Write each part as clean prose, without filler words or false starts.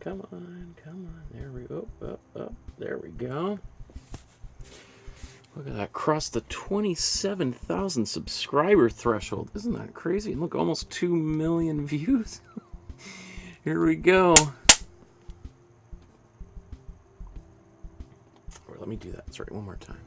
Come on, come on. There we go. Up. There we go. Look at that. Crossed the 27,000 subscriber threshold. Isn't that crazy? Look, almost 2 million views. Here we go. Or let me do that. Sorry, one more time.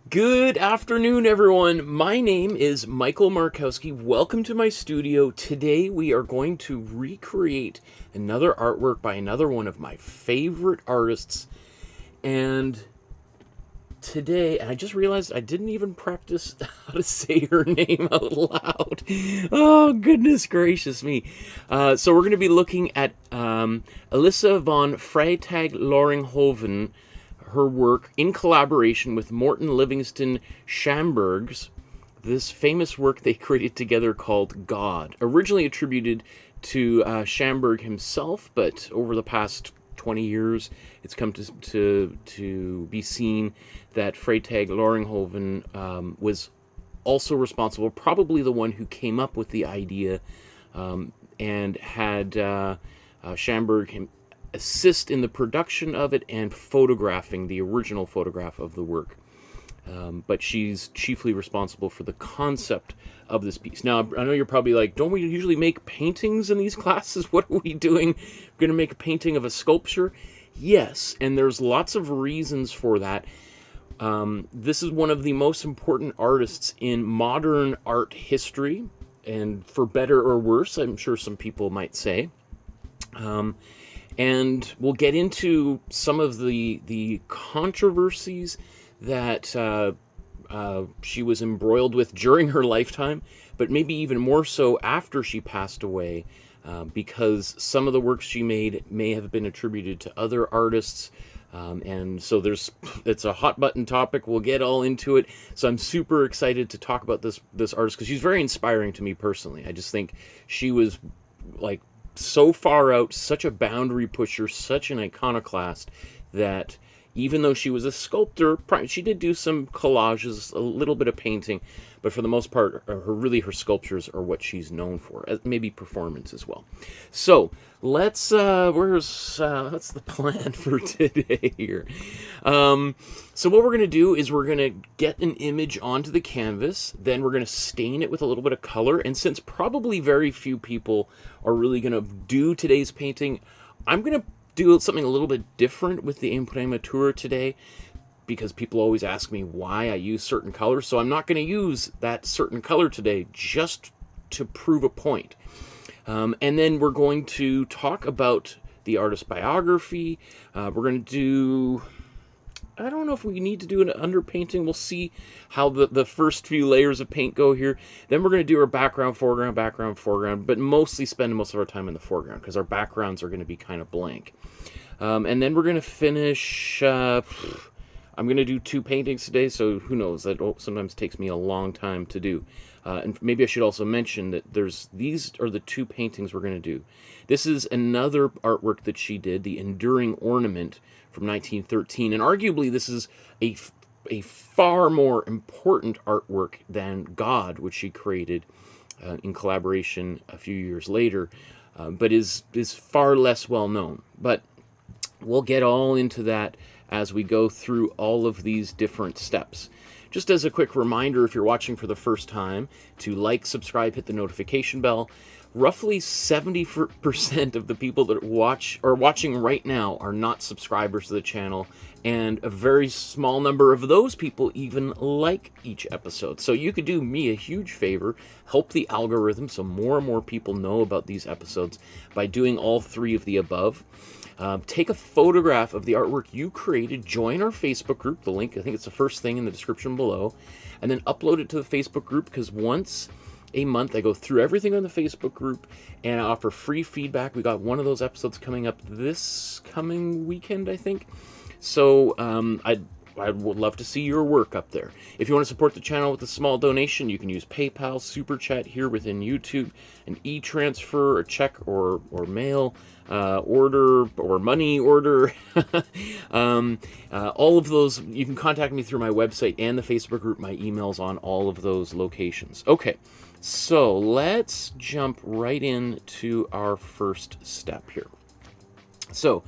Good afternoon, everyone. My name is Michael Markowsky. Welcome to my studio. Today we are going to recreate another artwork by another one of my favorite artists. And today, I just realized I didn't even practice how to say her name out loud. Oh, goodness gracious me. So we're going to be looking at Elsa von Freytag-Loringhoven, her work in collaboration with Morton Livingston Schamberg's, this famous work they created together called God, originally attributed to Schamberg himself, but over the past 20 years, it's come to be seen that Freytag-Loringhoven was also responsible, probably the one who came up with the idea, and had Schamberg assist in the production of it and photographing the original photograph of the work. But she's chiefly responsible for the concept of this piece. Now, I know you're probably like, don't we usually make paintings in these classes? What are we doing? We're going to make a painting of a sculpture? Yes, and there's lots of reasons for that. This is one of the most important artists in modern art history, and for better or worse, I'm sure some people might say. And we'll get into some of the controversies that she was embroiled with during her lifetime, but maybe even more so after she passed away, because some of the works she made may have been attributed to other artists. And so it's a hot button topic. We'll get all into it. So I'm super excited to talk about this artist because she's very inspiring to me personally. I just think she was like so far out, such a boundary pusher, such an iconoclast, that even though she was a sculptor, she did do some collages, a little bit of painting, but for the most part, her sculptures are what she's known for, maybe performance as well. So let's what's the plan for today here? So what we're going to do is we're going to get an image onto the canvas, then we're going to stain it with a little bit of color, and since probably very few people are really going to do today's painting, I'm going to do something a little bit different with the Imprimatura today, because people always ask me why I use certain colors. So I'm not going to use that certain color today, just to prove a point. And then we're going to talk about the artist's biography. We're going to do, I don't know if we need to do an underpainting. We'll see how the first few layers of paint go here. Then we're going to do our background, foreground, but mostly spend most of our time in the foreground because our backgrounds are going to be kind of blank. And then we're going to finish, I'm going to do 2 paintings today, so who knows, that sometimes takes me a long time to do. And maybe I should also mention that these are the 2 paintings we're going to do. This is another artwork that she did, the Enduring Ornament from 1913, and arguably this is a far more important artwork than God, which she created in collaboration a few years later, but is far less well known. But we'll get all into that as we go through all of these different steps. Just as a quick reminder, if you're watching for the first time, to like, subscribe, hit the notification bell. Roughly 70% of the people that are watching right now are not subscribers to the channel, and a very small number of those people even like each episode. So you could do me a huge favor, help the algorithm so more and more people know about these episodes by doing all 3 of the above. Take a photograph of the artwork you created, join our Facebook group, the link, I think it's the first thing in the description below, and then upload it to the Facebook group, because once a month I go through everything on the Facebook group and I offer free feedback. We got one of those episodes coming up this coming weekend, I think. So I would love to see your work up there. If you want to support the channel with a small donation, you can use PayPal, Super Chat here within YouTube, an e-transfer, a check or mail order, or money order. All of those, you can contact me through my website and the Facebook group. My email's on all of those locations. Okay, so let's jump right into our first step here. So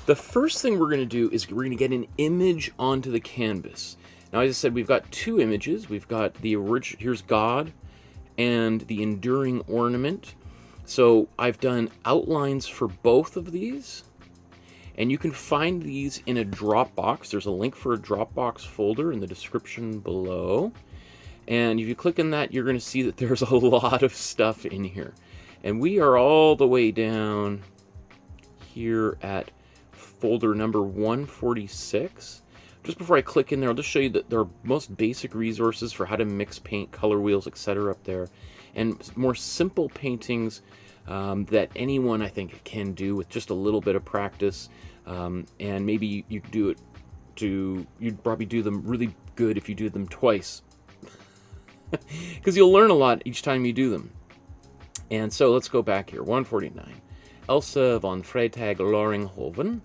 the first thing we're going to do is we're going to get an image onto the canvas. Now, as I said, we've got two images. We've got the original, here's God, and the enduring ornament. So I've done outlines for both of these, and you can find these in a Dropbox. There's a link for a Dropbox folder in the description below. And if you click on that, you're going to see that there's a lot of stuff in here. And we are all the way down here at folder number 146. Just before I click in there, I'll just show you that there are most basic resources for how to mix paint, color wheels, etc. up there, and more simple paintings that anyone, I think, can do with just a little bit of practice. And maybe you do it you'd probably do them really good if you do them twice, because you'll learn a lot each time you do them. And so let's go back here, 149. Elsa von Freytag-Loringhoven.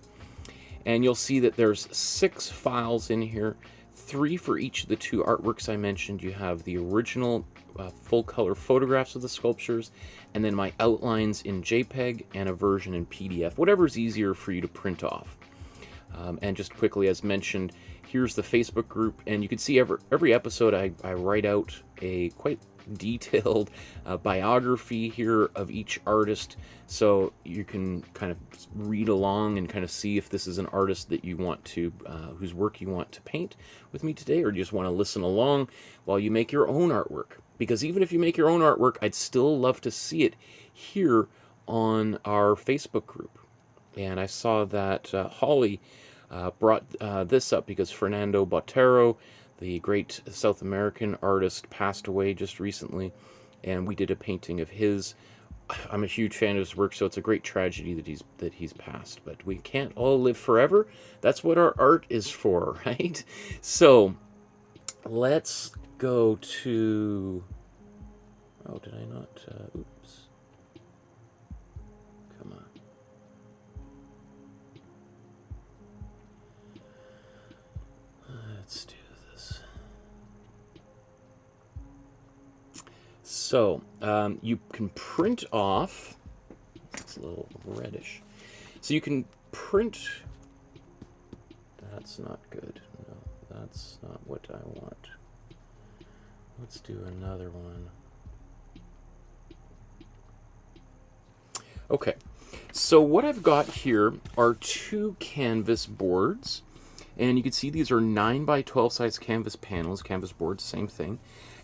And you'll see that there's 6 files in here, 3 for each of the 2 artworks I mentioned. You have the original full-color photographs of the sculptures, and then my outlines in JPEG and a version in PDF, whatever's easier for you to print off. And just quickly, as mentioned, here's the Facebook group, and you can see every episode I write out a quite detailed biography here of each artist, so you can kind of read along and kind of see if this is an artist that you want to whose work you want to paint with me today, or you just want to listen along while you make your own artwork. Because even if you make your own artwork, I'd still love to see it here on our Facebook group. And I saw that Holly brought this up because Fernando Botero, the great South American artist, passed away just recently, and we did a painting of his. I'm a huge fan of his work, so it's a great tragedy that he's passed. But we can't all live forever. That's what our art is for, right? So let's go to. Oh, did I not? Oops. Come on. Let's do. So, you can print off, it's a little reddish, so you can print, that's not good, no, that's not what I want. Let's do another one. Okay, so what I've got here are 2 canvas boards, and you can see these are 9 by 12 size canvas panels, canvas boards, same thing.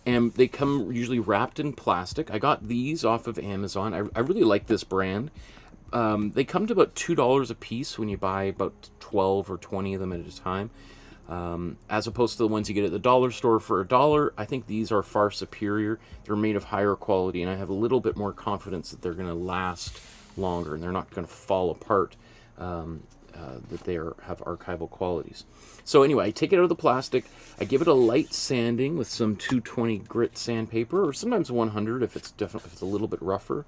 And they come usually wrapped in plastic. I got these off of Amazon. I really like this brand. They come to about $2 a piece when you buy about 12 or 20 of them at a time. As opposed to the ones you get at the dollar store for $1. I think these are far superior. They're made of higher quality, and I have a little bit more confidence that they're going to last longer and they're not going to fall apart. That they have archival qualities. So anyway, I take it out of the plastic, I give it a light sanding with some 220 grit sandpaper, or sometimes 100 if it's a little bit rougher,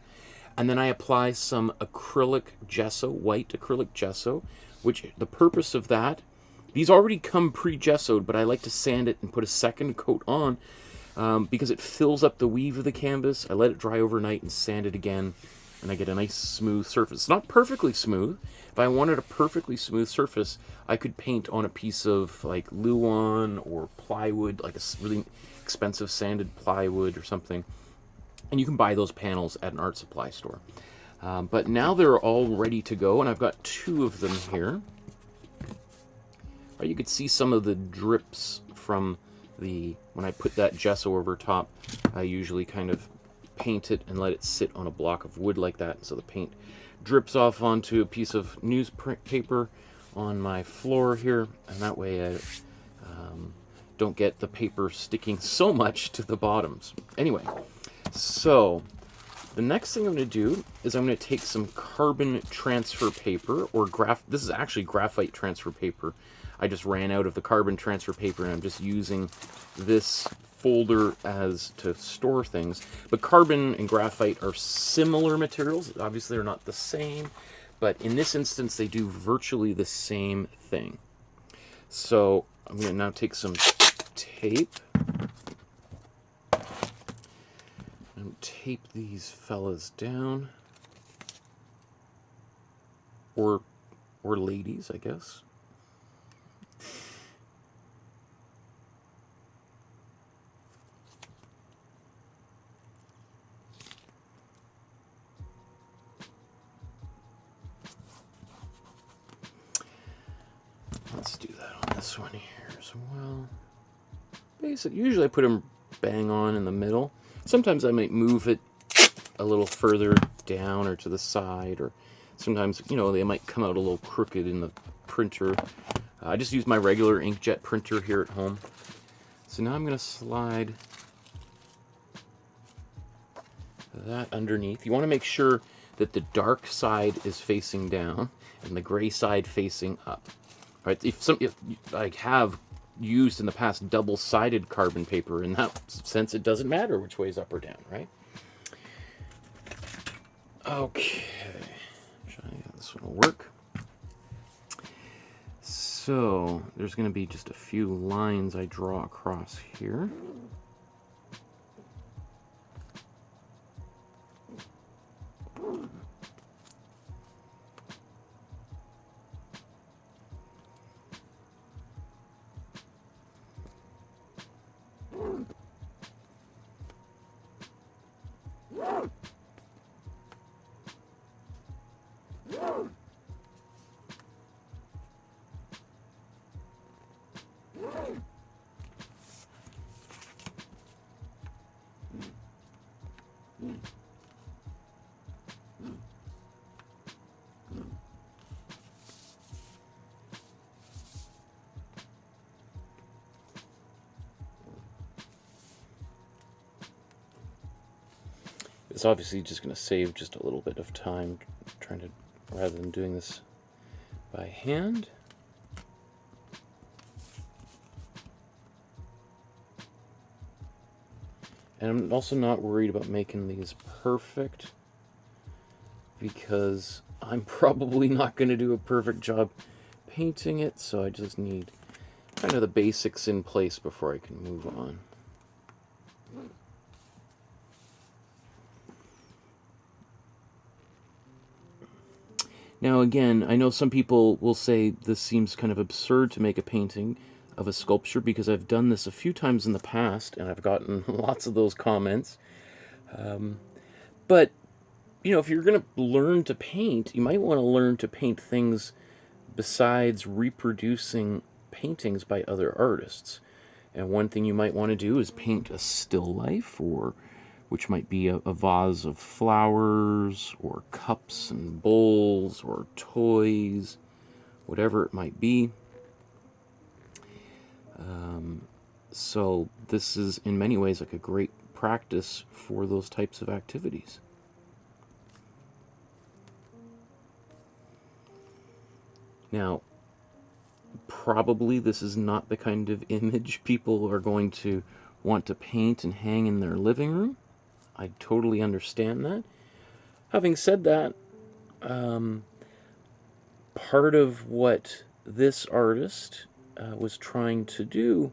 and then I apply some acrylic gesso, white acrylic gesso, which the purpose of that, these already come pre-gessoed, but I like to sand it and put a second coat on because it fills up the weave of the canvas. I let it dry overnight and sand it again, and I get a nice smooth surface. It's not perfectly smooth. If I wanted a perfectly smooth surface, I could paint on a piece of like Luan or plywood, like a really expensive sanded plywood or something. And you can buy those panels at an art supply store. But now they're all ready to go, and I've got 2 of them here. You could see some of the drips from when I put that gesso over top. I usually kind of paint it and let it sit on a block of wood like that, so the paint drips off onto a piece of newspaper on my floor here, and that way I don't get the paper sticking so much to the bottoms. Anyway, so the next thing I'm going to do is I'm going to take some carbon transfer paper, or this is actually graphite transfer paper. I just ran out of the carbon transfer paper, and I'm just using this folder as to store things. But carbon and graphite are similar materials. Obviously, they're not the same, but in this instance, they do virtually the same thing. So I'm going to now take some tape and tape these fellas down, or ladies, I guess. Let's do that on this one here as well. Usually I put them bang on in the middle. Sometimes I might move it a little further down or to the side, or sometimes, you know, they might come out a little crooked in the printer. I just use my regular inkjet printer here at home. So now I'm going to slide that underneath. You want to make sure that the dark side is facing down and the gray side facing up. All right, if I have used in the past double-sided carbon paper, in that sense it doesn't matter which way is up or down, right? Okay, trying to this one will work. So there's going to be just a few lines I draw across here. It's obviously just going to save just a little bit of time rather than doing this by hand. And I'm also not worried about making these perfect, because I'm probably not going to do a perfect job painting it, so I just need kind of the basics in place before I can move on. Now again, I know some people will say this seems kind of absurd to make a painting of a sculpture, because I've done this a few times in the past and I've gotten lots of those comments. But, you know, if you're going to learn to paint, you might want to learn to paint things besides reproducing paintings by other artists. And one thing you might want to do is paint a still life, or which might be a vase of flowers, or cups and bowls, or toys, whatever it might be. So this is in many ways like a great practice for those types of activities. Now, probably this is not the kind of image people are going to want to paint and hang in their living room. I totally understand that. Having said that, part of what this artist was trying to do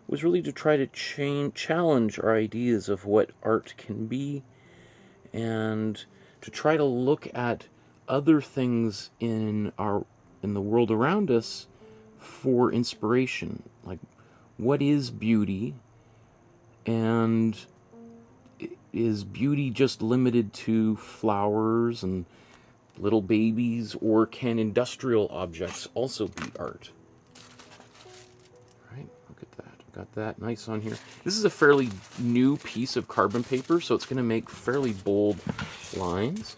was really to try to challenge our ideas of what art can be, and to try to look at other things in the world around us for inspiration. Like, what is beauty, and is beauty just limited to flowers and little babies, or can industrial objects also be art? Right, look at that. Got that nice on here. This is a fairly new piece of carbon paper, so it's going to make fairly bold lines,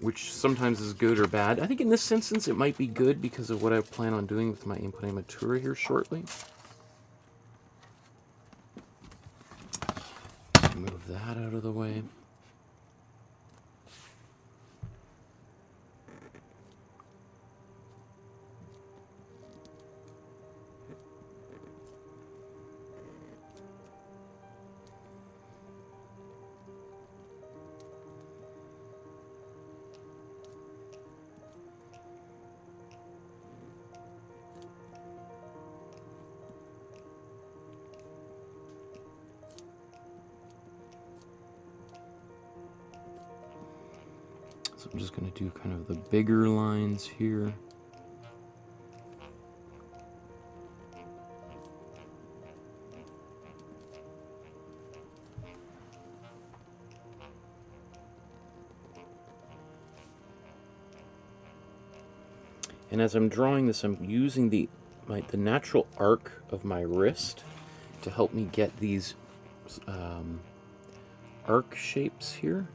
which sometimes is good or bad. I think in this instance it might be good because of what I plan on doing with my Imprimatura here shortly. Move that out of the way. So I'm just going to do kind of the bigger lines here. And as I'm drawing this, I'm using the natural arc of my wrist to help me get these arc shapes here.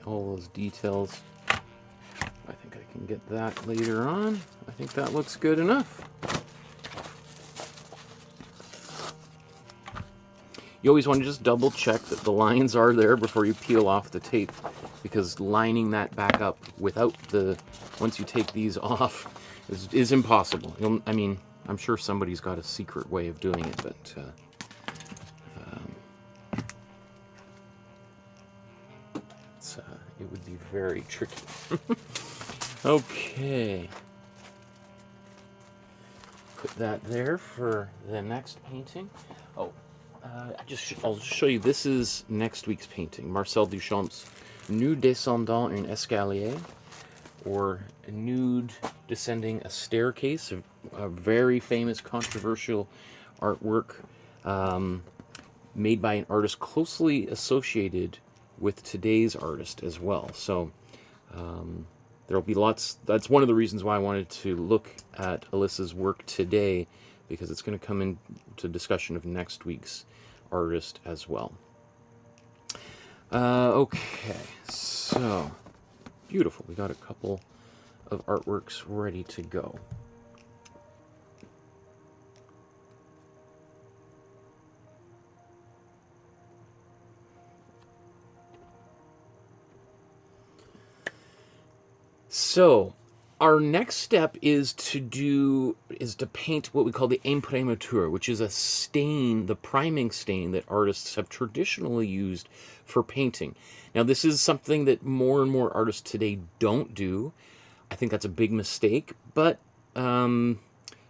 All those details. I think I can get that later on. I think that looks good enough. You always want to just double check that the lines are there before you peel off the tape, because lining that back up without once you take these off is impossible. I mean, I'm sure somebody's got a secret way of doing it, but it would be very tricky. Okay. Put that there for the next painting. Oh, I'll just show you. This is next week's painting. Marcel Duchamp's Nude Descendant un Escalier, or Nude Descending a Staircase, a very famous, controversial artwork made by an artist closely associated with today's artist as well. So there'll be lots. That's one of the reasons why I wanted to look at Alyssa's work today, because it's going to come into discussion of next week's artist as well. Okay, so beautiful. We got a couple of artworks ready to go. So our next step is to paint what we call the Imprimatura, which is a stain, the priming stain that artists have traditionally used for painting. Now, this is something that more and more artists today don't do. I think that's a big mistake, but you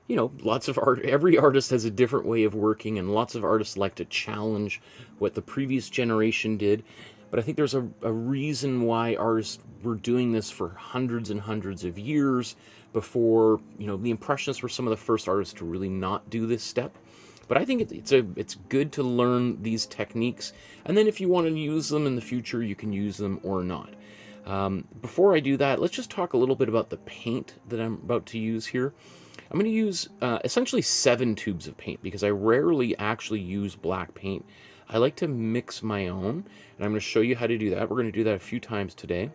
know, every artist has a different way of working, and lots of artists like to challenge what the previous generation did. But I think there's a reason why artists were doing this for hundreds and hundreds of years before, you know, the Impressionists were some of the first artists to really not do this step. But I think it's good to learn these techniques, and then if you want to use them in the future, you can use them or not. Before I do that, let's just talk a little bit about the paint that I'm about to use here. I'm going to use essentially 7 tubes of paint, because I rarely actually use black paint. I like to mix my own, and I'm going to show you how to do that. We're going to do that a few times today.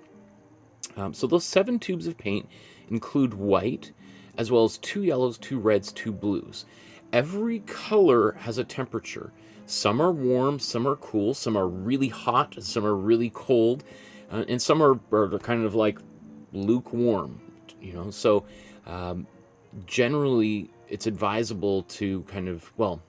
So those 7 tubes of paint include white, as well as 2 yellows, 2 reds, 2 blues. Every color has a temperature. Some are warm, some are cool, some are really hot, some are really cold, and some are kind of like lukewarm, you know. So generally, it's advisable to kind of, well,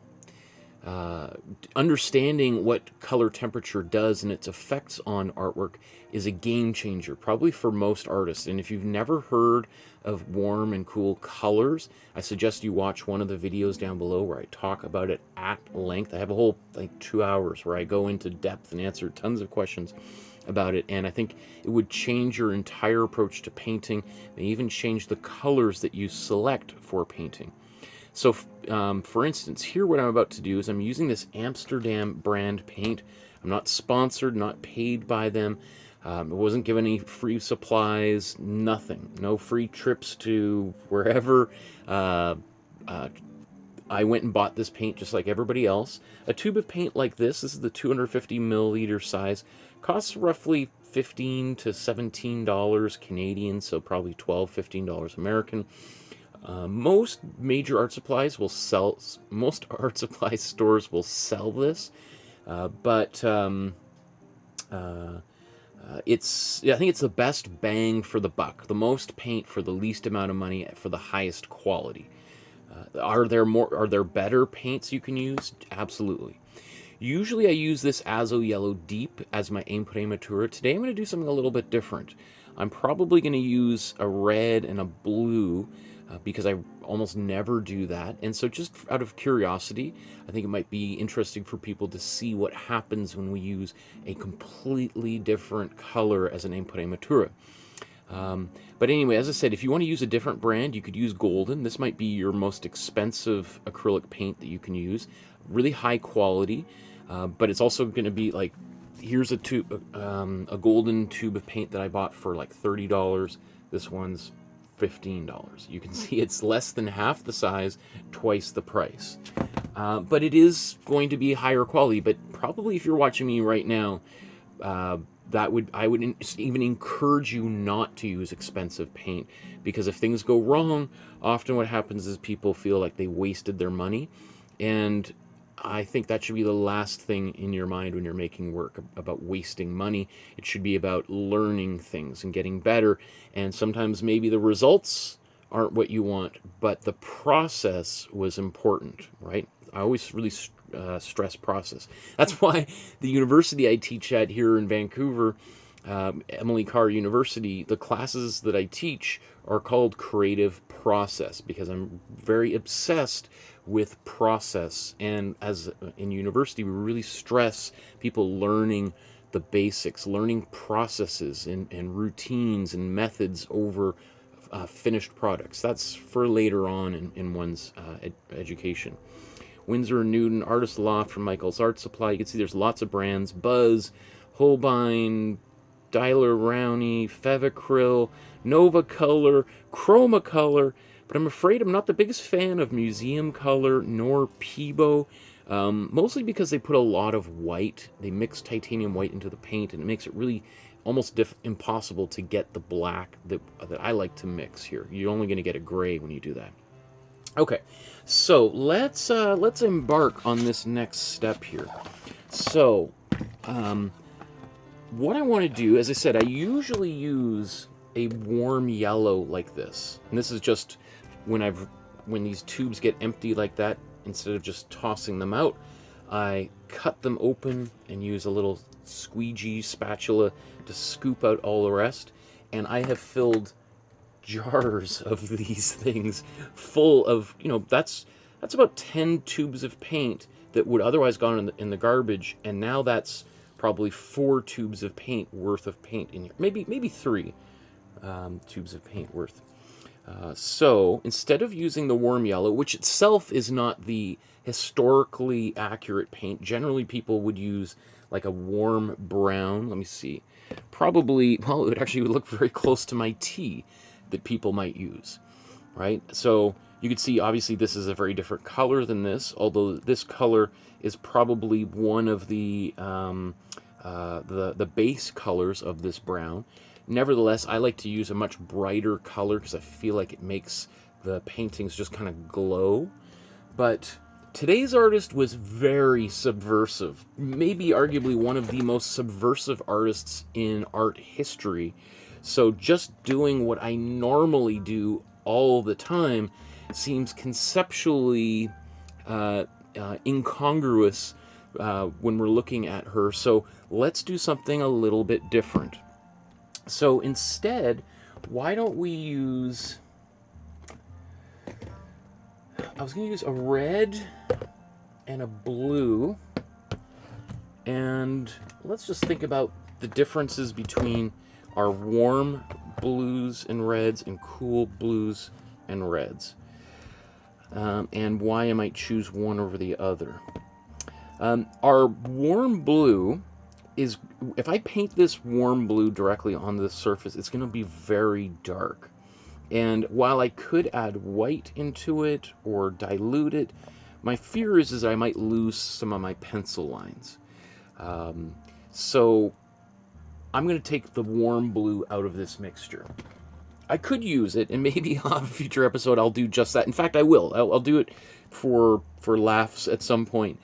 understanding what color temperature does and its effects on artwork is a game changer, probably for most artists. And if you've never heard of warm and cool colors, I suggest you watch one of the videos down below where I talk about it at length. I have a whole 2 hours where I go into depth and answer tons of questions about it, and I think it would change your entire approach to painting, and even change the colors that you select for painting. So, for instance, here what I'm about to do is I'm using this Amsterdam brand paint. I'm not sponsored, not paid by them. I wasn't given any free supplies, nothing. No free trips to wherever. I went and bought this paint just like everybody else. A tube of paint like this is the 250 milliliter size, costs roughly $15 to $17 Canadian, so probably $12, $15 American. Most major art supplies will sell, most art supply stores will sell this, but I think it's the best bang for the buck, the most paint for the least amount of money for the highest quality. Are there better paints you can use? Absolutely. Usually I use this Azo Yellow Deep as my Imprimatura. Today I'm going to do something a little bit different. I'm probably going to use a red and a blue because I almost never do that. And so just out of curiosity, I think it might be interesting for people to see what happens when we use a completely different color as an Imprimatura. But anyway, as I said, if you want to use a different brand, you could use Golden. This might be your most expensive acrylic paint that you can use. Really high quality, but it's also going to be like, here's a tube, a Golden tube of paint that I bought for like $30. This one's $15. You can see it's less than half the size, twice the price. But it is going to be higher quality. But probably if you're watching me right now, I would even encourage you not to use expensive paint, because if things go wrong, often what happens is people feel like they wasted their money, and I think that should be the last thing in your mind when you're making work about wasting money. It should be about learning things and getting better, and sometimes maybe the results aren't what you want, but the process was important, right? I always really stress process. That's why the university I teach at here in Vancouver, Emily Carr University, the classes that I teach are called creative process, because I'm very obsessed with process. And as in university, we really stress people learning the basics, learning processes and routines and methods over finished products. That's for later on in one's education. Winsor & Newton, Artist Loft from Michael's Art Supply. You can see there's lots of brands. Buzz, Holbein, Daler-Rowney, Fevicryl, Nova Color, Chroma Color. But I'm afraid I'm not the biggest fan of Museum Color nor Peebo, mostly because they put a lot of white. They mix titanium white into the paint, and it makes it really almost impossible to get the black that I like to mix here. You're only going to get a gray when you do that. Okay, so let's embark on this next step here. So, what I want to do, as I said, I usually use a warm yellow like this, and this is just when these tubes get empty like that. Instead of just tossing them out, I cut them open and use a little squeegee spatula to scoop out all the rest, and I have filled jars of these things full of, that's about 10 tubes of paint that would otherwise gone in the garbage, and now that's probably 4 tubes of paint worth of paint in here, maybe 3 tubes of paint worth. So instead of using the warm yellow, which itself is not the historically accurate paint, generally people would use like a warm brown. Let me see, probably, well, it would look very close to my tea that people might use, right? So you can see, obviously, this is a very different color than this, although this color is probably one of the base colors of this brown. Nevertheless, I like to use a much brighter color because I feel like it makes the paintings just kind of glow. But today's artist was very subversive, maybe arguably one of the most subversive artists in art history. So just doing what I normally do all the time seems conceptually incongruous when we're looking at her. So let's do something a little bit different. So instead, why don't we use, I was going to use a red and a blue, and let's just think about the differences between our warm blues and reds and cool blues and reds, and why I might choose one over the other. Our warm blue is, if I paint this warm blue directly on the surface, it's going to be very dark. And while I could add white into it or dilute it, my fear is I might lose some of my pencil lines. So I'm going to take the warm blue out of this mixture. I could use it, and maybe on a future episode I'll do just that. In fact, I will. I'll do it for laughs at some point.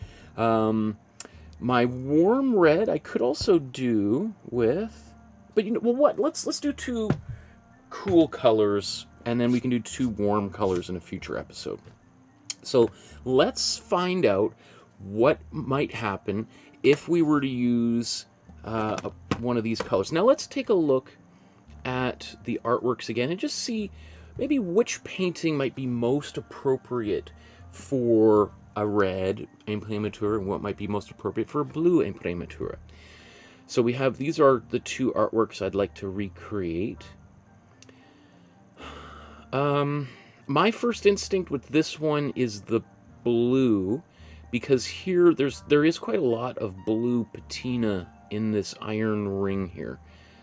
My warm red I could also do with, but you know, well, what? Let's do two cool colors, and then we can do two warm colors in a future episode. So let's find out what might happen if we were to use one of these colors. Now let's take a look at the artworks again and just see maybe which painting might be most appropriate for a red Imprimatura and what might be most appropriate for a blue Imprimatura. So we have, these are the two artworks I'd like to recreate. My first instinct with this one is the blue, because here there is quite a lot of blue patina in this iron ring here,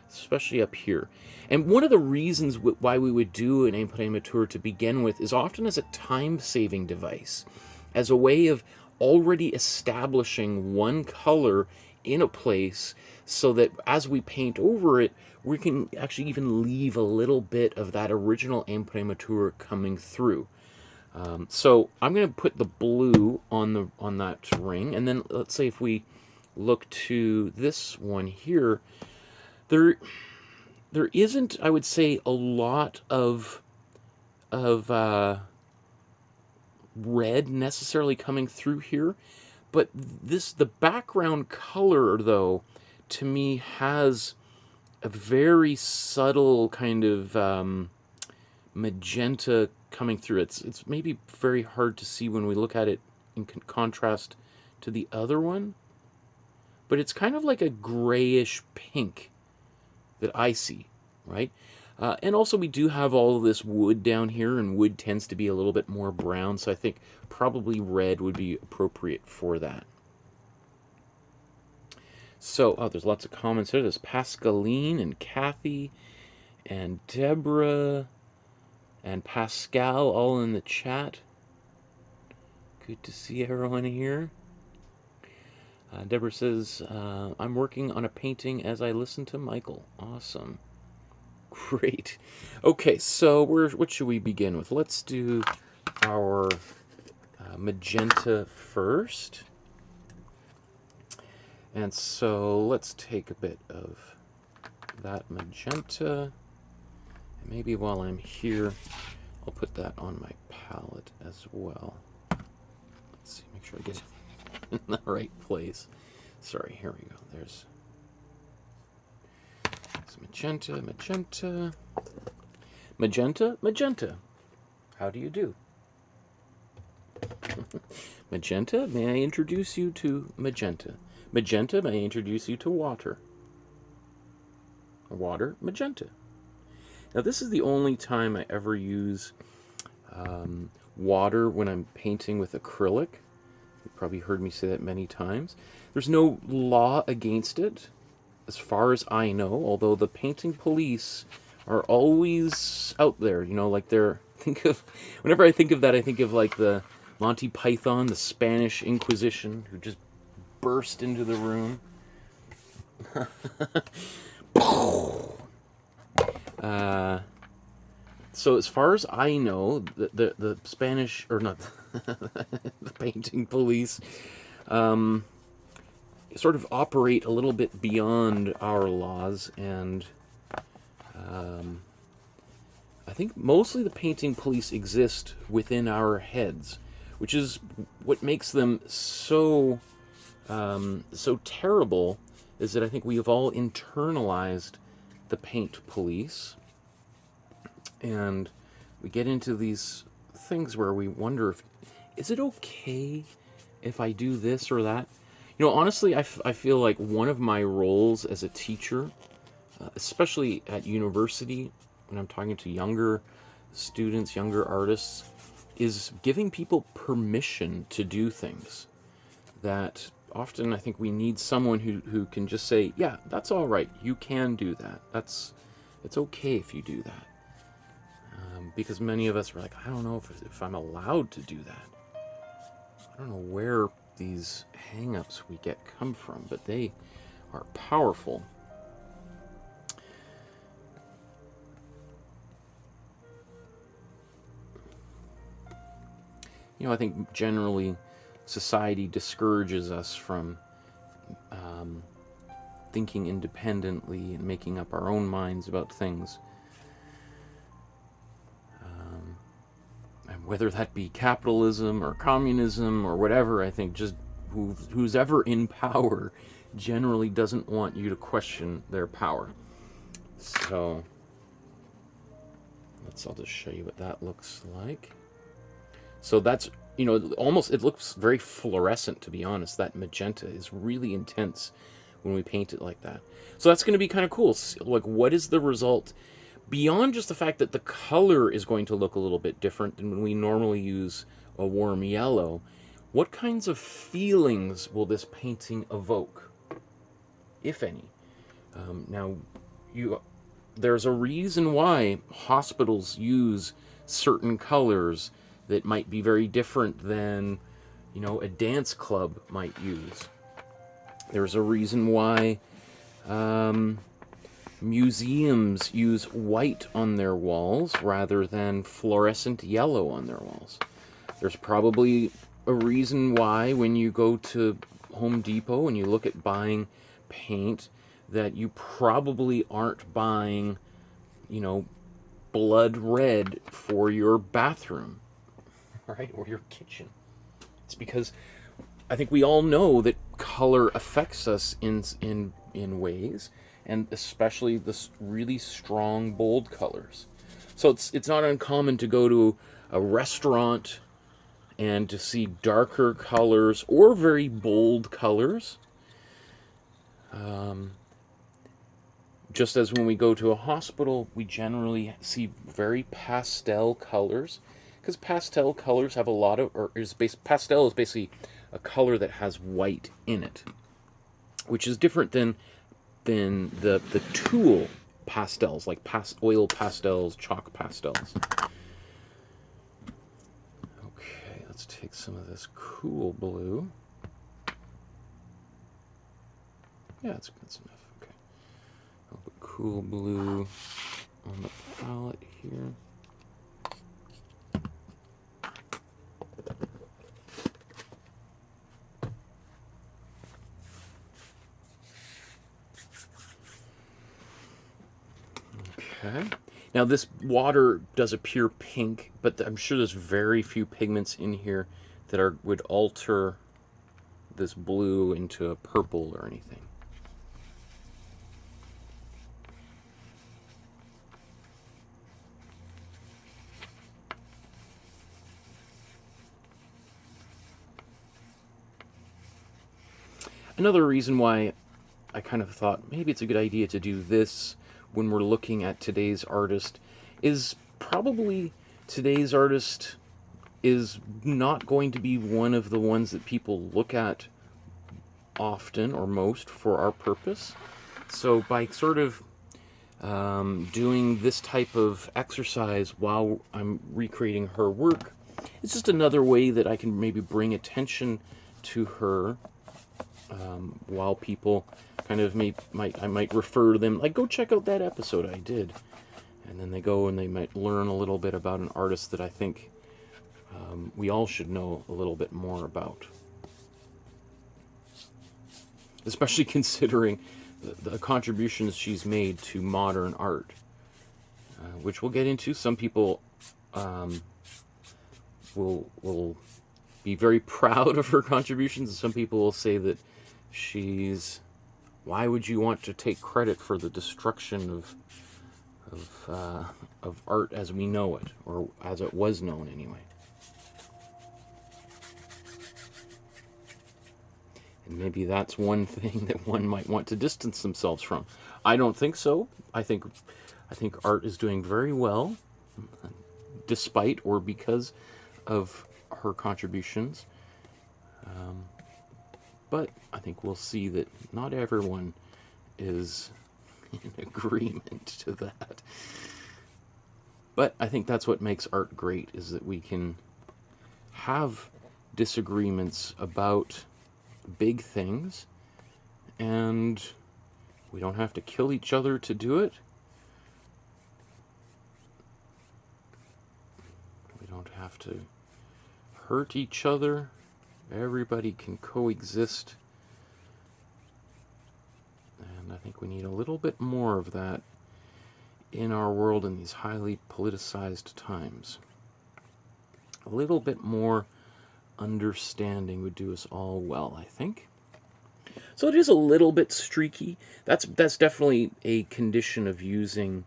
especially up here. And one of the reasons why we would do an Imprimatur to begin with is often as a time-saving device, as a way of already establishing one color in a place so that as we paint over it, we can actually even leave a little bit of that original Imprimatur coming through. So I'm going to put the blue on that ring, and then let's say if we look to this one here, there isn't, I would say, a lot of red necessarily coming through here, but the background color though to me has a very subtle kind of magenta coming through. It's maybe very hard to see when we look at it in contrast to the other one, but it's kind of like a grayish pink that I see, right? And also we do have all of this wood down here, and wood tends to be a little bit more brown, so I think probably red would be appropriate for that. So, oh, there's lots of comments there. There's Pascaline and Kathy and Deborah and Pascal all in the chat. Good to see everyone here. Deborah says, I'm working on a painting as I listen to Michael. Awesome. Great. Okay, so what should we begin with? Let's do our magenta first. And so let's take a bit of that magenta. And maybe while I'm here, I'll put that on my palette as well. Let's see, make sure I get it in the right place. Sorry, here we go. There's magenta, magenta, magenta, magenta. How do you do? Magenta, may I introduce you to magenta? Magenta, may I introduce you to water? Water, magenta. Now this is the only time I ever use water when I'm painting with acrylic. You've probably heard me say that many times. There's no law against it, as far as I know, although the painting police are always out there, you know, like whenever I think of that, I think of like the Monty Python, the Spanish Inquisition, who just burst into the room. So as far as I know, the Spanish, or not, the painting police, sort of operate a little bit beyond our laws, and I think mostly the painting police exist within our heads, which is what makes them so terrible, is that I think we have all internalized the paint police, and we get into these things where we wonder is it okay if I do this or that? You know, honestly, I feel like one of my roles as a teacher, especially at university, when I'm talking to younger students, younger artists, is giving people permission to do things that often I think we need someone who can just say, yeah, that's all right, you can do that. It's okay if you do that. Because many of us are like, I don't know if I'm allowed to do that. I don't know where these hang-ups we get come from, but they are powerful. You know, I think generally society discourages us from thinking independently and making up our own minds about things. And whether that be capitalism or communism or whatever, I think just who's ever in power generally doesn't want you to question their power. So I'll just show you what that looks like. So that's, you know, almost, it looks very fluorescent, to be honest. That magenta is really intense when we paint it like that. So that's going to be kind of cool. Like, what is the result? Beyond just the fact that the color is going to look a little bit different than when we normally use a warm yellow, what kinds of feelings will this painting evoke, if any? Now, there's a reason why hospitals use certain colors that might be very different than, you know, a dance club might use. There's a reason why museums use white on their walls rather than fluorescent yellow on their walls. There's probably a reason why when you go to Home Depot and you look at buying paint, that you probably aren't buying, you know, blood red for your bathroom, right, or your kitchen. It's because I think we all know that color affects us in ways, and especially this really strong, bold colors. So it's not uncommon to go to a restaurant and to see darker colors or very bold colors. Just as when we go to a hospital, we generally see very pastel colors, because pastel colors have a lot of, pastel is basically a color that has white in it, which is different than the tool pastels, like oil pastels, chalk pastels. Okay, let's take some of this cool blue. Yeah, that's enough. Okay, I'll put cool blue on the palette here. Okay. Now this water does appear pink, but I'm sure there's very few pigments in here that would alter this blue into a purple or anything. Another reason why I kind of thought maybe it's a good idea to do this when we're looking at today's artist is probably today's artist is not going to be one of the ones that people look at often or most for our purpose. So by sort of doing this type of exercise while I'm recreating her work, it's just another way that I can maybe bring attention to her while people kind of I might refer them, like, go check out that episode I did, and then they go and they might learn a little bit about an artist that I think we all should know a little bit more about, especially considering the contributions she's made to modern art, which we'll get into. Some people will be very proud of her contributions, and some people will say that why would you want to take credit for the destruction of art as we know it, or as it was known anyway? And maybe that's one thing that one might want to distance themselves from. I don't think so. I think art is doing very well, despite or because of her contributions. But I think we'll see that not everyone is in agreement to that. But I think that's what makes art great, is that we can have disagreements about big things, and we don't have to kill each other to do it. We don't have to hurt each other. Everybody can coexist And I think we need a little bit more of that in our world in these highly politicized times. A little bit more understanding would do us all well, I think. So it is a little bit streaky. That's definitely a condition of using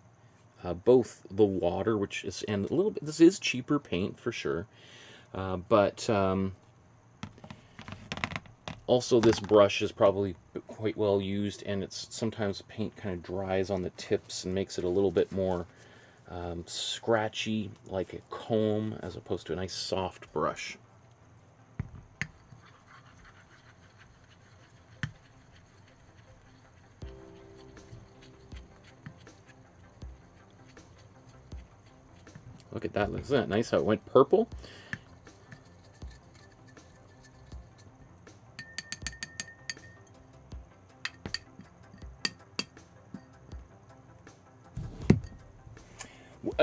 both the water, which is, and a little bit, this is cheaper paint for sure, but also this brush is probably quite well used, and it's sometimes paint kind of dries on the tips and makes it a little bit more scratchy, like a comb, as opposed to a nice soft brush. Look at that. Isn't that nice how it went purple?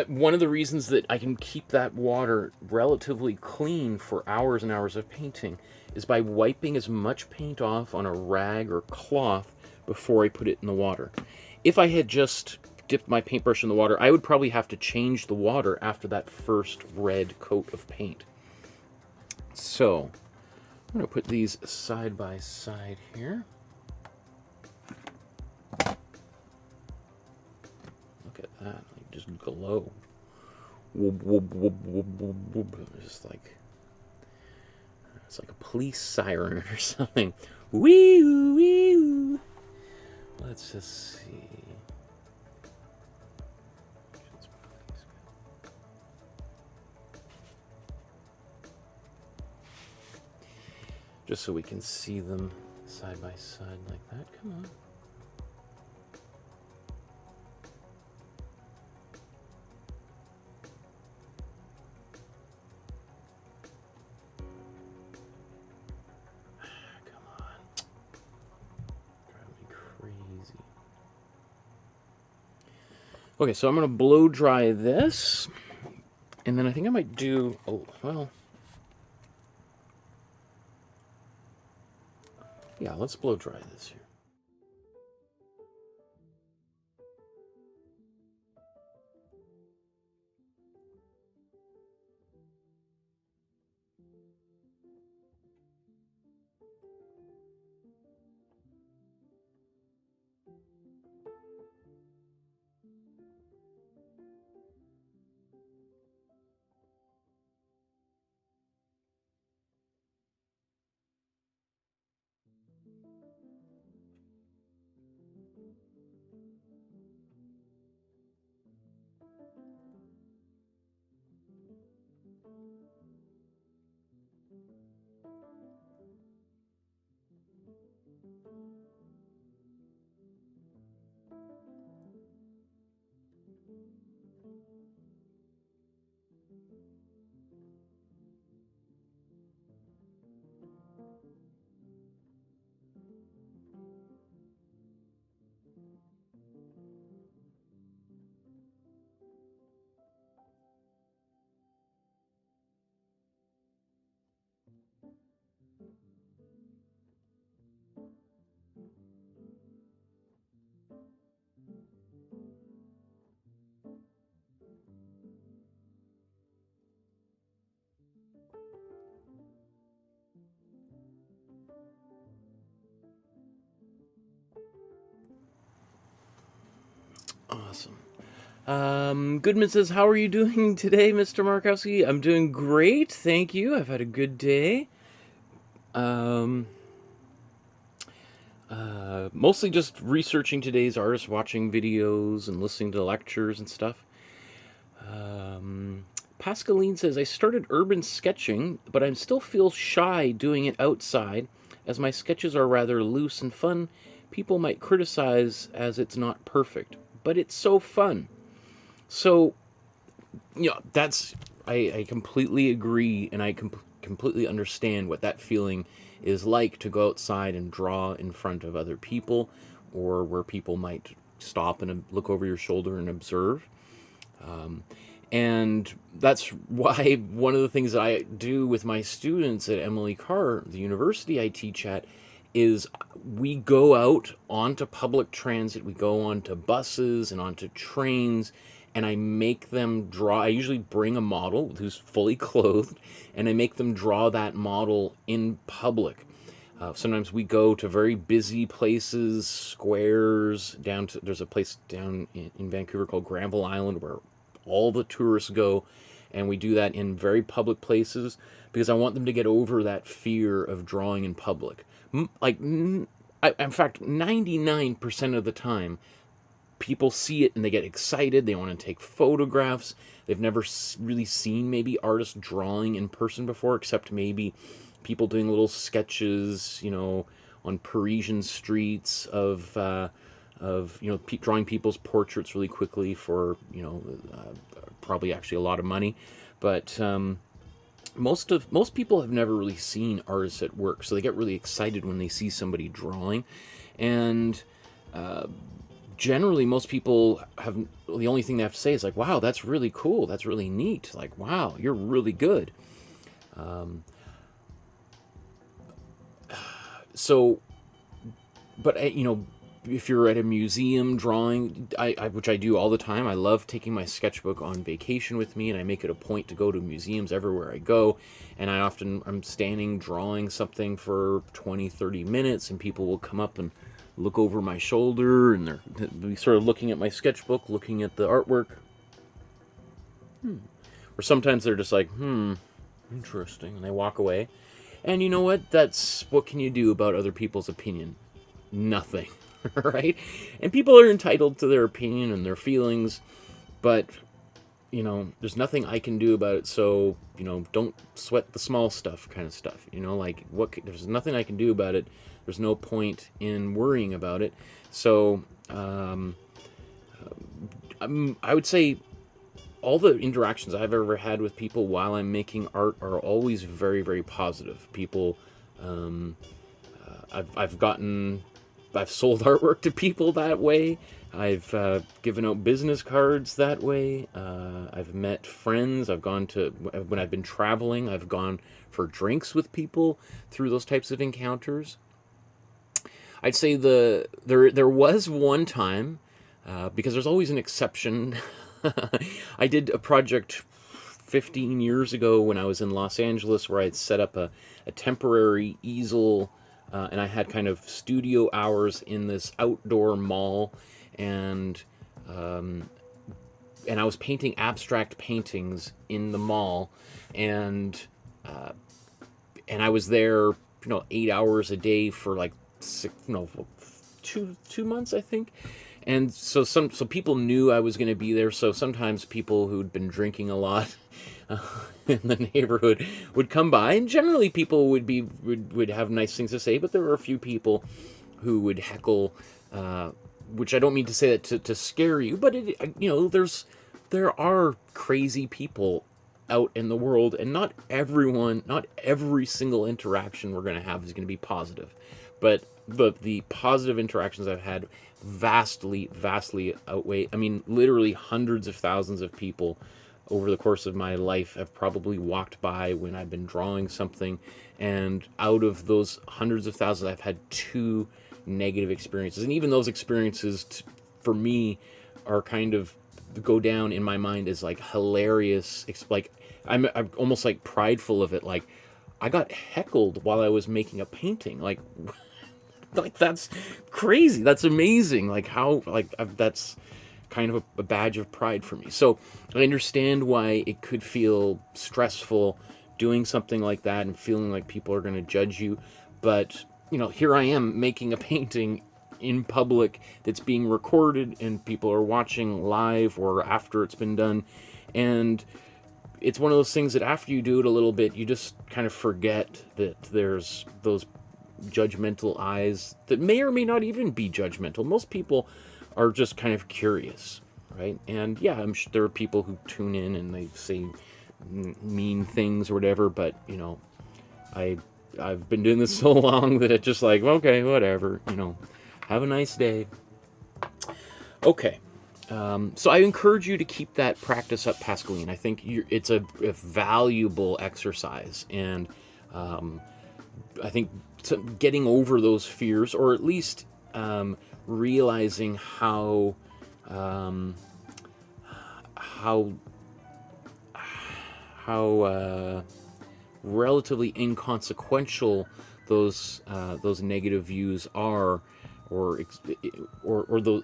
One of the reasons that I can keep that water relatively clean for hours and hours of painting is by wiping as much paint off on a rag or cloth before I put it in the water. If I had just dipped my paintbrush in the water, I would probably have to change the water after that first red coat of paint. So I'm going to put these side by side here. Look at that, like just glow. Whoop, whoop, whoop, whoop, whoop, whoop. Just like, it's like a police siren or something. Wee oo, wee oo. Let's just see. Just so we can see them side by side like that. Come on. Come on. Drive me crazy. Okay, so I'm going to blow dry this. And then I think I might do, well, yeah, let's blow dry this here. Awesome. Goodman says, how are you doing today, Mr. Markowsky? I'm doing great, thank you. I've had a good day. Mostly just researching today's artists, watching videos and listening to lectures and stuff. Pascaline says, I started urban sketching, but I still feel shy doing it outside, as my sketches are rather loose and fun. People might criticize as it's not perfect, but it's so fun. So, you know, that's, I completely agree, and I completely understand what that feeling is like, to go outside and draw in front of other people, or where people might stop and look over your shoulder and observe. And that's why one of the things that I do with my students at Emily Carr, the university I teach at, is we go out onto public transit, we go onto buses and onto trains, and I make them draw. I usually bring a model who's fully clothed, and I make them draw that model in public. Sometimes we go to very busy places, squares, there's a place down in Vancouver called Granville Island where all the tourists go, and we do that in very public places because I want them to get over that fear of drawing in public. In fact, 99% of the time, people see it and they get excited. They want to take photographs. They've never really seen maybe artists drawing in person before, except maybe people doing little sketches, on Parisian streets of drawing people's portraits really quickly for, probably actually a lot of money. But most people have never really seen artists at work, so they get really excited when they see somebody drawing. And generally, most people have, the only thing they have to say is like, wow, that's really cool, that's really neat, like, wow, you're really good. But if you're at a museum drawing, which I do all the time, I love taking my sketchbook on vacation with me, and I make it a point to go to museums everywhere I go, and I'm standing drawing something for 20-30 minutes, and people will come up and look over my shoulder, and they're sort of looking at my sketchbook, looking at the artwork. Or sometimes they're just like, interesting, and they walk away. And you know what? What can you do about other people's opinion? Nothing, right? And people are entitled to their opinion and their feelings, but, there's nothing I can do about it, so, don't sweat the small stuff kind of stuff, there's nothing I can do about it. There's no point in worrying about it. So, I would say all the interactions I've ever had with people while I'm making art are always very, very positive. People, I've sold artwork to people that way. I've given out business cards that way. I've met friends. When I've been traveling, I've gone for drinks with people through those types of encounters. I'd say there was one time, because there's always an exception. I did a project 15 years ago when I was in Los Angeles where I'd set up a temporary easel, and I had kind of studio hours in this outdoor mall, and I was painting abstract paintings in the mall, and I was there, 8 hours a day for like 2 months, I think. And so people knew I was going to be there. So sometimes people who'd been drinking a lot in the neighborhood would come by, and generally people would have nice things to say. But there were a few people who would heckle, which I don't mean to say that to scare you, but there are crazy people out in the world, and not every single interaction we're going to have is going to be positive. But the positive interactions I've had vastly outweigh. I mean, literally hundreds of thousands of people over the course of my life have probably walked by when I've been drawing something, and out of those hundreds of thousands, I've had 2 negative experiences. And even those experiences, for me, are kind of go down in my mind as like hilarious. It's like I'm almost like prideful of it. Like, I got heckled while I was making a painting. Like that's crazy. That's amazing. Like how, that's kind of a badge of pride for me. So I understand why it could feel stressful doing something like that and feeling like people are going to judge you. But, here I am making a painting in public that's being recorded and people are watching live or after it's been done. And it's one of those things that after you do it a little bit, you just kind of forget that there's those judgmental eyes that may or may not even be judgmental. Most people are just kind of curious, right? And yeah, I'm sure there are people who tune in and they say mean things or whatever, but I've been doing this so long that it's just like, okay, whatever, have a nice day. Okay. So I encourage you to keep that practice up, Pascaline. I think it's a valuable exercise, and I think getting over those fears, or at least realizing how relatively inconsequential those negative views are, or those.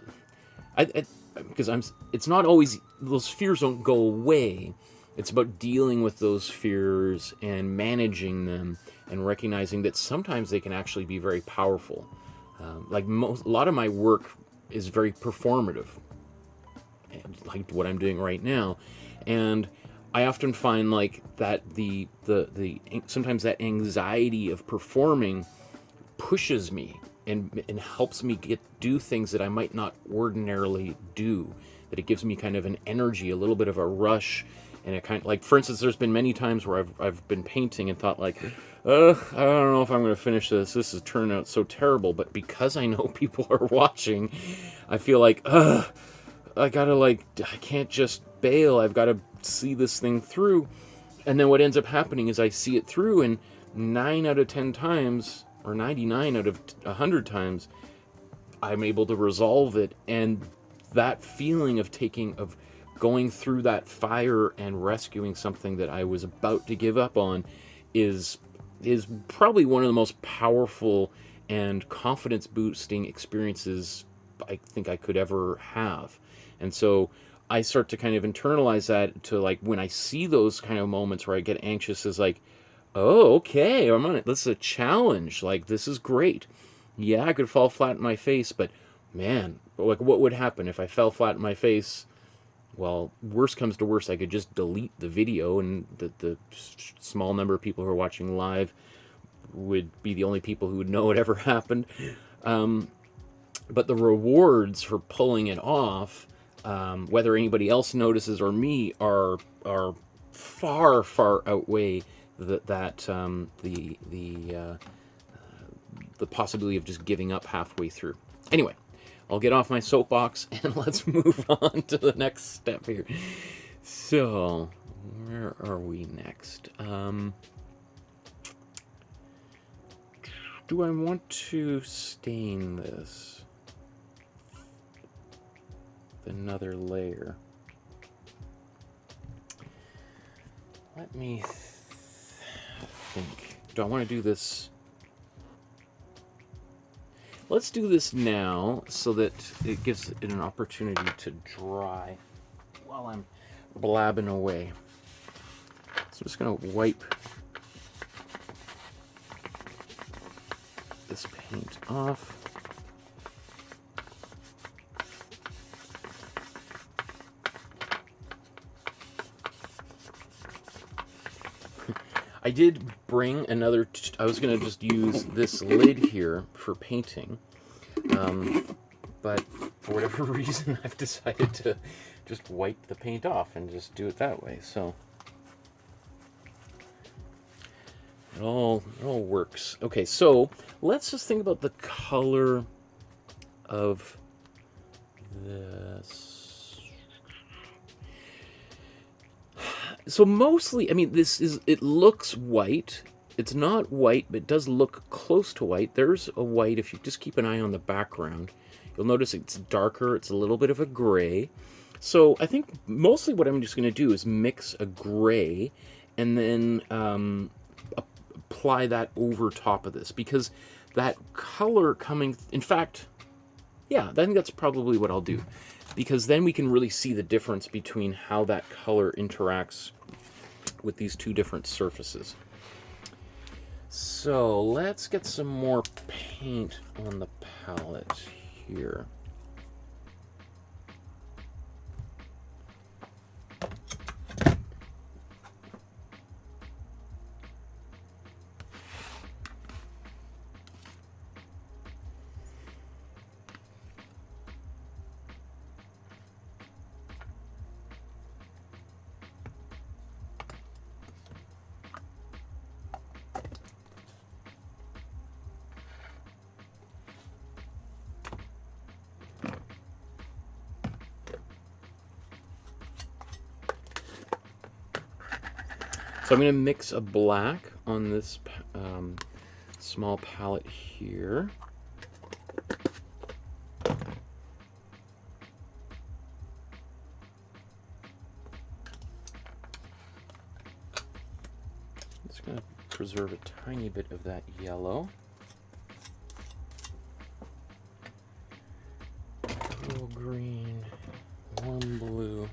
Because it's not always, those fears don't go away. It's about dealing with those fears and managing them, and recognizing that sometimes they can actually be very powerful. Like a lot of my work is very performative, like what I'm doing right now, and I often find like that the sometimes that anxiety of performing pushes me and helps me do things that I might not ordinarily do. That it gives me kind of an energy, a little bit of a rush, and it kind of, like, for instance, there's been many times where I've been painting and thought like, I don't know if I'm going to finish this. This is turning out so terrible. But because I know people are watching, I feel like, I can't just bail. I've got to see this thing through. And then what ends up happening is I see it through, and 9 out of 10 times, or 99 out of 100 times, I'm able to resolve it. And that feeling of going through that fire and rescuing something that I was about to give up on is probably one of the most powerful and confidence boosting experiences I think I could ever have. And so I start to kind of internalize that, to like, when I see those kind of moments where I get anxious, is like, oh, okay, I'm on it. This is a challenge. Like, this is great. Yeah, I could fall flat in my face, but man, like, what would happen if I fell flat in my face? Well, worst comes to worst, I could just delete the video, and the small number of people who are watching live would be the only people who would know it ever happened. But the rewards for pulling it off, whether anybody else notices or me, are far, far outweigh the possibility of just giving up halfway through. Anyway, I'll get off my soapbox and let's move on to the next step here. So, where are we next? Do I want to stain this with another layer? Let me think. Do I want to do this? Let's do this now so that it gives it an opportunity to dry while I'm blabbing away. So I'm just going to wipe this paint off. I did bring another, I was going to just use this lid here for painting, but for whatever reason I've decided to just wipe the paint off and just do it that way, so it all works. Okay, so let's just think about the color of this. So mostly, I mean, it looks white. It's not white, but it does look close to white. There's a white. If you just keep an eye on the background, you'll notice it's darker. It's a little bit of a gray. So I think mostly what I'm just going to do is mix a gray and then apply that over top of this, because that color coming, in fact, yeah, I think that's probably what I'll do, because then we can really see the difference between how that color interacts with these two different surfaces. So let's get some more paint on the palette here. So I'm going to mix a black on this small palette here. Just going to preserve a tiny bit of that yellow. Cool green, warm blue.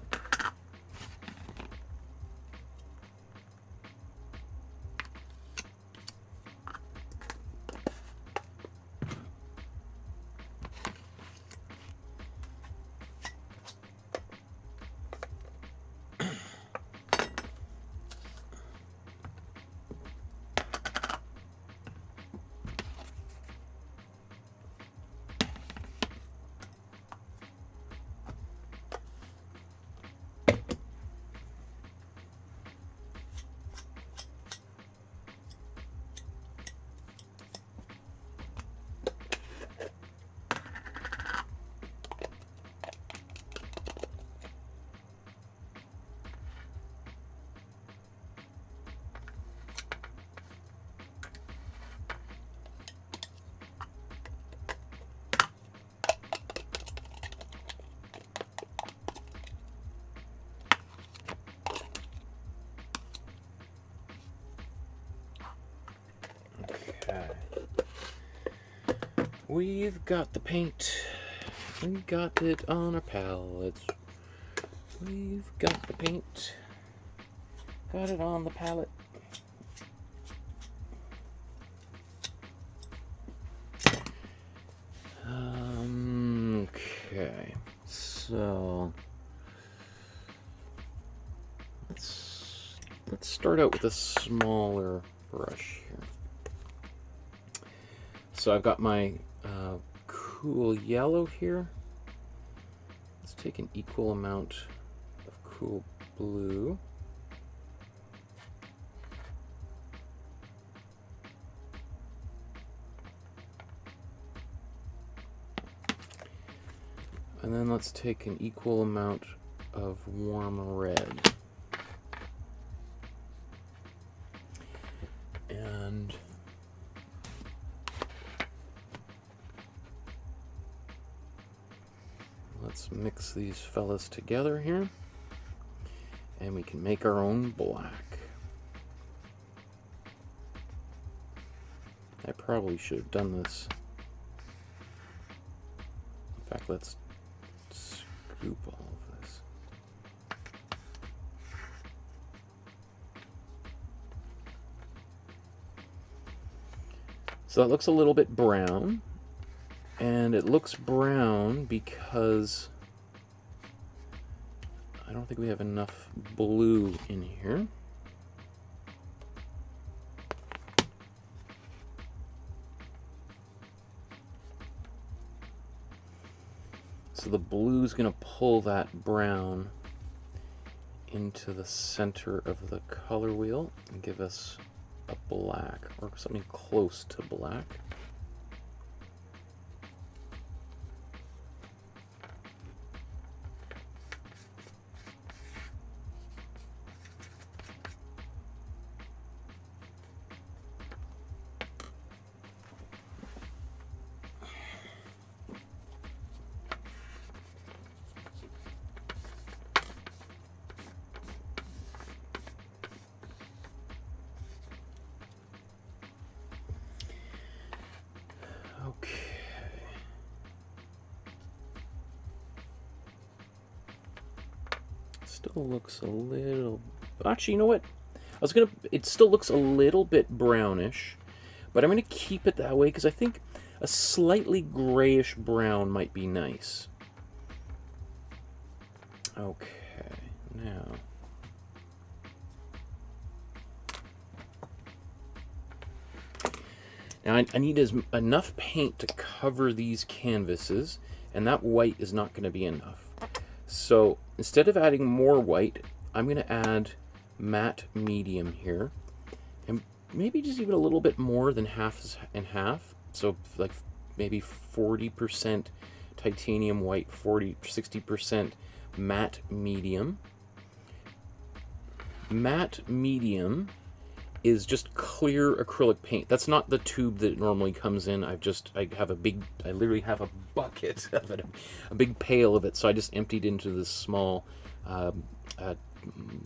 We've got the paint. We've got it on our palettes. We've got the paint. Got it on the palette. Okay, so let's start out with a smaller brush here. So I've got my cool yellow here. Let's take an equal amount of cool blue. And then let's take an equal amount of warm red. And let's mix these fellas together here, and we can make our own black. I probably should have done this. In fact, let's scoop all of this. So that looks a little bit brown. And it looks brown because I don't think we have enough blue in here. So the blue is going to pull that brown into the center of the color wheel and give us a black, or something close to black. Still looks a little... Actually, you know what? It still looks a little bit brownish, but I'm gonna keep it that way because I think a slightly grayish brown might be nice. Okay, now... Now I need enough paint to cover these canvases, and that white is not going to be enough. So instead of adding more white, I'm going to add matte medium here, and maybe just even a little bit more than half and half. So like maybe 40% titanium white, 60% matte medium. Matte medium is just clear acrylic paint. That's not the tube that it normally comes in. I literally have a bucket of it, a big pail of it. So I just emptied into this small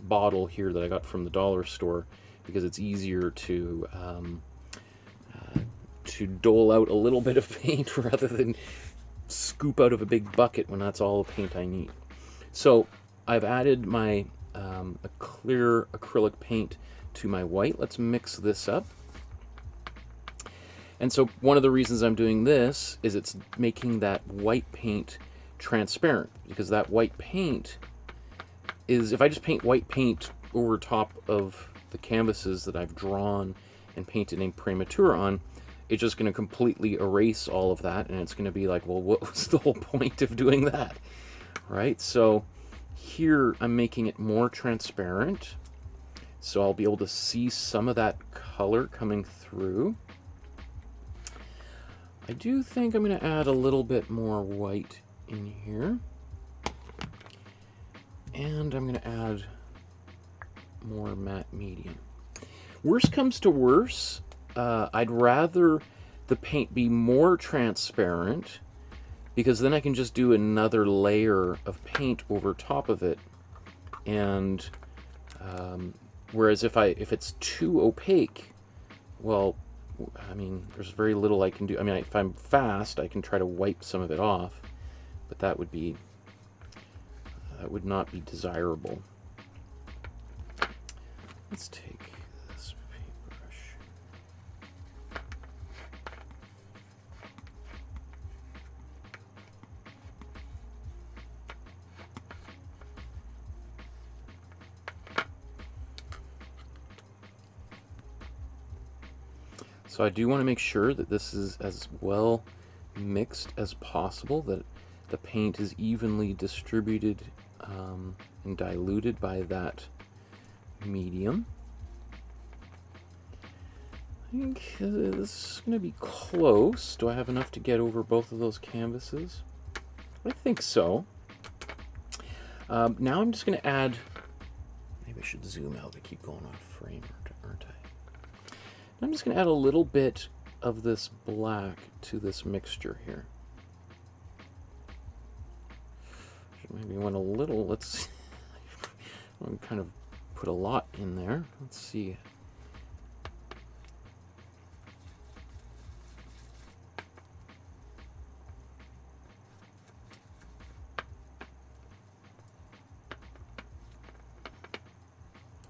bottle here that I got from the dollar store, because it's easier to dole out a little bit of paint rather than scoop out of a big bucket when that's all the paint I need. So I've added my a clear acrylic paint to my white. Let's mix this up. And so one of the reasons I'm doing this is it's making that white paint transparent, because that white paint is, if I just paint white paint over top of the canvases that I've drawn and painted Imprimatura on, it's just going to completely erase all of that, and it's going to be like, well, what was the whole point of doing that, right? So here I'm making it more transparent, so I'll be able to see some of that color coming through. I do think I'm going to add a little bit more white in here, and I'm going to add more matte medium. Worst comes to worst, I'd rather the paint be more transparent, because then I can just do another layer of paint over top of it. And whereas if it's too opaque, well, I mean, there's very little I can do. I mean, if I'm fast, I can try to wipe some of it off, but that would not be desirable. Let's take this paintbrush. So I do want to make sure that this is as well mixed as possible, that the paint is evenly distributed and diluted by that medium. I think this is going to be close. Do I have enough to get over both of those canvases? I think so. Now I'm just going to add, maybe I should zoom out. I keep going off frame, aren't I? I'm just going to add a little bit of this black to this mixture here. Maybe went a little, let's I'm kind of put a lot in there. Let's see.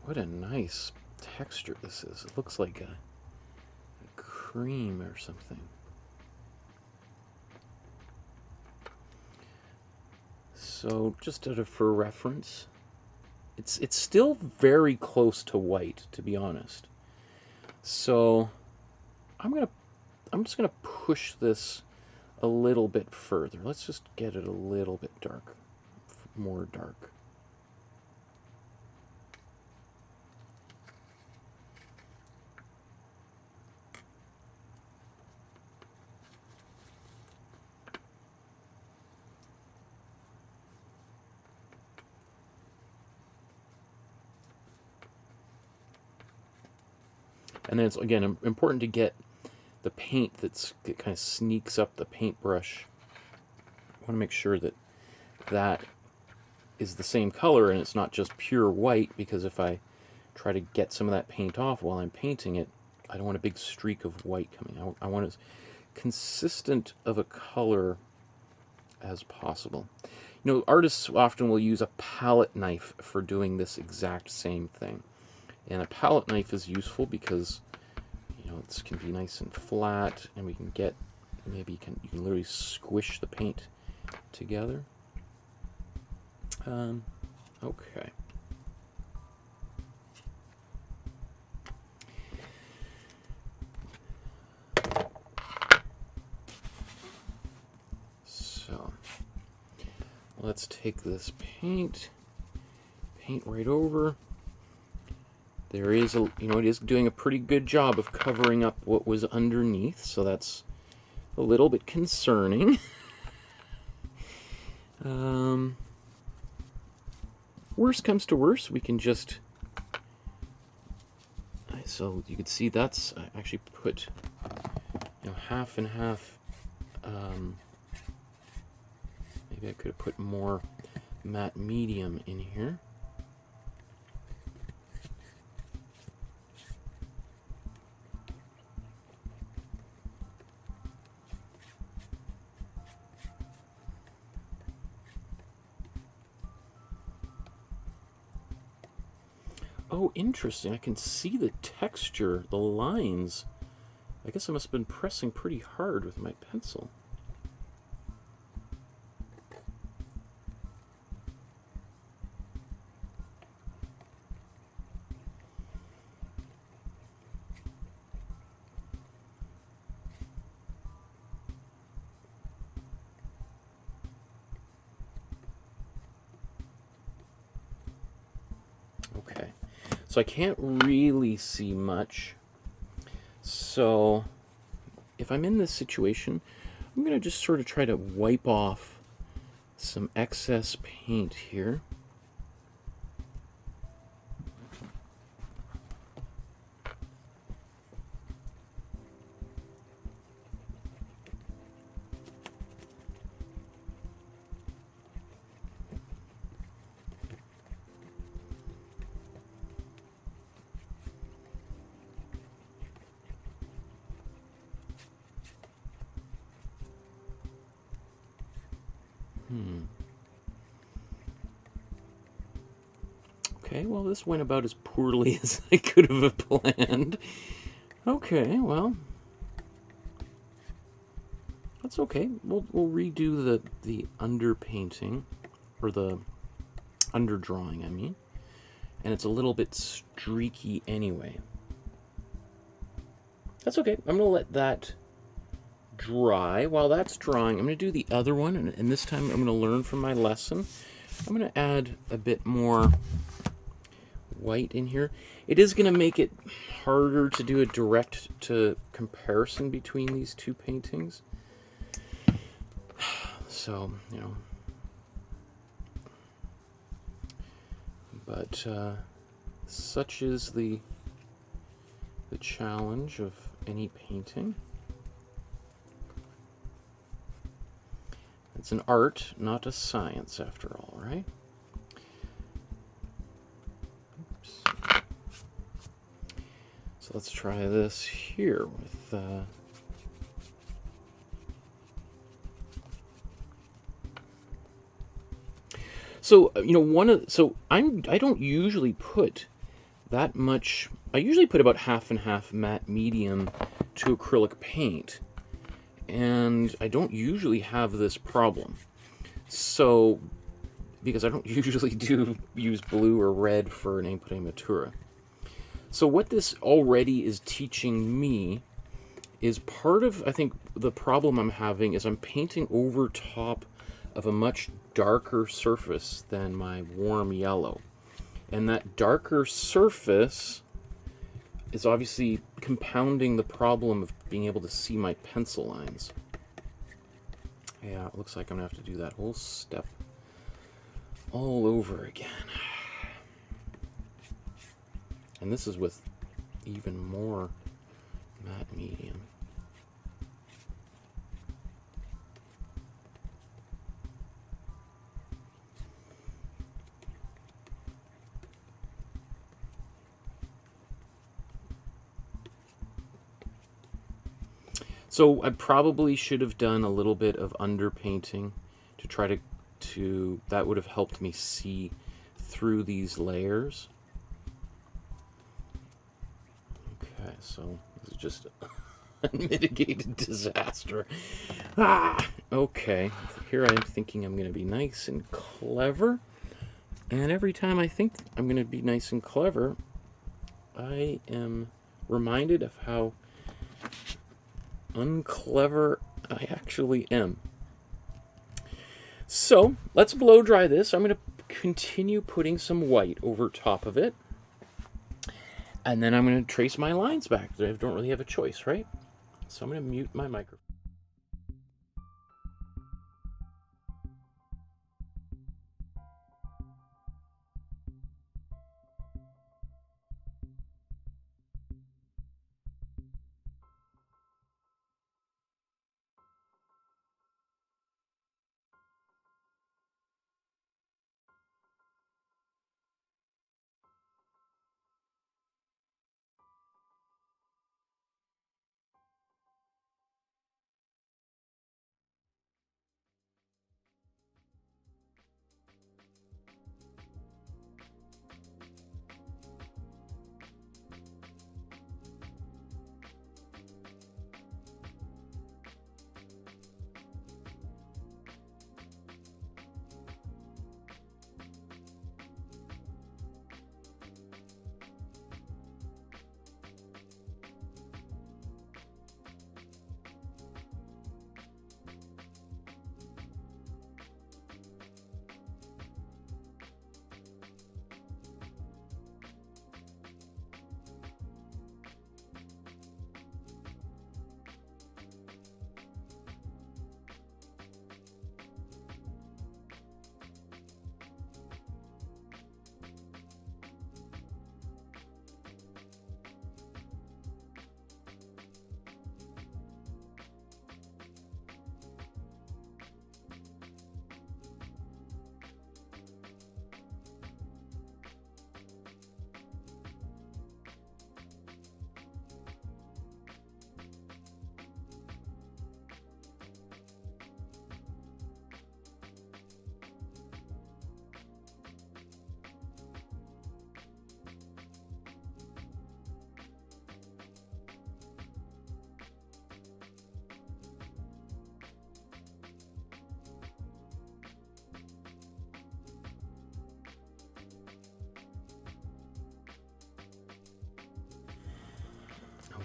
What a nice texture this is. It looks like a cream or something. So just for reference, it's still very close to white, to be honest. So I'm just gonna push this a little bit further. Let's just get it a little bit dark, more dark. And then it's, again, important to get the paint that kind of sneaks up the paintbrush. I want to make sure that that is the same color and it's not just pure white, because if I try to get some of that paint off while I'm painting it, I don't want a big streak of white coming out. I want as consistent of a color as possible. You know, artists often will use a palette knife for doing this exact same thing. And a palette knife is useful because, you know, this can be nice and flat, and we can get, maybe you can literally squish the paint together. Okay. So let's take this paint right over. There is a, you know, it is doing a pretty good job of covering up what was underneath, so that's a little bit concerning. Worst comes to worst, we can just, I so you can see that's, I actually put, you know, half and half. Maybe I could have put more matte medium in here. Oh, interesting. I can see the texture, the lines. I guess I must have been pressing pretty hard with my pencil. Okay, so I can't really see much. So if I'm in this situation, I'm going to just sort of try to wipe off some excess paint here. Okay, well, this went about as poorly as I could have planned. Okay, well, that's okay. We'll redo the underpainting, or the underdrawing, I mean. And it's a little bit streaky anyway. That's okay. I'm going to let that dry. While that's drying, I'm going to do the other one, and this time I'm going to learn from my lesson. I'm going to add a bit more white in here. It is going to make it harder to do a direct comparison between these two paintings. So, you know, but such is the challenge of any painting. It's an art, not a science, after all, right? Oops. So let's try this here with so you know, I don't usually put that much. I usually put about half and half matte medium to acrylic paint, and I don't usually have this problem. So, because I don't usually use blue or red for an Imprimatura. So what this already is teaching me is part of, I think, the problem I'm having is I'm painting over top of a much darker surface than my warm yellow. And that darker surface is obviously compounding the problem of being able to see my pencil lines. Yeah, it looks like I'm going to have to do that whole step all over again. And this is with even more matte medium. So I probably should have done a little bit of underpainting to try to that would have helped me see through these layers. Okay, so this is just a unmitigated disaster. Okay, here I'm thinking I'm going to be nice and clever, and every time I think I'm going to be nice and clever, I am reminded of how unclever I actually am. So let's blow dry this. I'm going to continue putting some white over top of it, and then I'm going to trace my lines back. I don't really have a choice, right? So I'm going to mute my microphone.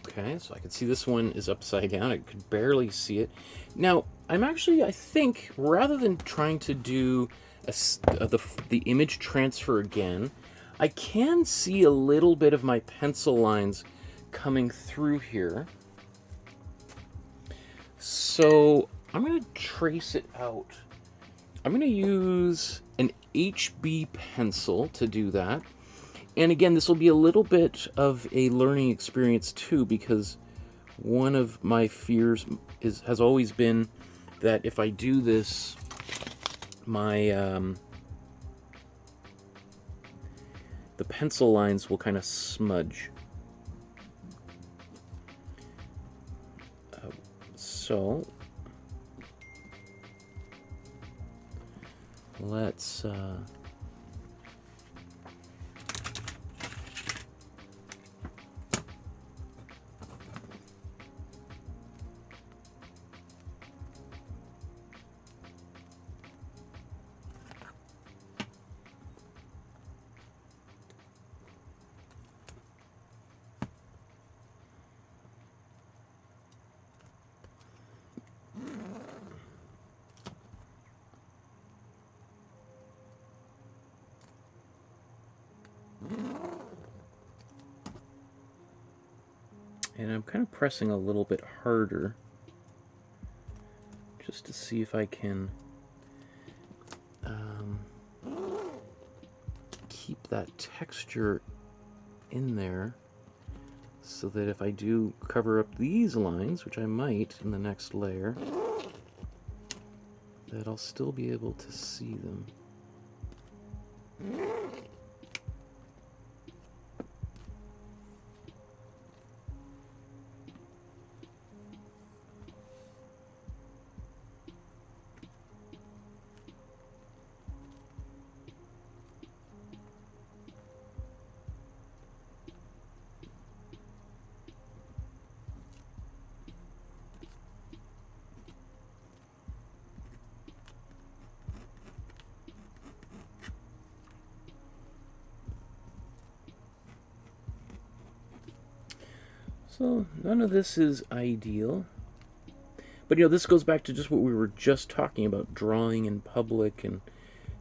Okay, so I can see this one is upside down. I could barely see it. Now, I'm actually, I think, rather than trying to do the image transfer again, I can see a little bit of my pencil lines coming through here. So I'm going to trace it out. I'm going to use an HB pencil to do that. And again, this will be a little bit of a learning experience too, because one of my fears has always been that if I do this, my the pencil lines will kind of smudge. So let's and I'm kind of pressing a little bit harder just to see if I can keep that texture in there, so that if I do cover up these lines, which I might in the next layer, that I'll still be able to see them. So none of this is ideal, but you know, this goes back to just what we were just talking about, drawing in public and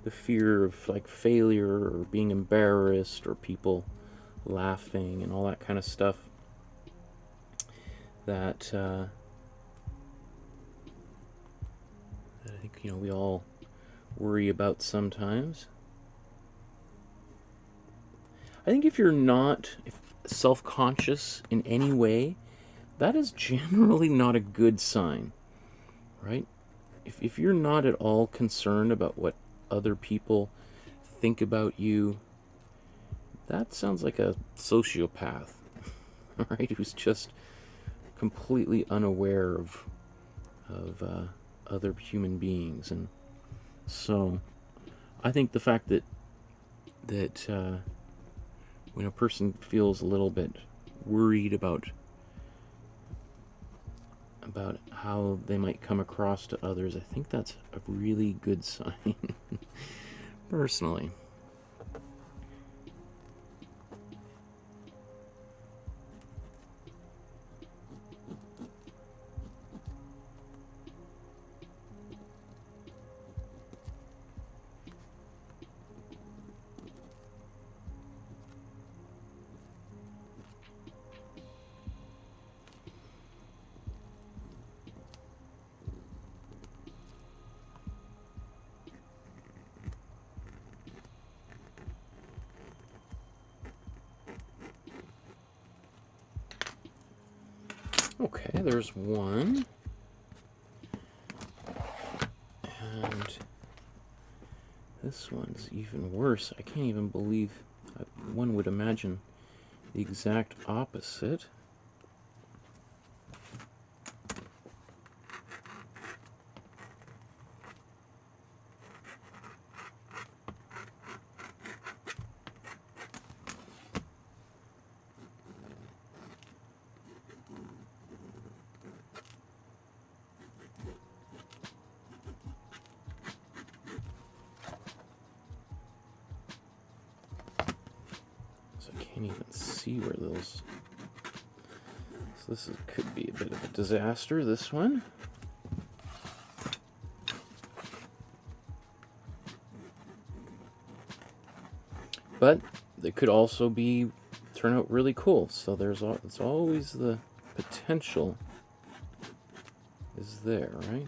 the fear of like failure or being embarrassed or people laughing and all that kind of stuff that I think, you know, we all worry about sometimes. I think if you're not self-conscious in any way, that is generally not a good sign, right? If you're not at all concerned about what other people think about you, that sounds like a sociopath, right? Who's just completely unaware of other human beings. And so I think the fact that when a person feels a little bit worried about how they might come across to others, I think that's a really good sign, personally. Okay, there's one. And this one's even worse. I can't even believe one would imagine the exact opposite. So I can't even see where those could be a bit of a disaster, this one. But it could also turn out really cool. So it's always the potential is there, right?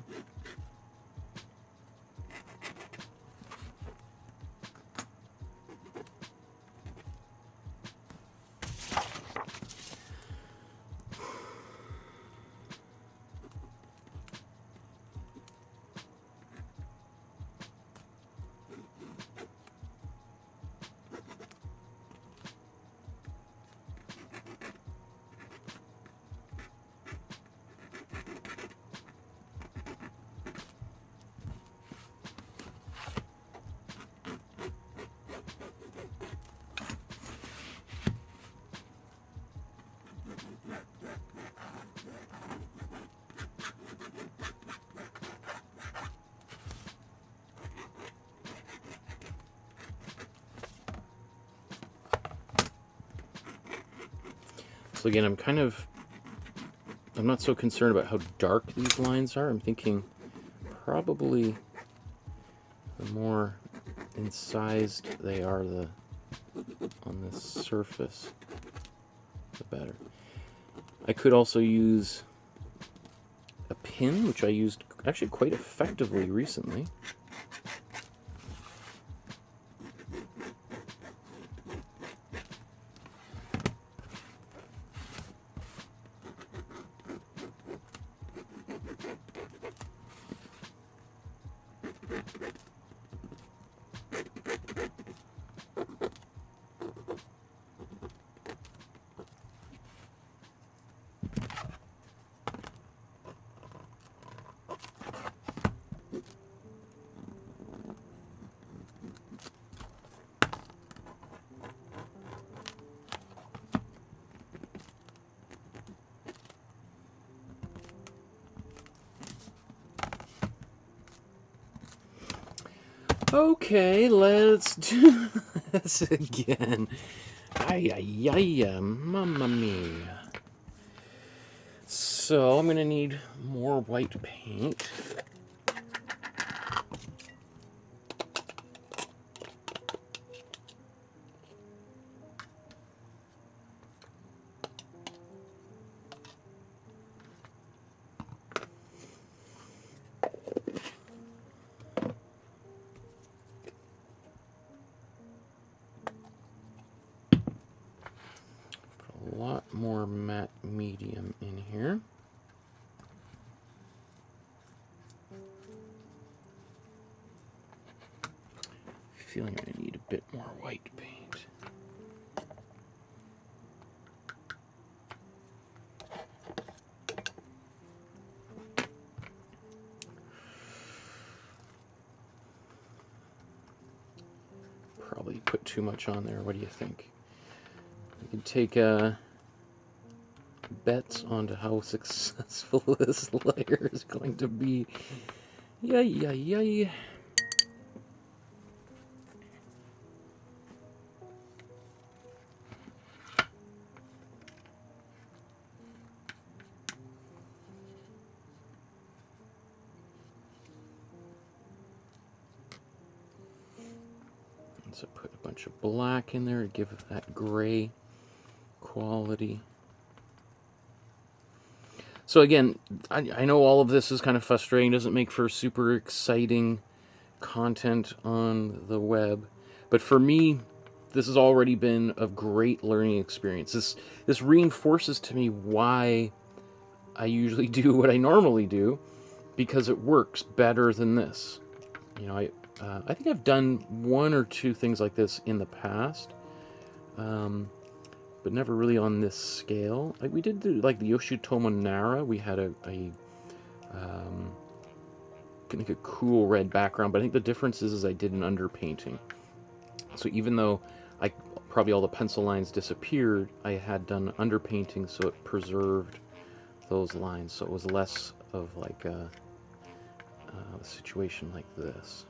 So again, I'm not so concerned about how dark these lines are. I'm thinking probably the more incised they are on this surface, the better. I could also use a pin, which I used actually quite effectively recently. Okay, let's do this again. Ay, ay, ay, mamma mia. So I'm gonna need more white paint. A lot more matte medium in here. Feeling I need a bit more white paint. Probably put too much on there. What do you think? You can take bets onto how successful this layer is going to be. Yay, yay, yay. So put a bunch of black in there to give it that gray quality. So again, I know all of this is kind of frustrating, doesn't make for super exciting content on the web, but for me, this has already been a great learning experience. This reinforces to me why I usually do what I normally do, because it works better than this. You know, I think I've done one or two things like this in the past, but never really on this scale. Like we did do like the Yoshitomo Nara. We had like a cool red background, but I think the difference is I did an underpainting. So even though probably all the pencil lines disappeared, I had done underpainting, so it preserved those lines. So it was less of like a situation like this.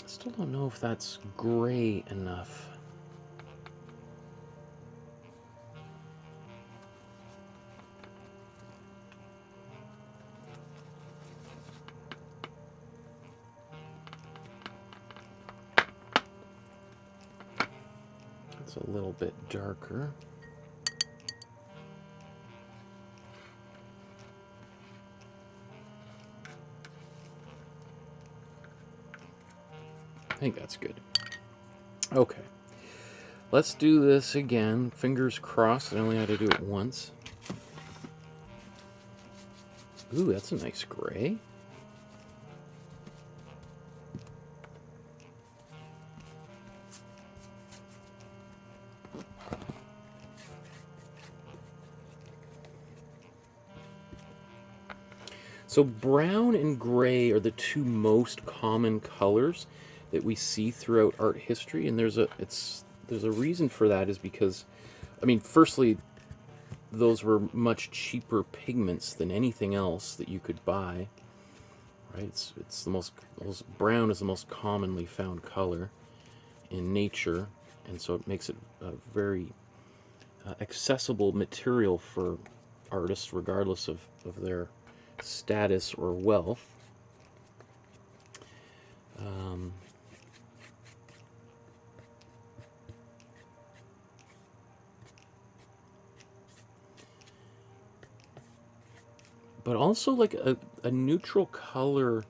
Still don't know if that's gray enough. It's a little bit darker. I think that's good. Okay. Let's do this again. Fingers crossed. I only had to do it once. Ooh, that's a nice gray. So brown and gray are the two most common colors that we see throughout art history, and there's a reason for that, is because, I mean, firstly, those were much cheaper pigments than anything else that you could buy. Right? It's the most brown is the most commonly found color in nature, and so it makes it a very accessible material for artists, regardless of their status or wealth. But also, like, a neutral color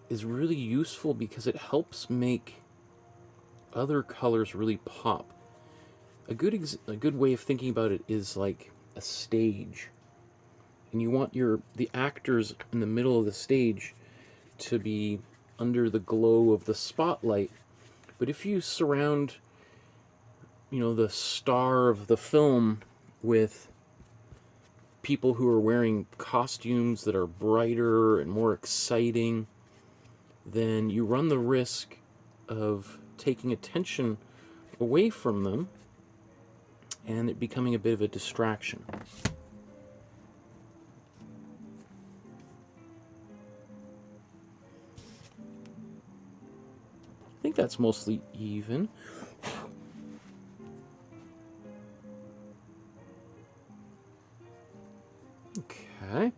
is really useful because it helps make other colors really pop. A good way of thinking about it is like a stage, and you want the actors in the middle of the stage to be under the glow of the spotlight. But if you surround, the star of the film with people who are wearing costumes that are brighter and more exciting, then you run the risk of taking attention away from them and it becoming a bit of a distraction. I think that's mostly even. Okay,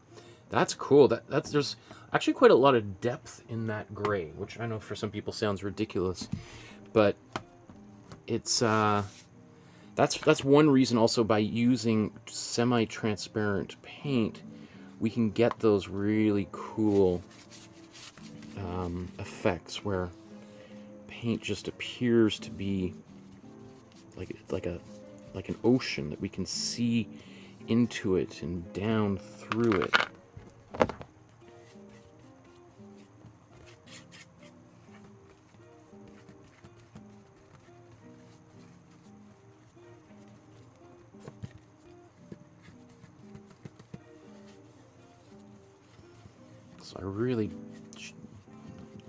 that's cool. There's actually quite a lot of depth in that gray, which I know for some people sounds ridiculous, but it's that's one reason also by using semi-transparent paint, we can get those really cool effects where paint just appears to be like an ocean that we can see into it and down through it. So I really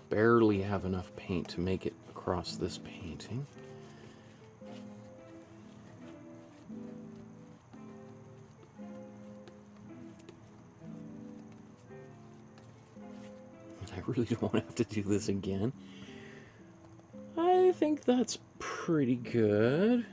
barely have enough paint to make it across this painting. I really don't have to do this again. I think that's pretty good.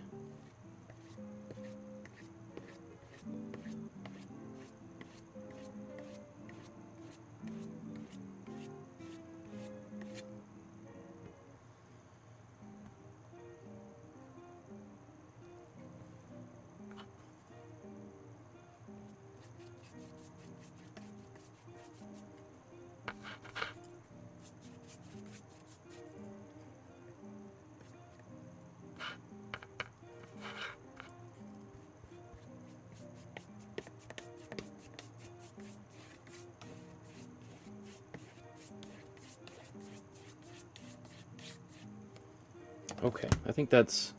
Okay, I think it's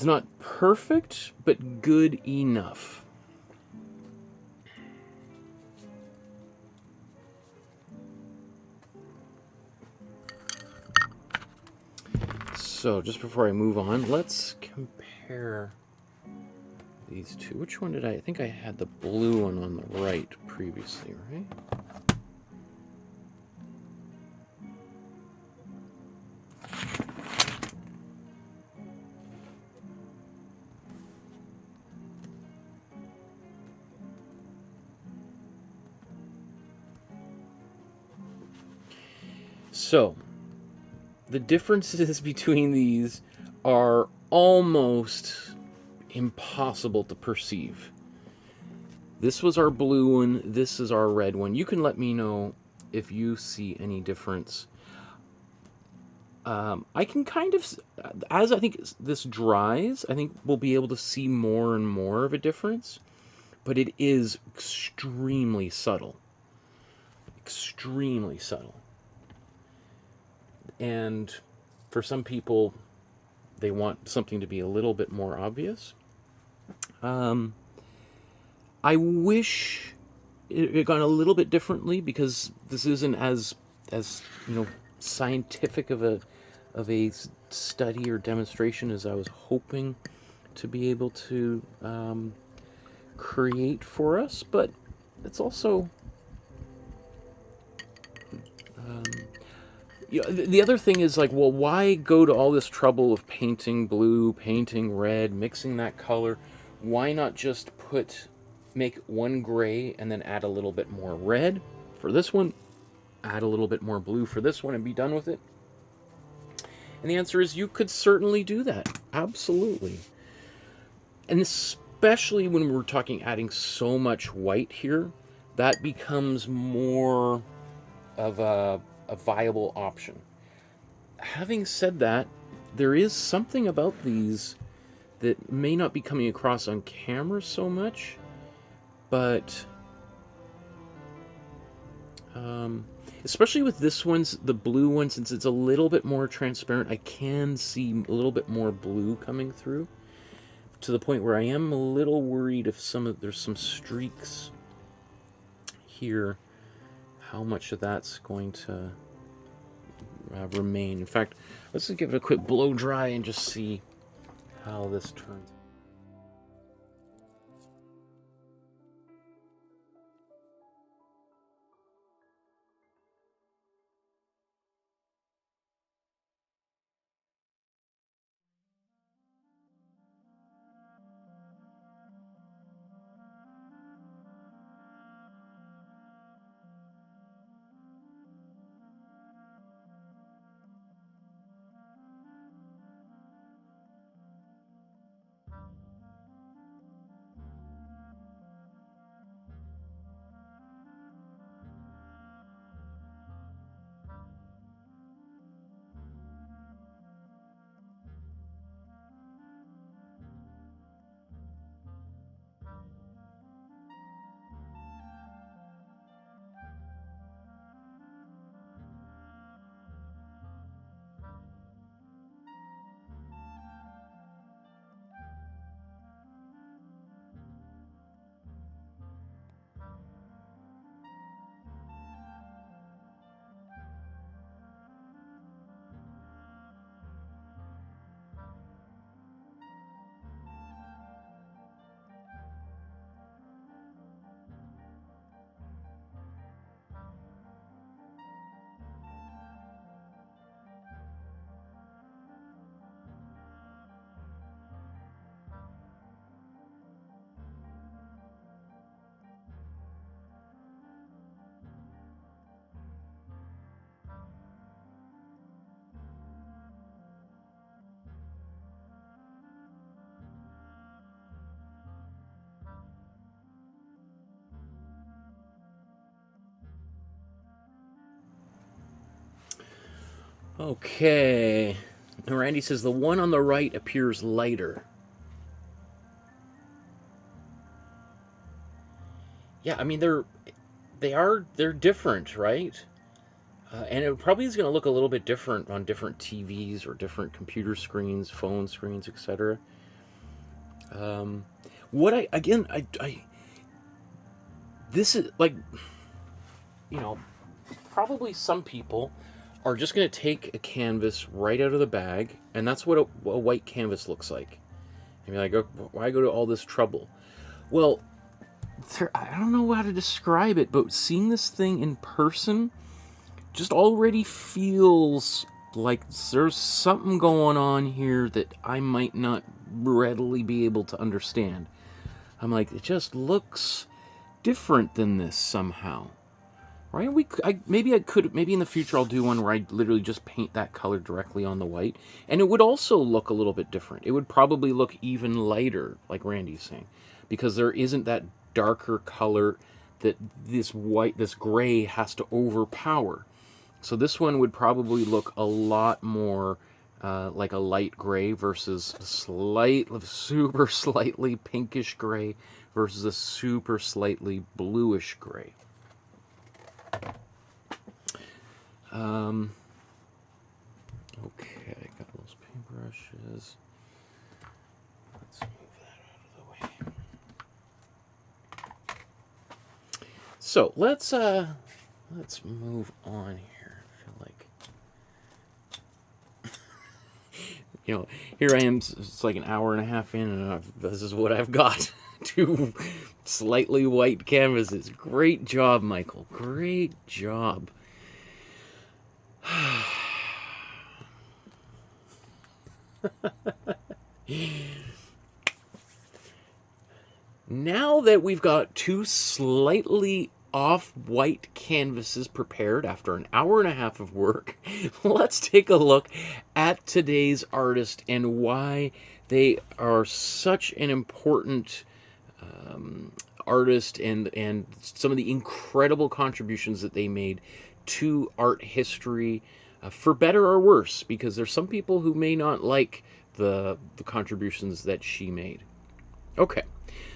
not perfect, but good enough. So, just before I move on, let's compare these two. Which one did I think I had the blue one on the right previously, right? So, the differences between these are almost impossible to perceive. This was our blue one, this is our red one. You can let me know if you see any difference. I can kind of, as I think this dries, I think we'll be able to see more and more of a difference, but it is extremely subtle. Extremely subtle. And for some people, they want something to be a little bit more obvious. I wish it had gone a little bit differently, because this isn't as you know, scientific of a study or demonstration as I was hoping to be able to create for us, but it's also you know, the other thing is, like, well, why go to all this trouble of painting blue, painting red, mixing that color? Why not just make one gray and then add a little bit more red for this one, add a little bit more blue for this one, and be done with it? And the answer is, you could certainly do that. Absolutely. And especially when we're talking adding so much white here, that becomes more of a viable option. Having said that, there is something about these that may not be coming across on camera so much, but especially with this one's, the blue one, since it's a little bit more transparent, I can see a little bit more blue coming through, to the point where I am a little worried if there's some streaks here, how much of that's going to remain. In fact, let's just give it a quick blow dry and just see how this turns. Okay. And Randy says the one on the right appears lighter. Yeah, I mean, they're different, right? And it probably is going to look a little bit different on different TVs or different computer screens, phone screens, etc. This is like, you know, probably some people are just going to take a canvas right out of the bag, and that's what a white canvas looks like. And you're like, oh, why go to all this trouble? Well, I don't know how to describe it, but seeing this thing in person just already feels like there's something going on here that I might not readily be able to understand. I'm like, it just looks different than this somehow. right? Maybe in the future I'll do one where I literally just paint that color directly on the white, and it would also look a little bit different. It would probably look even lighter, like Randy's saying, because there isn't that darker color that this gray has to overpower. So this one would probably look a lot more like a light gray versus a super slightly pinkish gray versus a super slightly bluish gray. Okay, got those paintbrushes. Let's move that out of the way. So let's move on here. I feel like here I am. It's like an hour and a half in, and this is what I've got. 2 slightly white canvases. Great job, Michael. Great job. Now that we've got 2 slightly off-white canvases prepared after an hour and a half of work, let's take a look at today's artist and why they are such an important artist, and some of the incredible contributions that they made to art history, for better or worse, because there's some people who may not like the contributions that she made. Okay,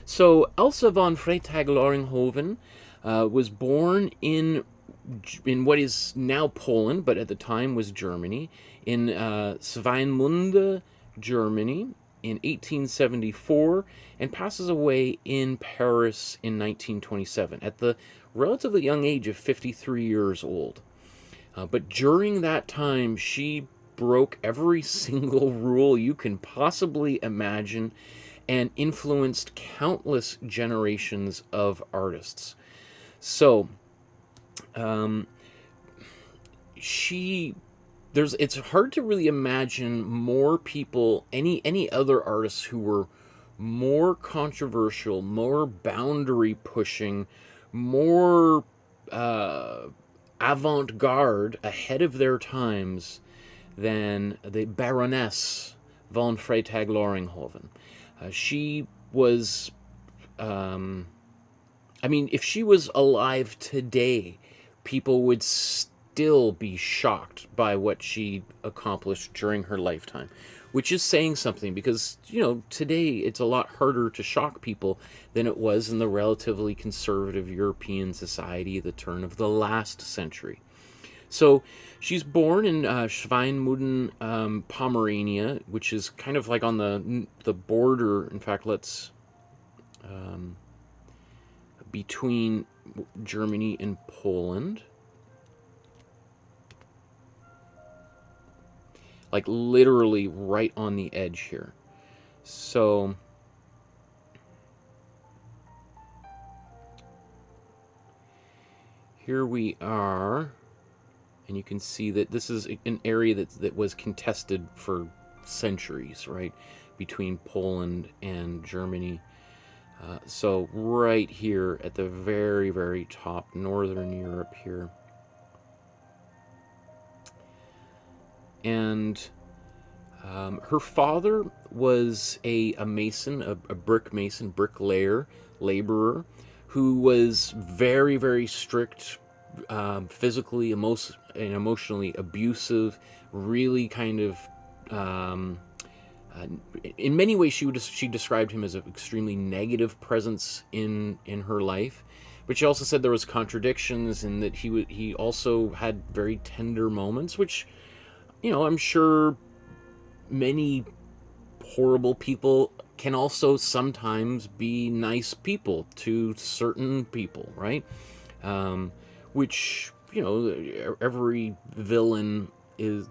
so Elsa von Freytag-Loringhoven was born in what is now Poland, but at the time was Germany, in Swinemünde, Germany, in 1874, and passes away in Paris in 1927 at the relatively young age of 53 years old. But during that time, she broke every single rule you can possibly imagine and influenced countless generations of artists. So, it's hard to really imagine more people, any other artists who were more controversial, more boundary pushing, more avant-garde, ahead of their times, than the Baroness von Freytag-Loringhoven. She was, I mean, if she was alive today, people would still be shocked by what she accomplished during her lifetime, which is saying something, because, today it's a lot harder to shock people than it was in the relatively conservative European society at the turn of the last century. So she's born in Swinemünde, Pomerania, which is kind of like on the border. In fact, let's between Germany and Poland. Like literally right on the edge here. So here we are, and you can see that this is an area that was contested for centuries, right, between Poland and Germany. So right here at the very, very top, Northern Europe here. And her father was a mason, a brick mason, bricklayer, laborer, who was very, very strict, physically, and emotionally abusive, really kind of, in many ways she described him as an extremely negative presence in her life. But she also said there was contradictions, and that he also had very tender moments, which, I'm sure many horrible people can also sometimes be nice people to certain people, right? Which, every villain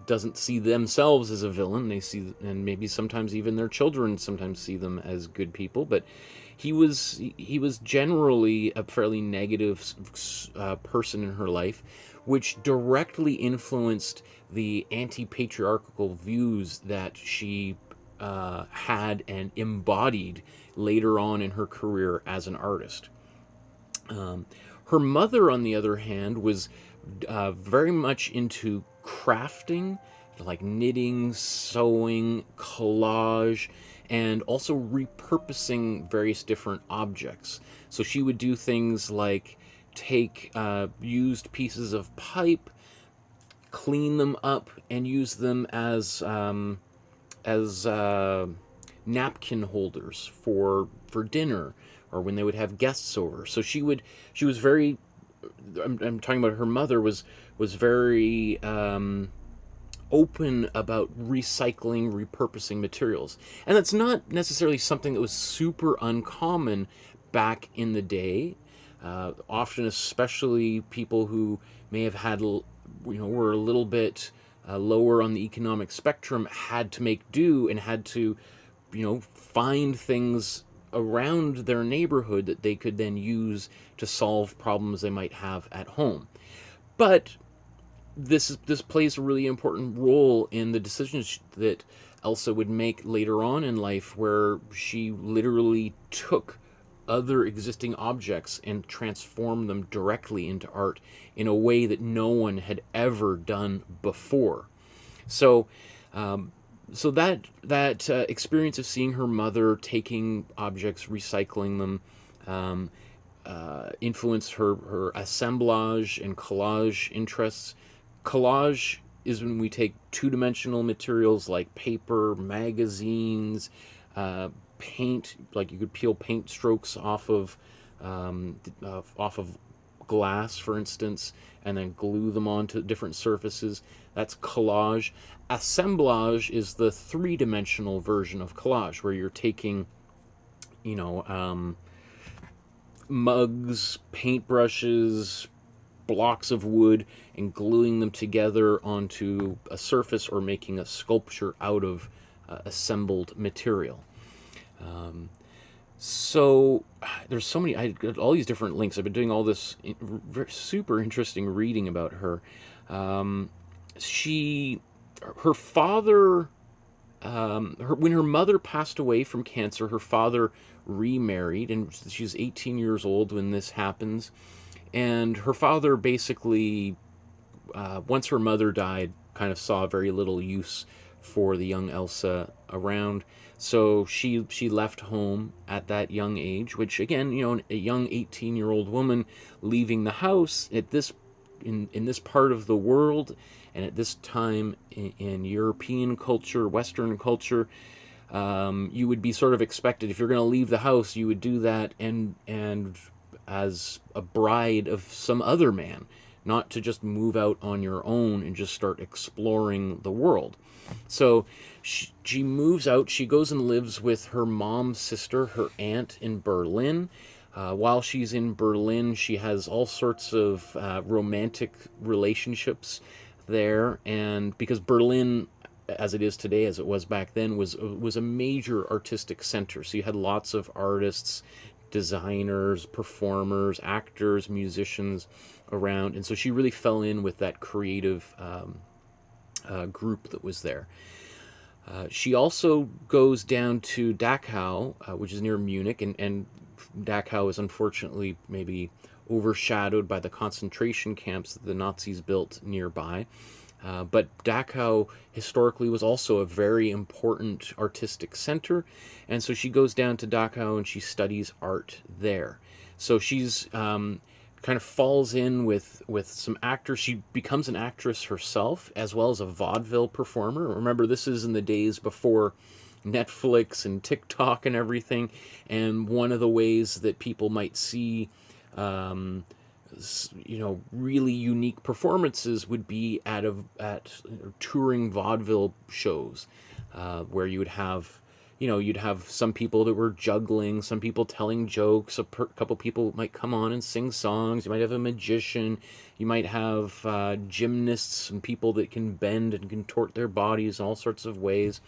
doesn't see themselves as a villain. They see, and maybe sometimes even their children sometimes see them as good people. But he was generally a fairly negative person in her life, which directly influenced the anti-patriarchal views that she had and embodied later on in her career as an artist. Her mother, on the other hand, was very much into crafting, like knitting, sewing, collage, and also repurposing various different objects. So she would do things like take used pieces of pipe, clean them up, and use them as napkin holders for dinner, or when they would have guests over. So she was very, I'm talking about her mother, was very open about recycling, repurposing materials. And that's not necessarily something that was super uncommon back in the day. Often, especially people who may have had, were a little bit lower on the economic spectrum, had to make do and had to, find things around their neighborhood that they could then use to solve problems they might have at home. But this plays a really important role in the decisions that Elsa would make later on in life, where she literally took other existing objects and transformed them directly into art in a way that no one had ever done before. So that experience of seeing her mother taking objects, recycling them, influenced her assemblage and collage interests. Collage is when we take two-dimensional materials like paper, magazines, paint, like you could peel paint strokes off of glass, for instance, and then glue them onto different surfaces. That's collage. Assemblage is the three-dimensional version of collage, where you're taking, mugs, paintbrushes, blocks of wood, and gluing them together onto a surface, or making a sculpture out of assembled material. So there's so many, I got all these different links. I've been doing all this super interesting reading about her. Her father, when her mother passed away from cancer, her father remarried, and she was 18 years old when this happens. And her father basically, once her mother died, kind of saw very little use for the young Elsa around. So she left home at that young age, which again, a young 18-year-old woman leaving the house at this in this part of the world, and at this time in European culture, Western culture, you would be sort of expected, if you're going to leave the house, you would do that and as a bride of some other man, not to just move out on your own and just start exploring the world. So she moves out. She goes and lives with her mom's sister, her aunt, in Berlin. While she's in Berlin, she has all sorts of romantic relationships there. And because Berlin, as it is today, as it was back then, was a major artistic center. So you had lots of artists, designers, performers, actors, musicians around. And so she really fell in with that creative group that was there. She also goes down to Dachau, which is near Munich, and Dachau is unfortunately maybe overshadowed by the concentration camps that the Nazis built nearby. But Dachau historically was also a very important artistic center, and so she goes down to Dachau and she studies art there. So she's kind of falls in with some actors. She becomes an actress herself, as well as a vaudeville performer. Remember, this is in the days before Netflix and TikTok and everything, and one of the ways that people might see really unique performances would be at touring vaudeville shows, where you would have, you'd have some people that were juggling, some people telling jokes, a couple people might come on and sing songs, you might have a magician, you might have gymnasts and people that can bend and contort their bodies in all sorts of ways.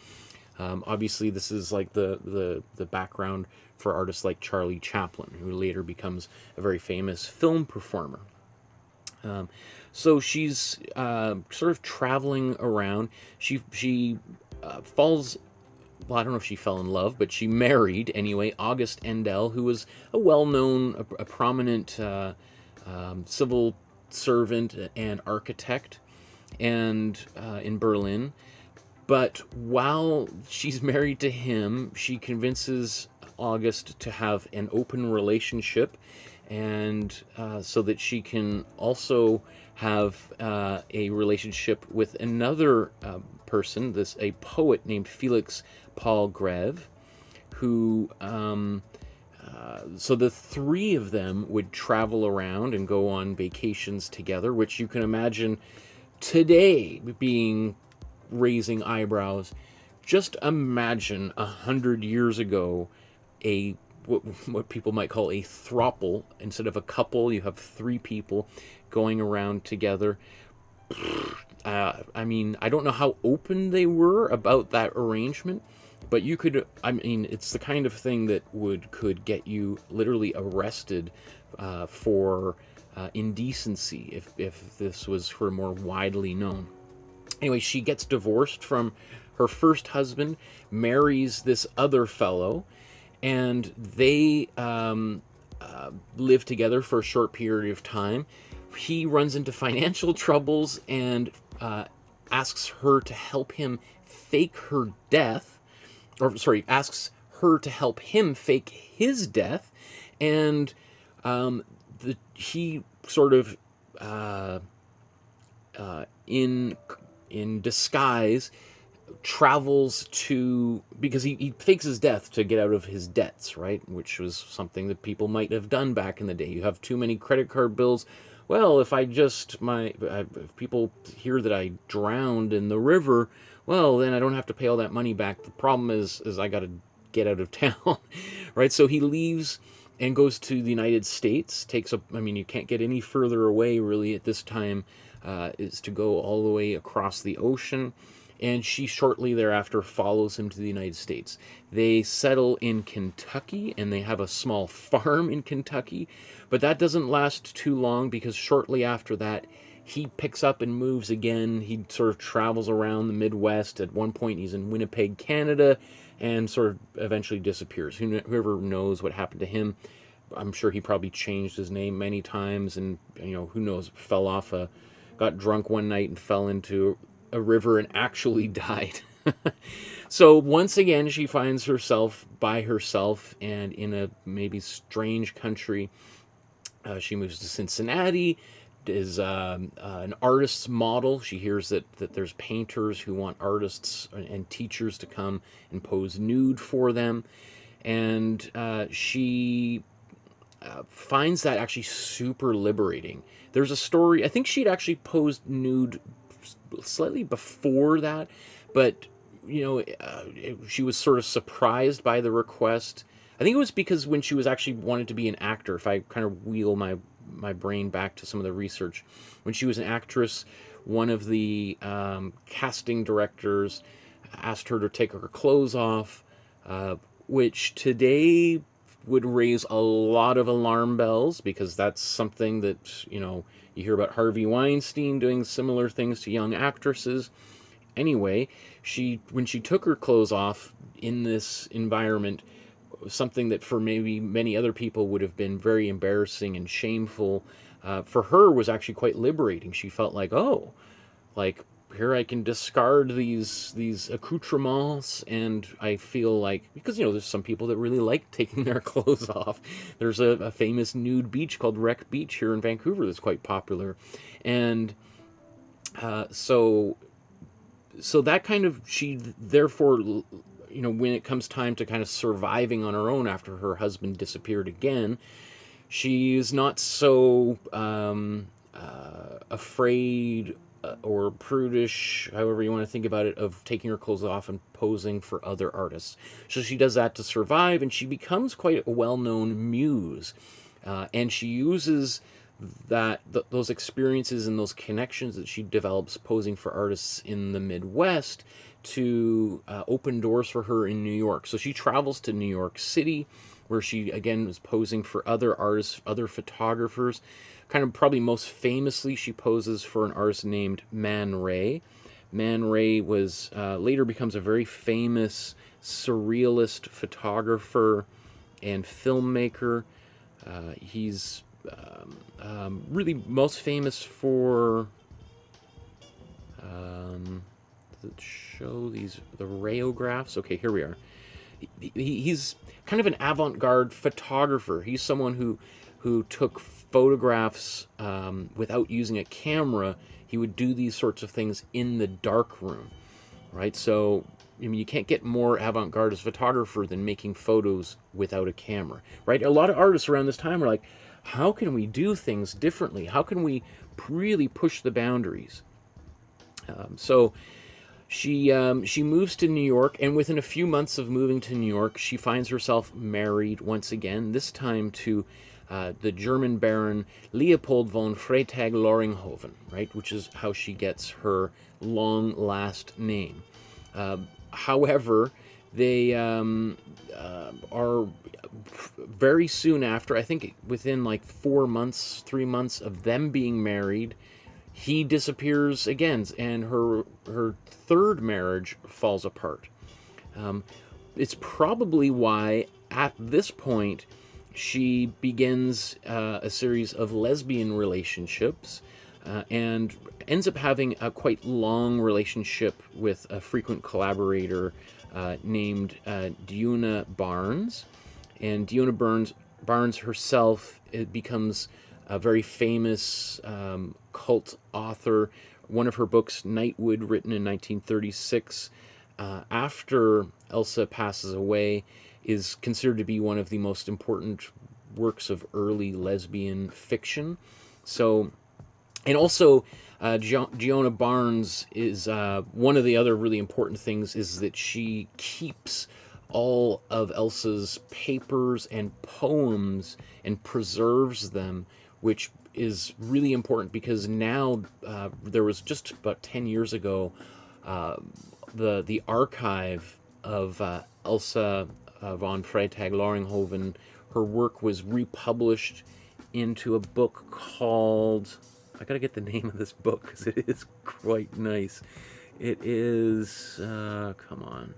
Obviously, this is like the background for artists like Charlie Chaplin, who later becomes a very famous film performer. So she's sort of traveling around. She falls, well, I don't know if she fell in love, but she married, anyway, August Endel, who was a well-known, a prominent civil servant and architect, and in Berlin. But while she's married to him, she convinces August to have an open relationship, and so that she can also have a relationship with another person, a poet named Felix Paul Greve, who so the three of them would travel around and go on vacations together, which you can imagine today being raising eyebrows. Just imagine 100 years ago, what people might call a throuple. Instead of a couple, you have three people going around together. I mean, I don't know how open they were about that arrangement, but you could, I mean, it's the kind of thing that could get you literally arrested for indecency if this was more widely known. Anyway, she gets divorced from her first husband, marries this other fellow, and they live together for a short period of time. He runs into financial troubles and asks her to help him fake her death, or sorry, asks her to help him fake his death, and he sort of in disguise travels to, because he fakes his death to get out of his debts, right? Which was something that people might have done back in the day. You have too many credit card bills. Well, if if people hear that I drowned in the river, well, then I don't have to pay all that money back. The problem is I got to get out of town, right? So he leaves and goes to the United States. I mean, you can't get any further away really at this time. Is to go all the way across the ocean, and she shortly thereafter follows him to the United States. They settle in Kentucky, and they have a small farm in Kentucky, but that doesn't last too long, because shortly after that, he picks up and moves again. He sort of travels around the Midwest. At one point, he's in Winnipeg, Canada, and sort of eventually disappears. Whoever knows what happened to him, I'm sure he probably changed his name many times, and who knows, got drunk one night and fell into a river and actually died. So once again, she finds herself by herself and in a maybe strange country. She moves to Cincinnati, is an artist's model. She hears that there's painters who want artists and teachers to come and pose nude for them. And she finds that actually super liberating. There's a story, I think she'd actually posed nude slightly before that, but she was sort of surprised by the request. I think it was because when she was actually wanted to be an actor, if I kind of wheel my brain back to some of the research, when she was an actress, one of the casting directors asked her to take her clothes off, which today would raise a lot of alarm bells, because that's something that, you hear about Harvey Weinstein doing similar things to young actresses. Anyway, when she took her clothes off in this environment, something that for maybe many other people would have been very embarrassing and shameful, for her was actually quite liberating. She felt like, oh, like, here I can discard these accoutrements, and I feel like, because there's some people that really like taking their clothes off. There's a famous nude beach called Wreck Beach here in Vancouver that's quite popular, and so that kind of, she therefore, when it comes time to kind of surviving on her own after her husband disappeared again, she's not so afraid or prudish, however you want to think about it, of taking her clothes off and posing for other artists. So she does that to survive, and she becomes quite a well-known muse. And she uses those experiences and those connections that she develops posing for artists in the Midwest to open doors for her in New York. So she travels to New York City, where she, again, was posing for other artists, other photographers. Kind of probably most famously, she poses for an artist named Man Ray. Man Ray was later becomes a very famous surrealist photographer and filmmaker. He's really most famous for, does it show the rayographs? Okay, here we are. He's kind of an avant-garde photographer. He's someone who took photographs without using a camera. He would do these sorts of things in the dark room, right? So, I mean, you can't get more avant-garde as a photographer than making photos without a camera, right? A lot of artists around this time are like, how can we do things differently? How can we really push the boundaries? So she moves to New York, and within a few months of moving to New York, she finds herself married once again, this time to the German Baron Leopold von Freytag-Loringhoven, right, which is how she gets her long last name. However, they are very soon after, I think within like 4 months, 3 months of them being married, he disappears again, and her third marriage falls apart. It's probably why, at this point, she begins a series of lesbian relationships and ends up having a quite long relationship with a frequent collaborator named Diona Barnes. And Diona Barnes herself becomes a very famous cult author. One of her books, Nightwood, written in 1936, after Elsa passes away, is considered to be one of the most important works of early lesbian fiction. So, and also, Diona Barnes is one of the other really important things is that she keeps all of Elsa's papers and poems and preserves them, which is really important because now there was just about 10 years ago the archive of Elsa von Freytag-Loringhoven. Her work was republished into a book called, I gotta get the name of this book because it is quite nice. It is, come on.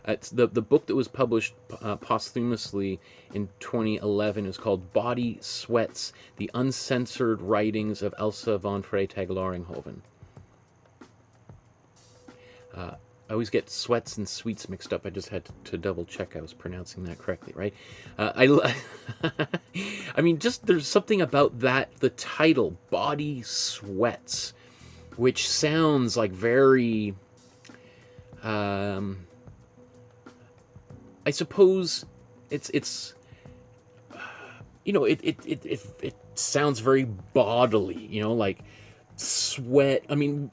It's the book that was published posthumously in 2011 is called Body Sweats, The Uncensored Writings of Elsa von Freytag-Loringhoven. I always get sweats and sweets mixed up. I just had to double check I was pronouncing that correctly, right? I mean, just there's something about that, the title, Body Sweats, which sounds like very... I suppose it's you know, it sounds very bodily, you know, like sweat. I mean,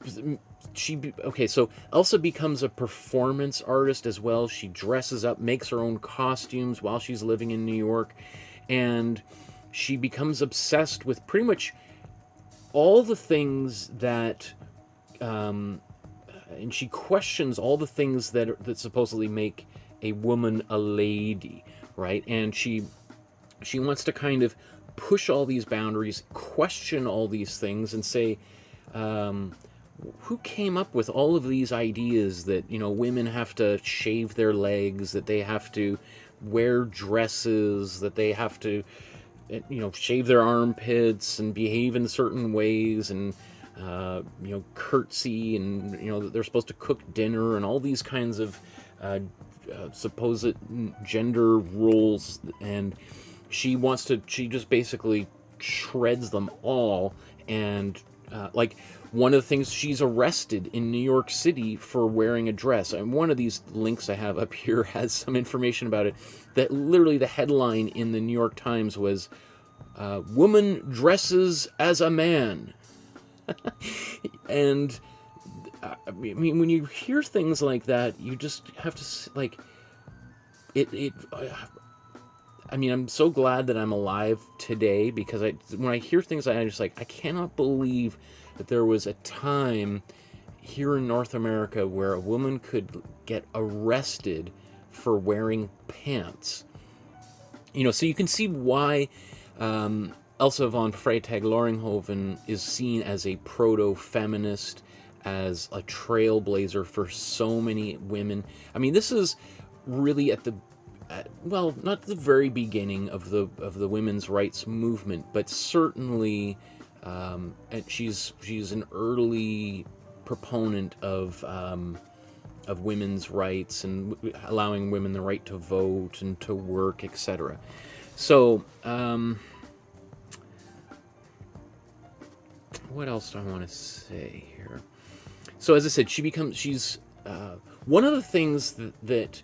okay, so Elsa becomes a performance artist as well. She dresses up, makes her own costumes while she's living in New York, and she becomes obsessed with pretty much all the things that and she questions all the things that supposedly make a woman a lady, right? And she wants to kind of push all these boundaries, question all these things, and say, who came up with all of these ideas that, you know, women have to shave their legs, that they have to wear dresses, that they have to, you know, shave their armpits and behave in certain ways, and you know, curtsy, and, you know, that they're supposed to cook dinner, and all these kinds of supposed gender roles. And she just basically shreds them all. And like, one of the things, she's arrested in New York City for wearing a dress. And one of these links I have up here has some information about it, that literally the headline in the New York Times was, "Woman dresses as a man." And I mean, when you hear things like that, you just have to, like, I mean, I'm so glad that I'm alive today, because when I hear things, I'm just like, I cannot believe that there was a time here in North America where a woman could get arrested for wearing pants. You know, so you can see why Elsa von Freytag-Loringhoven is seen as a proto-feminist, as a trailblazer for so many women. I mean, this is really at the well, not the very beginning of the women's rights movement, but certainly, and she's an early proponent of women's rights and allowing women the right to vote and to work, etc. So, what else do I want to say here? So, as I said, she's one of the things that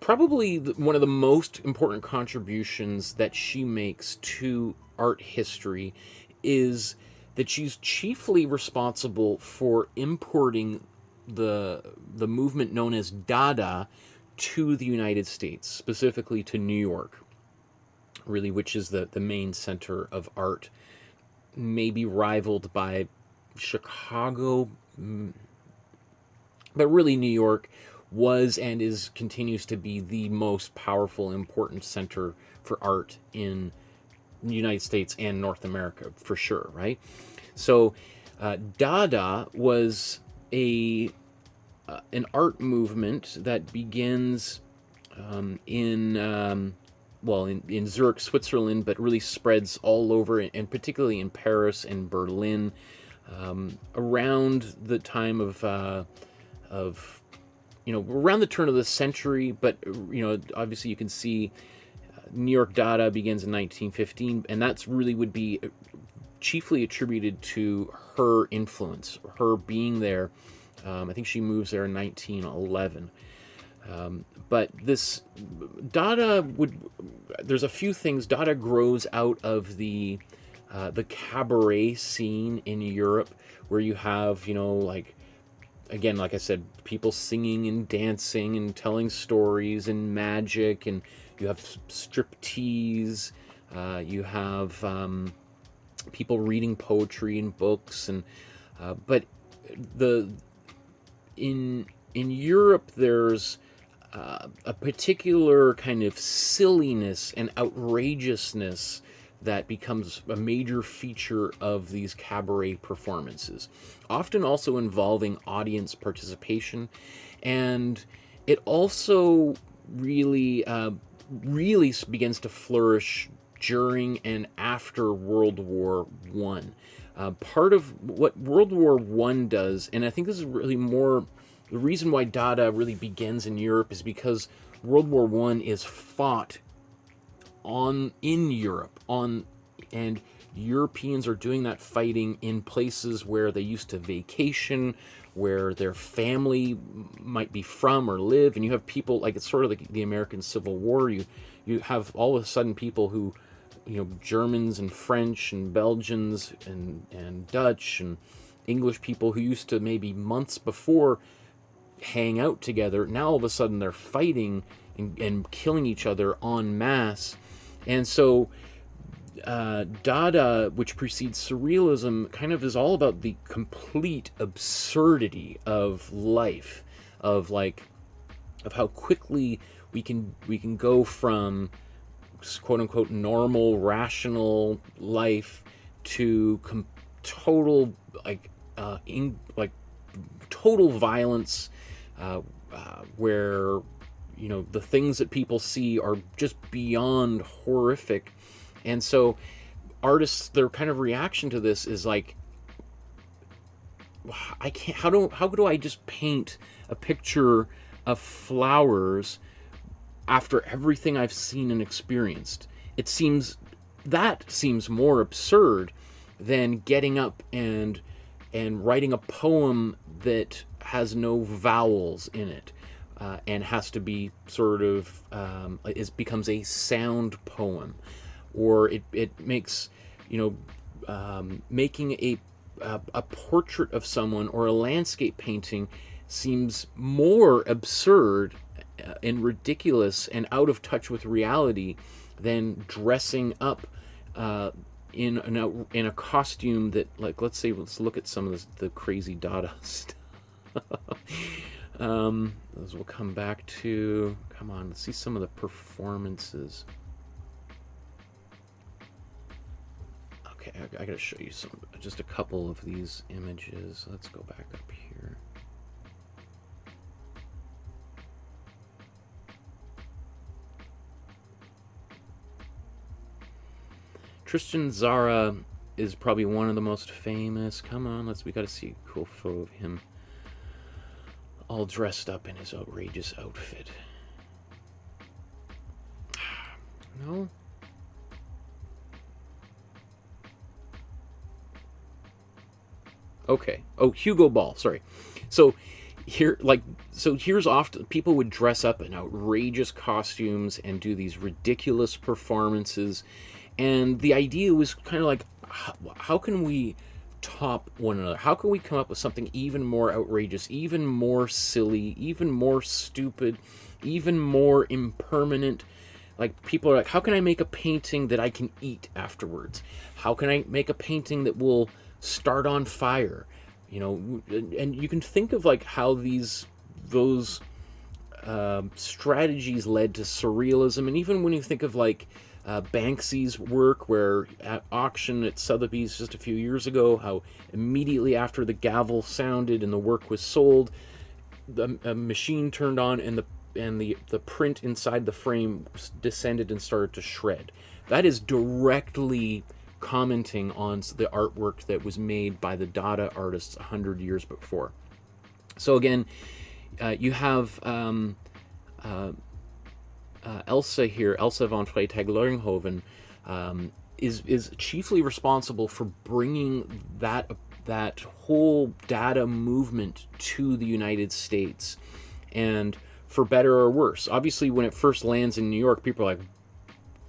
probably one of the most important contributions that she makes to art history is that she's chiefly responsible for importing the movement known as Dada to the United States, specifically to New York, really, which is the main center of art, maybe rivaled by Chicago, but really New York was and continues to be the most powerful, important center for art in the United States and North America, for sure, right? So Dada was an art movement that begins in Zurich, Switzerland, but really spreads all over, and particularly in Paris and Berlin, around the time of around the turn of the century. But obviously you can see New York Dada begins in 1915, and that's really would be chiefly attributed to her influence, her being there. I think she moves there in 1911. But this Dada there's a few things. Dada grows out of the cabaret scene in Europe, where you have, again, like I said, people singing and dancing and telling stories and magic, and you have striptease, you have people reading poetry and books, and but in Europe there's a particular kind of silliness and outrageousness that becomes a major feature of these cabaret performances, often also involving audience participation. And it also really begins to flourish during and after World War One. Part of what World War One does, and I think this is really more the reason why Dada really begins in Europe, is because World War One is fought in Europe, and Europeans are doing that fighting in places where they used to vacation, where their family might be from or live, and you have people, like, it's sort of like the American Civil War. You have all of a sudden people who, Germans and French and Belgians and Dutch and English people who used to maybe months before hang out together, now all of a sudden they're fighting and killing each other en masse. And so Dada, which precedes Surrealism, kind of is all about the complete absurdity of life, of how quickly we can go from quote unquote normal, rational life to total total violence, where the things that people see are just beyond horrific. And so artists, their kind of reaction to this is like, how do I just paint a picture of flowers after everything I've seen and experienced? It seems more absurd than getting up and writing a poem that has no vowels in it, and has to be sort of becomes a sound poem, or it makes making a portrait of someone or a landscape painting seems more absurd and ridiculous and out of touch with reality than dressing up in a costume that, like, let's look at some of the crazy Dada stuff. Those we'll come back to. Come on, let's see some of the performances. Okay, I gotta show you just a couple of these images. Let's go back up here. Tristan Tzara is probably one of the most famous. Come on, we gotta see a cool photo of him all dressed up in his outrageous outfit. No? Okay. Oh, Hugo Ball, sorry. So here's often people would dress up in outrageous costumes and do these ridiculous performances. And the idea was kind of like, how can we top one another? How can we come up with something even more outrageous, even more silly, even more stupid, even more impermanent? Like, people are like, how can I make a painting that I can eat afterwards? How can I make a painting that will start on fire? You know, and you can think of like how those strategies led to surrealism. And even when you think of like Banksy's work, where at auction at Sotheby's just a few years ago, how immediately after the gavel sounded and the work was sold, a machine turned on and the print inside the frame descended and started to shred. That is directly commenting on the artwork that was made by the Dada artists 100 years before. So again, you have Elsa here, Elsa von Freytag-Loringhoven, is chiefly responsible for bringing that whole Dada movement to the United States, and for better or worse. Obviously, when it first lands in New York, people are like,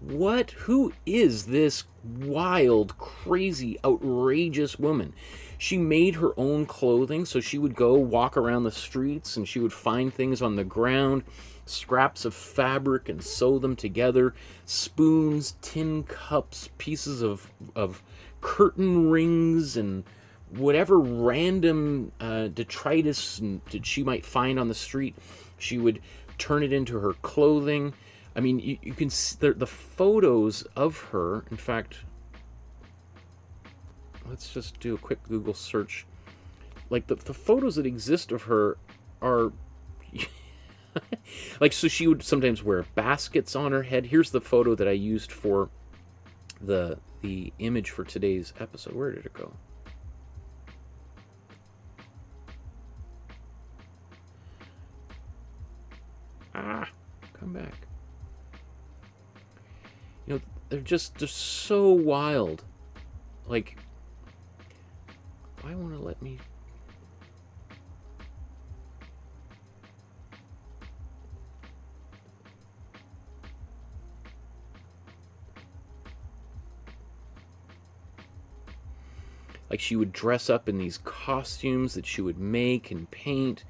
what? Who is this wild, crazy, outrageous woman? She made her own clothing, so she would go walk around the streets and she would find things on the ground, scraps of fabric, and sew them together. Spoons, tin cups, pieces of curtain rings, and whatever random detritus that she might find on the street, she would turn it into her clothing. I mean, you can see the photos of her. In fact, let's just do a quick Google search. Like, the photos that exist of her are like, so she would sometimes wear baskets on her head. Here's the photo that I used for the image for today's episode. Where did it go? Come back. You know, they're so wild. Like, why won't it let me? Like, she would dress up in these costumes that she would make and paint.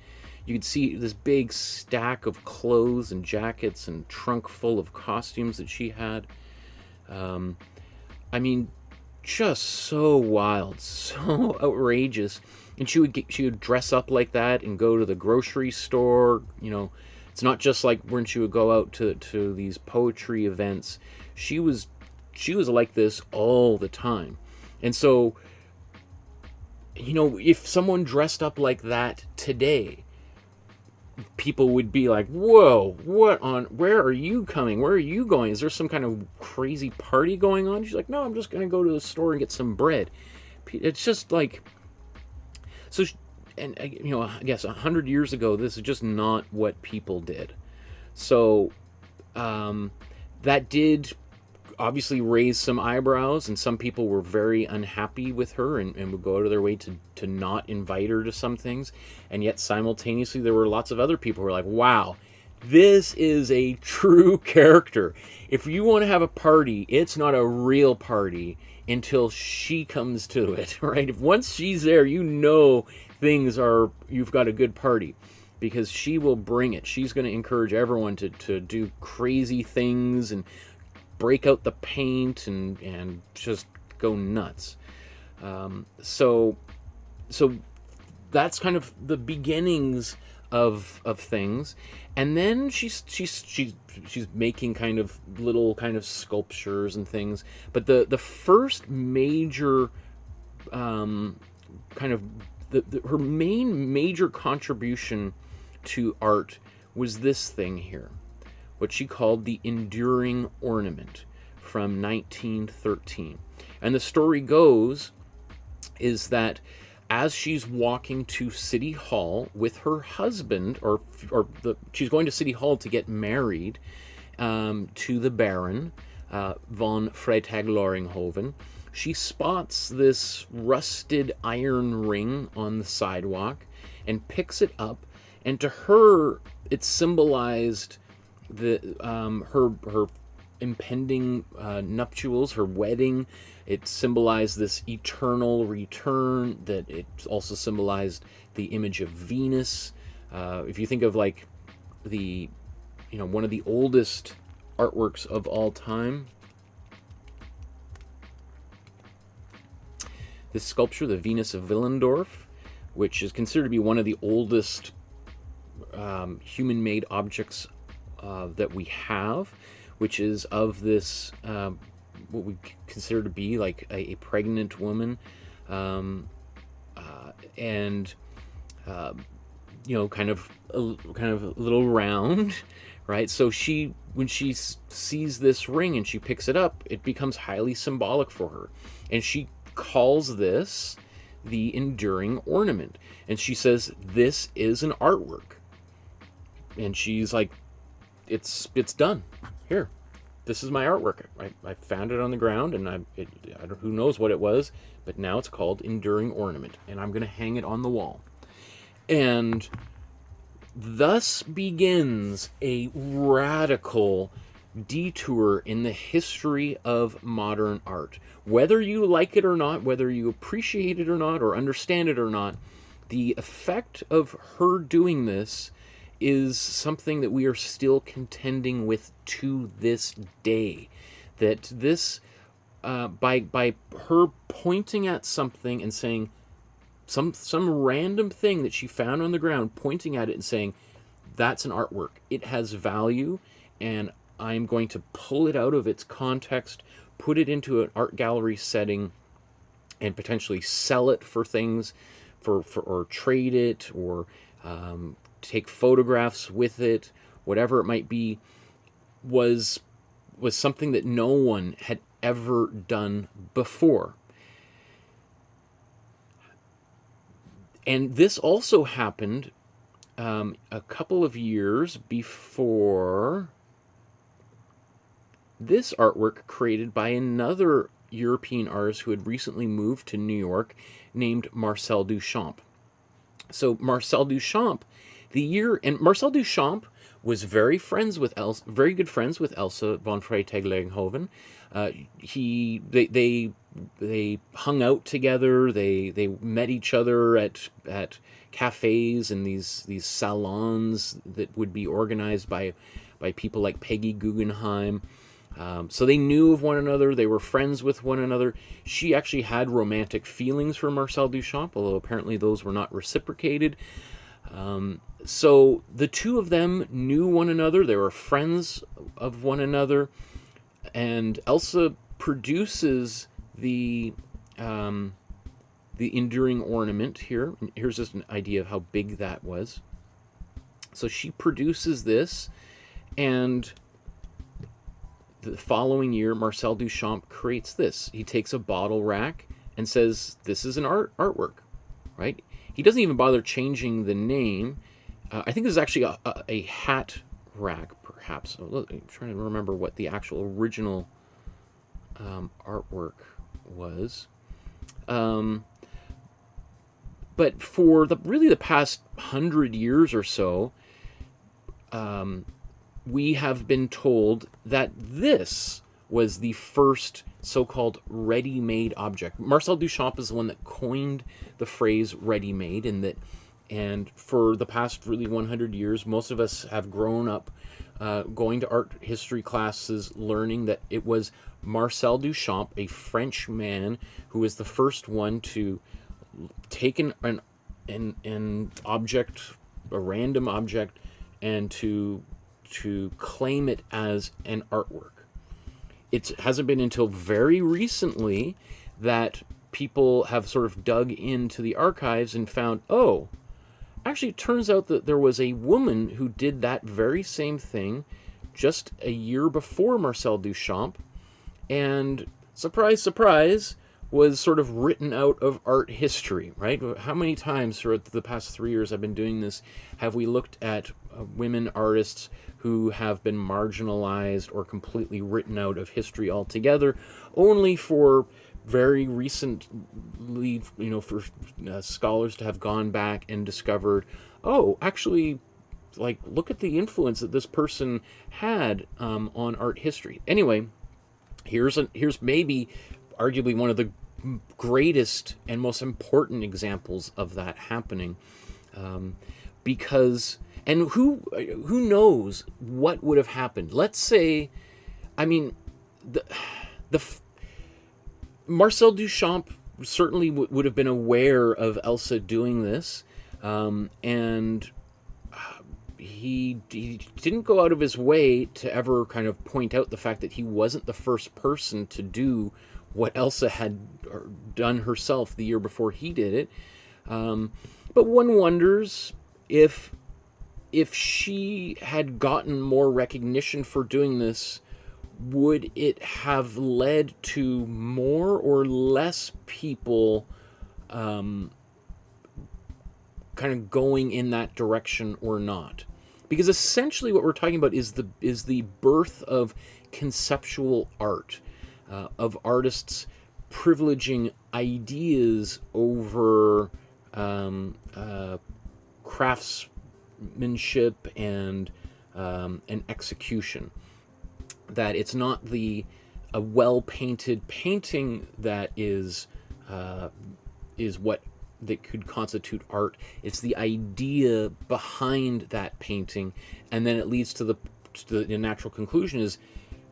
You could see this big stack of clothes and jackets and trunk full of costumes that she had. I mean, just so wild, so outrageous. And she would dress up like that and go to the grocery store. You know, it's not just like when she would go out to these poetry events. She was like this all the time. And so, you know, if someone dressed up like that today, people would be like, whoa, where are you coming? Where are you going? Is there some kind of crazy party going on? She's like, no, I'm just going to go to the store and get some bread. It's just like, so, and you know, I guess 100 years ago, this is just not what people did. So, that did obviously raise some eyebrows, and some people were very unhappy with her and would go out of their way to not invite her to some things. And yet simultaneously there were lots of other people who were like, wow, this is a true character. If you want to have a party, it's not a real party until she comes to it, right? If once she's there, you know you've got a good party, because she will bring it. She's going to encourage everyone to do crazy things and break out the paint and just go nuts. So that's kind of the beginnings of things, and then she's making kind of little kind of sculptures and things. But the first major kind of her main major contribution to art was this thing here, what she called the Enduring Ornament from 1913. And the story goes is that as she's walking to City Hall with her husband, she's going to City Hall to get married to the Baron von Freytag-Loringhoven, she spots this rusted iron ring on the sidewalk and picks it up, and to her it symbolized her impending nuptials, her wedding. It symbolized this eternal return, that it also symbolized the image of Venus. If you think of like one of the oldest artworks of all time, this sculpture, the Venus of Willendorf, which is considered to be one of the oldest human-made objects that we have, which is of this what we consider to be like a pregnant woman, and kind of a little round, right? So when she sees this ring and she picks it up, it becomes highly symbolic for her, and she calls this the Enduring Ornament, and she says this is an artwork, and she's like, it's done. Here, this is my artwork. I found it on the ground, and who knows what it was, but now it's called Enduring Ornament, and I'm going to hang it on the wall. And thus begins a radical detour in the history of modern art. Whether you like it or not, whether you appreciate it or not, or understand it or not, the effect of her doing this is something that we are still contending with to this day. That this, by her pointing at something and saying, some random thing that she found on the ground, pointing at it and saying, that's an artwork. It has value, and I'm going to pull it out of its context, put it into an art gallery setting, and potentially sell it for things, or trade it, or take photographs with it, whatever it might be, was something that no one had ever done before. And this also happened a couple of years before this artwork created by another European artist who had recently moved to New York, named Marcel Duchamp. So Marcel Duchamp, Marcel Duchamp was very good friends with Elsa von Freytag-Loringhoven. They hung out together. They met each other at cafes and these salons that would be organized by people like Peggy Guggenheim. So they knew of one another. They were friends with one another. She actually had romantic feelings for Marcel Duchamp, although apparently those were not reciprocated. So the two of them knew one another. They were friends of one another. And Elsa produces the Enduring Ornament here. Here's just an idea of how big that was. So she produces this, and the following year, Marcel Duchamp creates this. He takes a bottle rack and says, this is an artwork, right? He doesn't even bother changing the name. I think this is actually a hat rack, perhaps. I'm trying to remember what the actual original artwork was. But for the past 100 years or so, we have been told that this was the first so-called ready-made object. Marcel Duchamp is the one that coined the phrase ready-made, and for the past 100 years, most of us have grown up going to art history classes, learning that it was Marcel Duchamp, a French man, who was the first one to take an object a random object and to claim it as an artwork. It hasn't been until very recently that people have sort of dug into the archives and found, oh, actually it turns out that there was a woman who did that very same thing just a year before Marcel Duchamp, and surprise, surprise, was sort of written out of art history, right? How many times throughout the past 3 years I've been doing this have we looked at women artists who have been marginalized or completely written out of history altogether, only for very recently, for scholars to have gone back and discovered, oh, actually, like, look at the influence that this person had on art history. Anyway, here's maybe arguably one of the greatest and most important examples of that happening, because, and who knows what would have happened. Let's say, I mean, Marcel Duchamp certainly would have been aware of Elsa doing this, and he didn't go out of his way to ever kind of point out the fact that he wasn't the first person to do what Elsa had done herself the year before he did it. But one wonders if she had gotten more recognition for doing this, would it have led to more or less people kind of going in that direction or not? Because essentially what we're talking about is the birth of conceptual art, of artists privileging ideas over craftsmanship and execution. That it's not a well-painted painting that is what that could constitute art. It's the idea behind that painting, and then it leads to the natural conclusion is,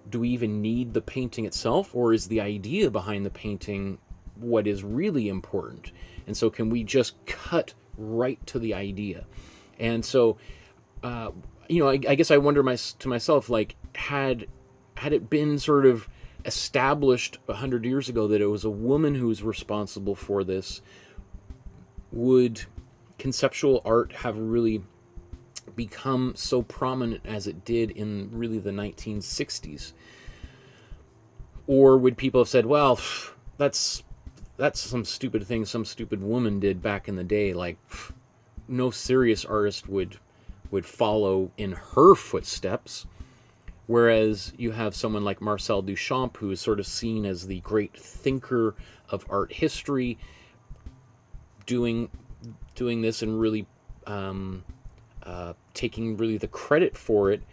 do we even need the painting itself, or is the idea behind the painting what is really important? And so can we just cut right to the idea? And so, I guess I wonder to myself, like, had it been sort of established 100 years ago that it was a woman who was responsible for this, would conceptual art have really become so prominent as it did in really the 1960s? Or would people have said, well, that's some stupid thing some stupid woman did back in the day, like, no serious artist would follow in her footsteps? Whereas you have someone like Marcel Duchamp, who is sort of seen as the great thinker of art history, doing this and really taking really the credit for it.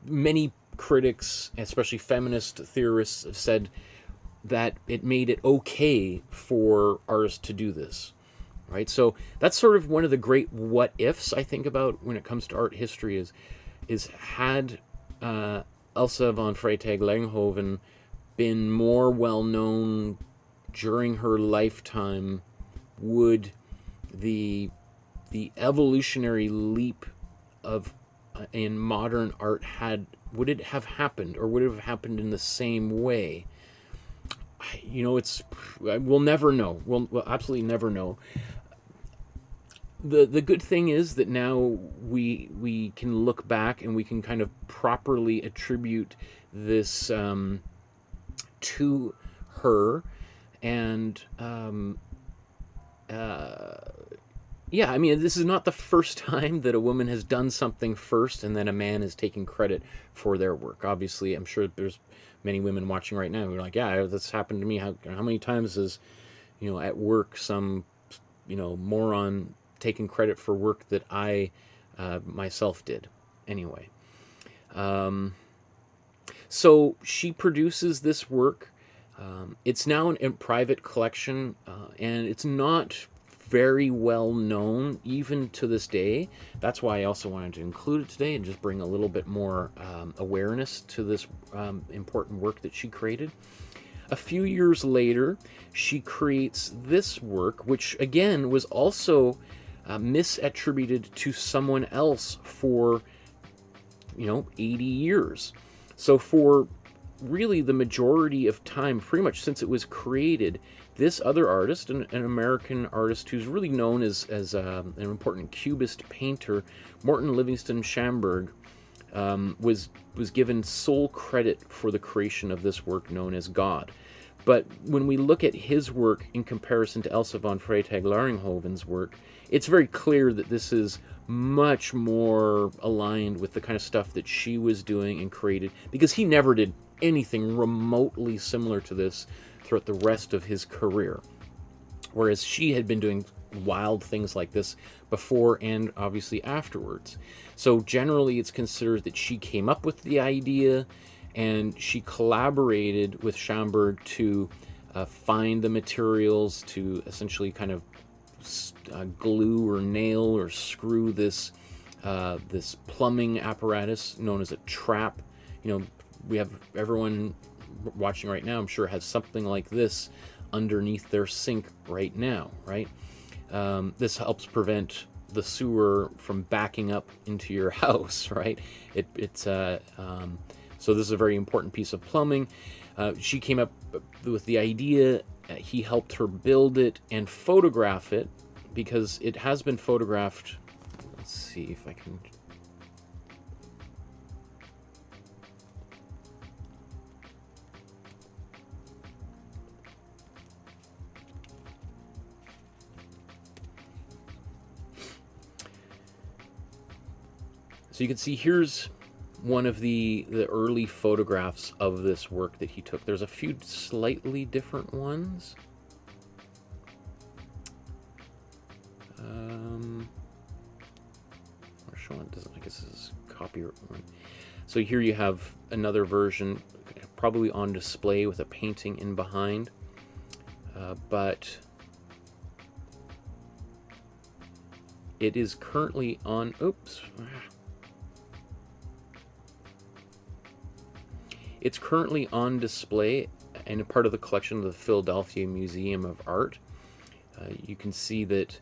Many critics, especially feminist theorists, have said that it made it okay for artists to do this, right? So that's sort of one of the great what ifs I think about when it comes to art history is had Elsa von Freytag-Loringhoven been more well known during her lifetime, would the evolutionary leap in modern art would it have happened, or would it have happened in the same way? We'll never know. We'll absolutely never know. The good thing is that now we can look back and we can kind of properly attribute this to her, and yeah, I mean, this is not the first time that a woman has done something first and then a man is taking credit for their work. Obviously, I'm sure there's many women watching right now who are like, yeah, this happened to me. How many times has, at work, some, moron taking credit for work that I myself did? Anyway. So she produces this work. It's now in private collection, and it's not very well known even to this day. That's why I also wanted to include it today and just bring a little bit more awareness to this important work that she created. A few years later, she creates this work, which again was also misattributed to someone else for, 80 years. So for really the majority of time, pretty much since it was created, this other artist, an American artist who's really known as an important cubist painter, Morton Livingston Schamberg, was given sole credit for the creation of this work known as God. But when we look at his work in comparison to Elsa von Freytag-Loringhoven's work, it's very clear that this is much more aligned with the kind of stuff that she was doing and created, because he never did anything remotely similar to this throughout the rest of his career. Whereas she had been doing wild things like this before and obviously afterwards. So generally it's considered that she came up with the idea and she collaborated with Schamberg to find the materials to essentially kind of glue or nail or screw this this plumbing apparatus known as a trap. We have everyone watching right now, I'm sure, has something like this underneath their sink right now, right? This helps prevent the sewer from backing up into your house, right? So this is a very important piece of plumbing. She came up with the idea. He helped her build it and photograph it, because it has been photographed. Let's see if I can. So you can see here's one of the early photographs of this work that he took. There's a few slightly different ones. I guess this is copyright one. So here you have another version, probably on display with a painting in behind. But it is currently on, it's currently on display and a part of the collection of the Philadelphia Museum of Art. You can see that,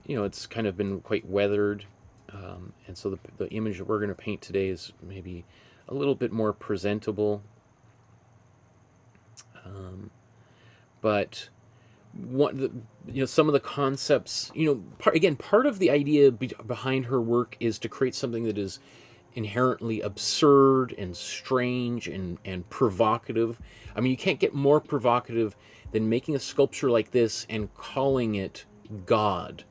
it's kind of been quite weathered. And so the image that we're going to paint today is maybe a little bit more presentable. But some of the concepts, part of the idea behind her work is to create something that is inherently absurd and strange and provocative. I mean, you can't get more provocative than making a sculpture like this and calling it God.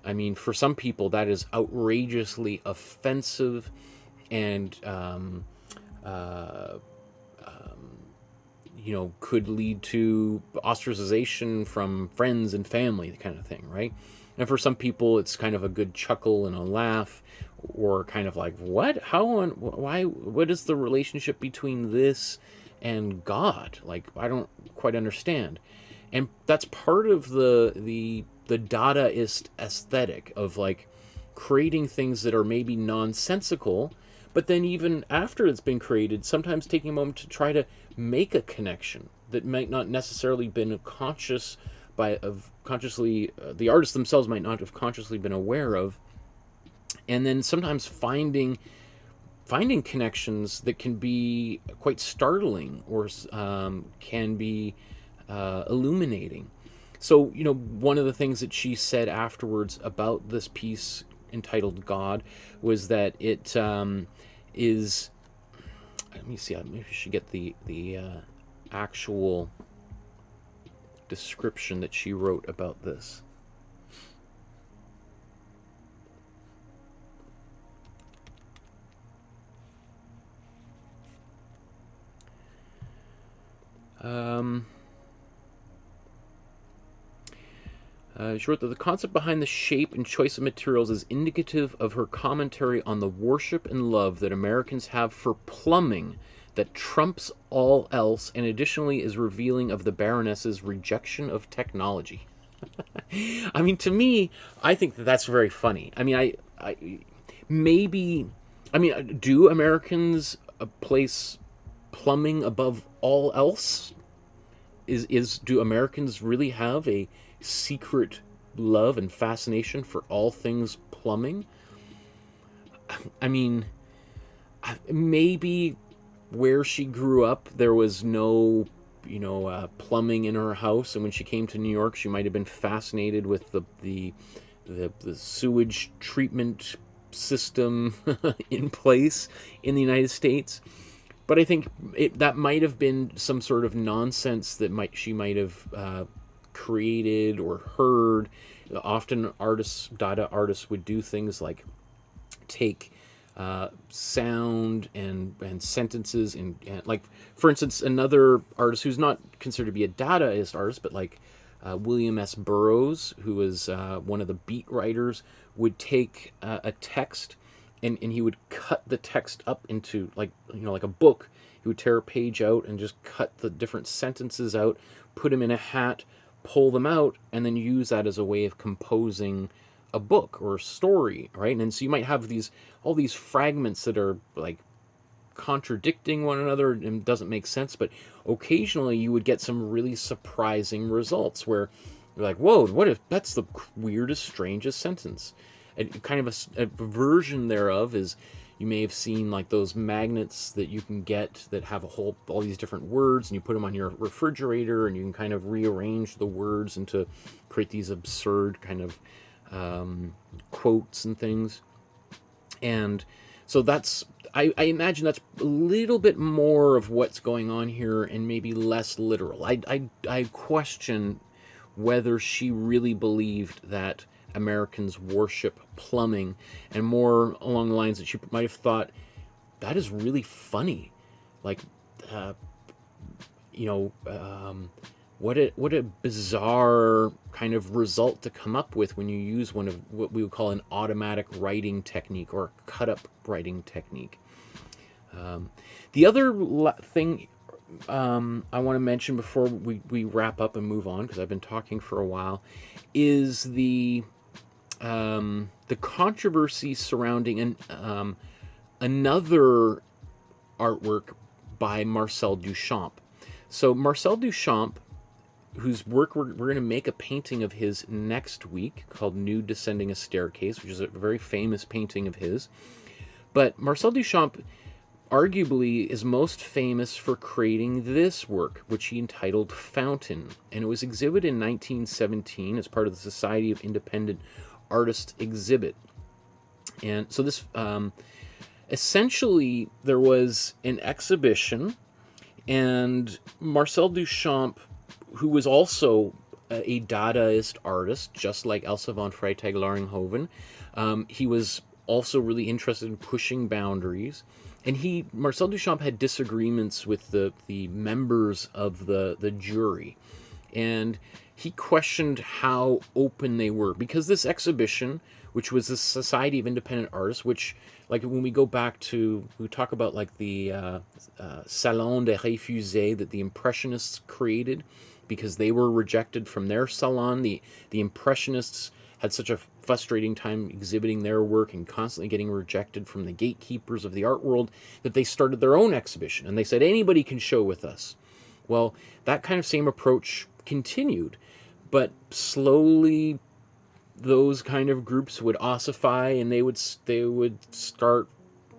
I mean, for some people, that is outrageously offensive and, could lead to ostracization from friends and family, kind of thing, right? And for some people, it's kind of a good chuckle and a laugh, or kind of like, what? Why? What is the relationship between this and God? Like, I don't quite understand. And that's part of the Dadaist aesthetic of like creating things that are maybe nonsensical, but then even after it's been created, sometimes taking a moment to try to make a connection that might not necessarily been conscious consciously, the artists themselves might not have consciously been aware of, and then sometimes finding connections that can be quite startling or can be illuminating. So, one of the things that she said afterwards about this piece entitled God was that it is, let me see, maybe I should get the actual description that she wrote about this. She wrote that the concept behind the shape and choice of materials is indicative of her commentary on the worship and love that Americans have for plumbing that trumps all else, and additionally is revealing of the Baroness's rejection of technology. I mean, to me, I think that that's very funny. I mean, do Americans place plumbing above all else? Do Americans really have a secret love and fascination for all things plumbing. I mean, maybe where she grew up, there was no, plumbing in her house, and when she came to New York, she might have been fascinated with the sewage treatment system in place in the United States. But I think that might have been some sort of nonsense that she might have created or heard. Often Dada artists would do things like take sound and sentences and like, for instance, another artist who's not considered to be a Dadaist artist, but like William S. Burroughs, who was one of the beat writers, would take a text and he would cut the text up into like a book. He would tear a page out and just cut the different sentences out, put them in a hat, pull them out, and then use that as a way of composing a book or a story, right? And so you might have all these fragments that are like contradicting one another and doesn't make sense, but occasionally you would get some really surprising results where you're like, whoa, what if that's the weirdest, strangest sentence? And kind of a version thereof is, you may have seen like those magnets that you can get that have all these different words, and you put them on your refrigerator, and you can kind of rearrange the words and to create these absurd kind of quotes and things. And so I imagine that's a little bit more of what's going on here and maybe less literal. I question whether she really believed that Americans worship plumbing, and more along the lines that she might have thought, that is really funny. Like, what a bizarre kind of result to come up with when you use one of what we would call an automatic writing technique or a cut-up writing technique. The other thing I want to mention before we wrap up and move on, because I've been talking for a while, is the controversy surrounding another artwork by Marcel Duchamp. So Marcel Duchamp, whose work we're going to make a painting of his next week called Nude Descending a Staircase, which is a very famous painting of his. But Marcel Duchamp arguably is most famous for creating this work, which he entitled Fountain. And it was exhibited in 1917 as part of the Society of Independent Artists exhibit. And so this, essentially, there was an exhibition, and Marcel Duchamp, who was also a Dadaist artist, just like Elsa von Freytag-Loringhoven, he was also really interested in pushing boundaries. And Marcel Duchamp had disagreements with the members of the jury. And he questioned how open they were. Because this exhibition, which was the Society of Independent Artists, which, like, when we go back to, we talk about, like, the Salon des Refusés that the Impressionists created, because they were rejected from their salon. The Impressionists had such a frustrating time exhibiting their work and constantly getting rejected from the gatekeepers of the art world that they started their own exhibition. And they said, anybody can show with us. Well, that kind of same approach continued, but slowly those kind of groups would ossify, and they would start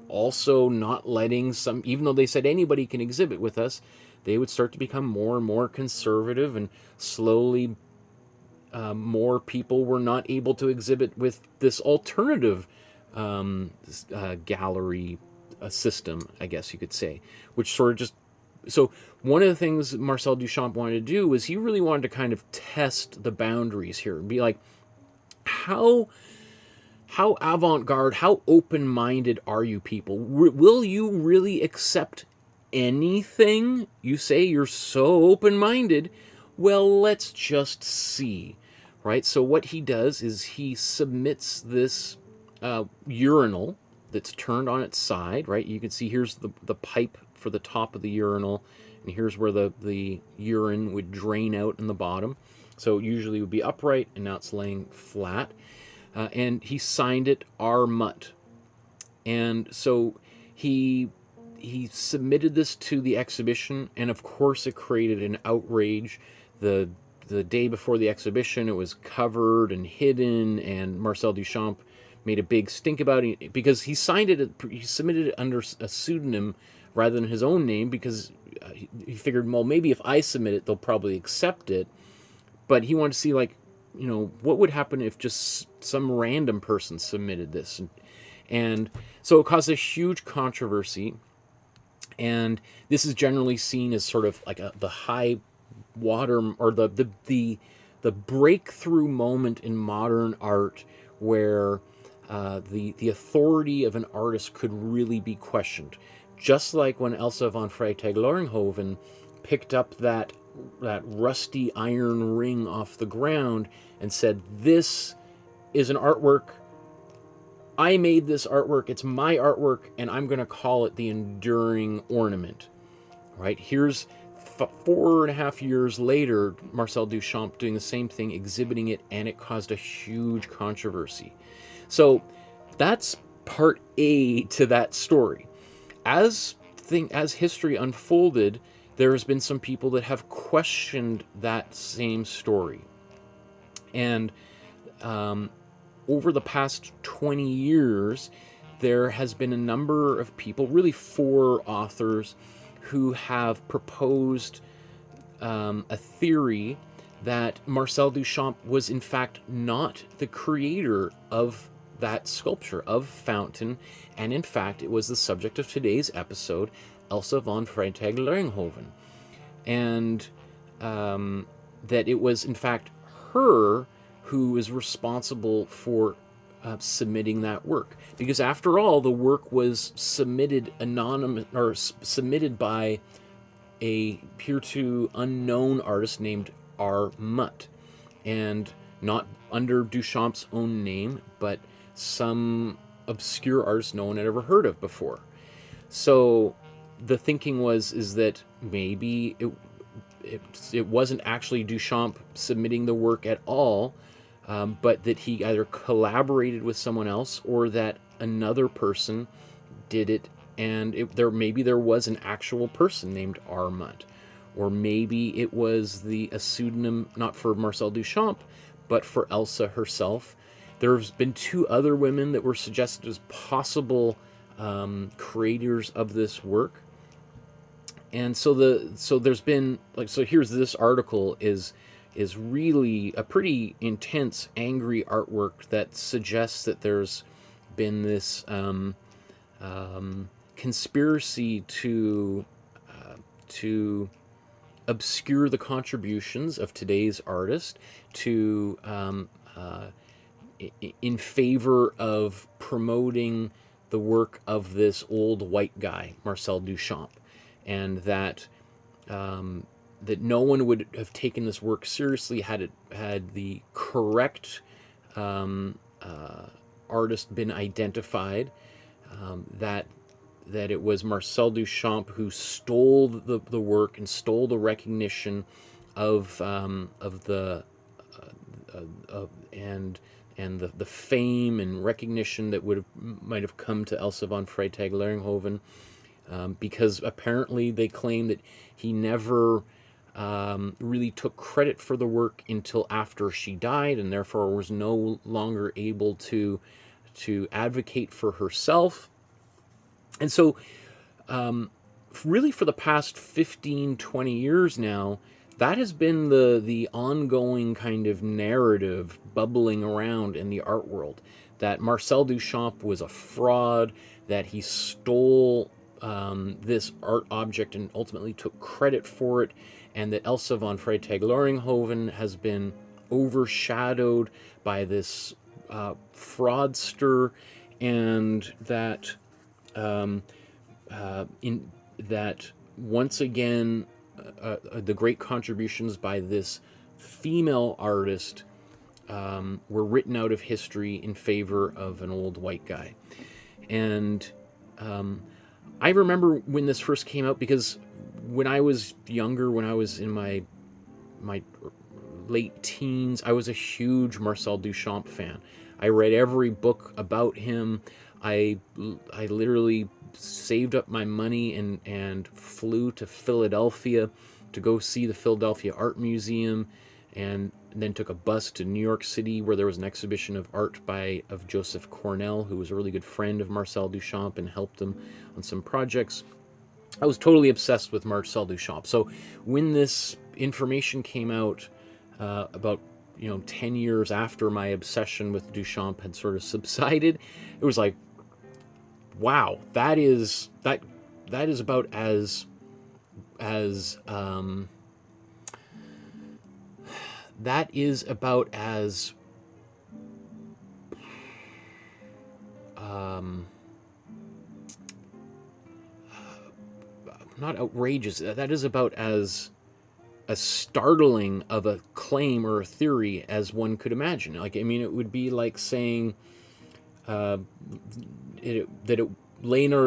also not letting some, even though they said anybody can exhibit with us, they would start to become more and more conservative, and slowly more people were not able to exhibit with this alternative gallery system, I guess you could say, which sort of just... So one of the things Marcel Duchamp wanted to do was he really wanted to kind of test the boundaries here and be like, how avant-garde, how open-minded are you people? Will you really accept anything? You say you're so open-minded. Well, let's just see, right? So what he does is he submits this urinal that's turned on its side, right? You can see here's the pipe for the top of the urinal, and here's where the urine would drain out in the bottom. So usually it would be upright, and now it's laying flat. And he signed it R. Mutt. And so he submitted this to the exhibition, and of course it created an outrage. The the day before the exhibition, it was covered and hidden, and Marcel Duchamp made a big stink about it because he submitted it under a pseudonym rather than his own name, because he figured, well, maybe if I submit it, they'll probably accept it. But he wanted to see, like, what would happen if just some random person submitted this. And so it caused a huge controversy. And this is generally seen as sort of like the high water, or the breakthrough moment in modern art, where the authority of an artist could really be questioned. Just like when Elsa von Freytag-Loringhoven picked up that rusty iron ring off the ground and said, "This is an artwork. I made this artwork. It's my artwork, and I'm going to call it the enduring ornament." Right? Here's 4.5 years later, Marcel Duchamp doing the same thing, exhibiting it, and it caused a huge controversy. So that's part A to that story. As history unfolded, there has been some people that have questioned that same story. And over the past 20 years, there has been a number of people, really 4 authors, who have proposed a theory that Marcel Duchamp was in fact not the creator of that sculpture, of Fountain, and in fact it was the subject of today's episode, Elsa von Freytag-Loringhoven, and that it was in fact her who is responsible for submitting that work, because after all, the work was submitted submitted by a hitherto unknown artist named R. Mutt, and not under Duchamp's own name, but some obscure artist no one had ever heard of before. So the thinking is that maybe it wasn't actually Duchamp submitting the work at all, but that he either collaborated with someone else, or that another person did it, and maybe there was an actual person named R. Mutt, or maybe it was a pseudonym not for Marcel Duchamp, but for Elsa herself. There's been 2 other women that were suggested as possible creators of this work, and so there's been, like, so here's this article is really a pretty intense, angry artwork that suggests that there's been this conspiracy to obscure the contributions of today's artist, in favor of promoting the work of this old white guy, Marcel Duchamp, and that no one would have taken this work seriously had the correct artist been identified, that it was Marcel Duchamp who stole the work and stole the recognition of the fame and recognition that might have come to Elsa von Freytag-Loringhoven, because apparently they claim that he never really took credit for the work until after she died, and therefore was no longer able to advocate for herself. And so really for the past 15-20 years now, that has been the ongoing kind of narrative bubbling around in the art world, that Marcel Duchamp was a fraud, that he stole this art object and ultimately took credit for it, and that Elsa von Freytag-Loringhoven has been overshadowed by this fraudster, and that that once again the great contributions by this female artist were written out of history in favor of an old white guy. And I remember when this first came out, because when I was younger, when I was in my late teens, I was a huge Marcel Duchamp fan. I read every book about him. I literally saved up my money and flew to Philadelphia to go see the Philadelphia Art Museum and then took a bus to New York City, where there was an exhibition of art of Joseph Cornell, who was a really good friend of Marcel Duchamp and helped him on some projects. I was totally obsessed with Marcel Duchamp. So when this information came out about 10 years after my obsession with Duchamp had sort of subsided, it was like, wow, that is about as that is about as not outrageous. That is about as startling of a claim or a theory as one could imagine. Like, I mean, it would be like saying Leonardo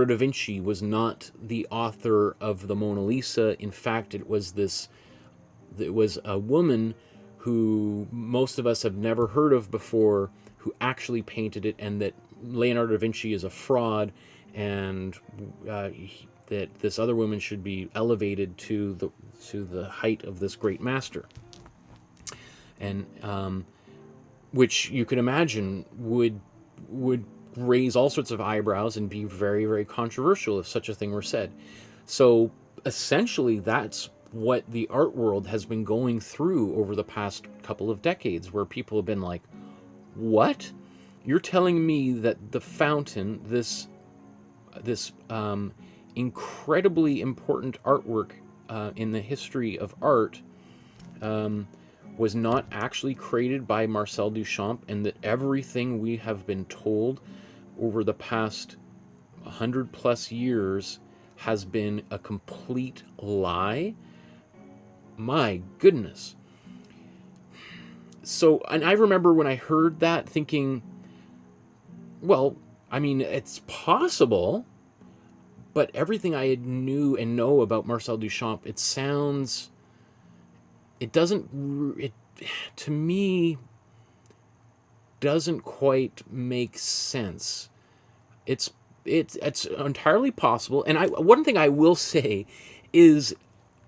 da Vinci was not the author of the Mona Lisa. In fact, it was a woman who most of us have never heard of before, who actually painted it, and that Leonardo da Vinci is a fraud, and that this other woman should be elevated to the height of this great master. And which you can imagine would raise all sorts of eyebrows and be very, very controversial if such a thing were said. So essentially, that's what the art world has been going through over the past couple of decades, where people have been like, what? You're telling me that the fountain, this incredibly important artwork in the history of art, was not actually created by Marcel Duchamp, and that everything we have been told over the past 100+ years has been a complete lie? My goodness. So, and I remember when I heard that thinking, well, I mean, it's possible, but everything I knew and know about Marcel Duchamp, to me, doesn't quite make sense. It's entirely possible, and one thing I will say is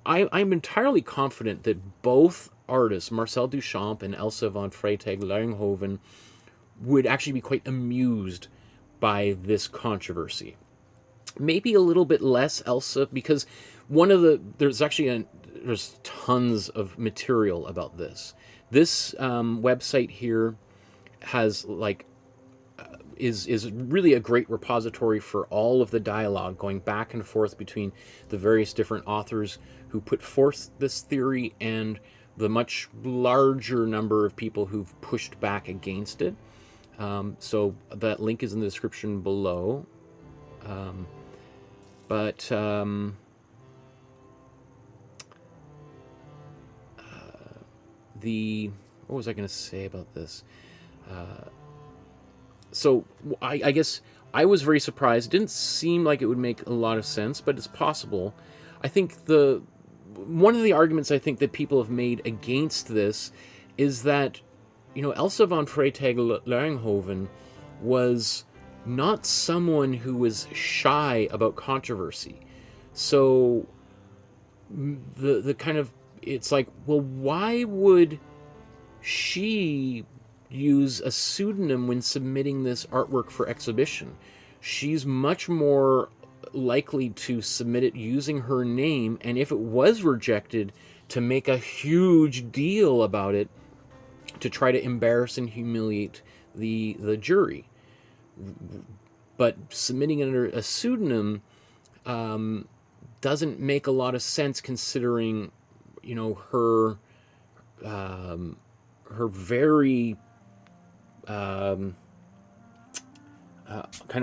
I'm entirely confident that both artists, Marcel Duchamp and Elsa von Freytag-Loringhoven, would actually be quite amused by this controversy. Maybe a little bit less Elsa, because there's tons of material about this. This website here has is really a great repository for all of the dialogue going back and forth between the various different authors who put forth this theory and the much larger number of people who've pushed back against it. So that link is in the description below. What was I going to say about this? So I guess I was very surprised. It didn't seem like it would make a lot of sense, but it's possible. I think one of the arguments I think that people have made against this is that, Elsa von Freytag-Loringhoven was not someone who was shy about controversy. So the kind of, it's like, well, why would she use a pseudonym when submitting this artwork for exhibition? She's much more likely to submit it using her name, and if it was rejected, to make a huge deal about it, to try to embarrass and humiliate the jury. But submitting under a pseudonym doesn't make a lot of sense, considering her very kind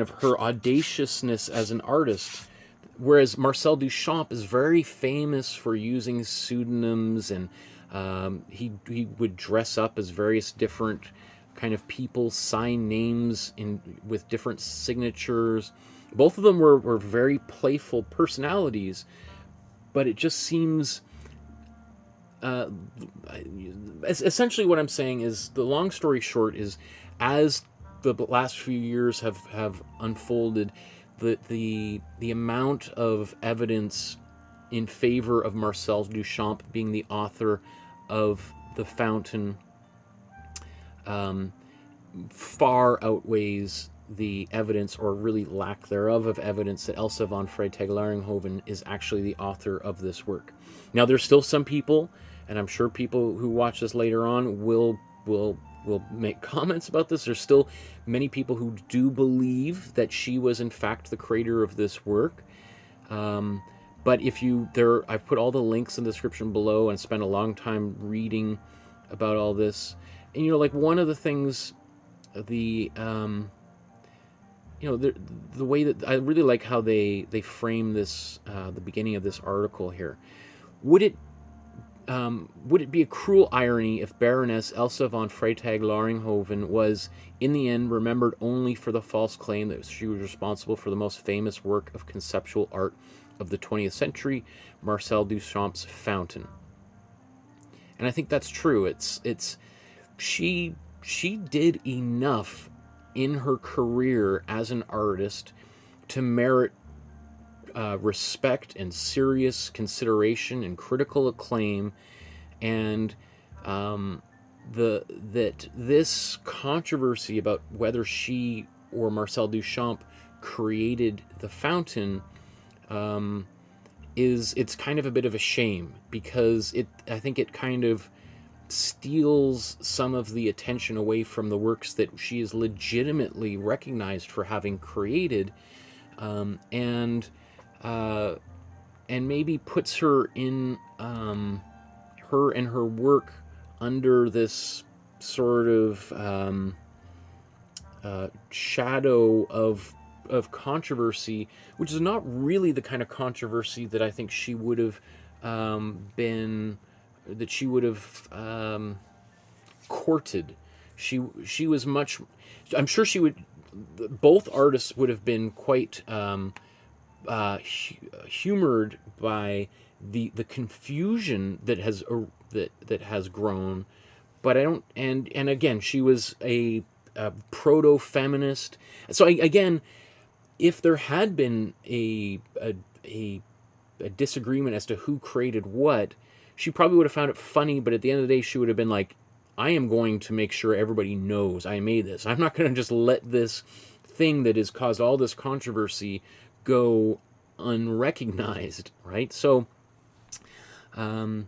of her audaciousness as an artist, whereas Marcel Duchamp is very famous for using pseudonyms, and he would dress up as various different kind of people, sign names with different signatures. Both of them were very playful personalities, but it just seems essentially what I'm saying is, the long story short is, as the last few years have unfolded, the amount of evidence in favor of Marcel Duchamp being the author of the fountain far outweighs the evidence, or really lack thereof of evidence, that Elsa von Freytag-Loringhoven is actually the author of this work. Now, there's still some people, and I'm sure people who watch this later on will make comments about this. There's still many people who do believe that she was in fact the creator of this work. But I've put all the links in the description below, and spent a long time reading about all this. And like one of the things, the way that I really like how they frame this, the beginning of this article here. Would it be a cruel irony if Baroness Elsa von Freytag-Loringhoven was, in the end, remembered only for the false claim that she was responsible for the most famous work of conceptual art of the 20th century, Marcel Duchamp's Fountain? And I think that's true. She did enough in her career as an artist to merit respect and serious consideration and critical acclaim, and that this controversy about whether she or Marcel Duchamp created the fountain it's kind of a bit of a shame, because I think it kind of steals some of the attention away from the works that she is legitimately recognized for having created, and maybe puts her in her and her work under this sort of shadow of controversy, which is not really the kind of controversy that I think she would have courted. She was much, I'm sure she would, both artists would have been quite humored by the confusion that has grown. But I don't, and again, she was a proto-feminist. So again, if there had been a disagreement as to who created what, she probably would have found it funny, but at the end of the day, she would have been like, I am going to make sure everybody knows I made this. I'm not going to just let this thing that has caused all this controversy go unrecognized, right? So one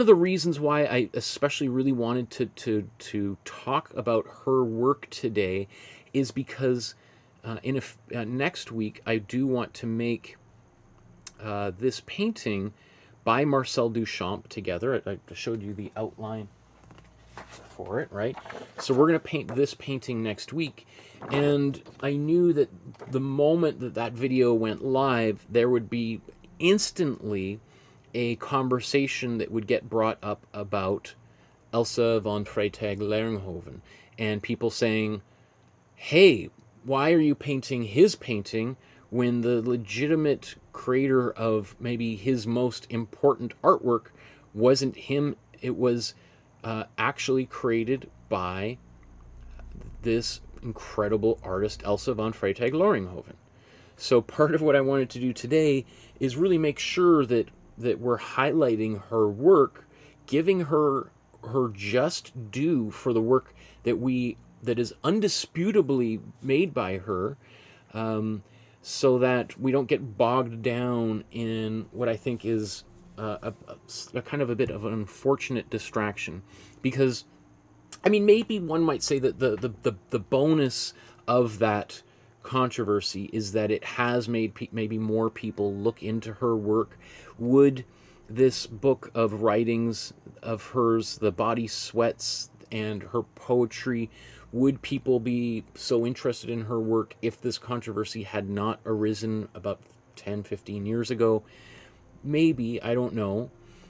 of the reasons why I especially really wanted to talk about her work today is because next week I do want to make this painting by Marcel Duchamp together. I showed you the outline for it, right? So we're going to paint this painting next week, and I knew that the moment that video went live, there would be instantly a conversation that would get brought up about Elsa von Freytag-Loringhoven, and people saying, hey, why are you painting his painting when the legitimate creator of maybe his most important artwork wasn't him? It was actually created by this incredible artist, Elsa von Freytag-Loringhoven. So part of what I wanted to do today is really make sure that we're highlighting her work, giving her just due for the work that is undisputably made by her, so that we don't get bogged down in what I think is a kind of a bit of an unfortunate distraction. Because, I mean, maybe one might say that the bonus of that controversy is that it has made maybe more people look into her work. Would this book of writings of hers, The Body Sweats, and her poetry, would people be so interested in her work if this controversy had not arisen about 10, 15 years ago? Maybe, I don't know.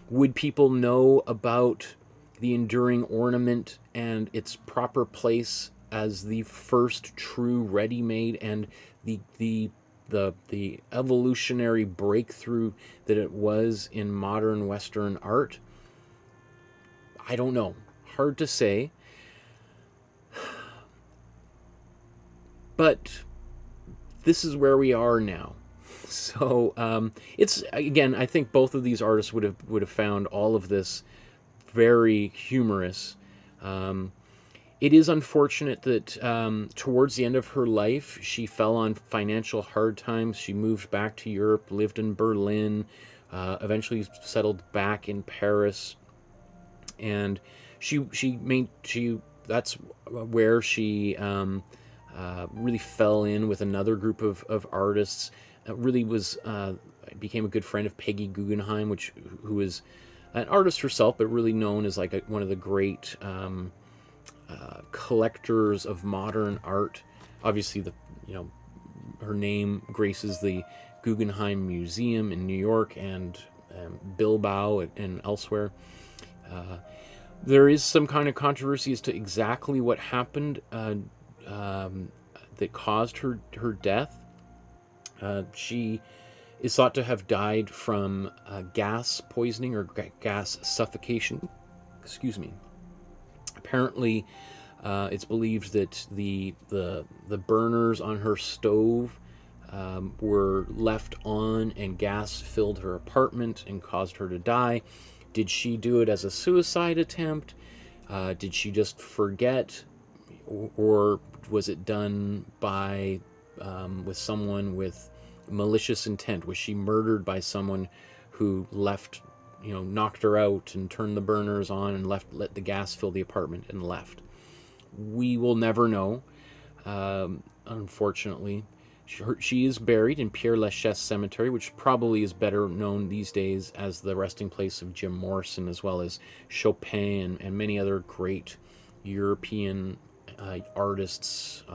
Would people know about the enduring ornament and its proper place as the first true ready-made and the evolutionary breakthrough that it was in modern Western art? I don't know. Hard to say. But this is where we are now. So it's, again, I think both of these artists would have found all of this very humorous. It is unfortunate that towards the end of her life, she fell on financial hard times. She moved back to Europe, lived in Berlin, eventually settled back in Paris, and that's where she really fell in with another group of artists. Really was became a good friend of Peggy Guggenheim, who is an artist herself, but really known as like one of the great collectors of modern art. Obviously, her name graces the Guggenheim Museum in New York and Bilbao and elsewhere. There is some kind of controversy as to exactly what happened that caused her death. She is thought to have died from gas poisoning or gas suffocation. Excuse me. Apparently, it's believed that the burners on her stove were left on, and gas filled her apartment and caused her to die. Did she do it as a suicide attempt? Did she just forget, or was it done by with someone with malicious intent? Was she murdered by someone who left, knocked her out and turned the burners on and let the gas fill the apartment and left? We will never know, unfortunately. She is buried in Père Lachaise Cemetery, which probably is better known these days as the resting place of Jim Morrison, as well as Chopin and many other great European artists,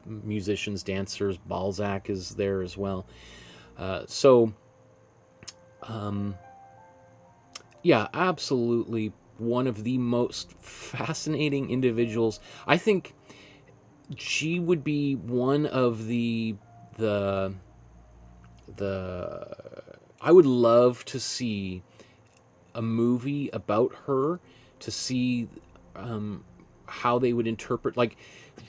musicians, dancers. Balzac is there as well. Yeah, absolutely one of the most fascinating individuals. I think she would be one of the I would love to see a movie about her, to see how they would interpret, like,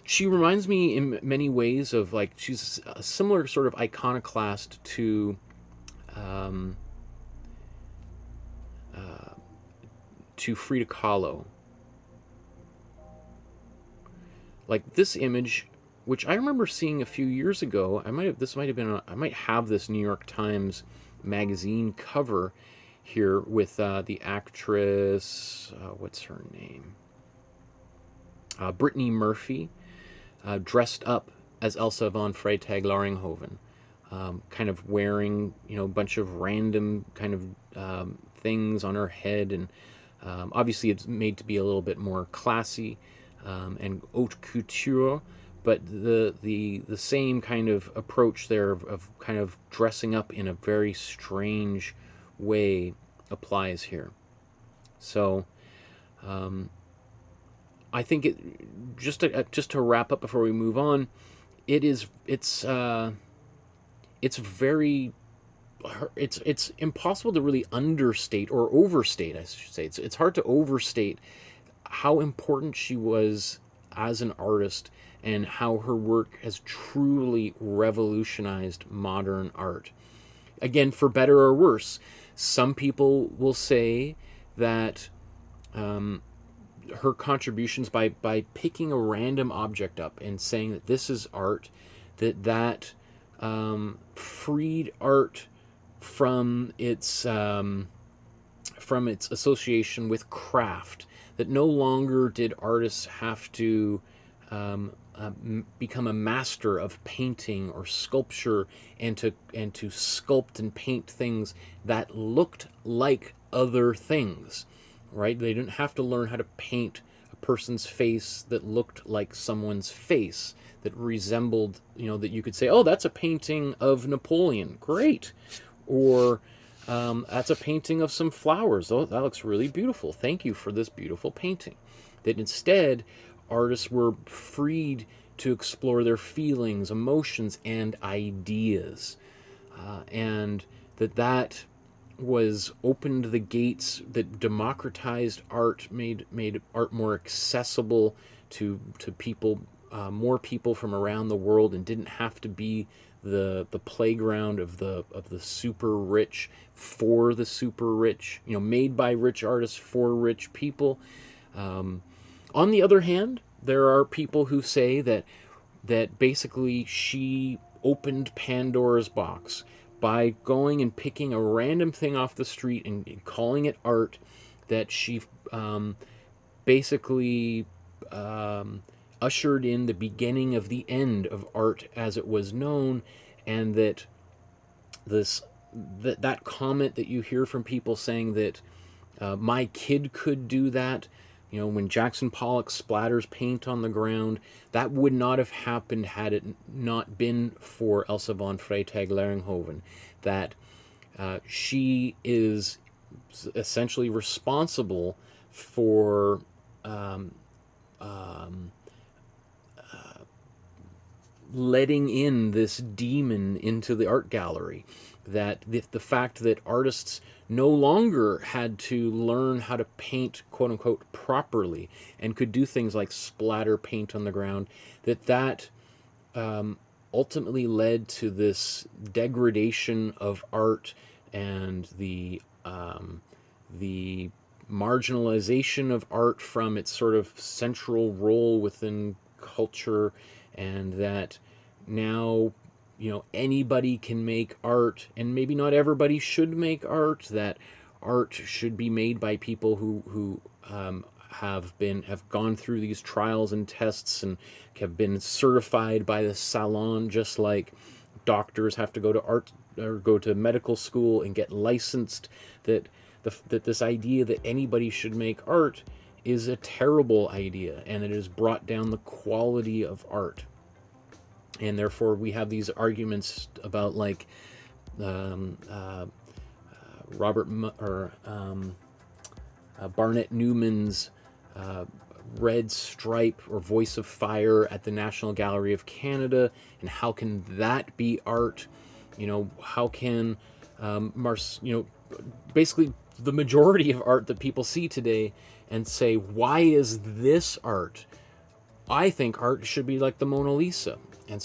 she reminds me in many ways of, like, she's a similar sort of iconoclast to Frida Kahlo. Like this image, which I remember seeing a few years ago. I might have this New York Times magazine cover here with the actress, what's her name? Brittany Murphy, dressed up as Elsa von Freytag-Loringhoven, kind of wearing, a bunch of random kind of things on her head, and obviously it's made to be a little bit more classy and haute couture, but the same kind of approach there of kind of dressing up in a very strange way applies here. So I think it just to wrap up before we move on, it's impossible to really understate or overstate, I should say. It's hard to overstate how important she was as an artist and how her work has truly revolutionized modern art. Again, for better or worse, some people will say that her contributions, by picking a random object up and saying that this is art, that freed art from its association with craft, that no longer did artists have to become a master of painting or sculpture and to sculpt and paint things that looked like other things, right? They didn't have to learn how to paint a person's face that looked like someone's face, that resembled, that you could say, oh, that's a painting of Napoleon, great, or that's a painting of some flowers. Oh, that looks really beautiful. Thank you for this beautiful painting. That instead, artists were freed to explore their feelings, emotions, and ideas. And that was opened the gates, that democratized art, made art more accessible to people more people from around the world and didn't have to be the playground of the super rich for the super rich, made by rich artists for rich people. On the other hand, there are people who say that basically she opened Pandora's box by going and picking a random thing off the street and calling it art, that she basically ushered in the beginning of the end of art as it was known, and that that comment that you hear from people saying that my kid could do that, when Jackson Pollock splatters paint on the ground, that would not have happened had it not been for Elsa von Freytag-Loringhoven. That she is essentially responsible for letting in this demon into the art gallery. That the fact that artists no longer had to learn how to paint, quote unquote, properly, and could do things like splatter paint on the ground, that ultimately led to this degradation of art and the marginalization of art from its sort of central role within culture, and that now anybody can make art, and maybe not everybody should make art, that art should be made by people who have gone through these trials and tests and have been certified by the salon, just like doctors have to go to art or go to medical school and get licensed. That this idea that anybody should make art is a terrible idea, and it has brought down the quality of art. And therefore we have these arguments about, like, Barnett Newman's red stripe or voice of fire at the National Gallery of Canada, and how can that be art? How can basically the majority of art that people see today and say, why is this art? I think art should be like the Mona Lisa. And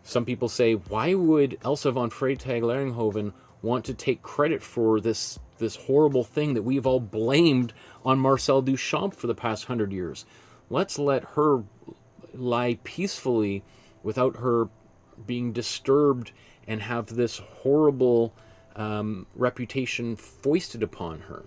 some people say, why would Elsa von Freytag-Loringhoven want to take credit for this horrible thing that we've all blamed on Marcel Duchamp for the past 100 years? Let's let her lie peacefully without her being disturbed and have this horrible reputation foisted upon her.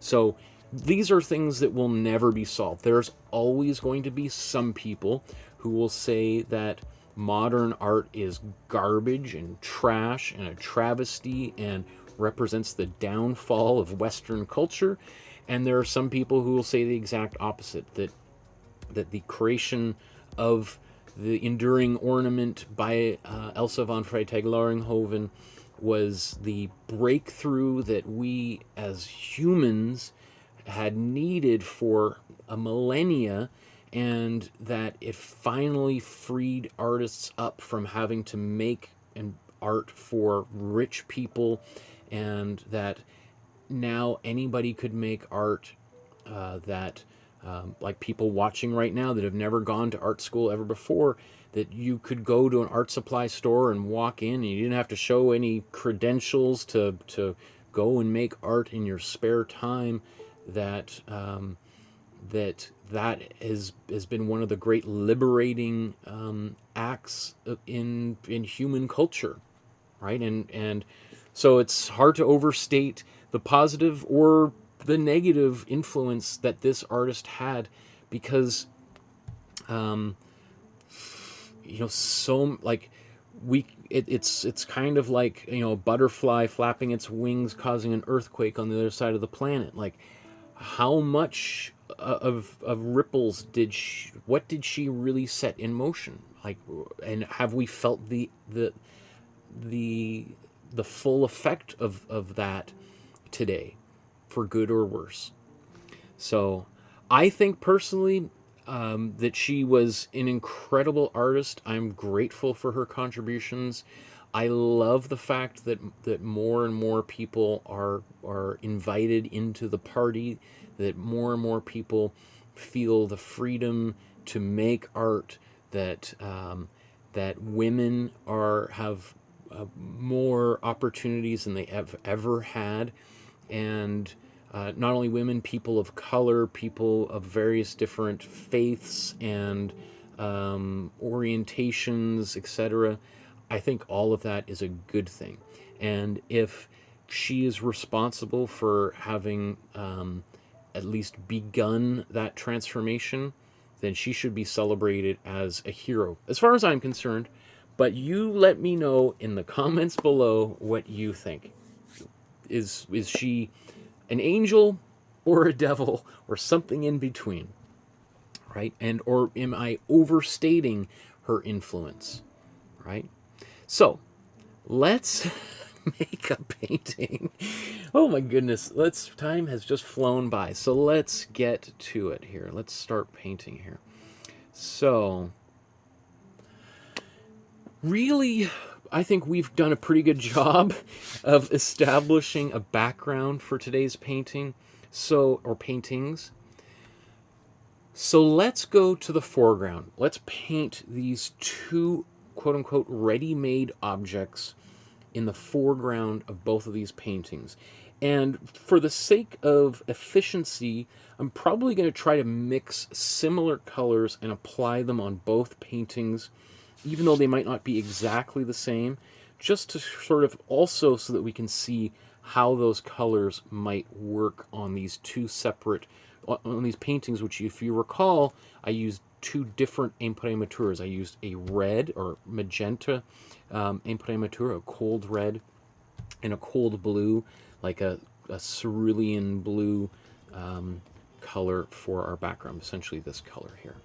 So these are things that will never be solved. There's always going to be some people who will say that modern art is garbage and trash and a travesty and represents the downfall of Western culture. And there are some people who will say the exact opposite, that the creation of the enduring ornament by Elsa von Freytag-Loringhoven was the breakthrough that we as humans had needed for a millennia, and that it finally freed artists up from having to make an art for rich people, and that now anybody could make art, like people watching right now that have never gone to art school ever before, that you could go to an art supply store and walk in and you didn't have to show any credentials to go and make art in your spare time. That has been one of the great liberating acts in human culture, right? And so it's hard to overstate the positive or the negative influence that this artist had, because so, like, it's kind of like a butterfly flapping its wings causing an earthquake on the other side of the planet. Like, how much of ripples what did she really set in motion? Like, and have we felt the full effect of that today, for good or worse? So I think personally that she was an incredible artist. I'm grateful for her contributions. I love the fact that more and more people are invited into the party, that more and more people feel the freedom to make art that that women have more opportunities than they have ever had, and not only women, people of color, people of various different faiths and orientations, etc. I think all of that is a good thing. And if she is responsible for having at least begun that transformation, then she should be celebrated as a hero, as far as I'm concerned. But you let me know in the comments below what you think. Is she an angel or a devil or something in between? Right? And or am I overstating her influence? Right? So, let's make a painting. Oh my goodness, time has just flown by. So let's get to it here. Let's start painting here. So, really, I think we've done a pretty good job of establishing a background for today's painting. Or paintings. So let's go to the foreground. Let's paint these two quote-unquote ready-made objects in the foreground of both of these paintings. And for the sake of efficiency, I'm probably going to try to mix similar colors and apply them on both paintings, even though they might not be exactly the same, just to sort of also so that we can see how those colors might work on these two separate, on these paintings, which, if you recall, I used two different Imprimaturas. I used a red or magenta Imprimatura, a cold red, and a cold blue, like a cerulean blue color for our background, essentially this color here,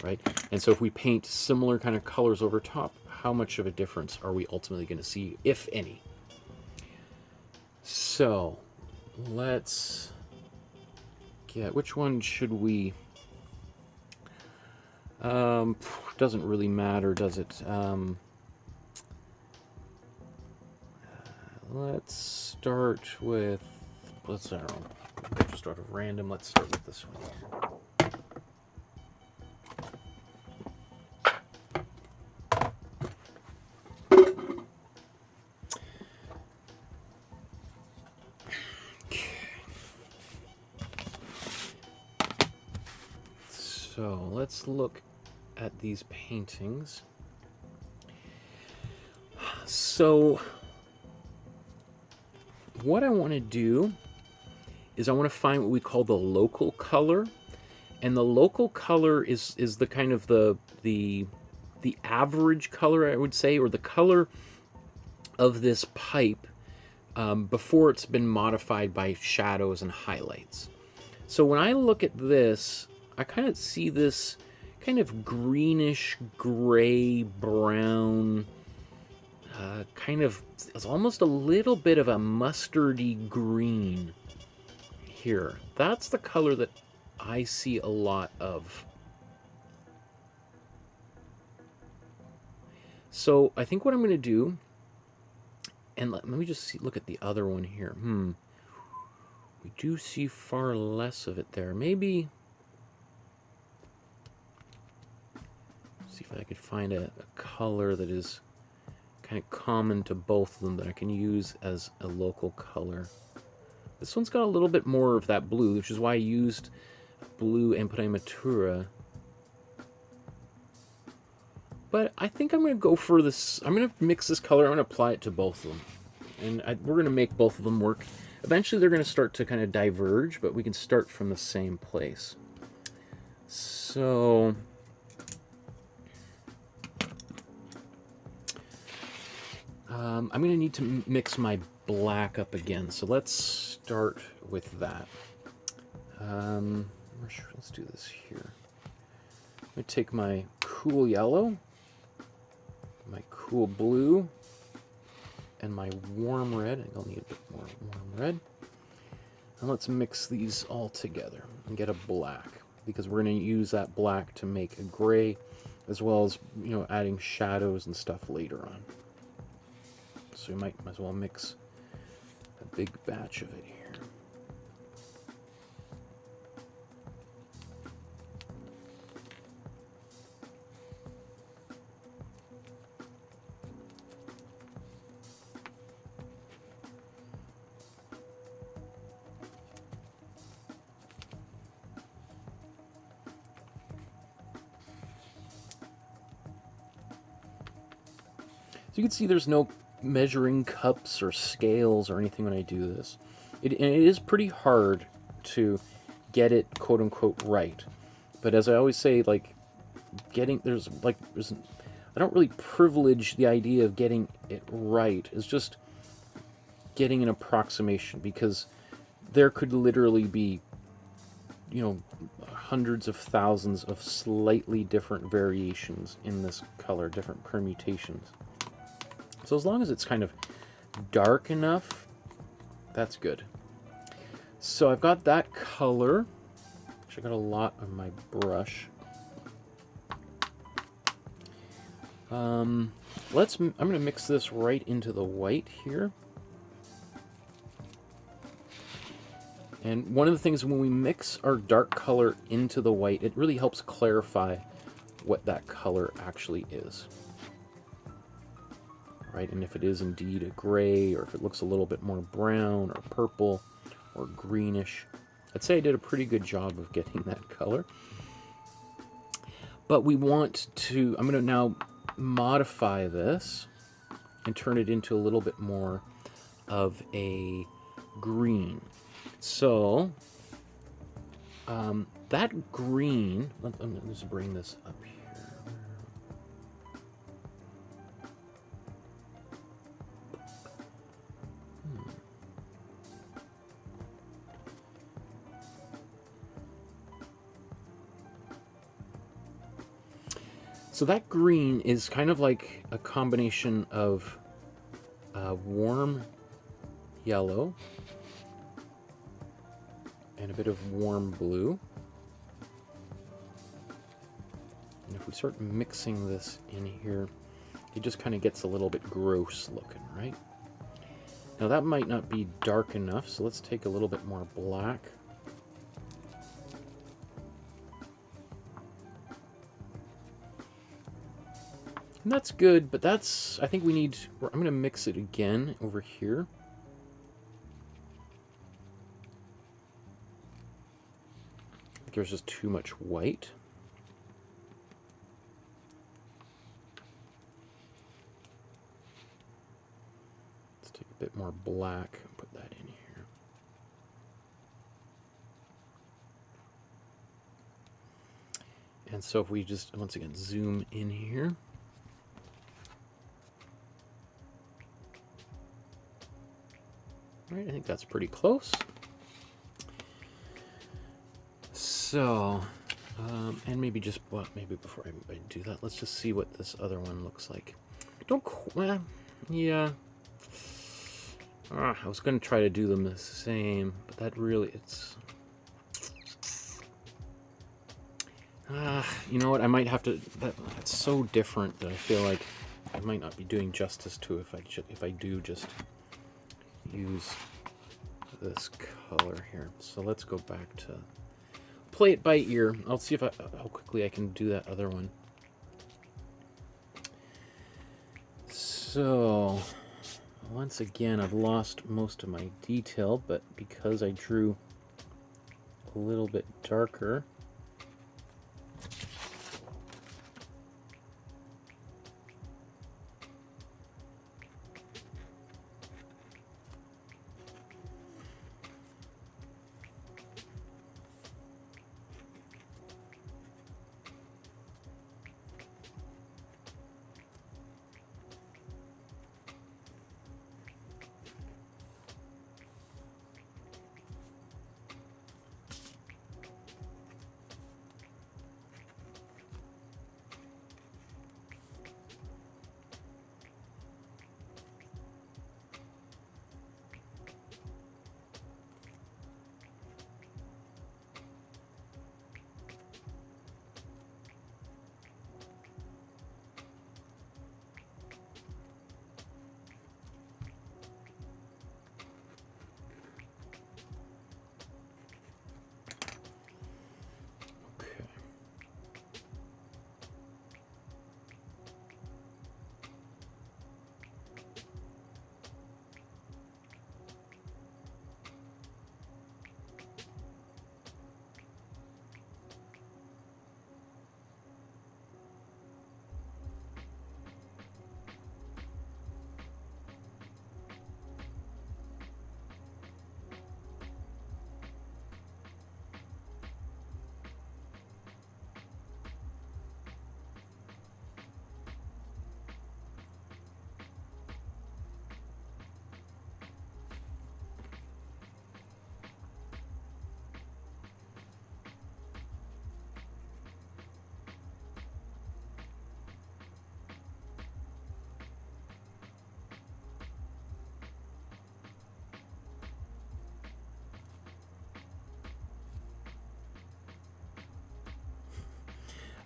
right? And so if we paint similar kind of colors over top, how much of a difference are we ultimately going to see, if any? So let's get, which one should we... doesn't really matter, does it? Let's start with, I don't know, just start with random. Let's start with this one. So let's look at these paintings. So what I want to do is I want to find what we call the local color, and the local color is the kind of the average color, I would say, or the color of this pipe before it's been modified by shadows and highlights. So when I look at this, I kind of see this kind of greenish, gray, brown, kind of, it's almost a little bit of a mustardy green here. That's the color that I see a lot of. So I think what I'm going to do, and let me just look at the other one here. We do see far less of it there. Maybe... see if I could find a color that is kind of common to both of them that I can use as a local color. This one's got a little bit more of that blue, which is why I used blue Imprimatura. But I think I'm going to go for this. I'm going to mix this color. I'm going to apply it to both of them. And we're going to make both of them work. Eventually they're going to start to kind of diverge, but we can start from the same place. So... I'm going to need to mix my black up again, so let's start with that. Let's do this here. I'm going to take my cool yellow, my cool blue, and my warm red. I think I'll need a bit more warm red. And let's mix these all together and get a black, because we're going to use that black to make a gray, as well as, you know, adding shadows and stuff later on. So we might as well mix a big batch of it here. you can see there's no measuring cups or scales or anything when I do this. And it is pretty hard to get it quote-unquote right. But as I always say, like, I don't really privilege the idea of getting it right. It's just getting an approximation, because there could literally be, you know, hundreds of thousands of slightly different variations in this color, different permutations. So as long as it's kind of dark enough, that's good. So I've got that color. Actually, I got a lot on my brush. I'm going to mix this right into the white here. And one of the things when we mix our dark color into the white, it really helps clarify what that color actually is. Right? And if it is indeed a gray, or if it looks a little bit more brown or purple or greenish, I'd say I did a pretty good job of getting that color. But we want to, I'm going to now modify this and turn it into a little bit more of a green. So that green, let me just bring this up here. So that green is kind of like a combination of warm yellow and a bit of warm blue. And if we start mixing this in here, it just kind of gets a little bit gross looking, right? Now that might not be dark enough, so let's take a little bit more black. And that's good, but that's, I think we need, I'm going to mix it again over here. There's just too much white. Let's take a bit more black and put that in here. And so if we just, once again, zoom in here. All right, I think that's pretty close. So, and maybe just, well, maybe before I do that, let's just see what this other one looks like. Yeah. I was going to try to do them the same, but that really, it's... you know what, I might have to, that's so different that I feel like I might not be doing justice to it if I do just use this color here. So let's go back to play it by ear. I'll see if how quickly I can do that other one. So once again, I've lost most of my detail, but because I drew a little bit darker,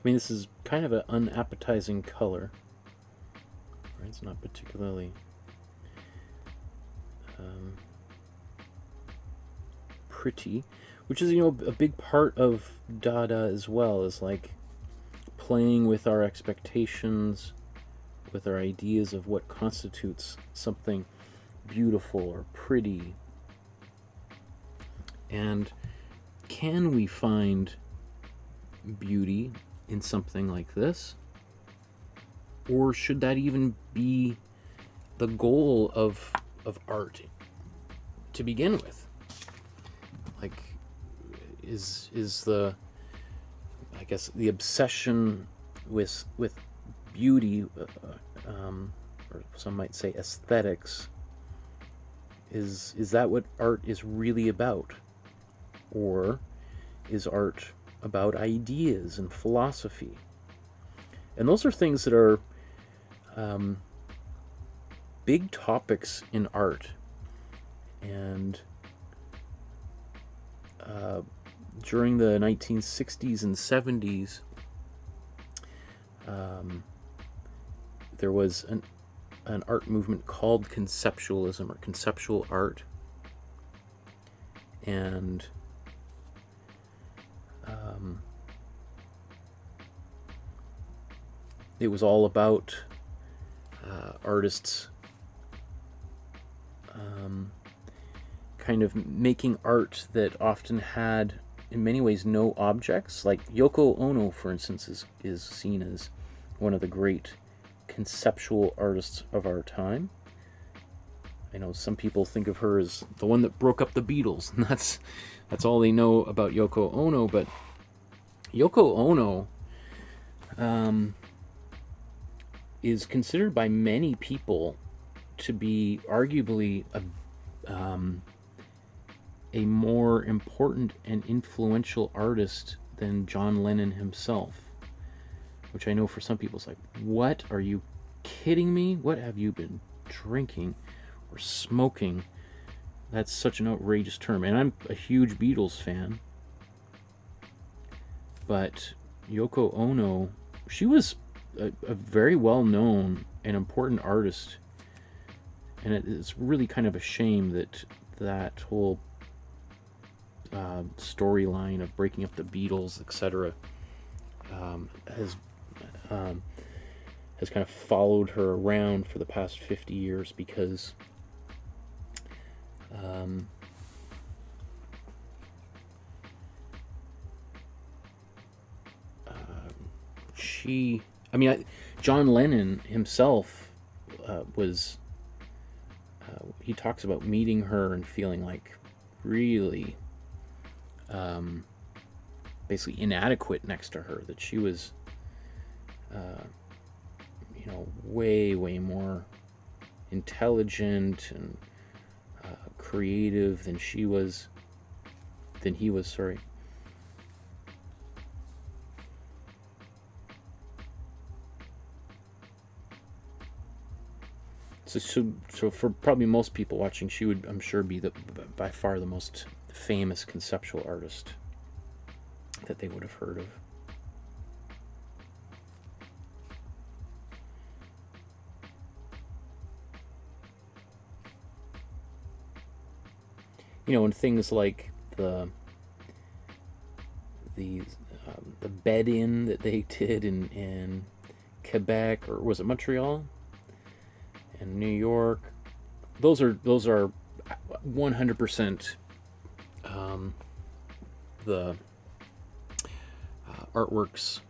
mean, this is kind of an unappetizing color. Right? It's not particularly pretty, which is, you know, a big part of Dada as well, is like playing with our expectations, with our ideas of what constitutes something beautiful or pretty. And can we find beauty in something like this? Or should that even be the goal of art to begin with? Like, is the, I guess, the obsession with beauty, or some might say aesthetics, is that what art is really about? Or is art about ideas and philosophy? And those are things that are big topics in art. And during the 1960s and 70s, there was an art movement called conceptualism, or conceptual art. And it was all about artists kind of making art that often had, in many ways, no objects. Like Yoko Ono, for instance, is seen as one of the great conceptual artists of our time. I know some people think of her as the one that broke up the Beatles, and that's all they know about Yoko Ono. But Yoko Ono is considered by many people to be arguably a more important and influential artist than John Lennon himself. Which I know for some people it's like, what? Are you kidding me? What have you been drinking or smoking? That's such an outrageous term. And I'm a huge Beatles fan. But Yoko Ono, she was a very well-known and important artist. And it's really kind of a shame that that whole storyline of breaking up the Beatles, etc., has kind of followed her around for the past 50 years, because John Lennon himself was, he talks about meeting her and feeling like really basically inadequate next to her, that she was way more intelligent and creative than he was. Sorry. So for probably most people watching, she would, I'm sure, be by far the most famous conceptual artist that they would have heard of. And things like the bed-in that they did in Quebec, or was it Montreal, and New York, those are 100% the artworks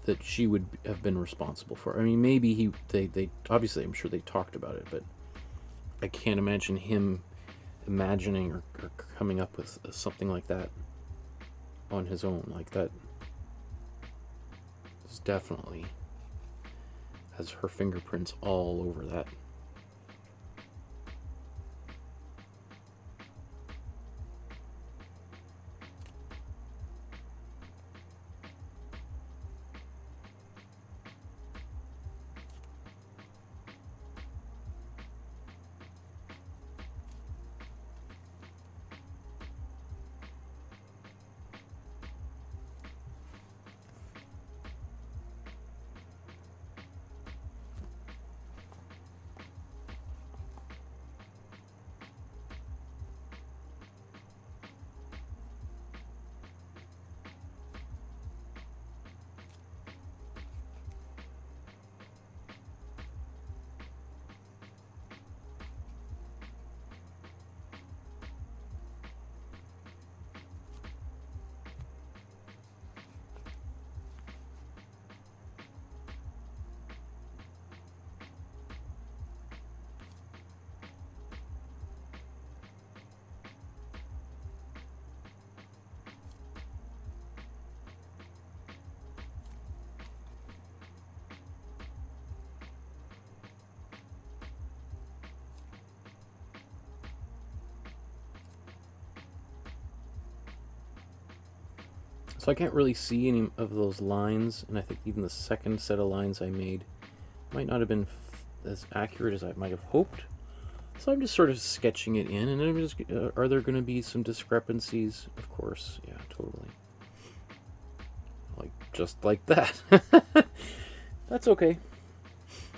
that she would have been responsible for. I mean, maybe they obviously, I'm sure they talked about it, but I can't imagine him imagining or coming up with something like that on his own. Like, that is definitely has her fingerprints all over that. So I can't really see any of those lines, and I think even the second set of lines I made might not have been as accurate as I might have hoped. So I'm just sort of sketching it in, and I'm just, are there going to be some discrepancies? Of course, yeah, totally. Like, just like that. That's okay.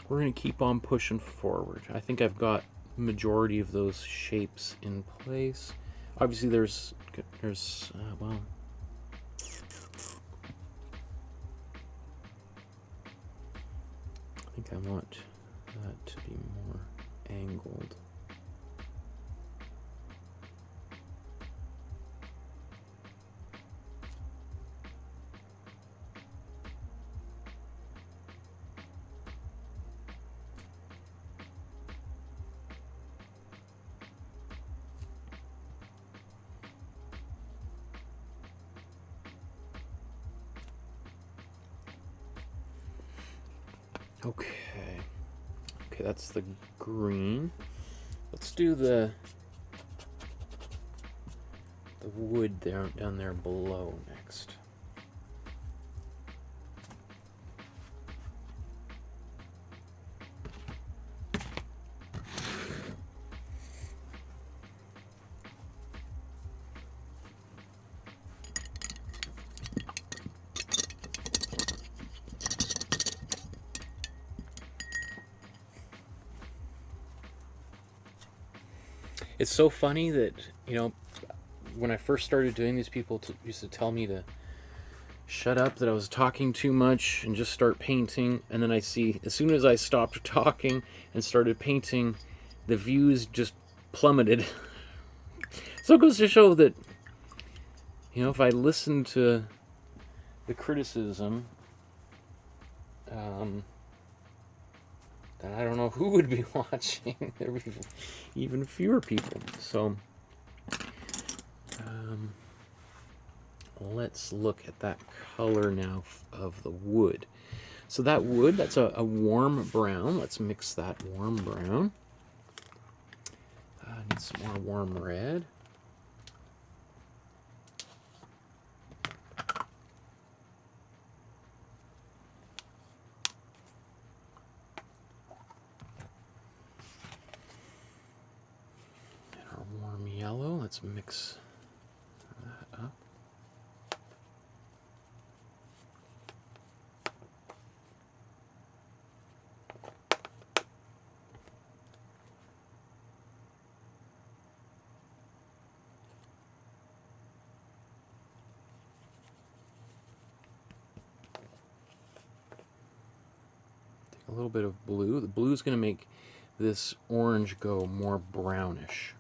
We're going to keep on pushing forward. I think I've got majority of those shapes in place. Obviously there's well, I think I want that to be more angled. Okay, that's the green. Let's do the wood there down there below next. It's so funny that, you know, when I first started doing these, people used to tell me to shut up, that I was talking too much and just start painting. And then I see, as soon as I stopped talking and started painting, the views just plummeted. So it goes to show that, you know, if I listen to the criticism, then I don't know who would be watching. There would be even fewer people. So let's look at that color now of the wood. So that wood, that's a warm brown. Let's mix that warm brown. Need some more warm red. Yellow, let's mix that up. Take a little bit of blue. The blue is going to make this orange go more brownish.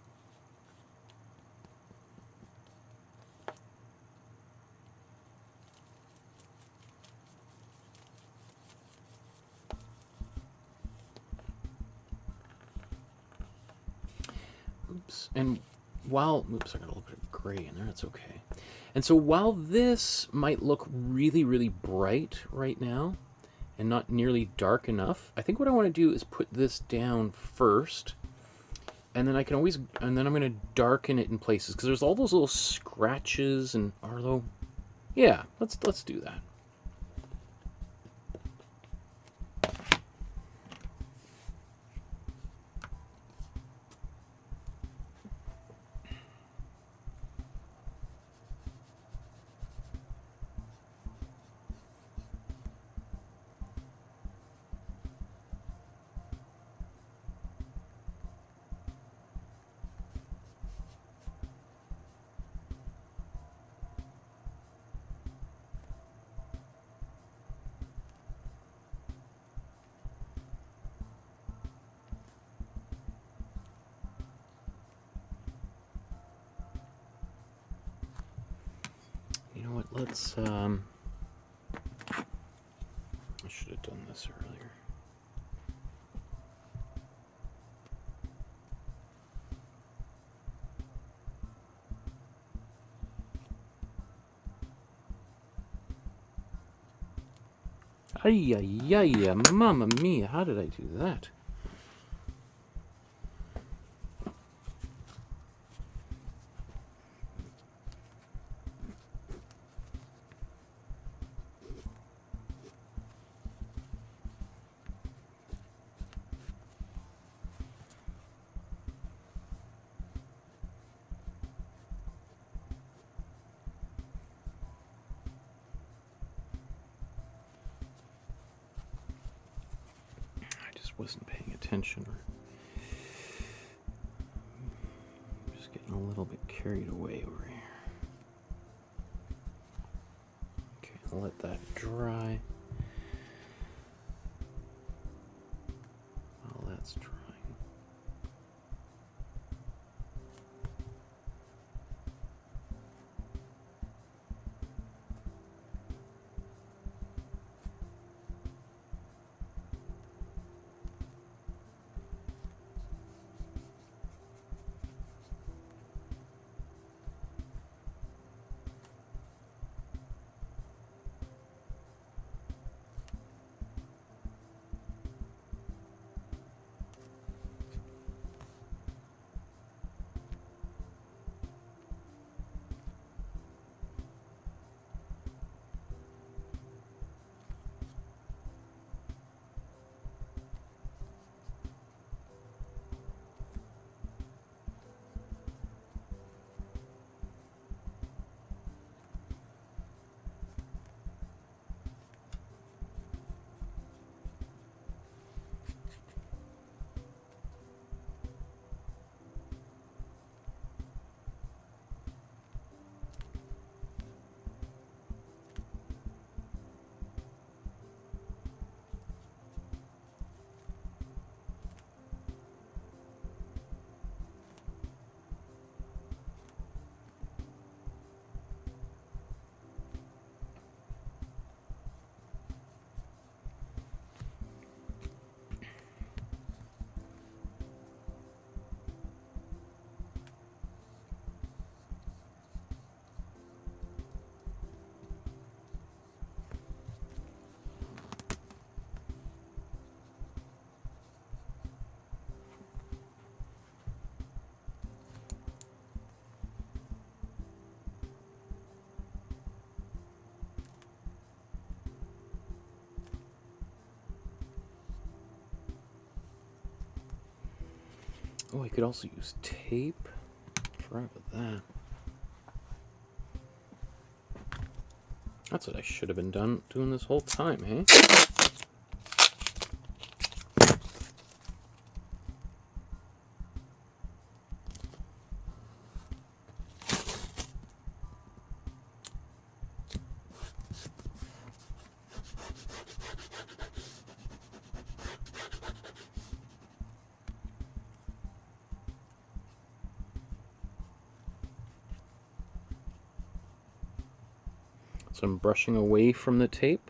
And while, oops, I got a little bit of gray in there, that's okay. And so while this might look really, really bright right now and not nearly dark enough, I think what I want to do is put this down first, and then I can always, and then I'm going to darken it in places, because there's all those little scratches and Arlo. Yeah, let's do that. You know what, let's, I should have done this earlier. Ay, ay, ay, mamma mia, how did I do that? just wasn't paying attention, or just getting a little bit carried away over here. Okay, I'll let that dry. While that's drying. Oh, I could also use tape. Forgot about that. That's what I should have been doing this whole time, eh? So I'm brushing away from the tape.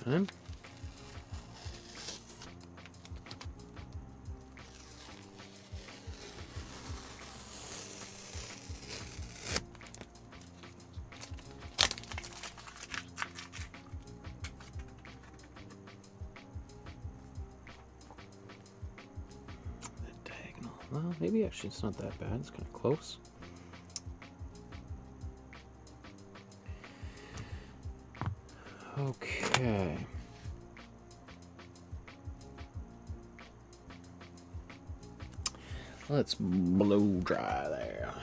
Okay. Diagonal. Well, maybe actually it's not that bad. It's kind of close. Okay. Let's blow dry there.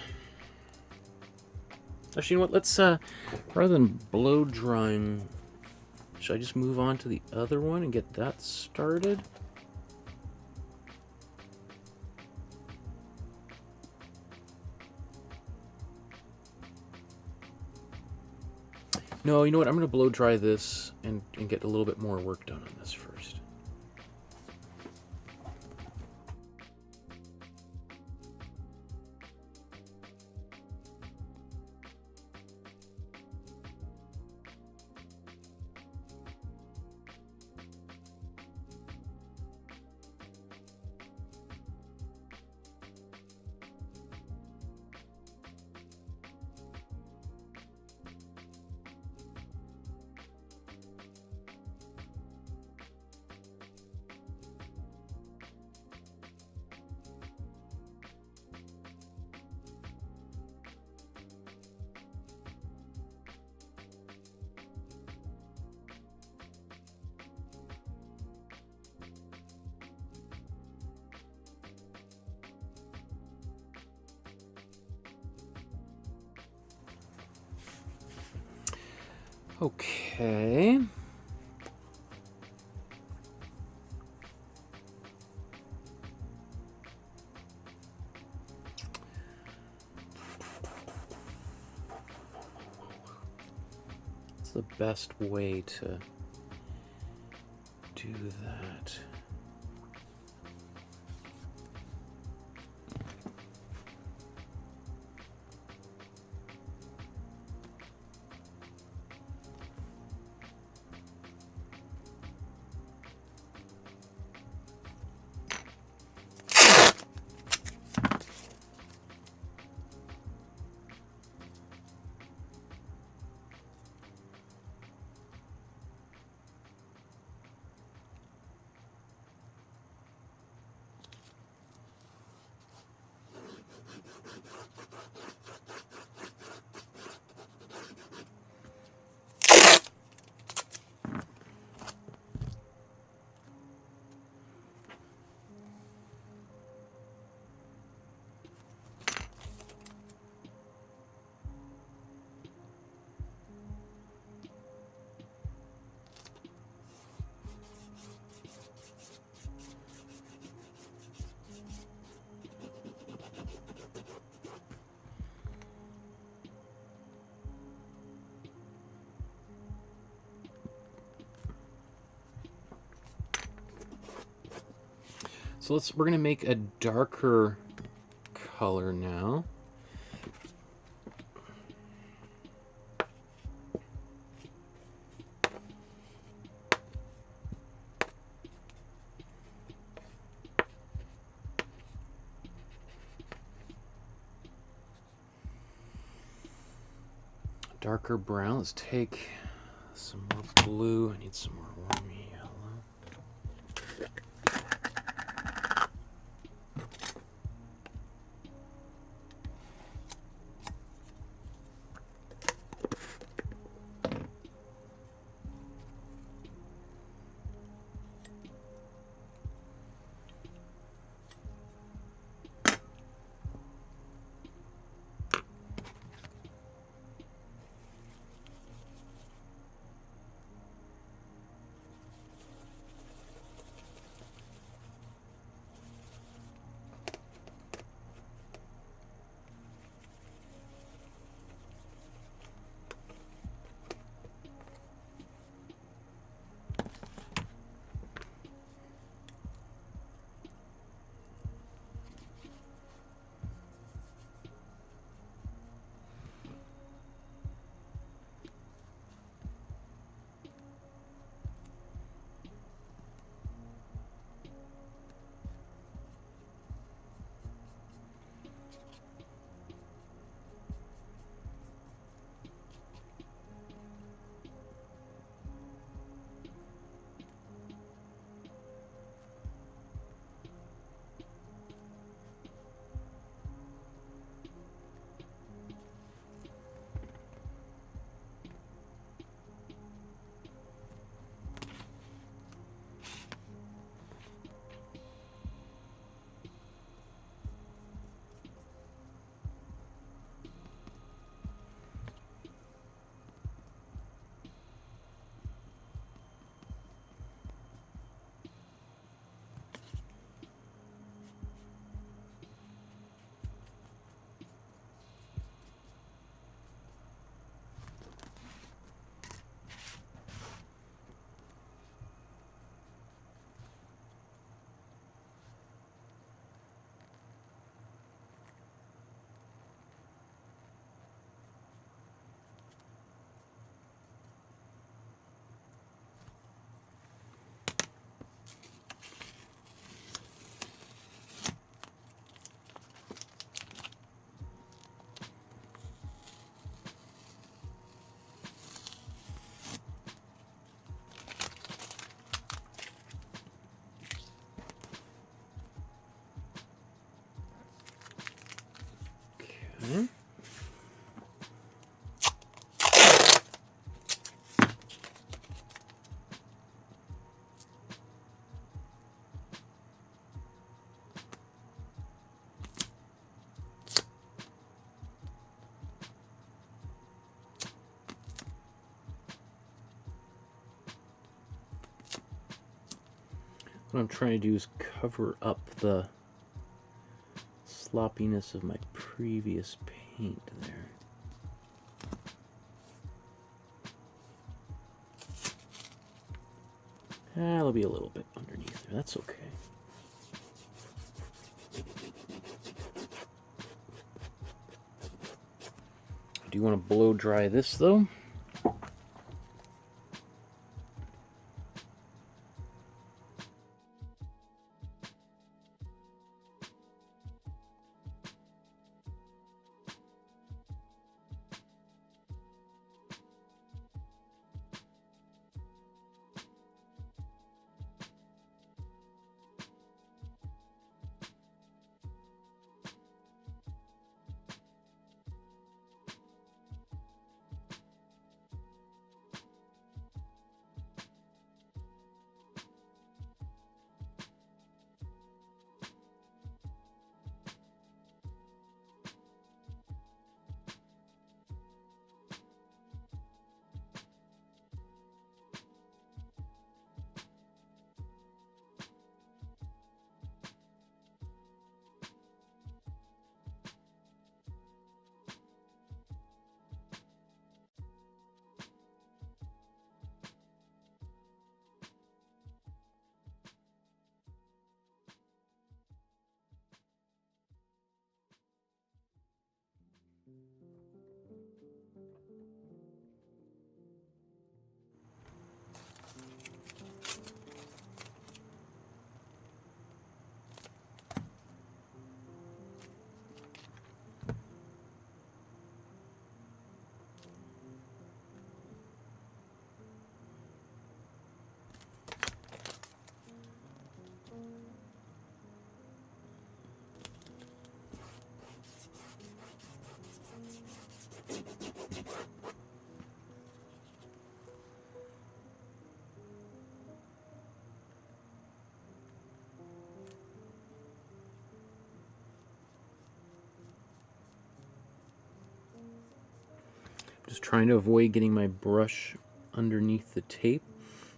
Actually, you know what? Let's, rather than blow drying, should I just move on to the other one and get that started? No, you know what? I'm going to blow dry this and get a little bit more work done on this first. Okay. What's the best way to do that? So we're going to make a darker color now. Darker brown. Let's take some more blue. I need some more warm yellow. What I'm trying to do is cover up the sloppiness of my previous paint there. That'll be a little bit underneath there. That's okay. I do want to blow dry this though. Just trying to avoid getting my brush underneath the tape.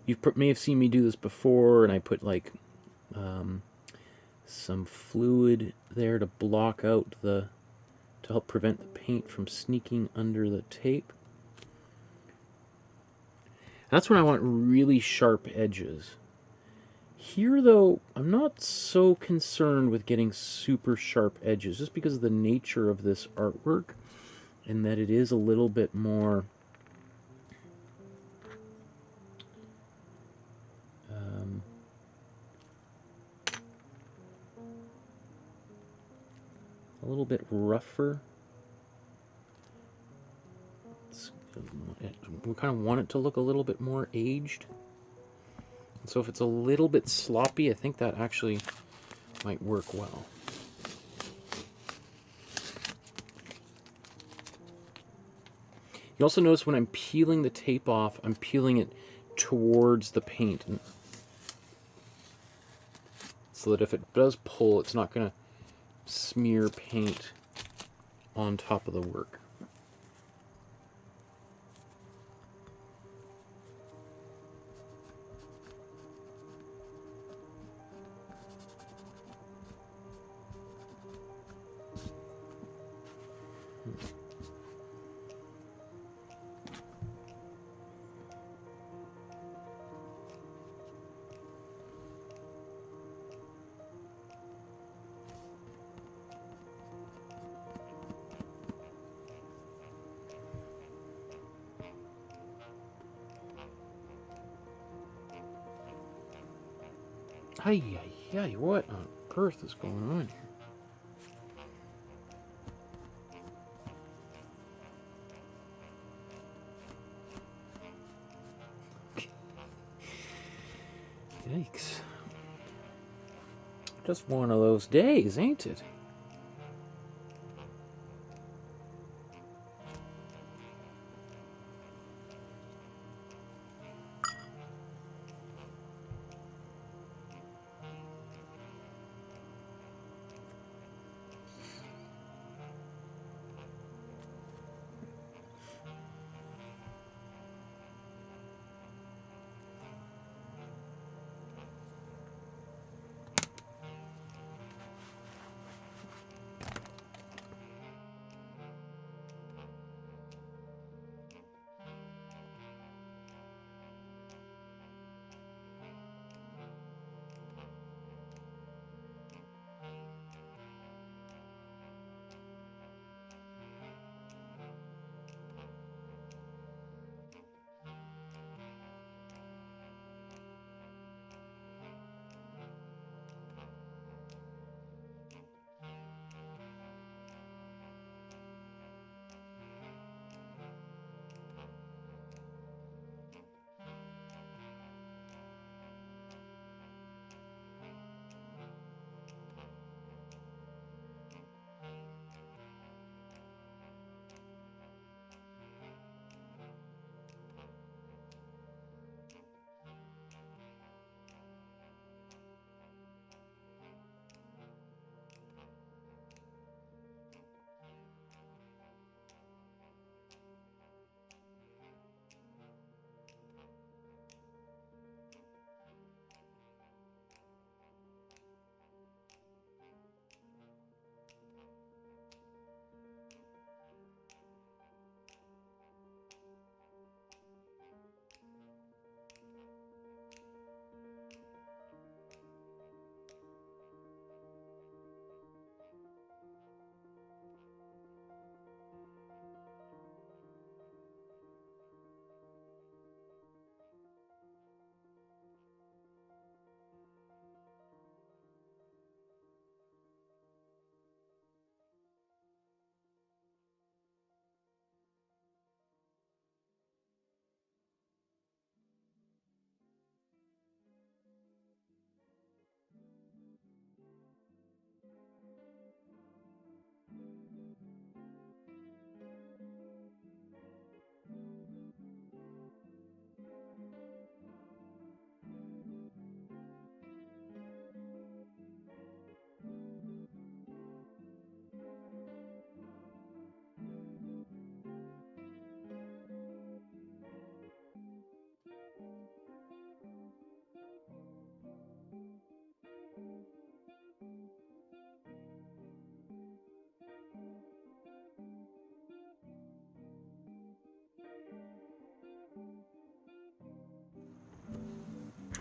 You may have seen me do this before, and I put like some fluid there to block out to help prevent the paint from sneaking under the tape. That's when I want really sharp edges. Here though, I'm not so concerned with getting super sharp edges, just because of the nature of this artwork, and that it is a little bit more a little bit rougher. We kind of want it to look a little bit more aged. So if it's a little bit sloppy, I think that actually might work well. You also notice when I'm peeling the tape off, I'm peeling it towards the paint, so that if it does pull, it's not going to smear paint on top of the work. Ay, ay, ay, what on earth is going on here? Yikes. Just one of those days, ain't it?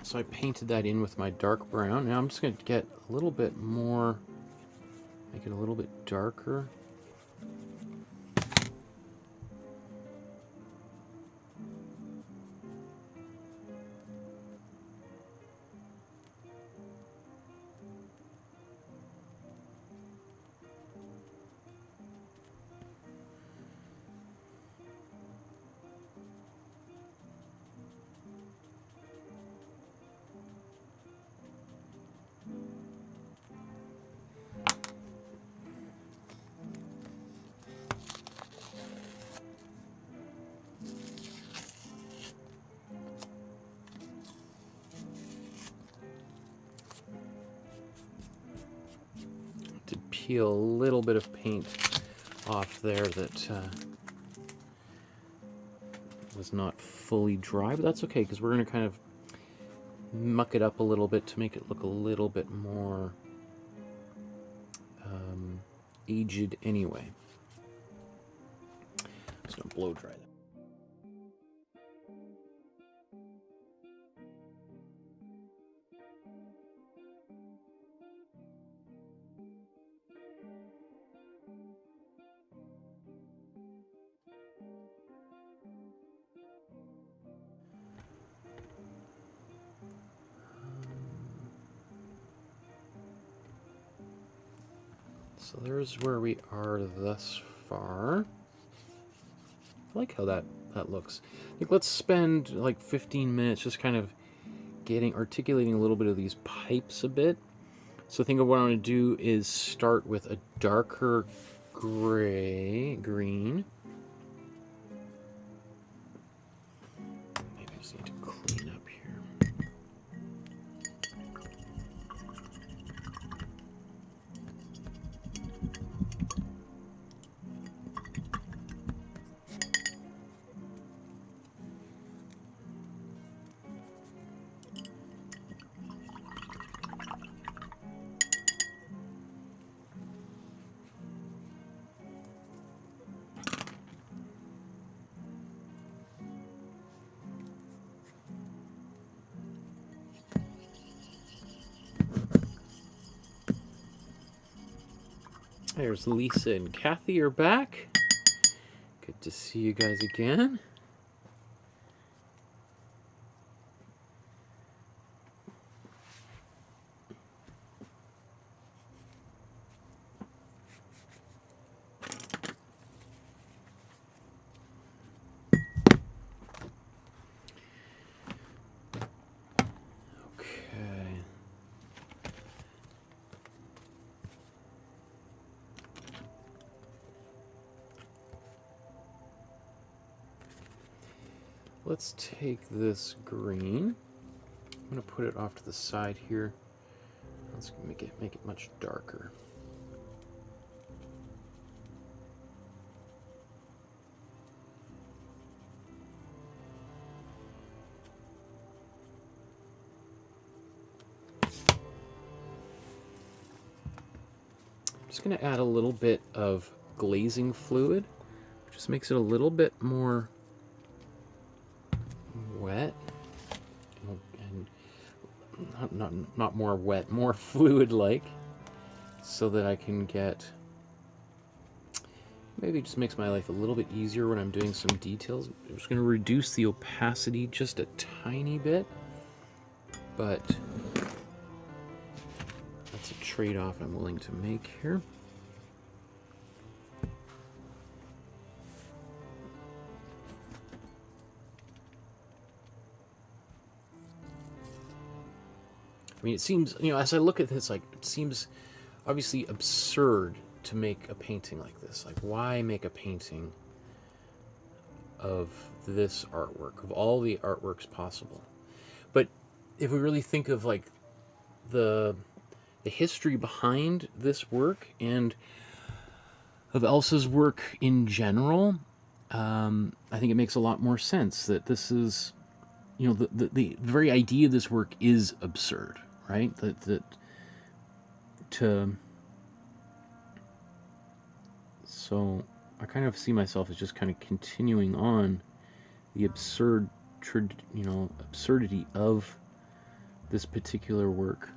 So I painted that in with my dark brown. Now I'm just going to get a little bit more, make it a little bit darker. To peel a little bit of paint off there that was not fully dry, but that's okay because we're going to kind of muck it up a little bit to make it look a little bit more aged anyway. Just going to blow dry that. So there's where we are thus far. I like how that looks. I think let's spend like 15 minutes just kind of articulating a little bit of these pipes a bit. So I think what I want to do is start with a darker green. Maybe I just need to clean up here. There's Lisa and Kathy are back. Good to see you guys again. Let's take this green. I'm going to put it off to the side here. Let's make it much darker. I'm just going to add a little bit of glazing fluid, which just makes it a little bit more wet, and not more wet, more fluid-like, so that I can get, maybe it just makes my life a little bit easier when I'm doing some details. I'm just going to reduce the opacity just a tiny bit, but that's a trade-off I'm willing to make here. I mean, it seems, you know, as I look at this, like, it seems obviously absurd to make a painting like this. Like, why make a painting of this artwork, of all the artworks possible? But if we really think of, like, the history behind this work and of Elsa's work in general, I think it makes a lot more sense that this is, you know, the very idea of this work is absurd. Right? So I kind of see myself as just kind of continuing on the absurdity of this particular work.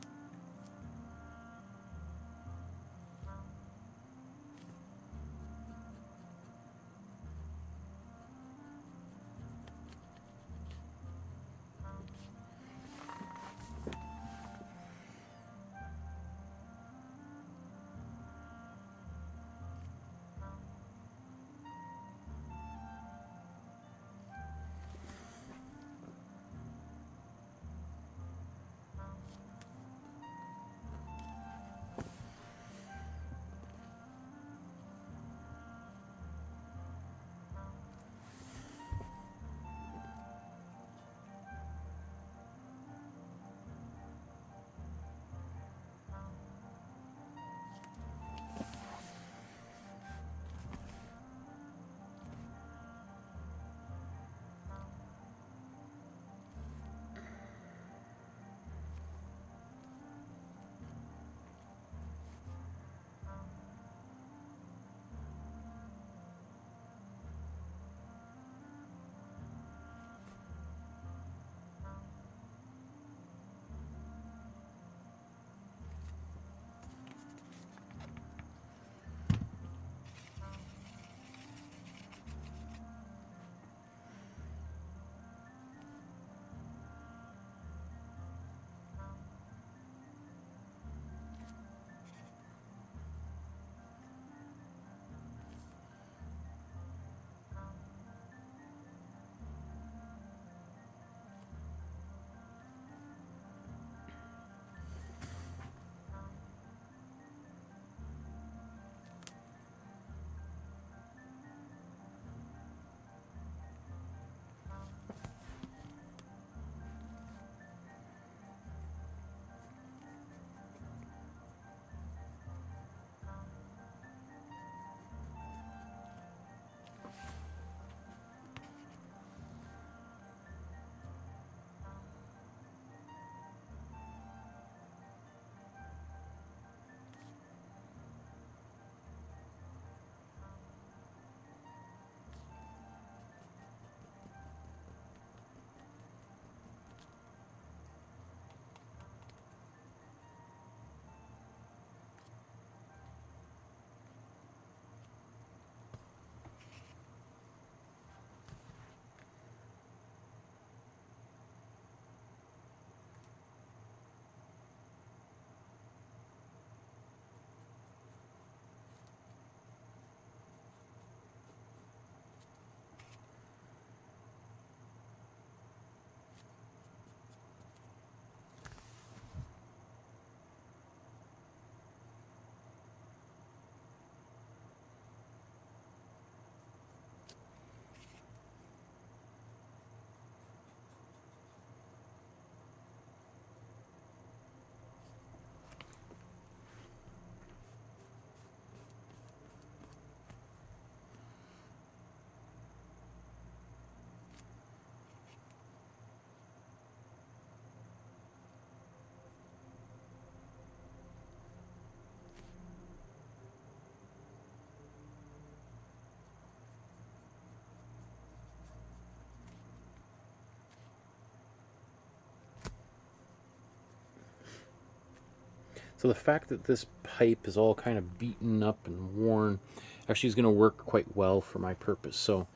So the fact that this pipe is all kind of beaten up and worn actually is going to work quite well for my purpose. So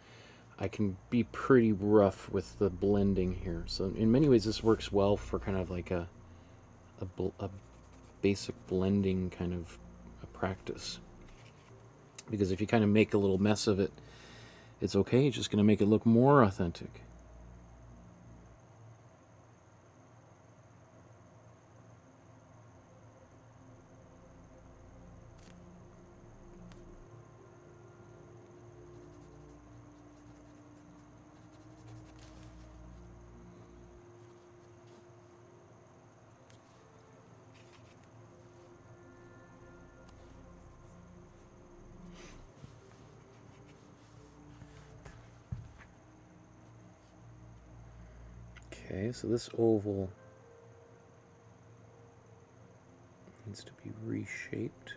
I can be pretty rough with the blending here. So in many ways this works well for kind of like a basic blending kind of a practice. Because if you kind of make a little mess of it, it's okay. It's just going to make it look more authentic. Okay, so this oval needs to be reshaped.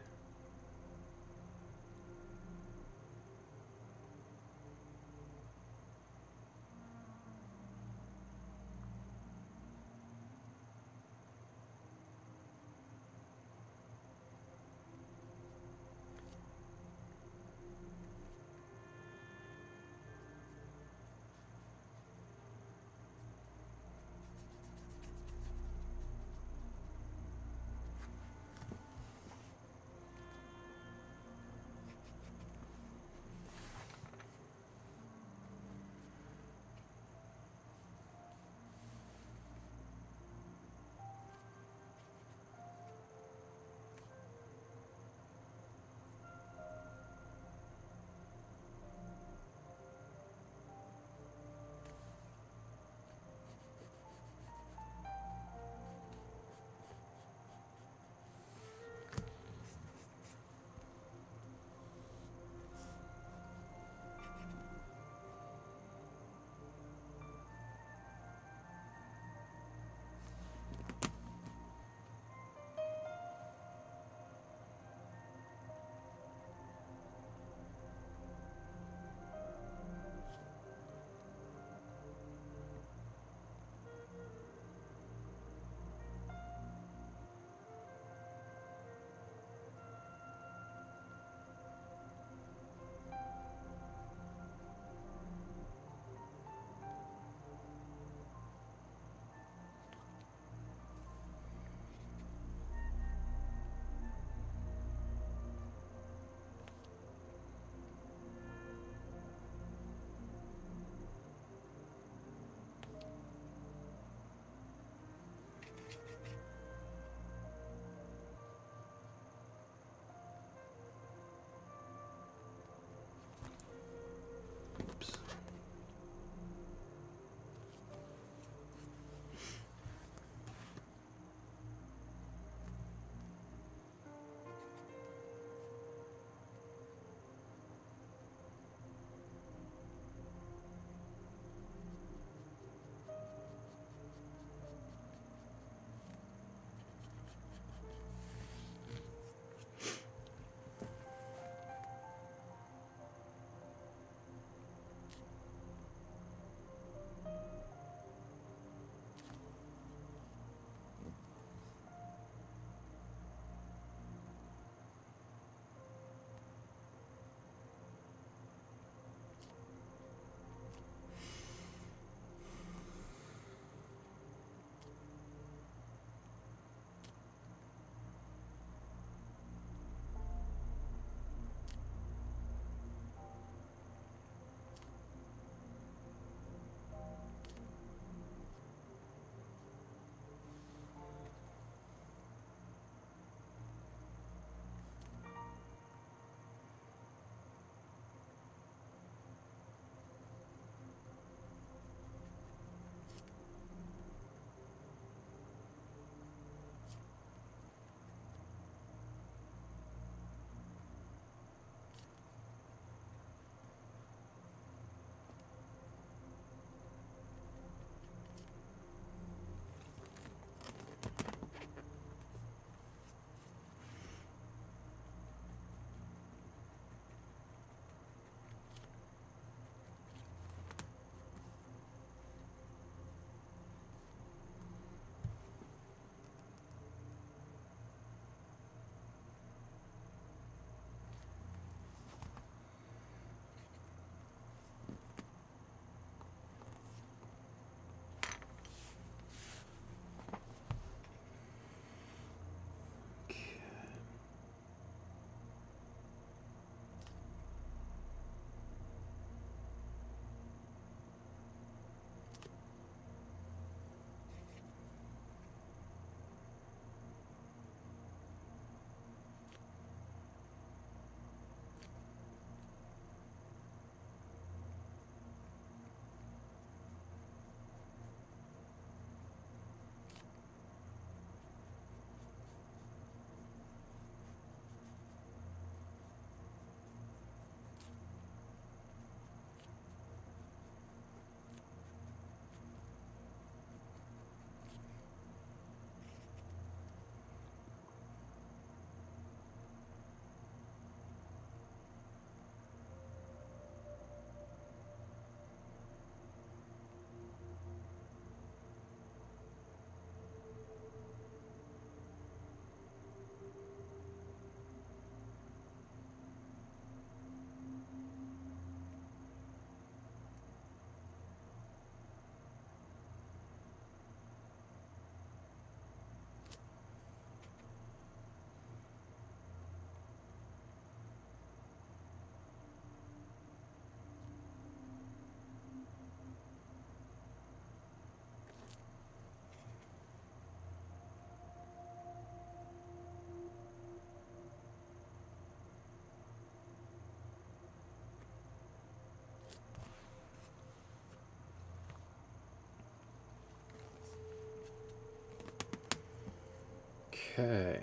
Okay.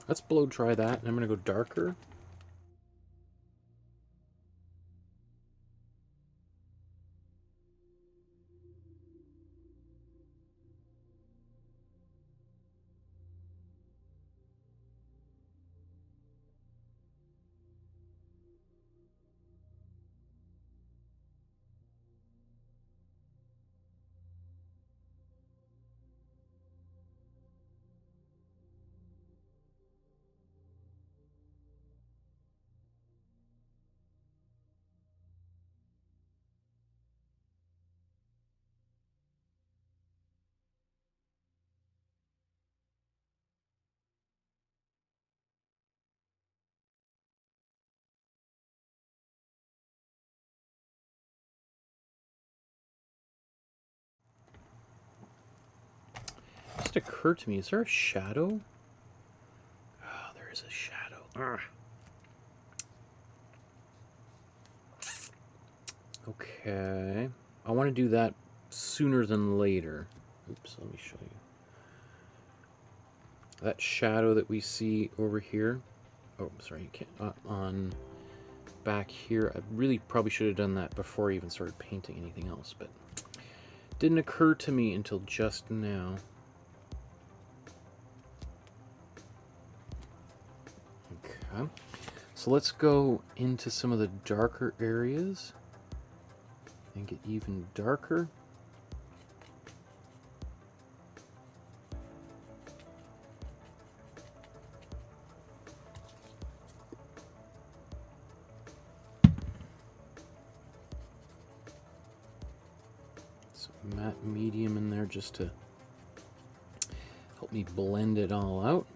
Let's blow dry that, and I'm going to go darker. It just occurred to me, is there a shadow? Oh, there is a shadow. Ugh. Okay. I want to do that sooner than later. Oops, let me show you. That shadow that we see over here. Oh, sorry, you can't. On back here. I really probably should have done that before I even started painting anything else, but it didn't occur to me until just now. Okay. So let's go into some of the darker areas and get even darker. Some matte medium in there just to help me blend it all out.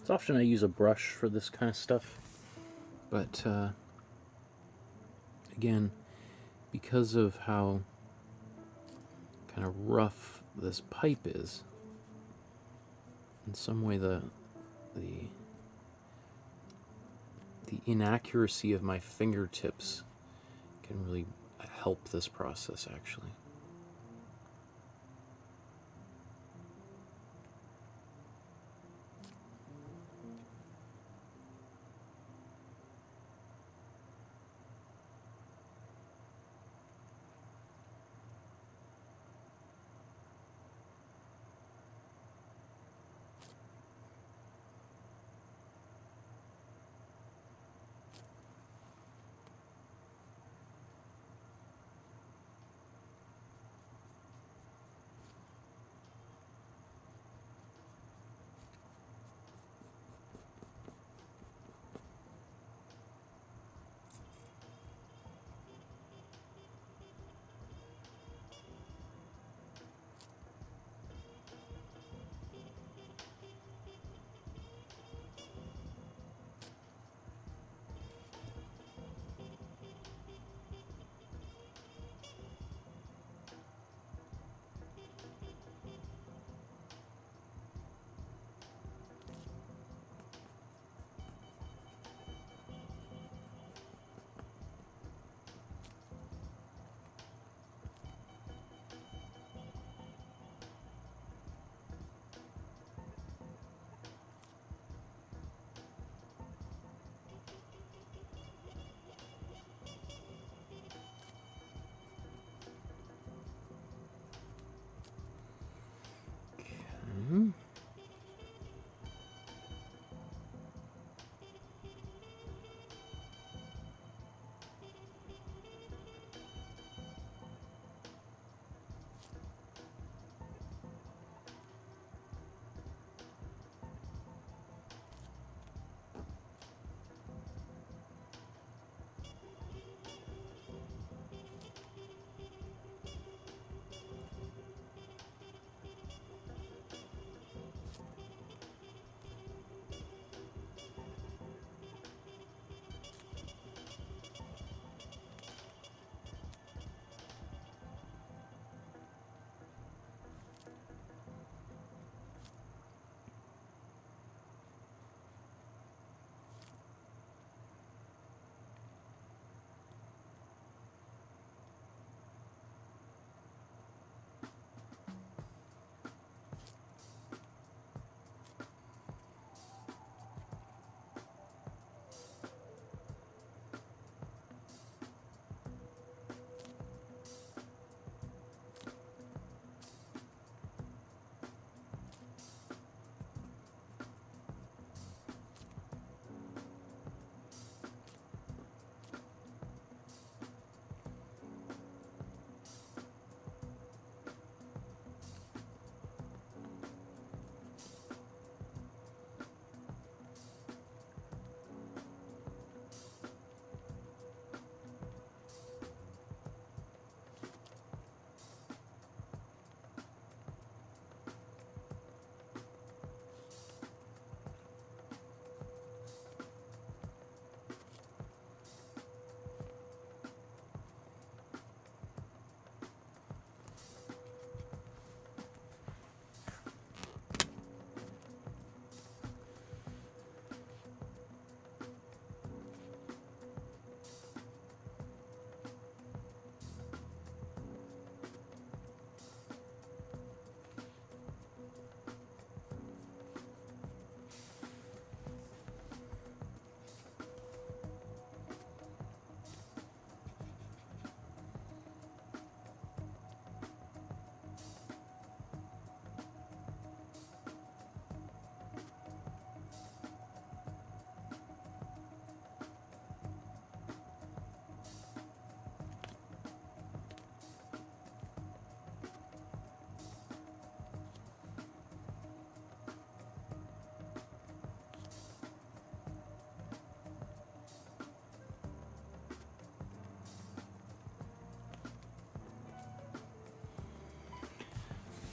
It's often I use a brush for this kind of stuff, but again, because of how kind of rough this pipe is, in some way the inaccuracy of my fingertips can really help this process, actually.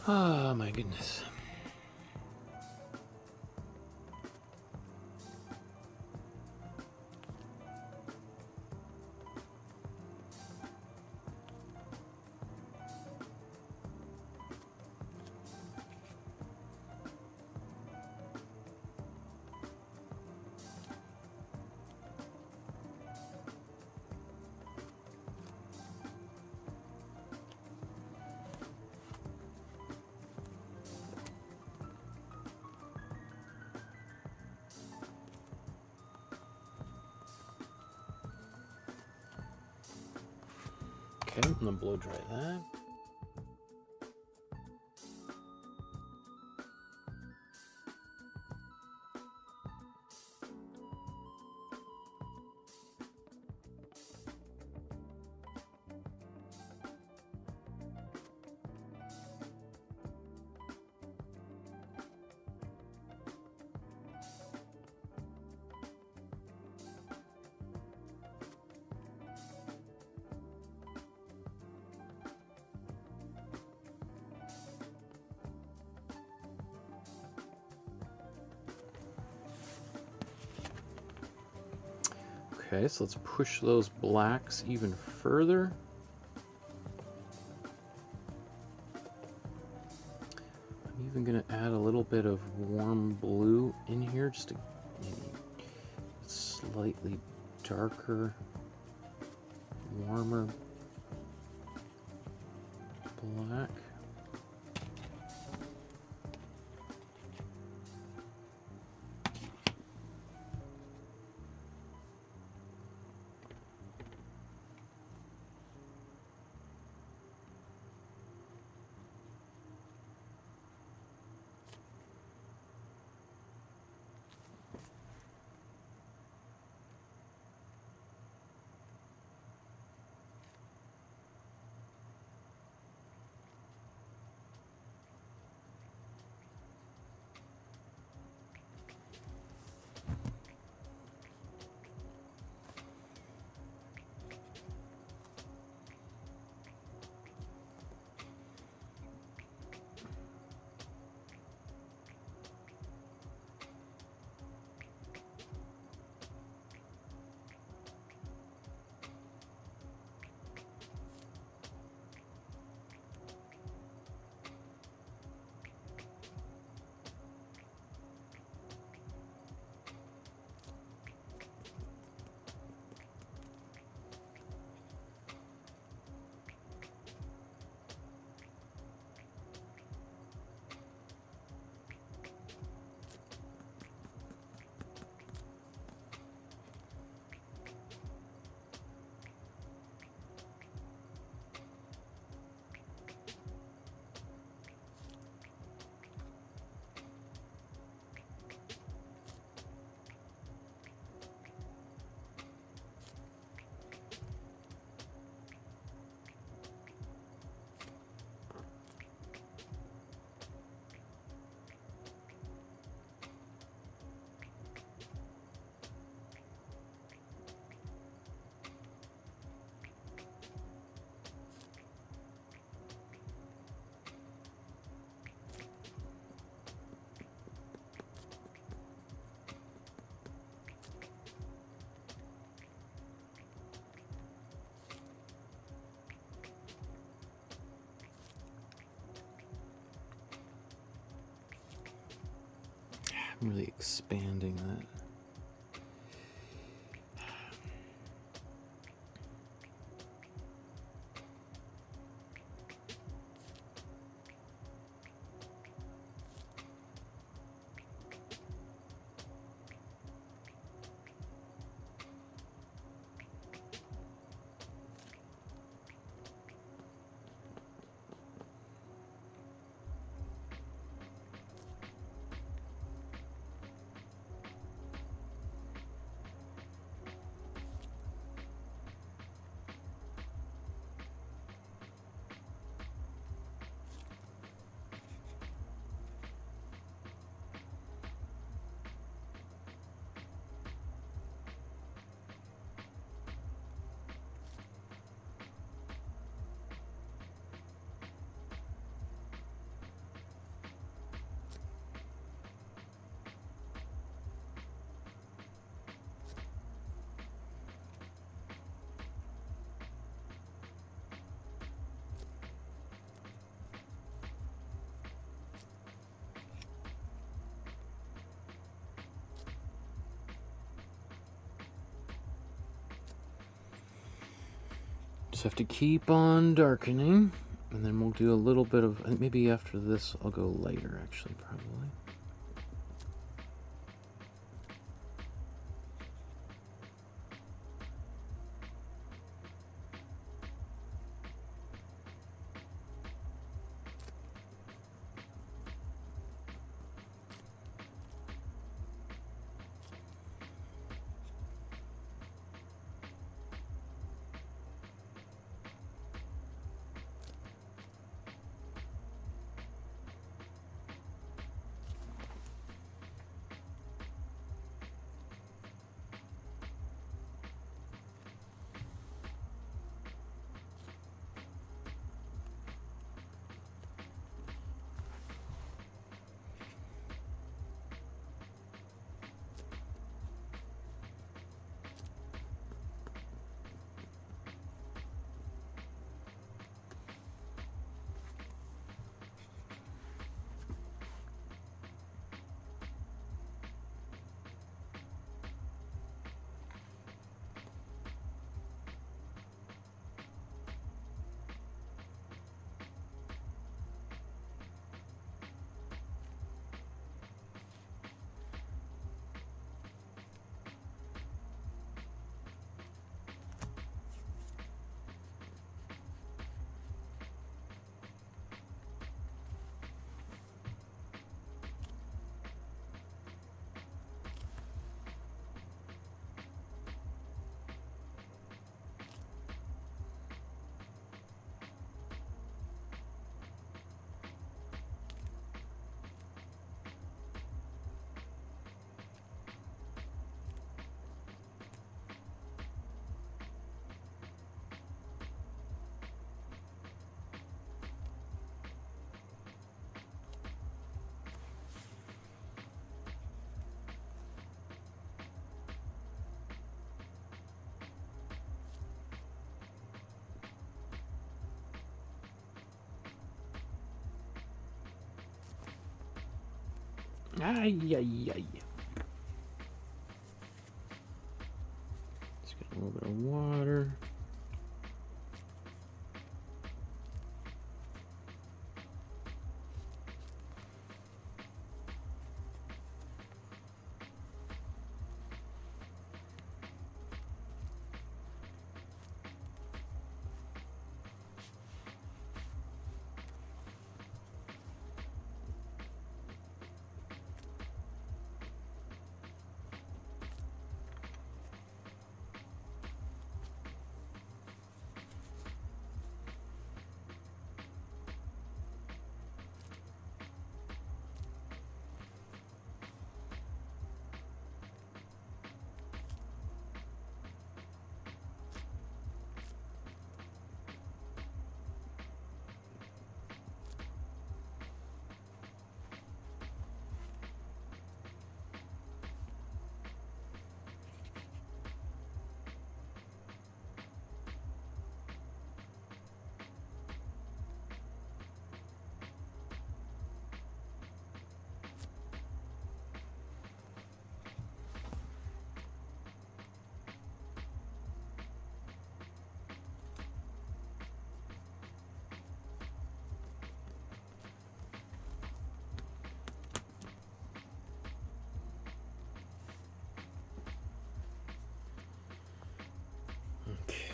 Oh my goodness. Okay, I'm gonna blow dry that. Okay, so let's push those blacks even further. I'm even going to add a little bit of warm blue in here, just to maybe slightly darker, warmer black. I'm really expanding that. Just have to keep on darkening, and then we'll do a little bit of, maybe after this I'll go lighter actually, probably. Ay, ay, ay. Let's get a little bit of water.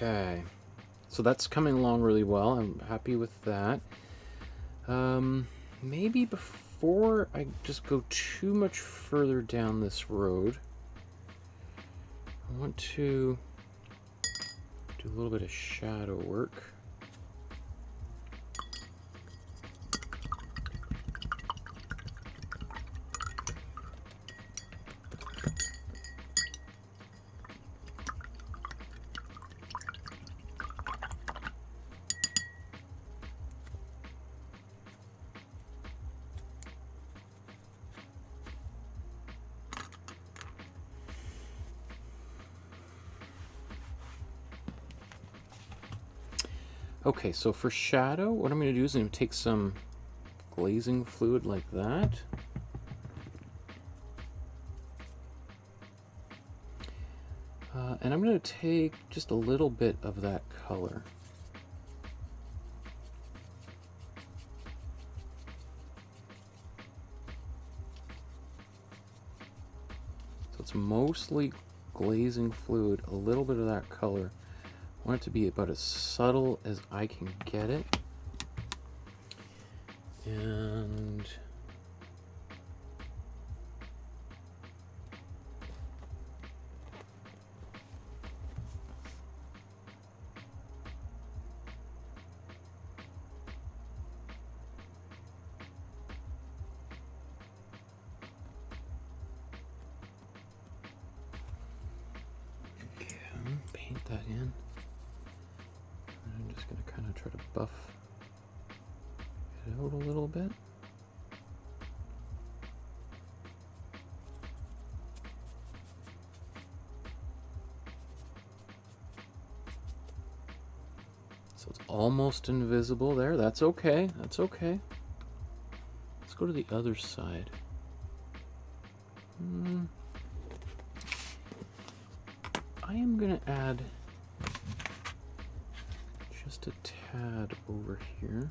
Okay, so that's coming along really well. I'm happy with that. Maybe before I just go too much further down this road, I want to do a little bit of shadow work. Okay, so for shadow, what I'm going to do is I'm going to take some glazing fluid like that. And I'm going to take just a little bit of that color. So it's mostly glazing fluid, a little bit of that color. I want it to be about as subtle as I can get it. And okay, paint that in. I'm just going to kind of try to buff it out a little bit. So it's almost invisible there. That's okay. That's okay. Let's go to the other side. I am going to add just a tad over here.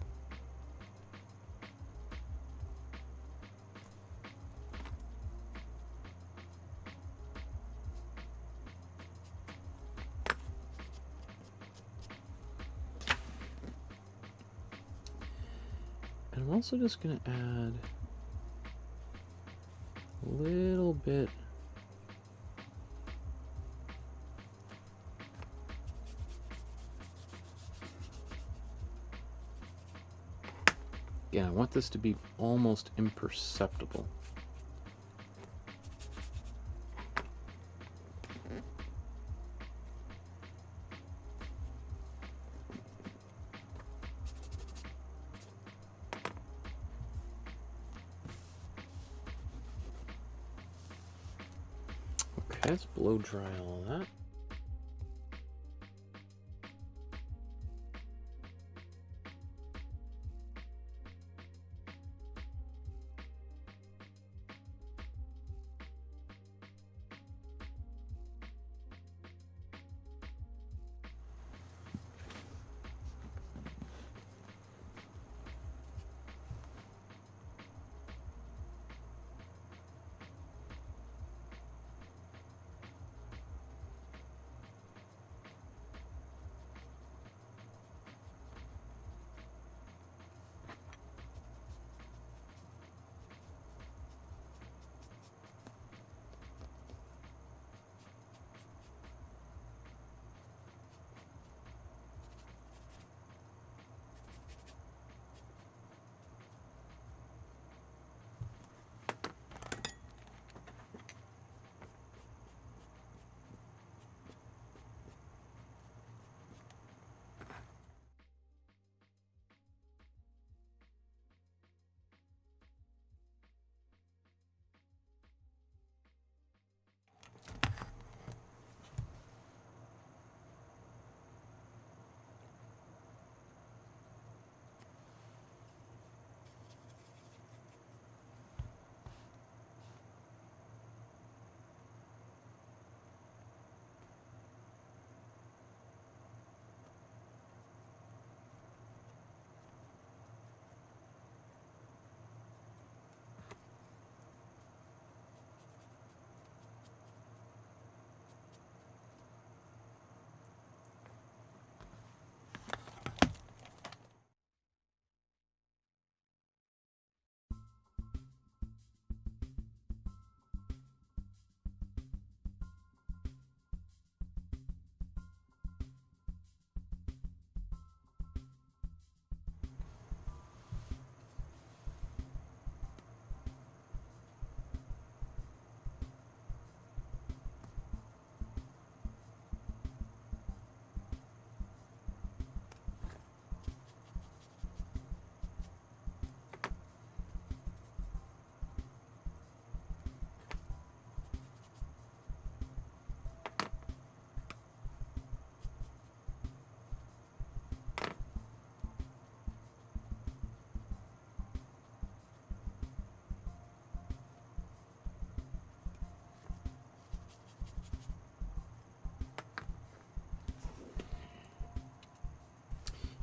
And I'm also just going to add a little bit I want this to be almost imperceptible. Okay, let's blow dry all that.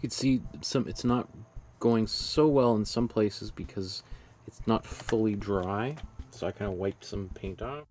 could see it's not going so well in some places because it's not fully dry. So I kind of wiped some paint off.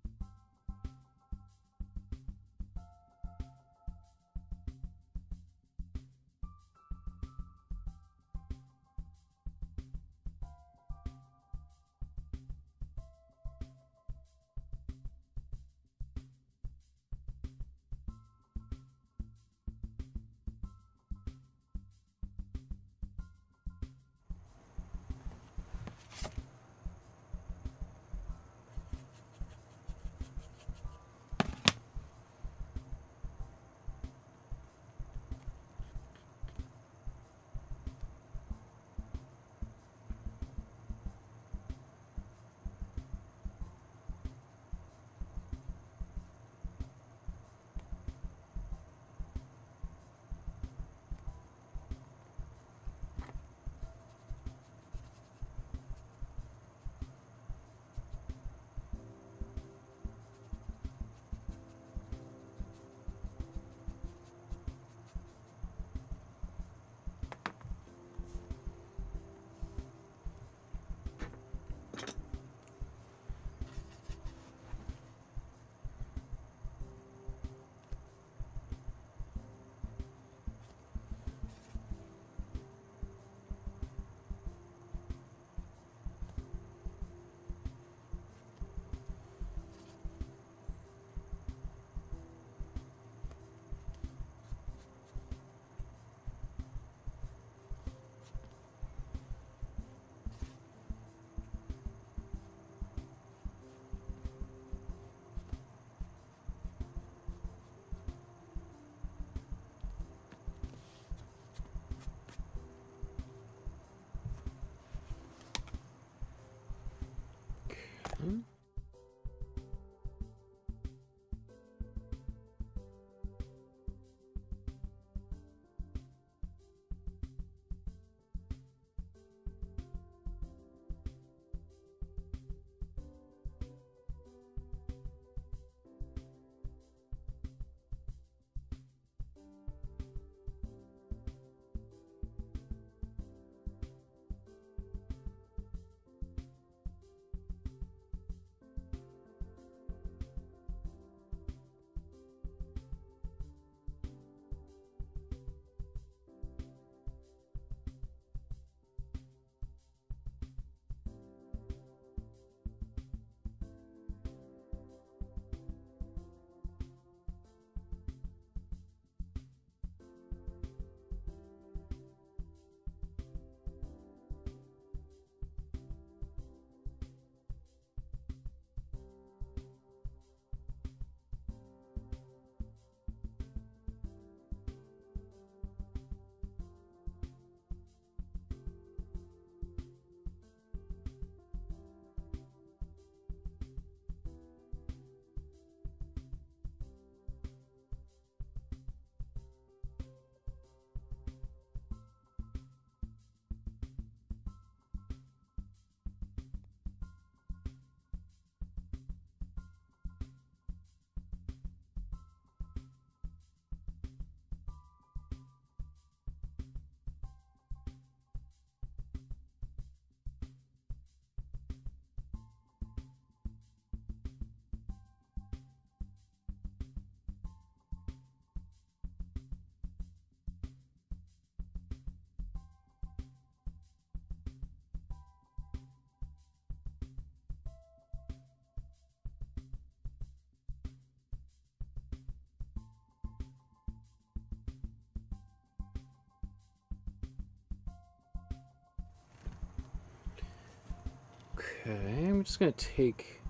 Okay, I'm just going to take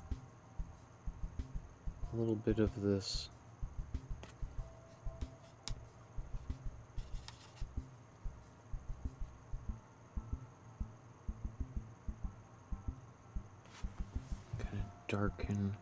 a little bit of this kind of darken.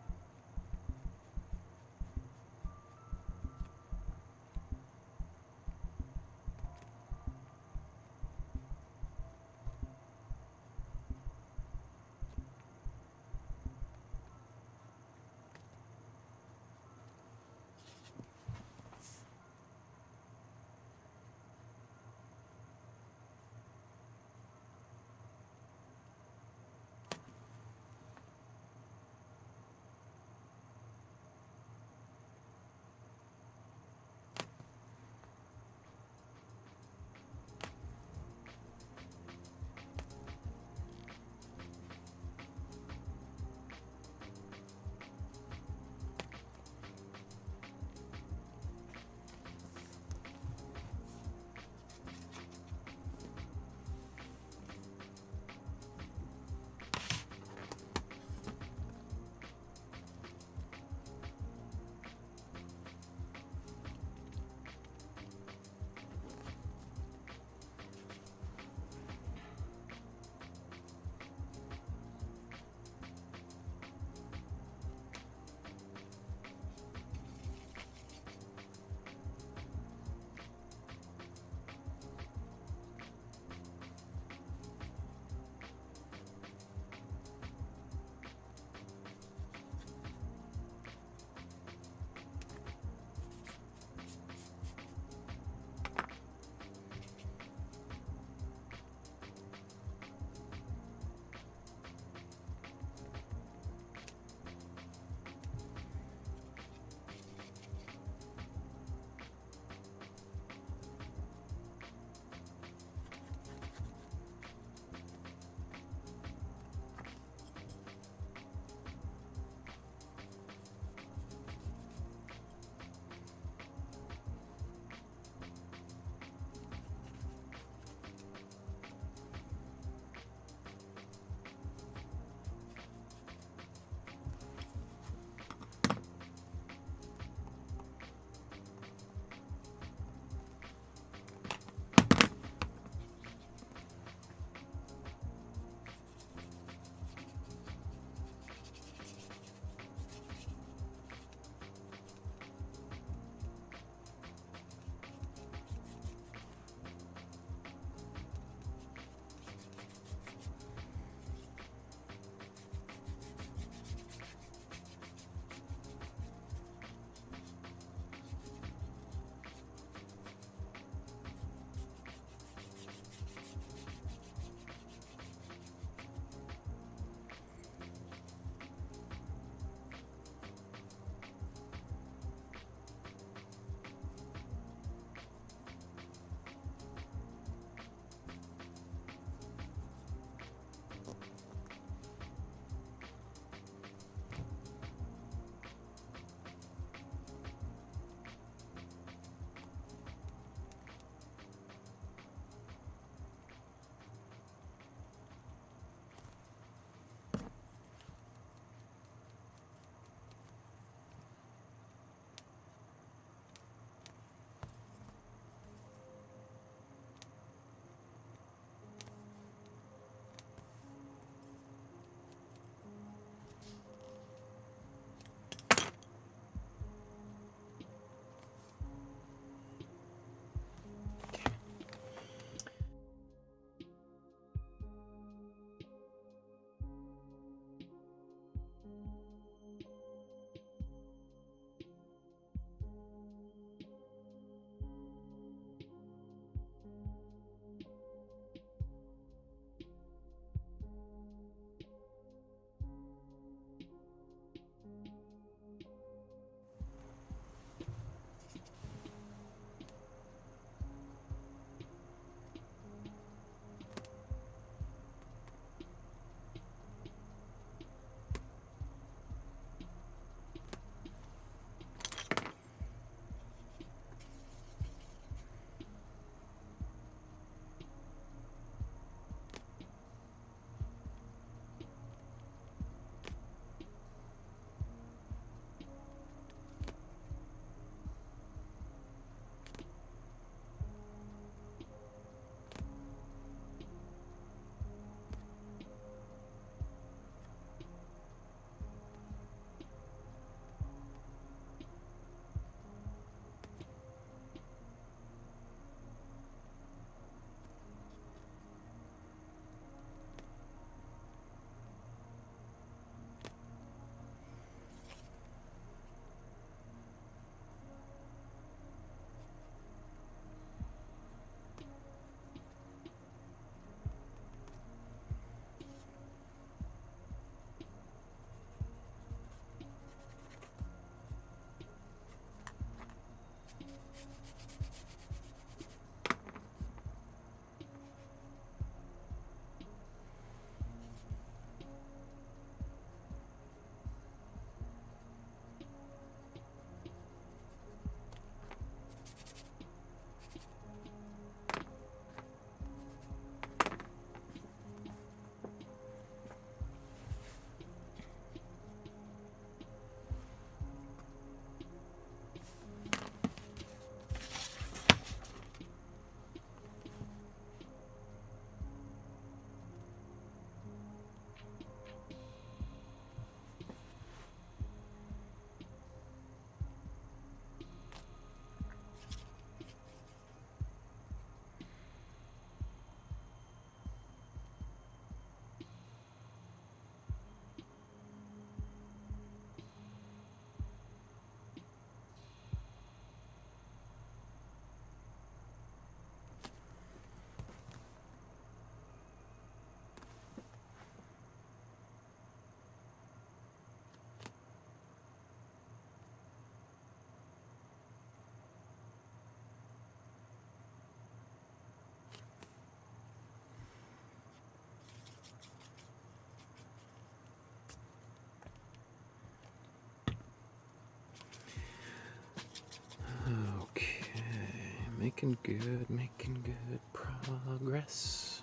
Making good progress.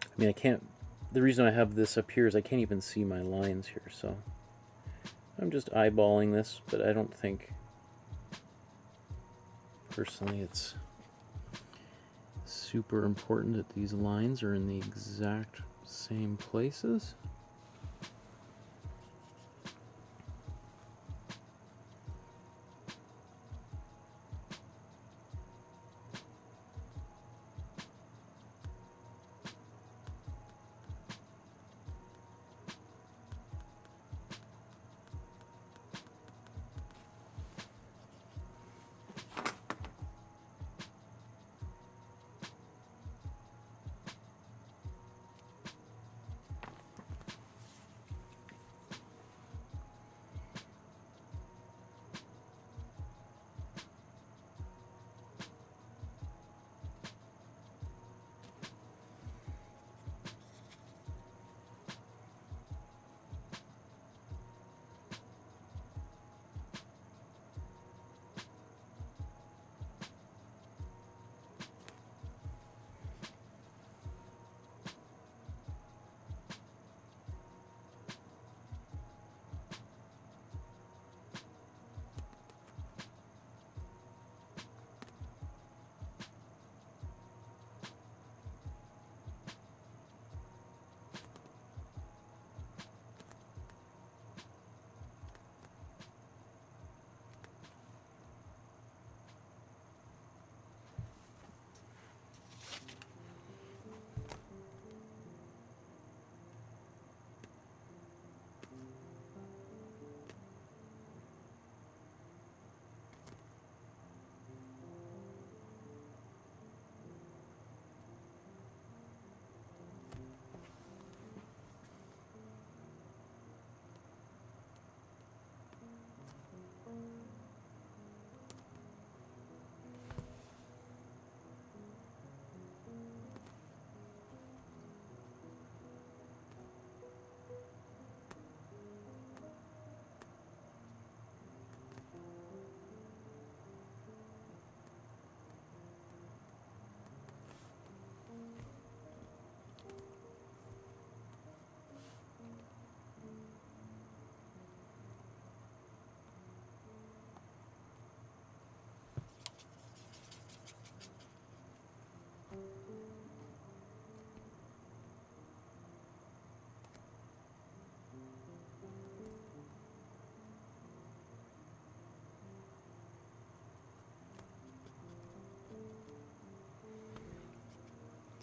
I mean, I can't, the reason I have this up here is I can't even see my lines here, so I'm just eyeballing this, but I don't think, personally, it's super important that these lines are in the exact same places.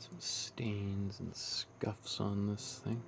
Some stains and scuffs on this thing.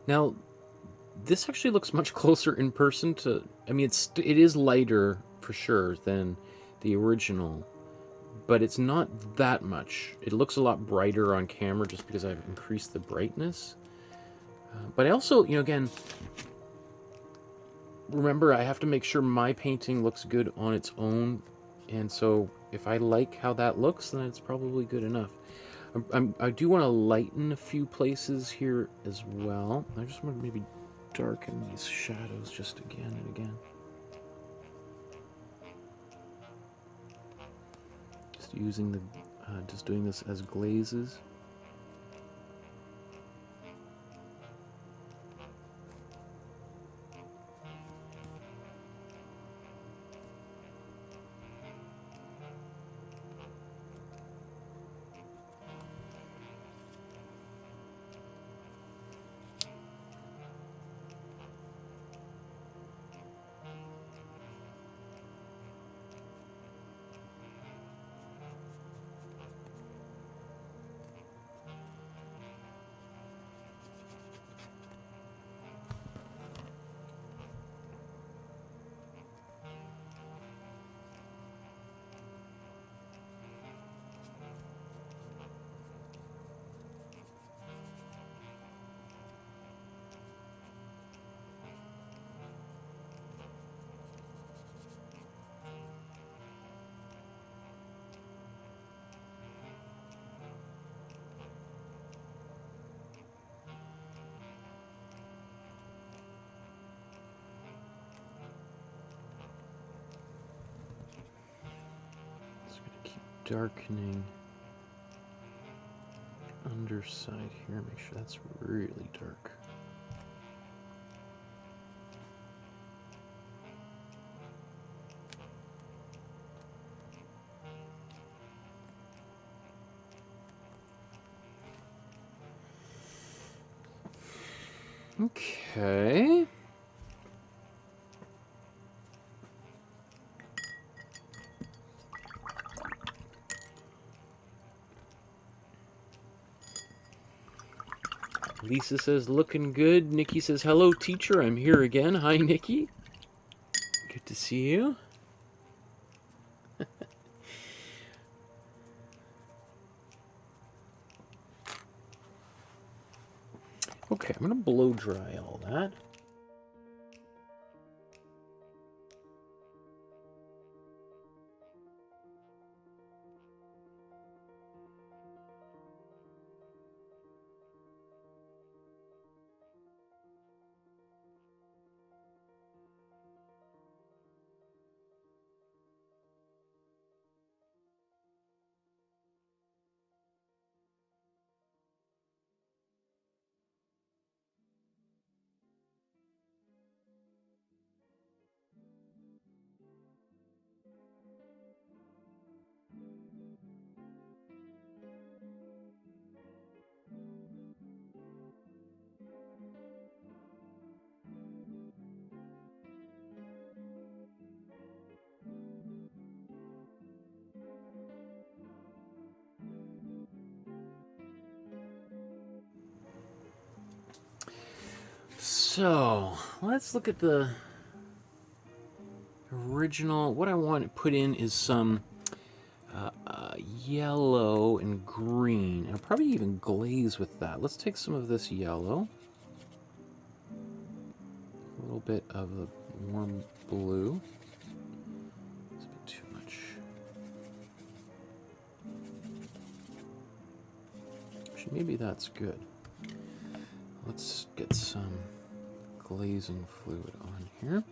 Now, this actually looks much closer in person to, I mean, it is lighter for sure than the original, but it's not that much. It looks a lot brighter on camera just because I've increased the brightness. But I also, you know, again, remember I have to make sure my painting looks good on its own, and so if I like how that looks, then it's probably good enough. I do want to lighten a few places here as well. I just want to maybe darken these shadows just again and again. Just using the, just doing this as glazes. darkening underside here. Make sure that's really dark. Okay. Lisa says, looking good. Nikki says, hello, teacher. I'm here again. Hi, Nikki. Good to see you. Okay, I'm going to blow dry all that. So, let's look at the original. What I want to put in is some yellow and green. I'll probably even glaze with that. Let's take some of this yellow. A little bit of the warm blue. It's a bit too much. Actually, maybe that's good. Let's get some glazing fluid on here.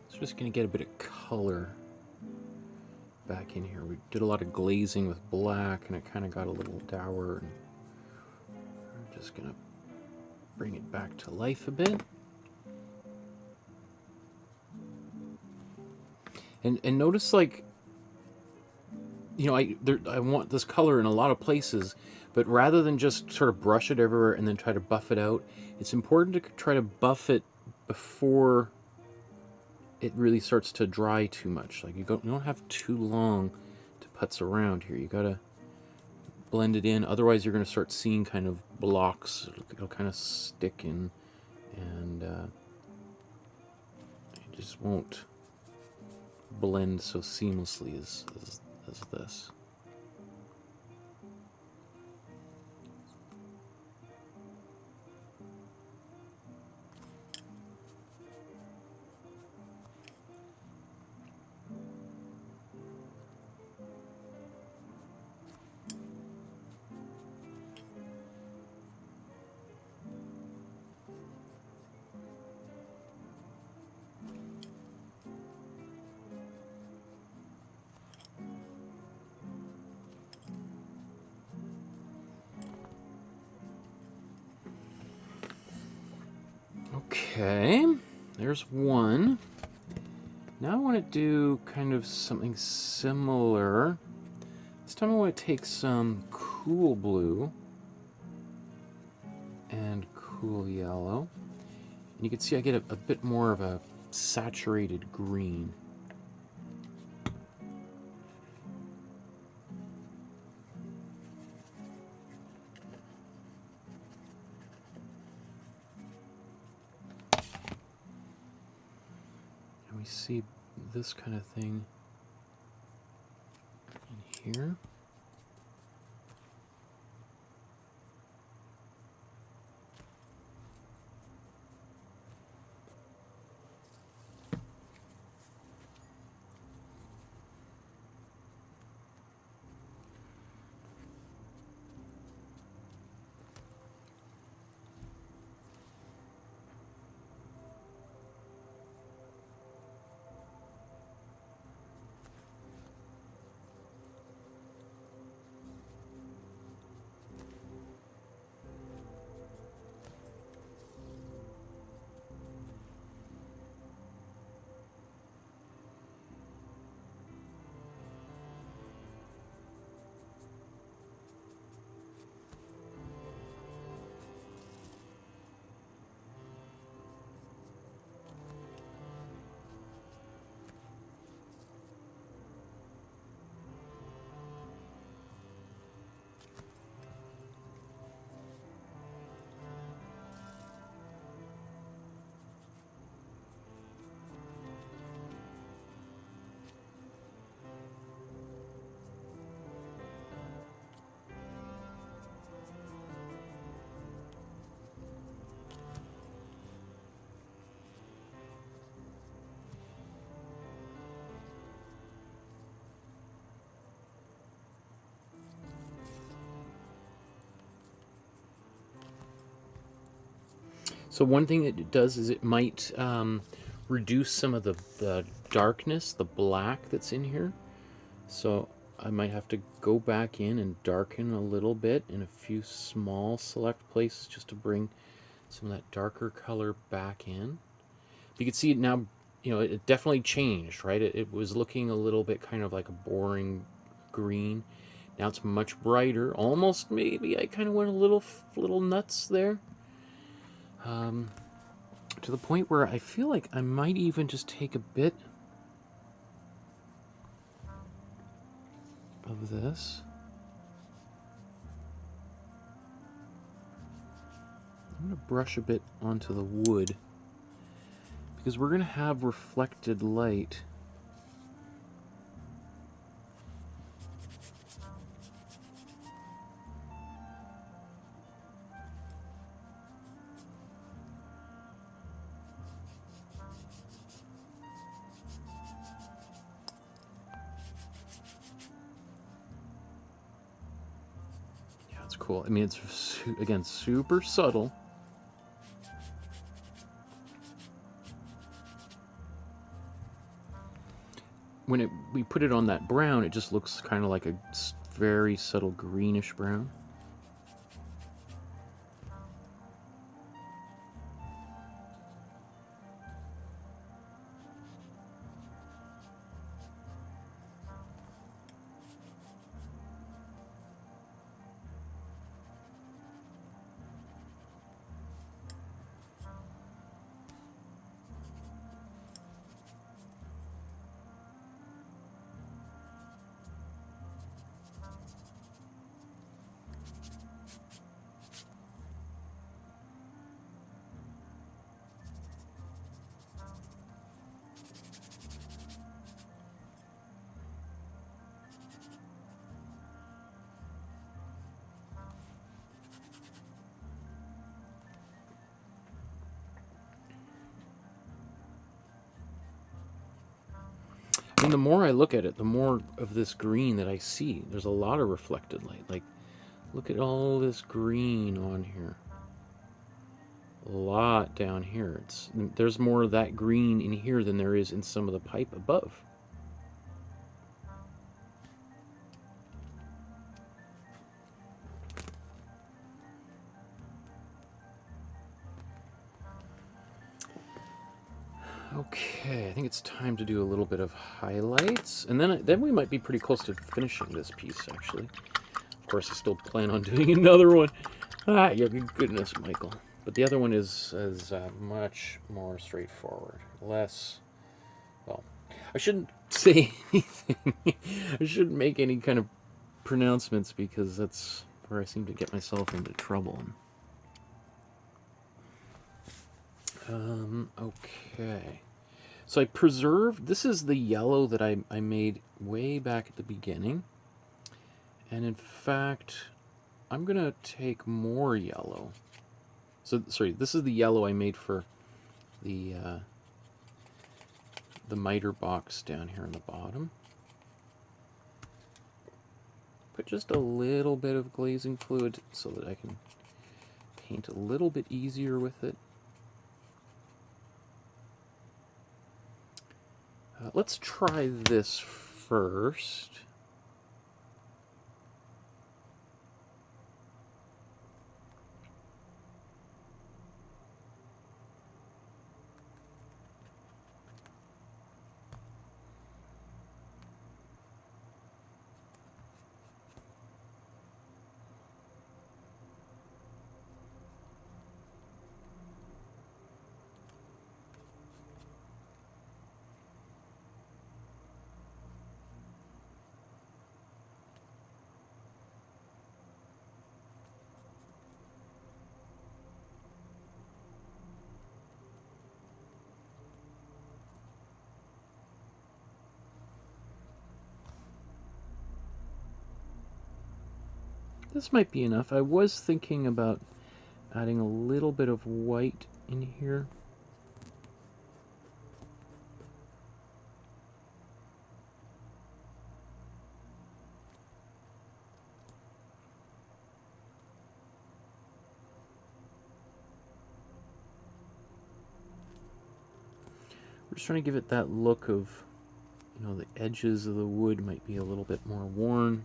So just going to get a bit of color back in here. We did a lot of glazing with black and it kind of got a little dour. And we're just going to bring it back to life a bit. And notice, like, you know, I want this color in a lot of places, but rather than just sort of brush it everywhere and then try to buff it out, it's important to try to buff it before it really starts to dry too much. Like, you don't have too long to putz around here. You gotta blend it in, otherwise you're gonna start seeing kind of blocks. It'll kind of stick in, and it just won't blend so seamlessly as this. Okay, there's one. Now I want to do kind of something similar. This time I want to take some cool blue and cool yellow. And you can see I get a bit more of a saturated green. We see this kind of thing in here. So one thing that it does is it might reduce some of the darkness, the black that's in here. So I might have to go back in and darken a little bit in a few small select places just to bring some of that darker color back in. You can see it now, you know, it definitely changed, right? It was looking a little bit kind of like a boring green. Now it's much brighter. Almost maybe I kind of went a little nuts there. To the point where I feel like I might even just take a bit of this. I'm going to brush a bit onto the wood because we're going to have reflected light. Yeah, it's cool. I mean, it's, again, super subtle. When we put it on that brown, it just looks kind of like a very subtle greenish brown. And the more I look at it, the more of this green that I see. There's a lot of reflected light. Like, look at all this green on here. A lot down here. There's more of that green in here than there is in some of the pipe above. Okay, I think it's time to do a little bit of highlights, and then we might be pretty close to finishing this piece, actually. Of course, I still plan on doing another one. Ah, yeah, goodness, Michael. But the other one is much more straightforward. Less, well, I shouldn't say anything. I shouldn't make any kind of pronouncements because that's where I seem to get myself into trouble. Okay. So I preserved, this is the yellow that I made way back at the beginning. And in fact, I'm going to take more yellow. So, sorry, this is the yellow I made for the miter box down here on the bottom. Put just a little bit of glazing fluid so that I can paint a little bit easier with it. Let's try this first. This might be enough. I was thinking about adding a little bit of white in here. just trying to give it that look of, you know, the edges of the wood might be a little bit more worn.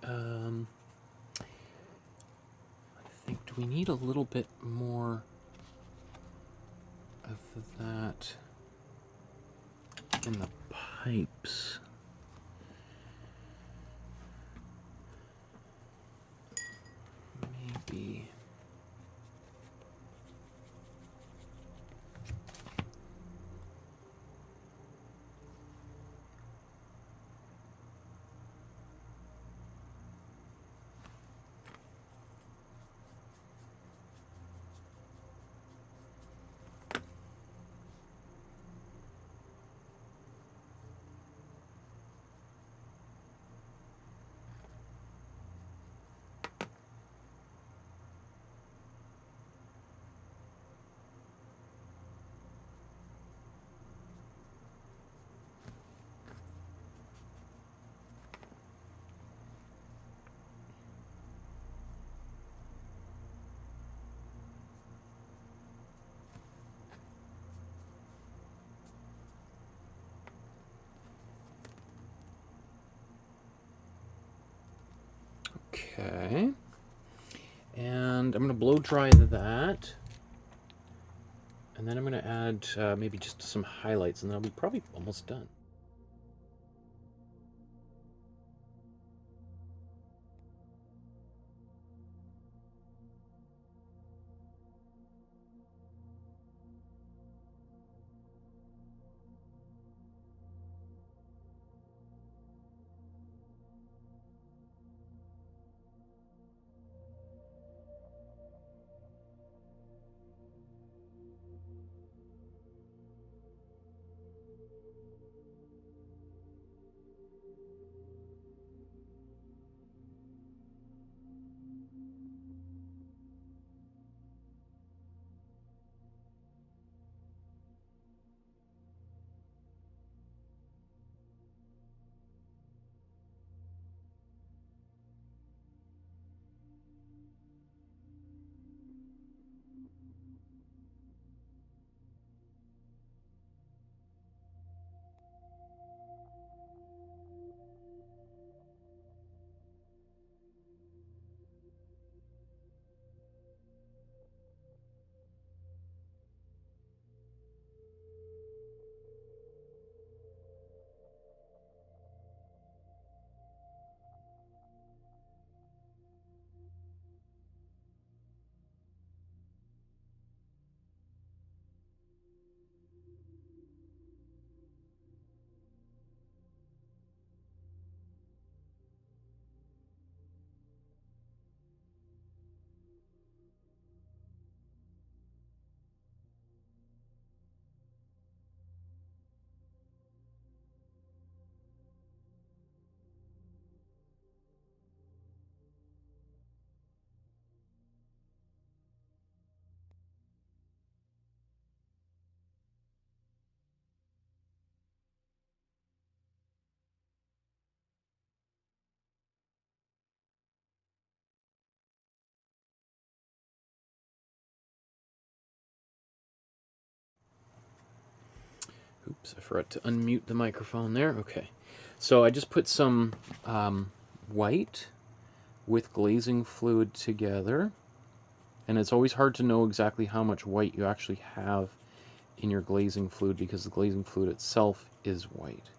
I think, do we need a little bit more of that in the pipes? Maybe. Okay. And I'm going to blow dry that. And then I'm going to add maybe just some highlights, and then I'll be probably almost done. Oops, I forgot to unmute the microphone there. Okay. So I just put some white with glazing fluid together. And it's always hard to know exactly how much white you actually have in your glazing fluid because the glazing fluid itself is white.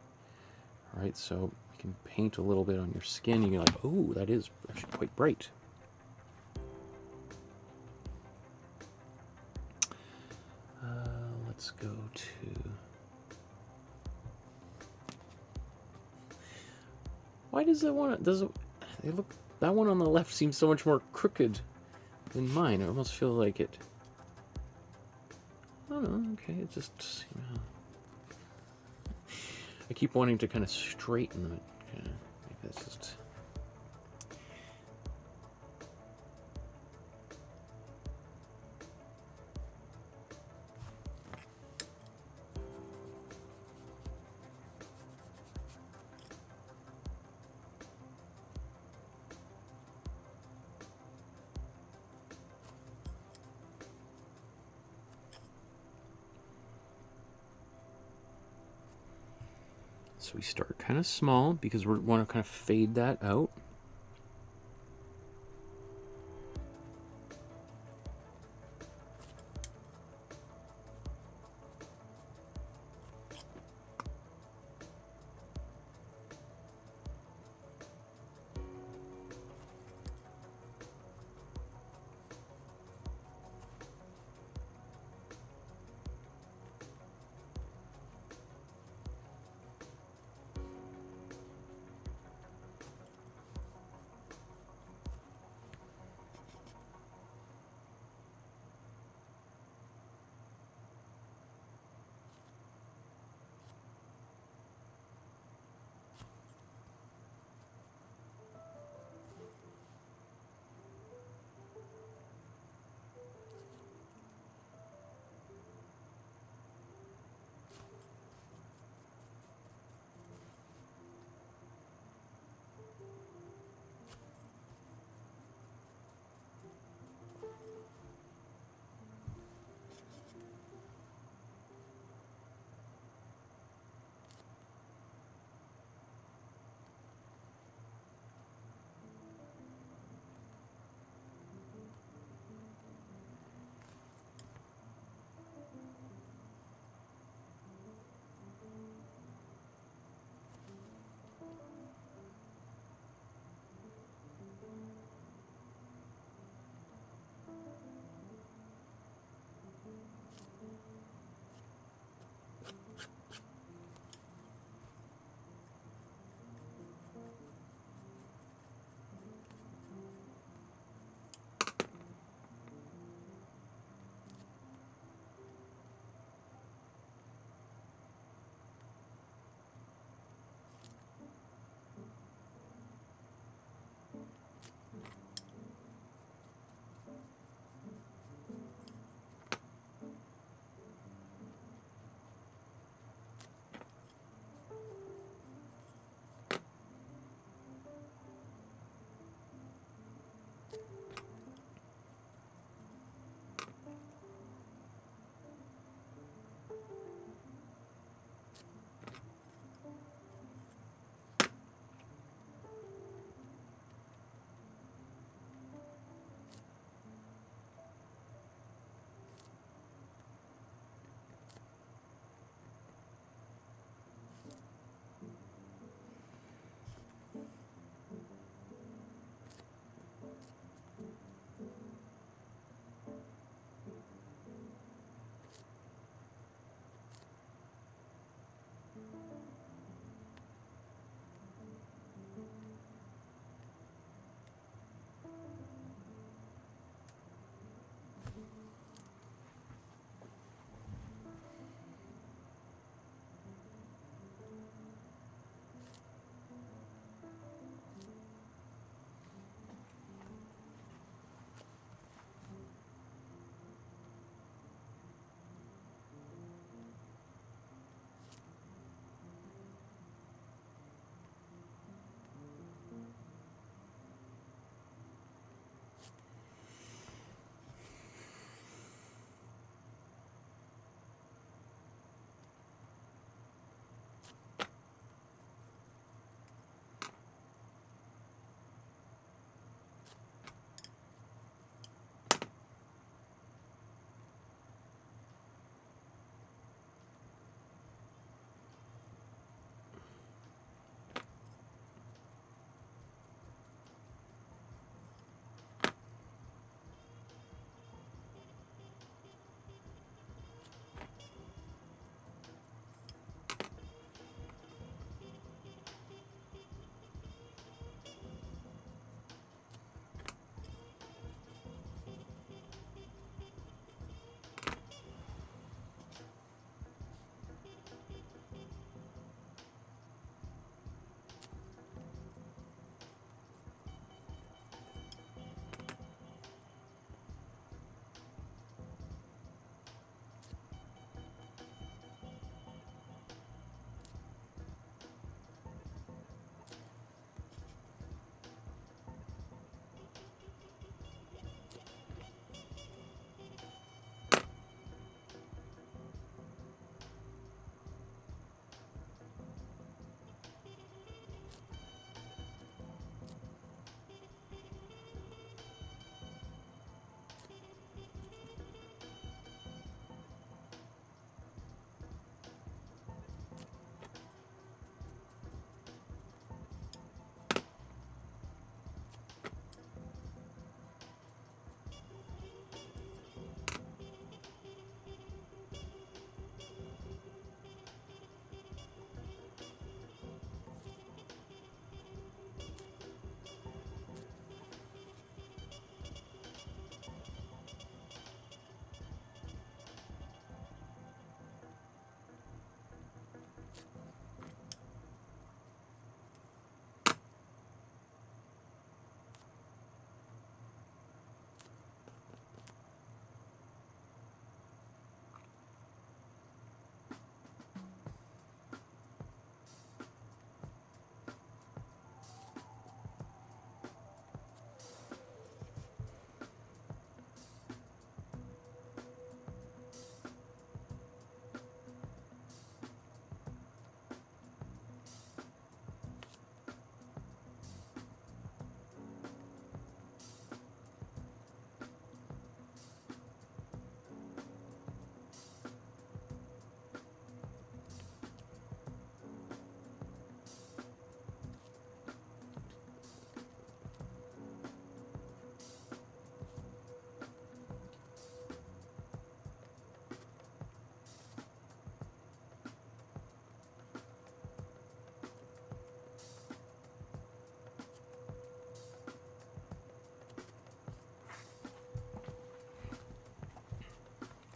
All right, so you can paint a little bit on your skin. You're like, oh, that is actually quite bright. Let's go to... Why does that one... They look... That one on the left seems so much more crooked than mine. I almost feel like it... I don't know, okay, it just... You know, I keep wanting to kind of straighten them. Maybe that's just... So we start kind of small because we want to kind of fade that out.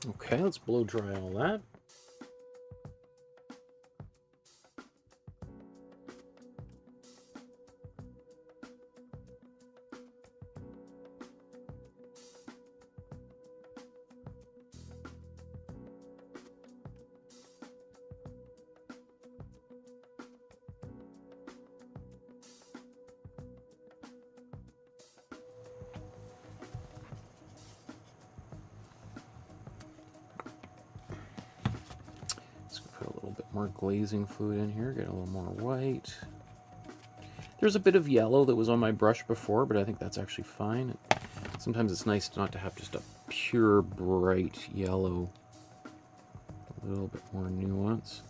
Okay, let's blow dry all that. Put a little bit more glazing fluid in here, get a little more white. There's a bit of yellow that was on my brush before, but I think that's actually fine. Sometimes it's nice not to have just a pure bright yellow. A little bit more nuance.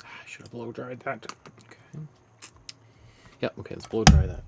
I should have blow dried that. Okay. Yeah, okay, let's blow dry that.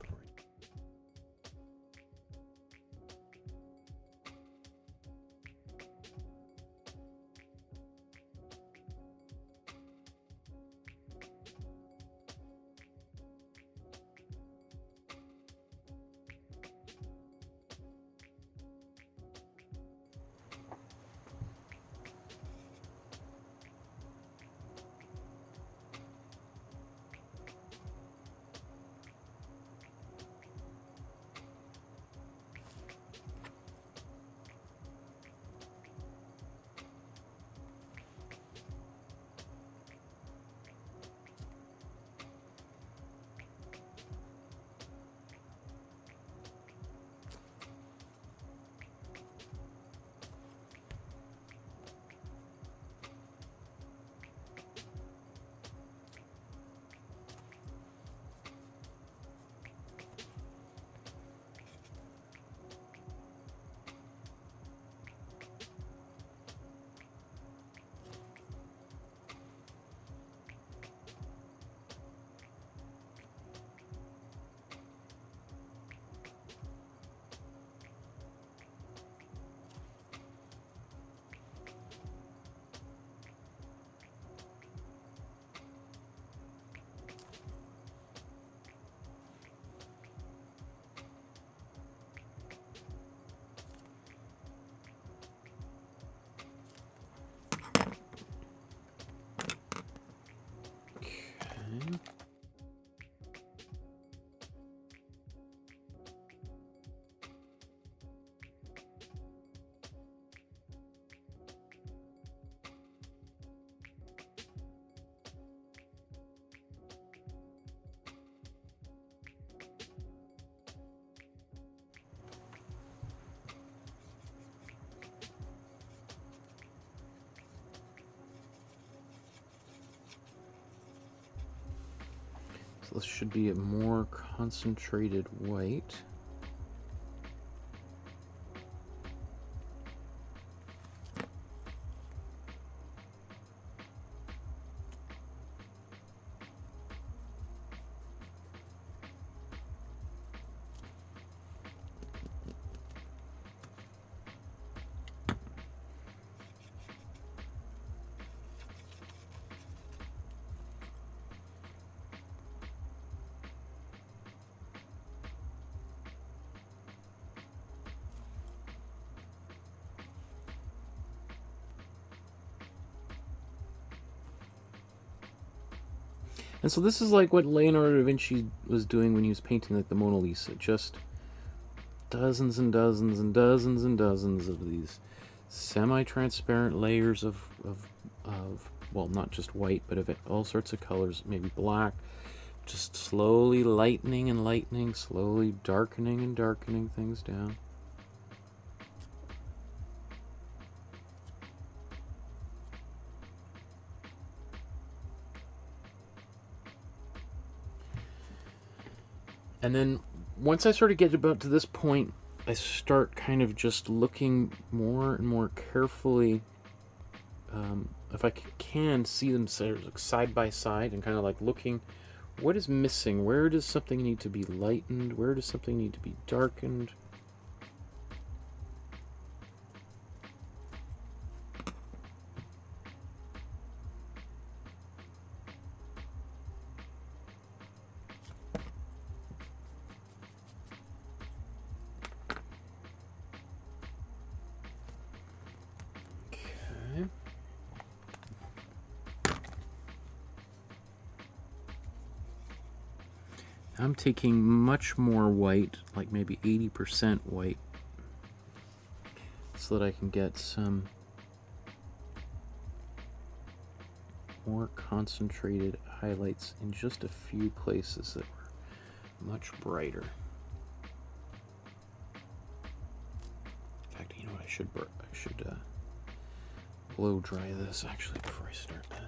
So this should be a more concentrated white. And so this is like what Leonardo da Vinci was doing when he was painting like the Mona Lisa. Just dozens and dozens and dozens and dozens of these semi-transparent layers of well, not just white, but of all sorts of colors, maybe black, just slowly lightening and lightening, slowly darkening and darkening things down. And then once I sort of get about to this point, I start kind of just looking more and more carefully, if I can see them side by side, and kind of like looking, what is missing? Where does something need to be lightened? Where does something need to be darkened? I'm taking much more white, like maybe 80% white, so that I can get some more concentrated highlights in just a few places that were much brighter. In fact, you know what, I should blow dry this actually before I start that.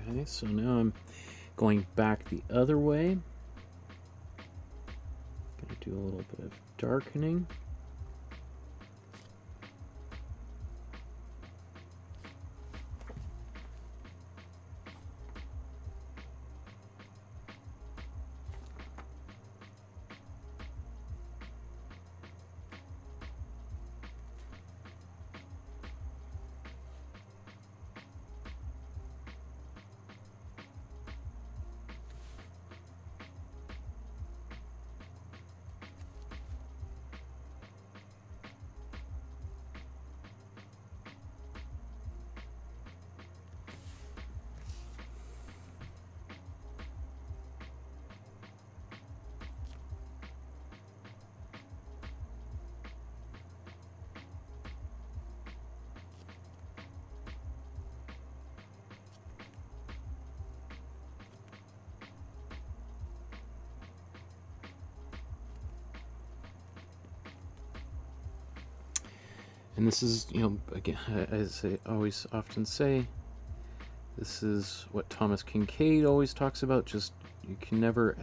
Okay, so now I'm going back the other way. Gonna do a little bit of darkening. And this is, you know, again, as I always often say, this is what Thomas Kincaid always talks about. Just, you can never,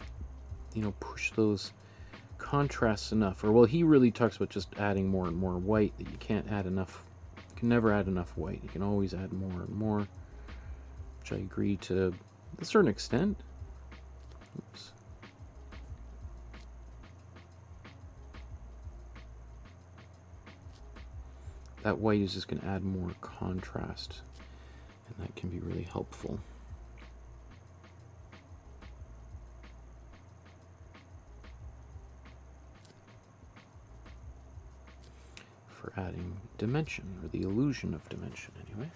you know, push those contrasts enough. Or, well, he really talks about just adding more and more white, that you can't add enough, you can never add enough white. You can always add more and more, which I agree to a certain extent. Oops. That white is just going to add more contrast, and that can be really helpful. For adding dimension, or the illusion of dimension, anyway.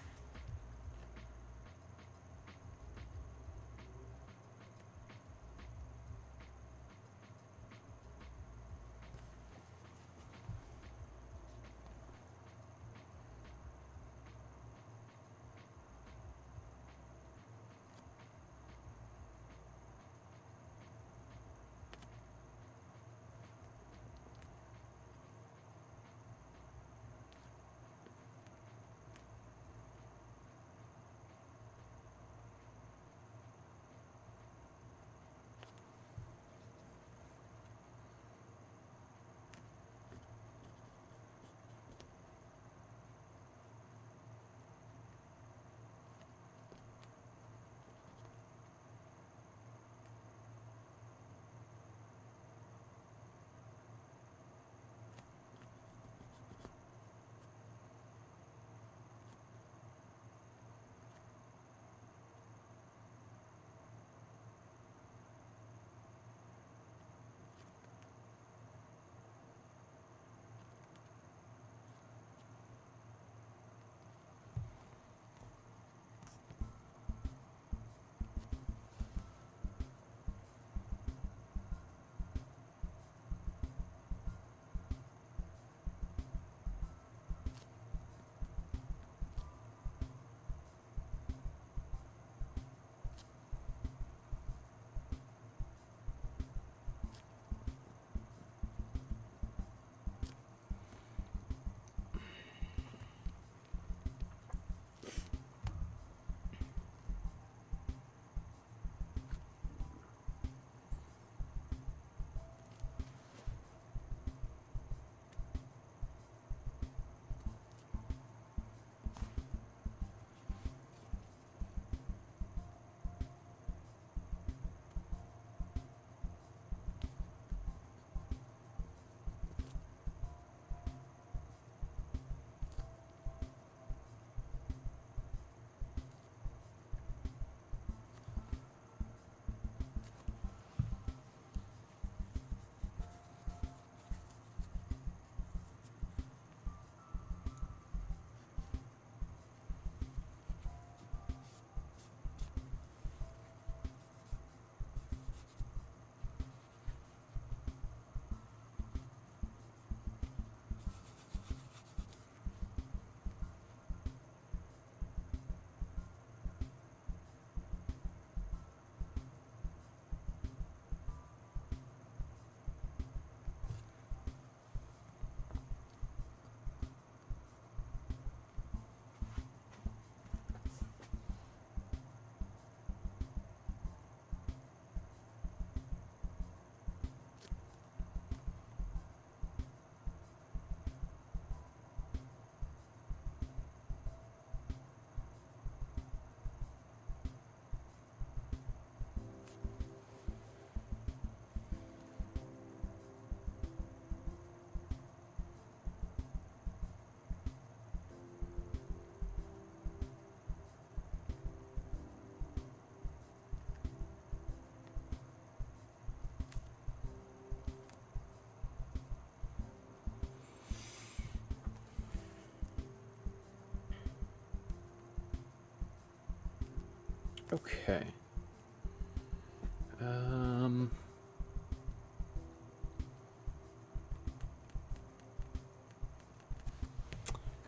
Okay.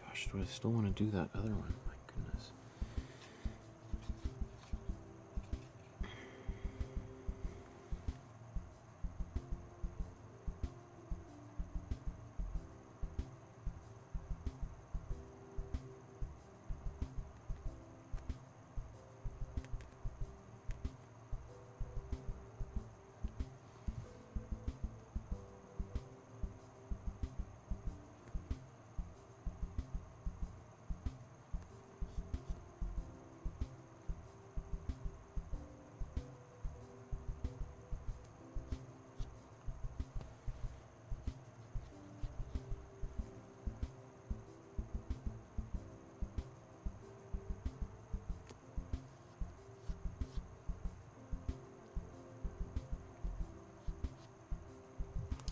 Gosh, do I still want to do that other one? My goodness.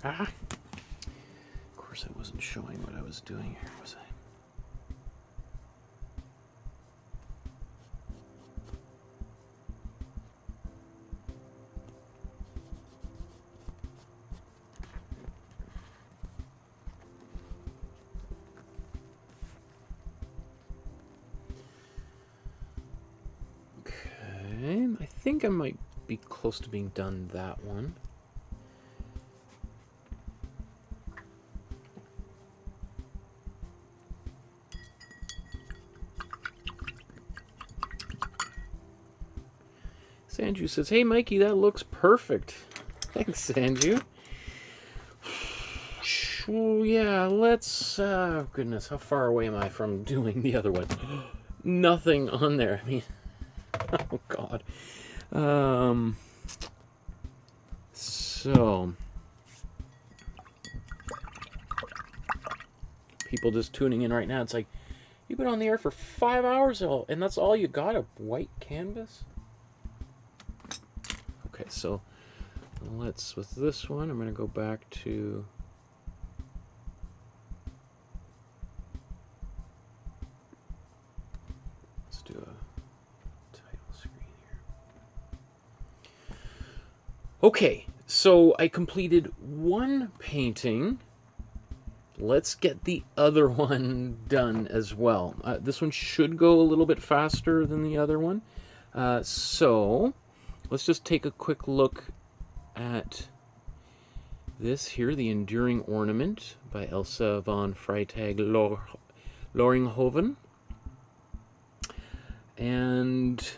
Ah! Of course I wasn't showing what I was doing here, was I? Okay, I think I might be close to being done that one. Sanju says, "Hey Mikey, that looks perfect." Thanks, Sanju. Yeah, let's... goodness, how far away am I from doing the other one? Nothing on there. I mean, oh God. So... people just tuning in right now, it's like, you've been on the air for 5 hours, and that's all you got, a white canvas? Okay, so let's, with this one, I'm going to go back to... let's do a title screen here. Okay, so I completed one painting. Let's get the other one done as well. This one should go a little bit faster than the other one. So let's just take a quick look at this here, the Enduring Ornament by Elsa von Freytag-Loringhoven. And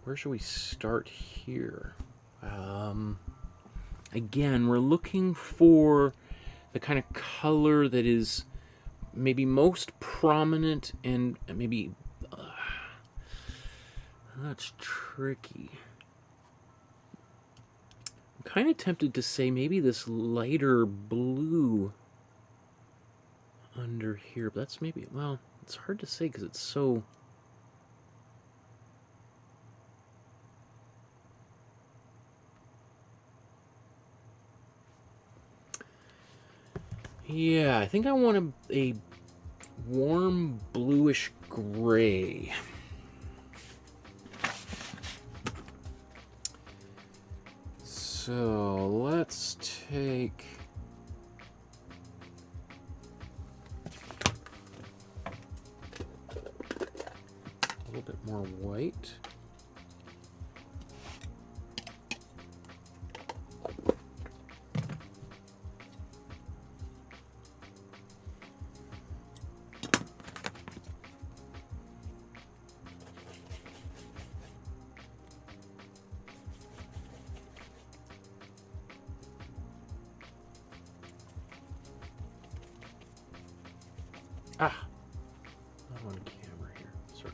where should we start here? Again, we're looking for the kind of color that is maybe most prominent and maybe... that's tricky. I'm kind of tempted to say maybe this lighter blue under here, but that's maybe... well, it's hard to say because it's so... yeah, I think I want a warm bluish gray. So let's take a little bit more white. Ah, not on camera here, sorry.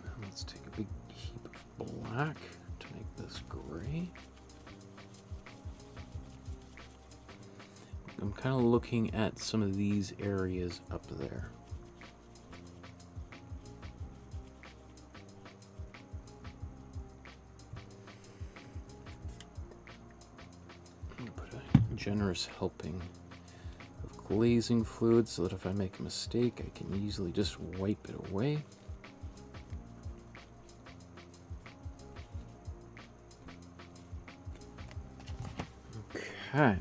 Now let's take a big heap of black to make this gray. I'm kind of looking at some of these areas up there. Generous helping of glazing fluid so that if I make a mistake, I can easily just wipe it away. Okay.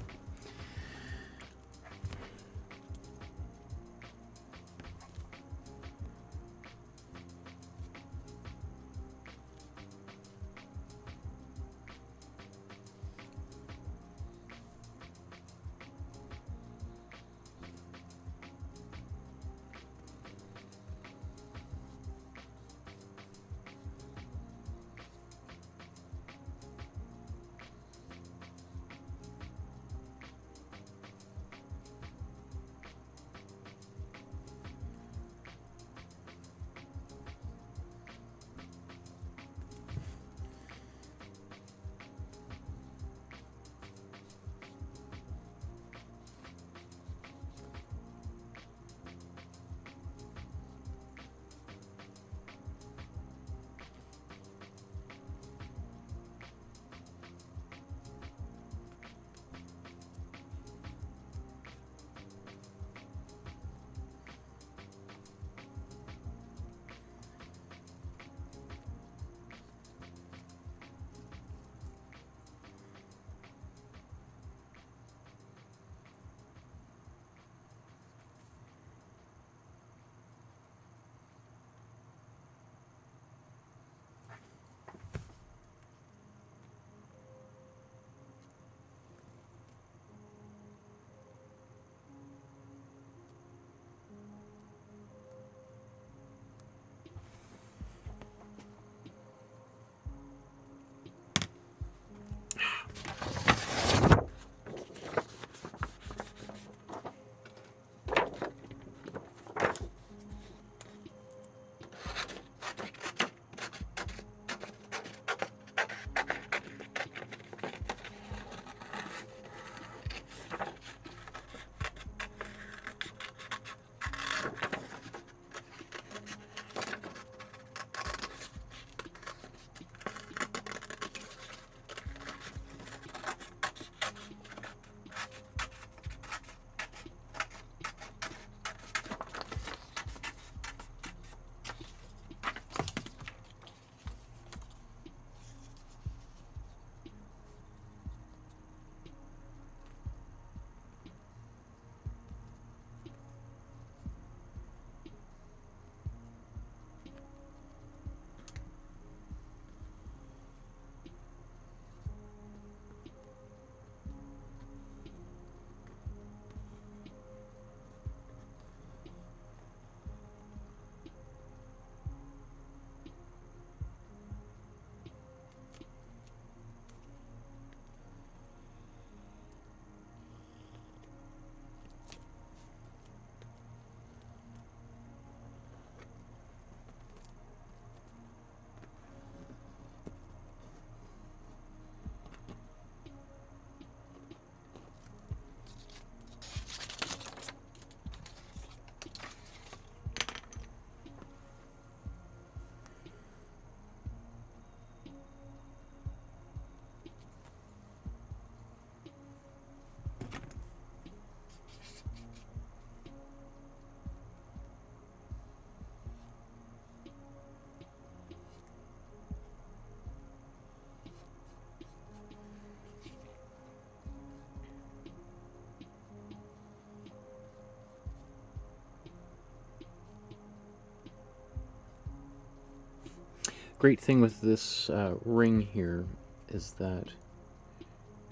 Great thing with this ring here is that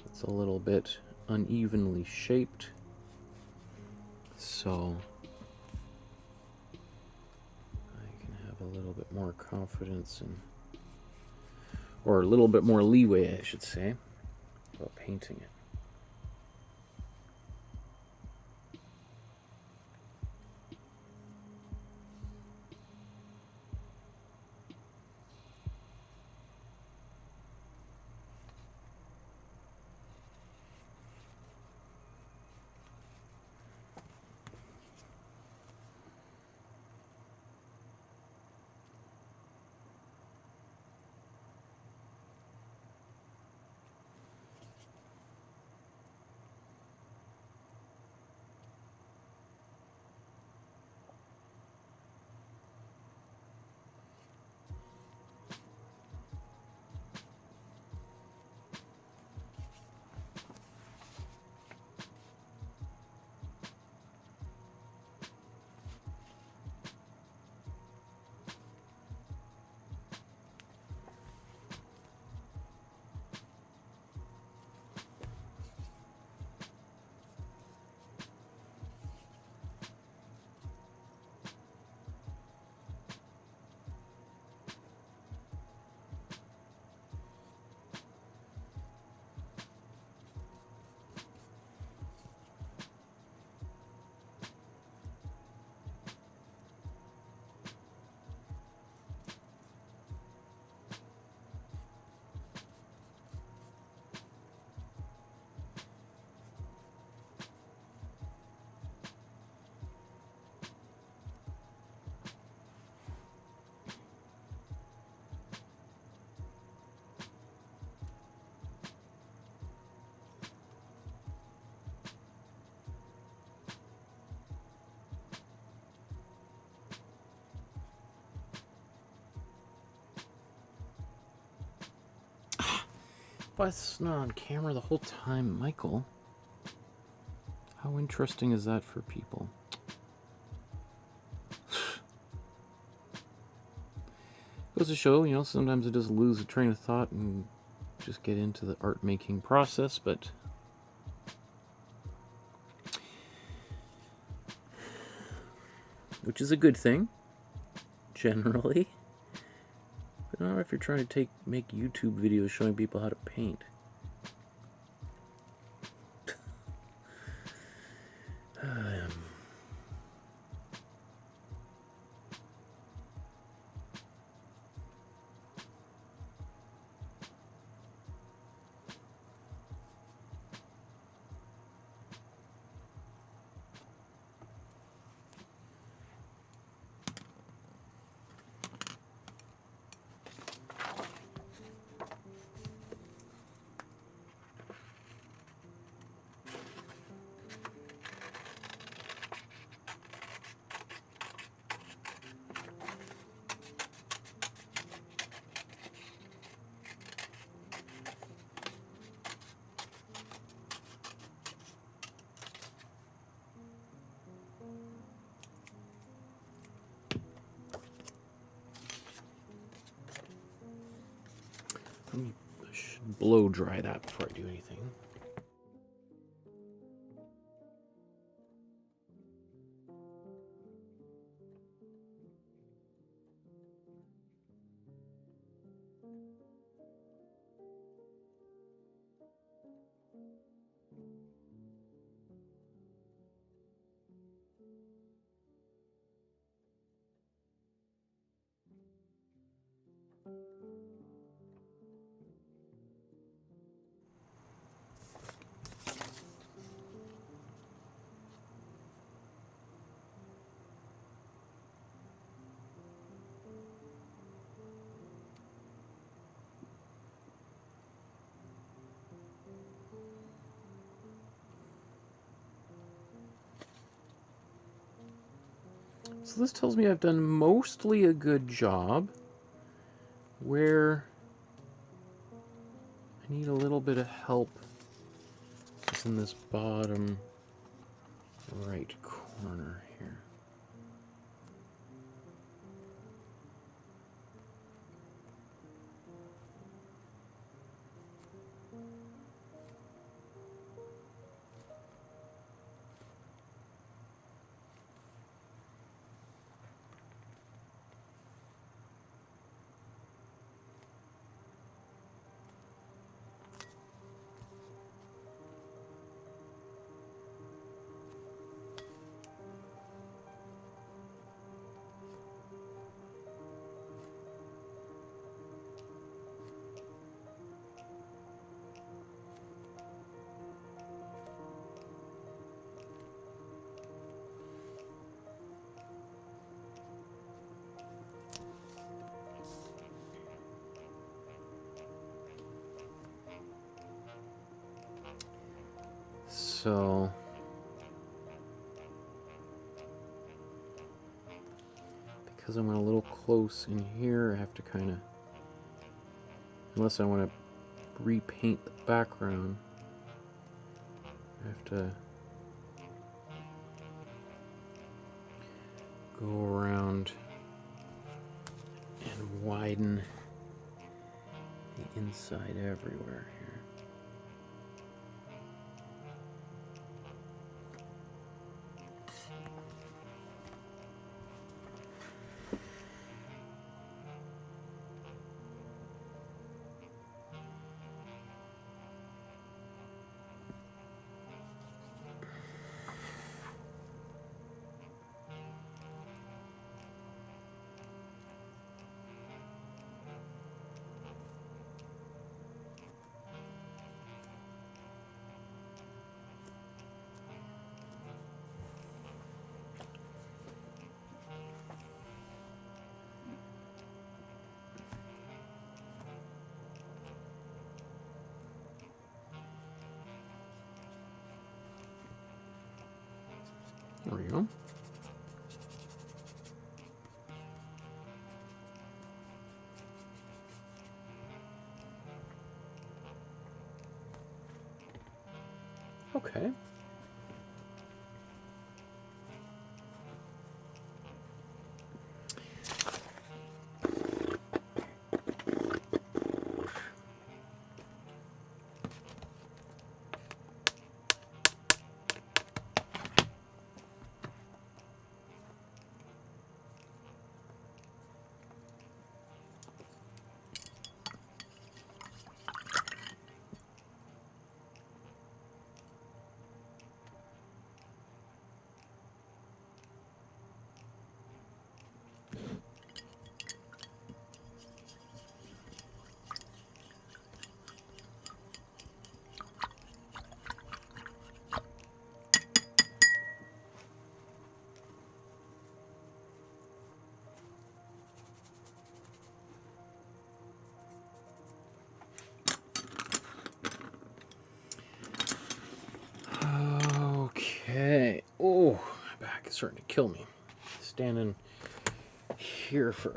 it's a little bit unevenly shaped, so I can have a little bit more confidence in, or a little bit more leeway, I should say, about painting it. hope it's not on camera the whole time, Michael. How interesting is that for people? Goes to show, you know, sometimes I just lose a train of thought and just get into the art making process, but which is a good thing, generally. But not if you're trying to make YouTube videos showing people how to paint. I should blow dry that before I do anything. So this tells me I've done mostly a good job. Where I need a little bit of help is in this bottom right corner here. So because I'm a little close in here, I have to kind of, unless I want to repaint the background, I have to go around and widen the inside everywhere here. There we go. Okay. Okay. Oh, my back is starting to kill me. Standing here for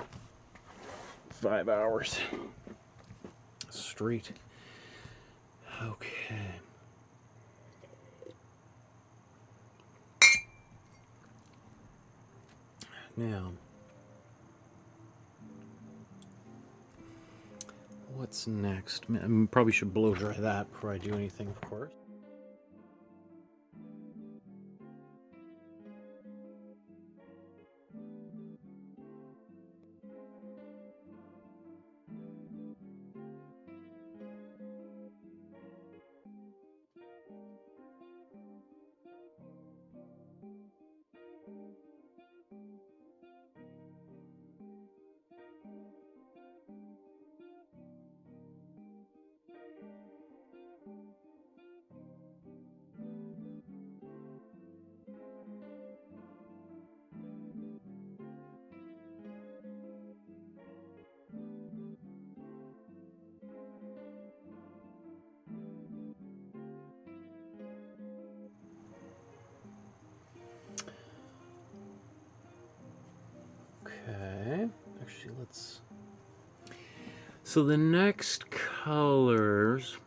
5 hours straight. Okay. Now, what's next? I probably should blow dry that before I do anything, of course. Okay, actually let's... So the next colors...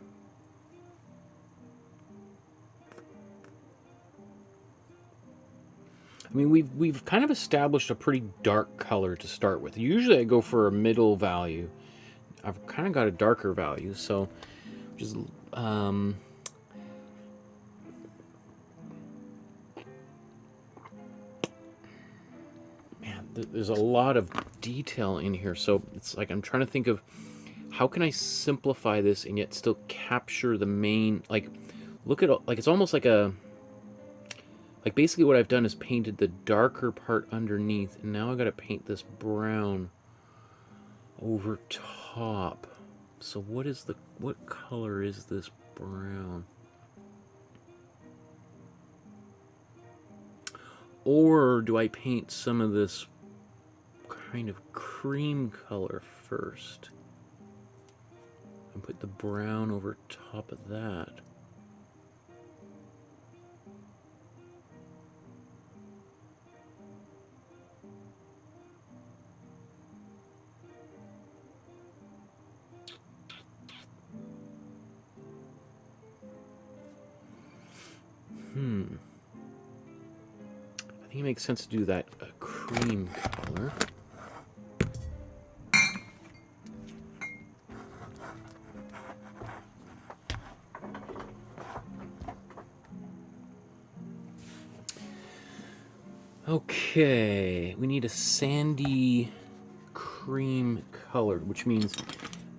I mean, we've kind of established a pretty dark color to start with. Usually I go for a middle value. I've kind of got a darker value, so just man, there's a lot of detail in here, so it's like I'm trying to think of how can I simplify this and yet still capture the main, like, look at, like, it's almost like a, like, basically what I've done is painted the darker part underneath, and now I gotta paint this brown over top. So what is the, what color is this brown? Or do I paint some of this kind of cream color first and put the brown over top of that? I think it makes sense to do that cream color. Okay, we need a sandy cream color, which means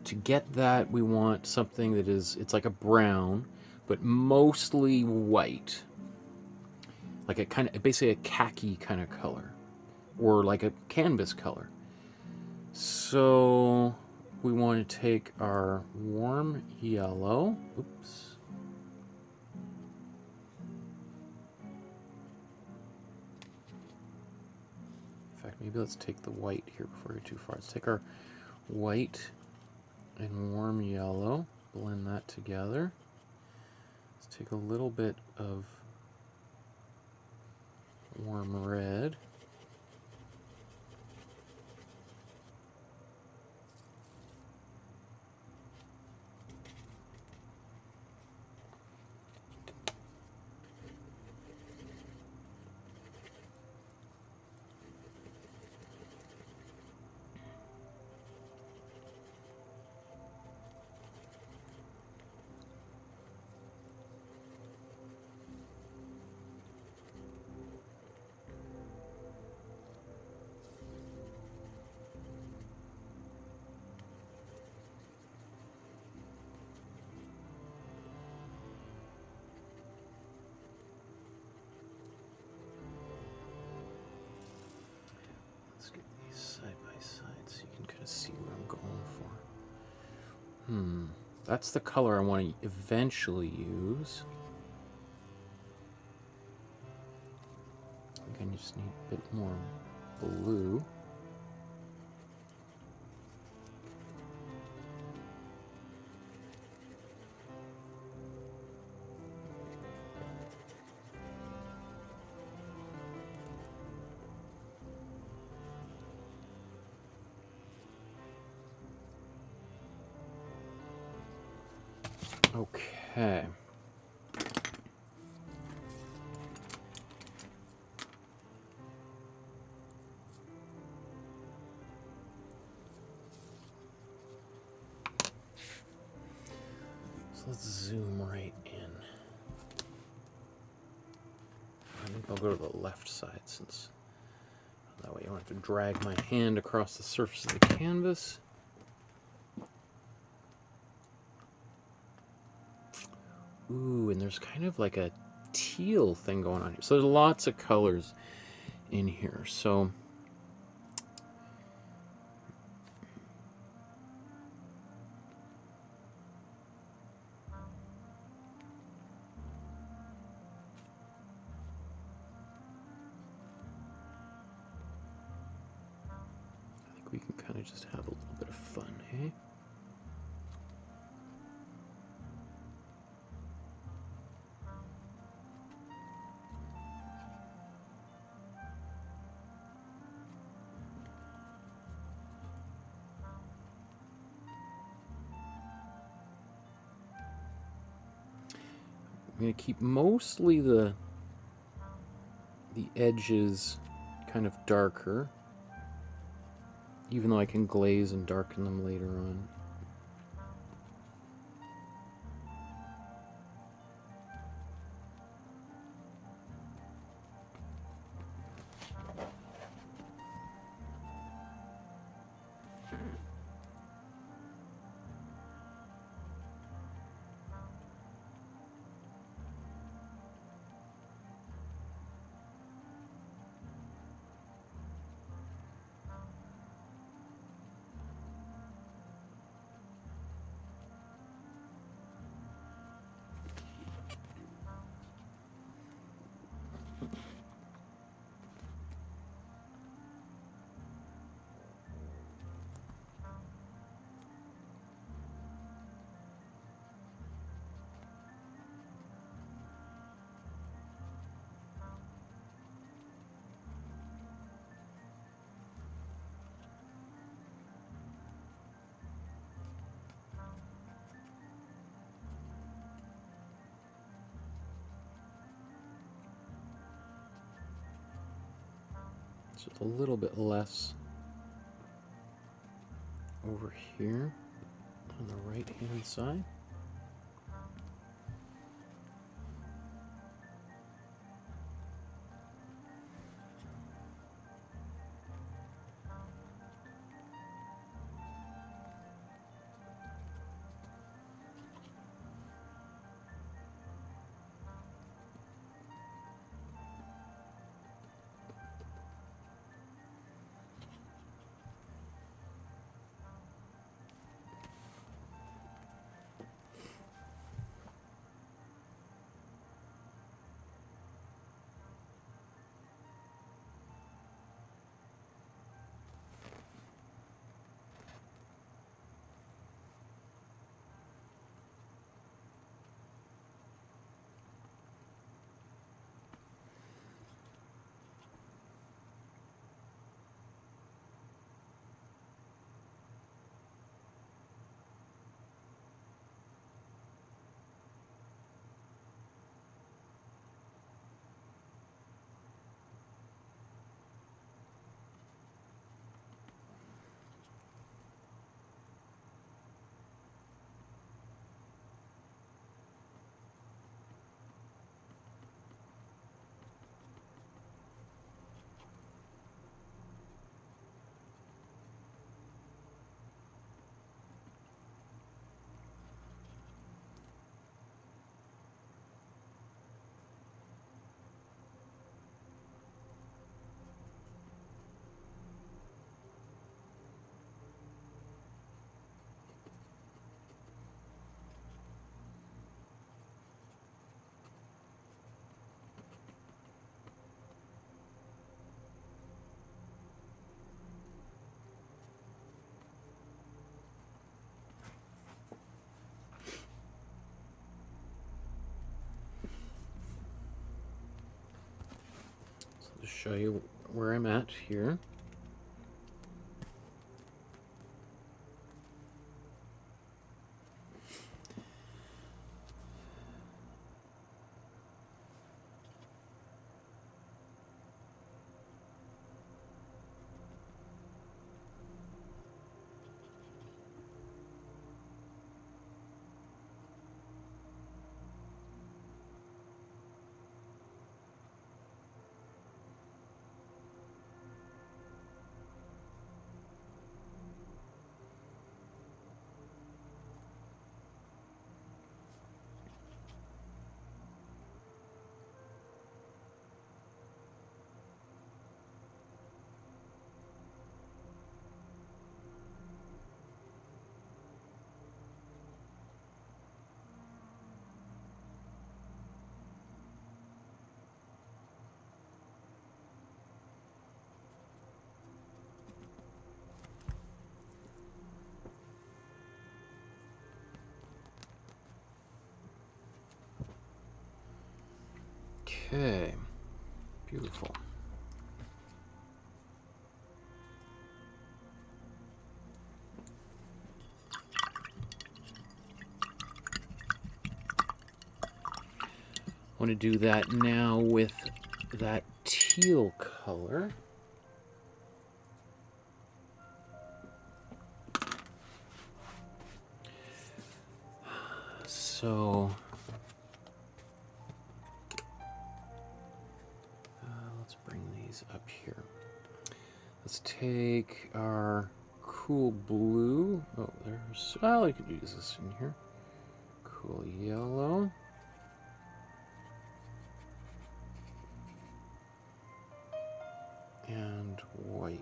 to get that we want something that is, it's like a brown, but mostly white. Like a kind of, basically a khaki kind of color, or like a canvas color. So we want to take our warm yellow, oops. In fact, maybe let's take the white here before we go too far. Let's take our white and warm yellow, blend that together. Let's take a little bit of warm red. That's the color I want to eventually use. Again, you just need a bit more blue. Okay. So let's zoom right in. I think I'll go to the left side, since that way I don't have to drag my hand across the surface of the canvas. Ooh, and there's kind of like a teal thing going on here. So there's lots of colors in here. So I think we can kind of just have a little bit of fun, hey? I'm going to keep mostly the edges kind of darker, even though I can glaze and darken them later on. Just a little bit less over here on the right hand side. show you where I'm at here. Okay, beautiful. I want to do that now with that teal color. So let's bring these up here. Let's take our cool blue. Oh, there's, well, I could use this in here. Cool yellow. And white.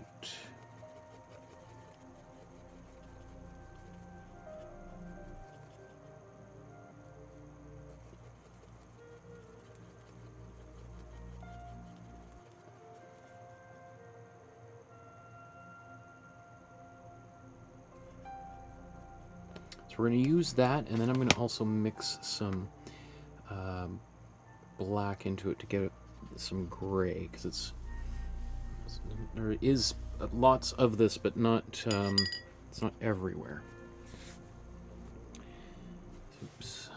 So we're going to use that, and then I'm going to also mix some black into it to get some gray, because there is lots of this, but not it's not everywhere. Oops.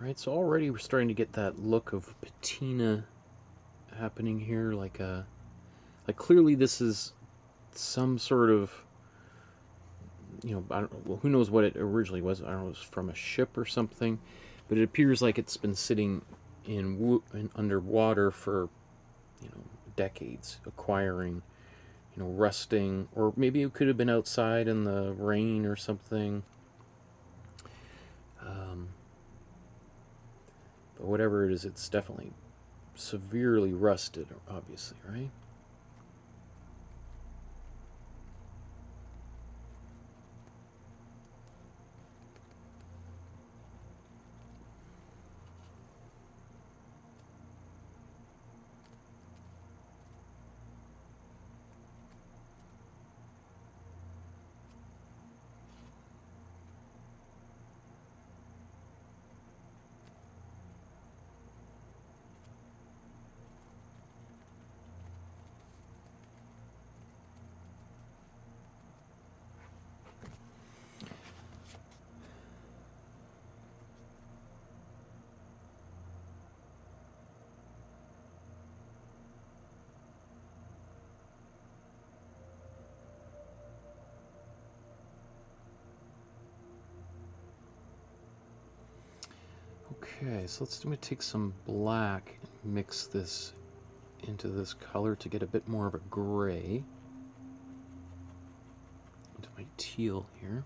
Right, so already we're starting to get that look of patina happening here, like clearly this is some sort of, you know, I don't know, well, who knows what it originally was. I don't know, it was from a ship or something, but it appears like it's been sitting in underwater for, you know, decades, acquiring, you know, rusting, or maybe it could have been outside in the rain or something. But whatever it is, it's definitely severely rusted, obviously, right? Okay, so I'm going to take some black and mix this into this color to get a bit more of a gray. Into my teal here.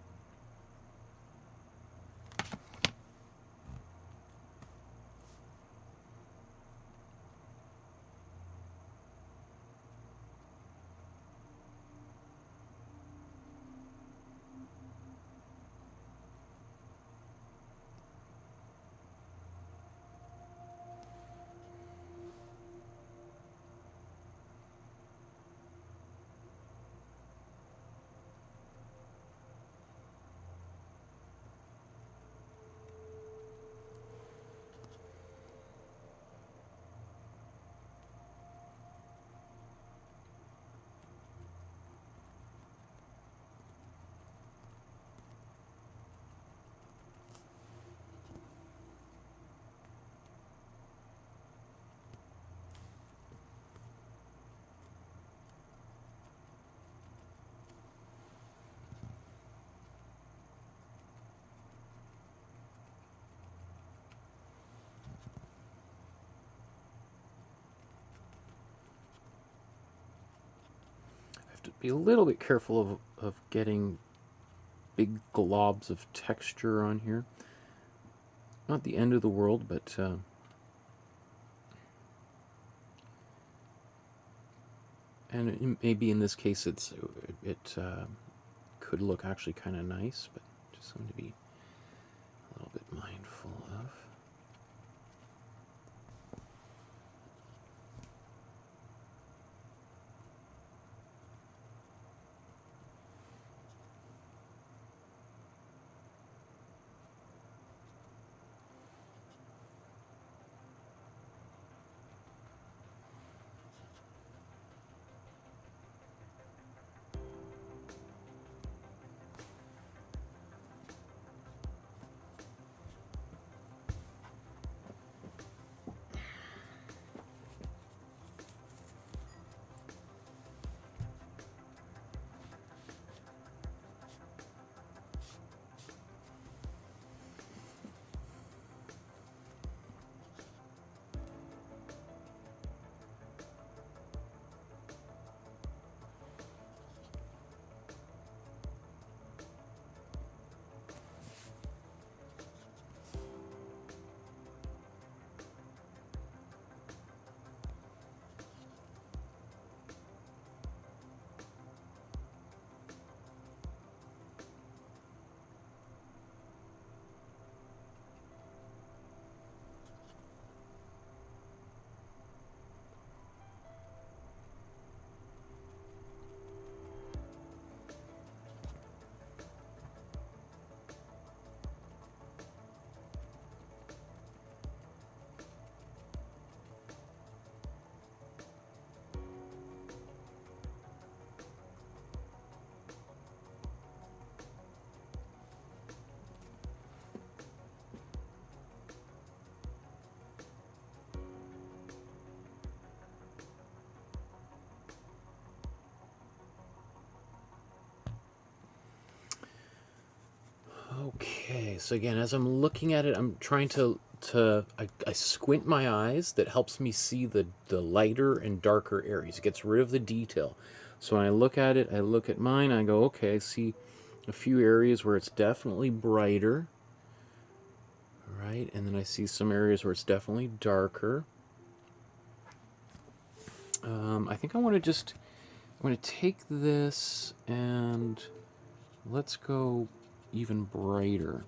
To be a little bit careful of getting big globs of texture on here. Not the end of the world, but and maybe in this case it could look actually kind of nice, but just something to be a little bit mindful of. Okay, so again, as I'm looking at it, I'm trying I squint my eyes. That helps me see the lighter and darker areas. It gets rid of the detail. So when I look at it, I look at mine, I go, okay, I see a few areas where it's definitely brighter. All right, and then I see some areas where it's definitely darker. I think I want to just, I'm going to take this and let's go even brighter.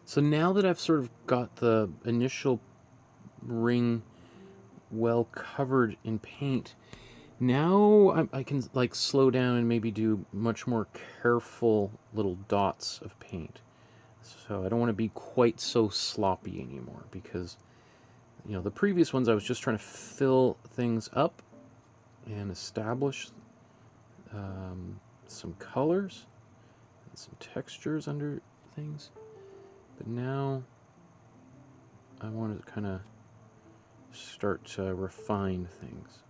So now that I've sort of got the initial ring well covered in paint, now I can like slow down and maybe do much more careful little dots of paint. So I don't want to be quite so sloppy anymore, because you know the previous ones I was just trying to fill things up and establish some colors and some textures under things. But now I want to kind of start to refine things.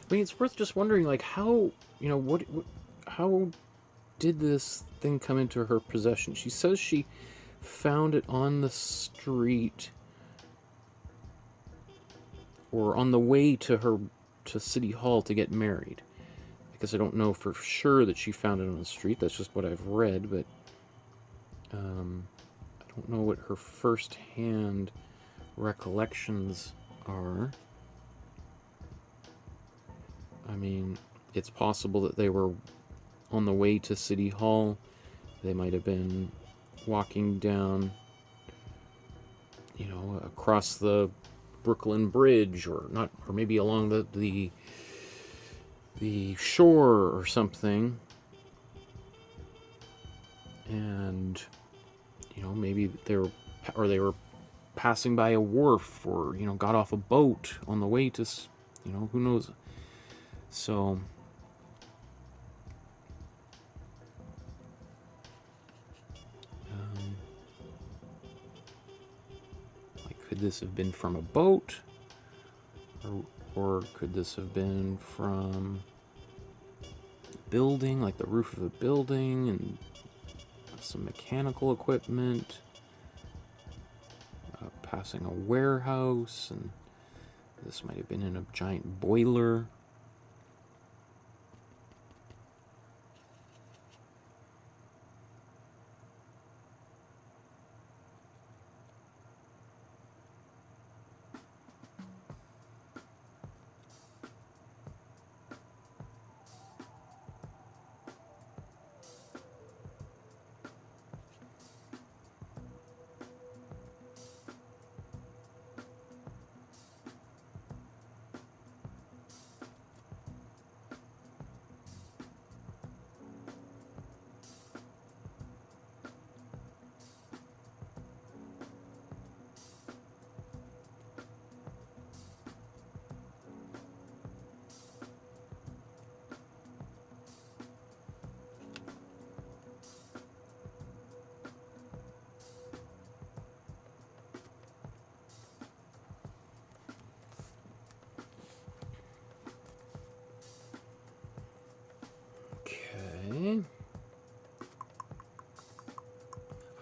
I mean, it's worth just wondering, like, how, you know, how did this thing come into her possession? She says she found it on the street or on the way to City Hall to get married. I guess I don't know for sure that she found it on the street. That's just what I've read, but I don't know what her first-hand recollections are. I mean, it's possible that they were on the way to City Hall. They might have been walking down, you know, across the Brooklyn Bridge, or not, or maybe along the shore or something. And you know, maybe they were passing by a wharf, or you know, got off a boat on the way to, you know, who knows. So like, could this have been from a boat, or could this have been from a building, like the roof of a building, and some mechanical equipment, passing a warehouse, and this might have been in a giant boiler.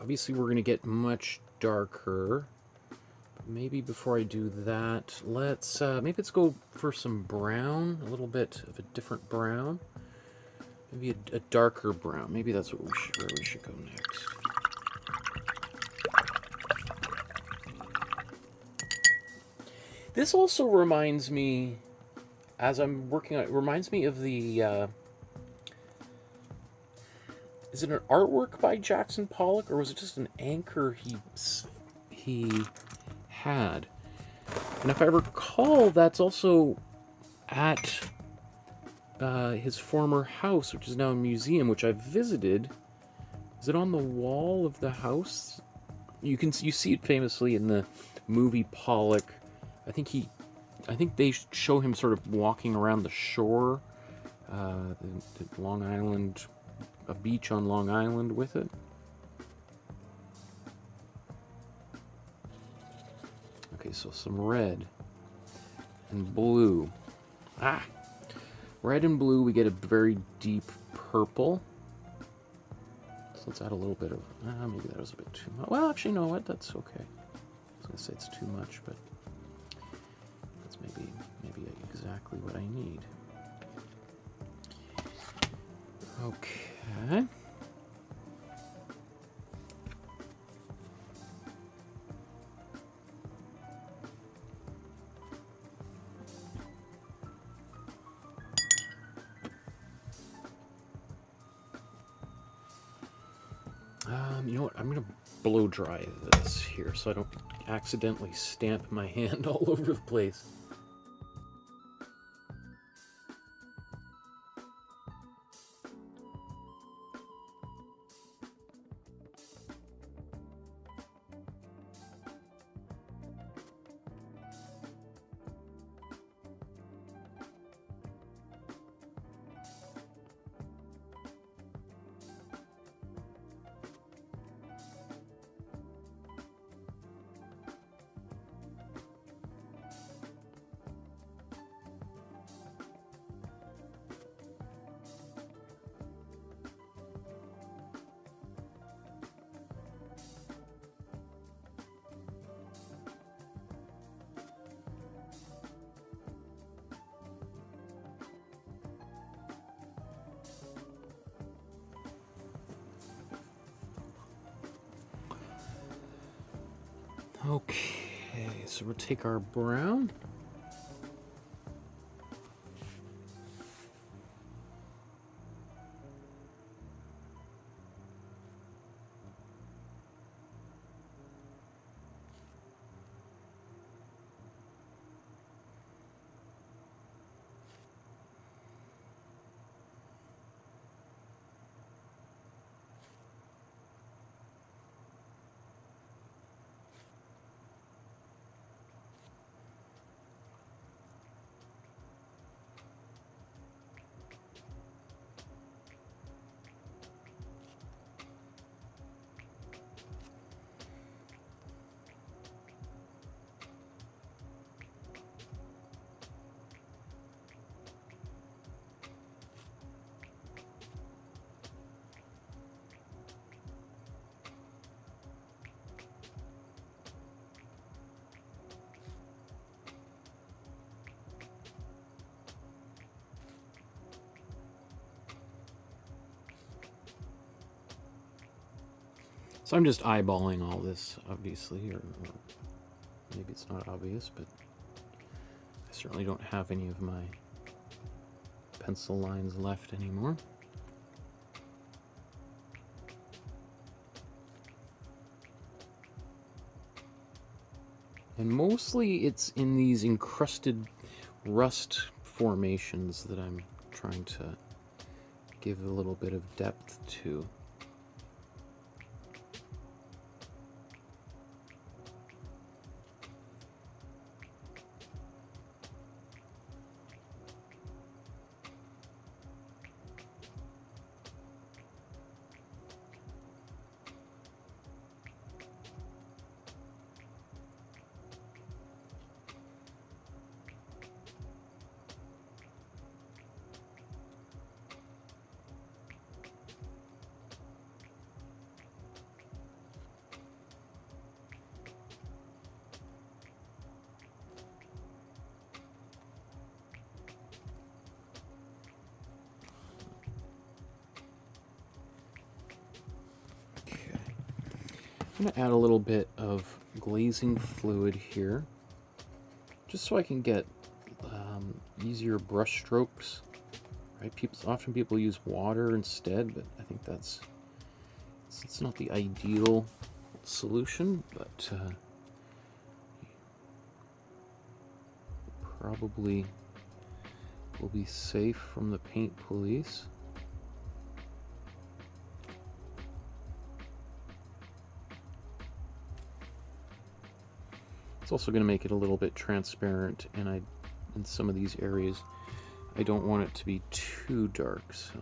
obviously we're going to get much darker. Maybe before I do that, let's go for some brown, a little bit of a different brown. Maybe a darker brown. Maybe that's where we should go next. This also reminds me, as I'm working on it, reminds me of the, is it an artwork by Jackson Pollock, or was it just an anchor he had? And if I recall, that's also at his former house, which is now a museum, which I've visited. Is it on the wall of the house? You see it famously in the movie Pollock. I think they show him sort of walking around the shore, the Long Island, a beach on Long Island with it. Okay, so some red and blue. Red and blue, we get a very deep purple. So let's add a little bit of, maybe that was a bit too much. Well, actually, you know what? That's okay. I was going to say it's too much, but that's maybe exactly what I need. Okay. You know what? I'm going to blow dry this here so I don't accidentally stamp my hand all over the place. Okay, so we'll take our brown. So I'm just eyeballing all this, obviously, or maybe it's not obvious, but I certainly don't have any of my pencil lines left anymore. And mostly it's in these encrusted rust formations that I'm trying to give a little bit of depth to. I'm going to add a little bit of glazing fluid here, just so I can get easier brush strokes. Right? Often people use water instead, but I think it's not the ideal solution, but probably will be safe from the paint police. It's also going to make it a little bit transparent, and in some of these areas I don't want it to be too dark, so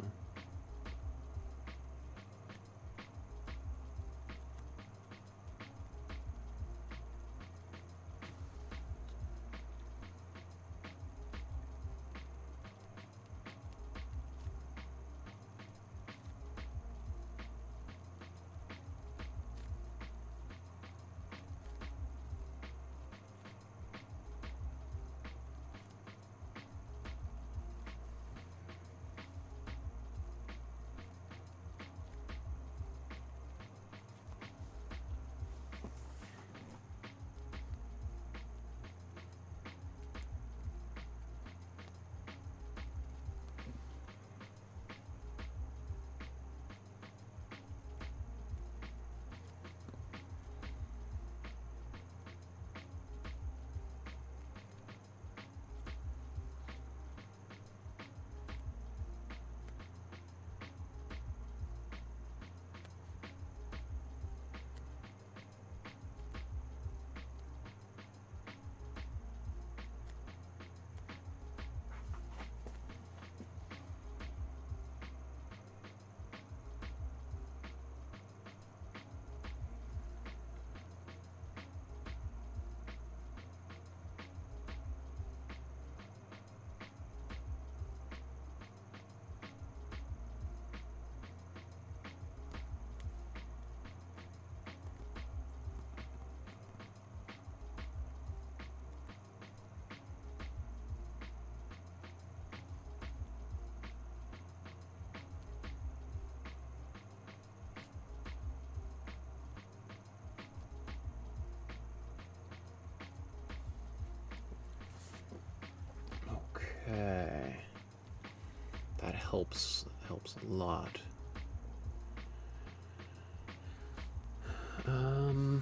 okay. That helps a lot. I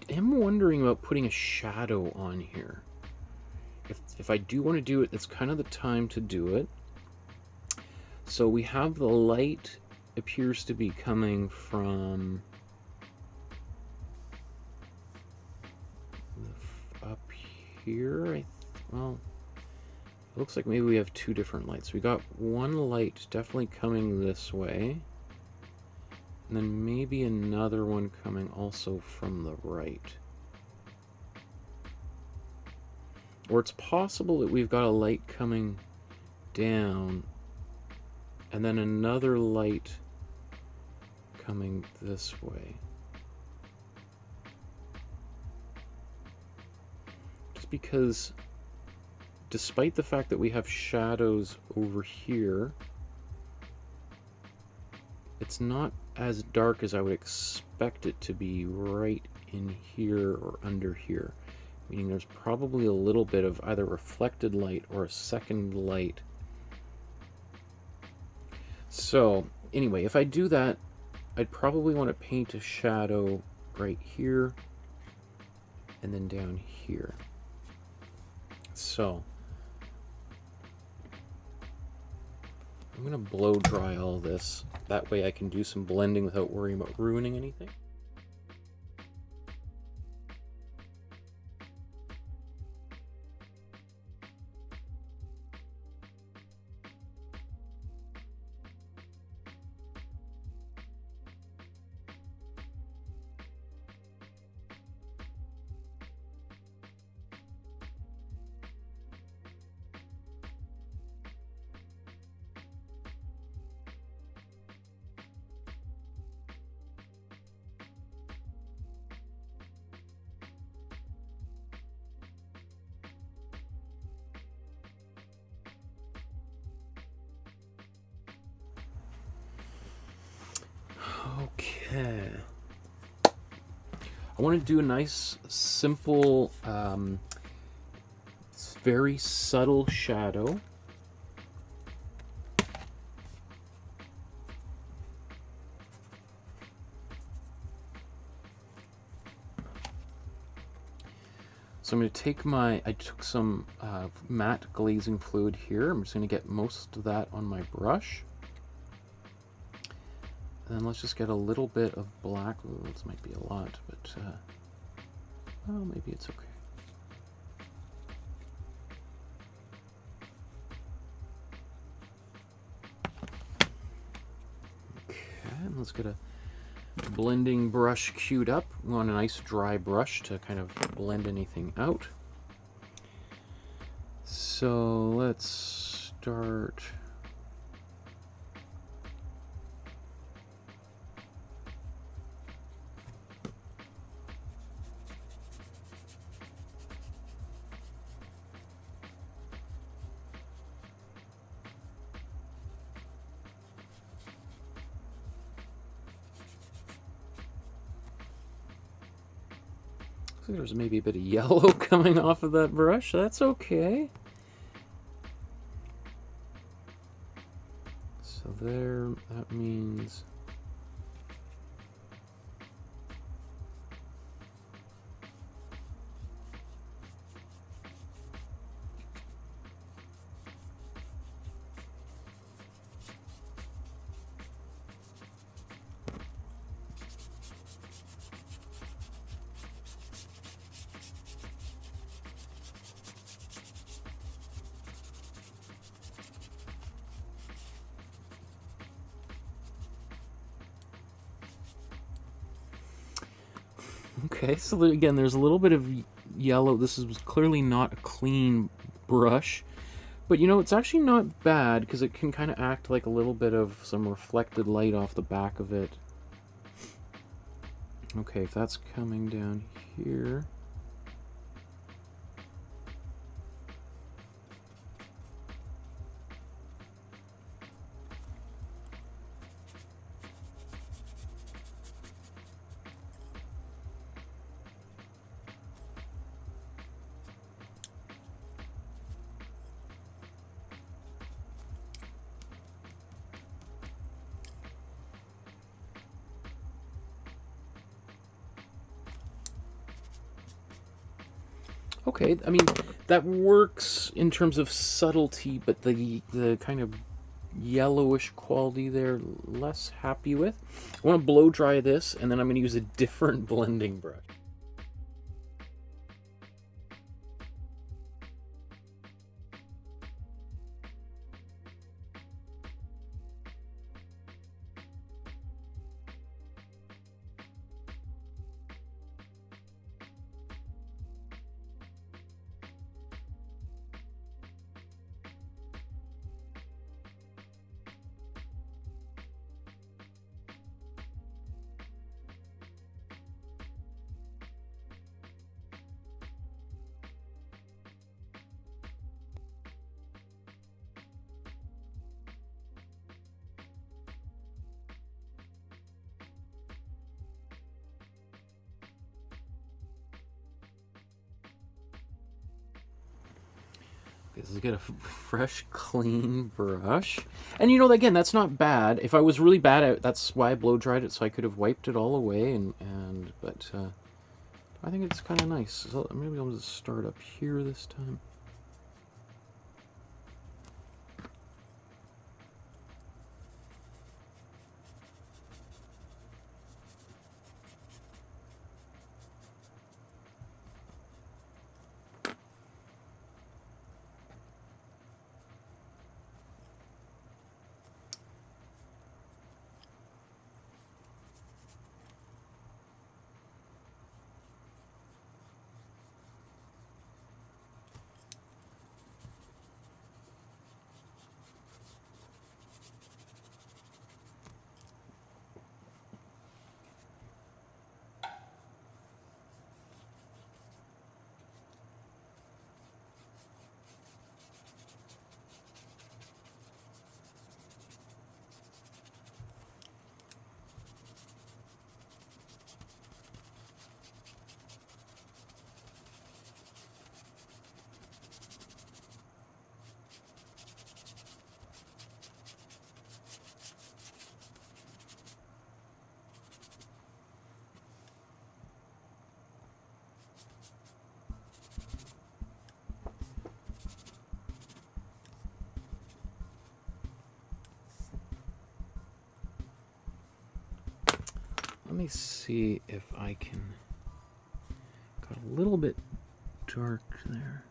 am wondering about putting a shadow on here. If I do want to do it, it's kind of the time to do it. So we have the light appears to be coming from up here. Well, it looks like maybe we have two different lights. We got one light definitely coming this way, and then maybe another one coming also from the right. Or it's possible that we've got a light coming down and then another light coming this way. Just because, despite the fact that we have shadows over here, it's not as dark as I would expect it to be right in here or under here. Meaning there's probably a little bit of either reflected light or a second light. So anyway, if I do that, I'd probably want to paint a shadow right here and then down here. So I'm going to blow dry all this. That way I can do some blending without worrying about ruining anything. Okay. I want to do a nice, simple, very subtle shadow. So I'm going to take I took some matte glazing fluid here. I'm just going to get most of that on my brush. And then let's just get a little bit of black. Ooh, this might be a lot, but well, maybe it's okay. Okay, and let's get a blending brush queued up. We want a nice dry brush to kind of blend anything out. So let's start. So there's maybe a bit of yellow coming off of that brush. That's okay. So there, that means okay, so again, there's a little bit of yellow. This is clearly not a clean brush, but you know, it's actually not bad because it can kind of act like a little bit of some reflected light off the back of it. Okay, if that's coming down here. Okay, I mean, that works in terms of subtlety, but the kind of yellowish quality there, less happy with. I want to blow dry this, and then I'm going to use a different blending brush. Let's get a fresh, clean brush. And you know, again, that's not bad. If I was really bad at it, that's why I blow dried it, so I could have wiped it all away. But I think it's kind of nice. So maybe I'll just start up here this time. Let me see if I can... Got a little bit dark there.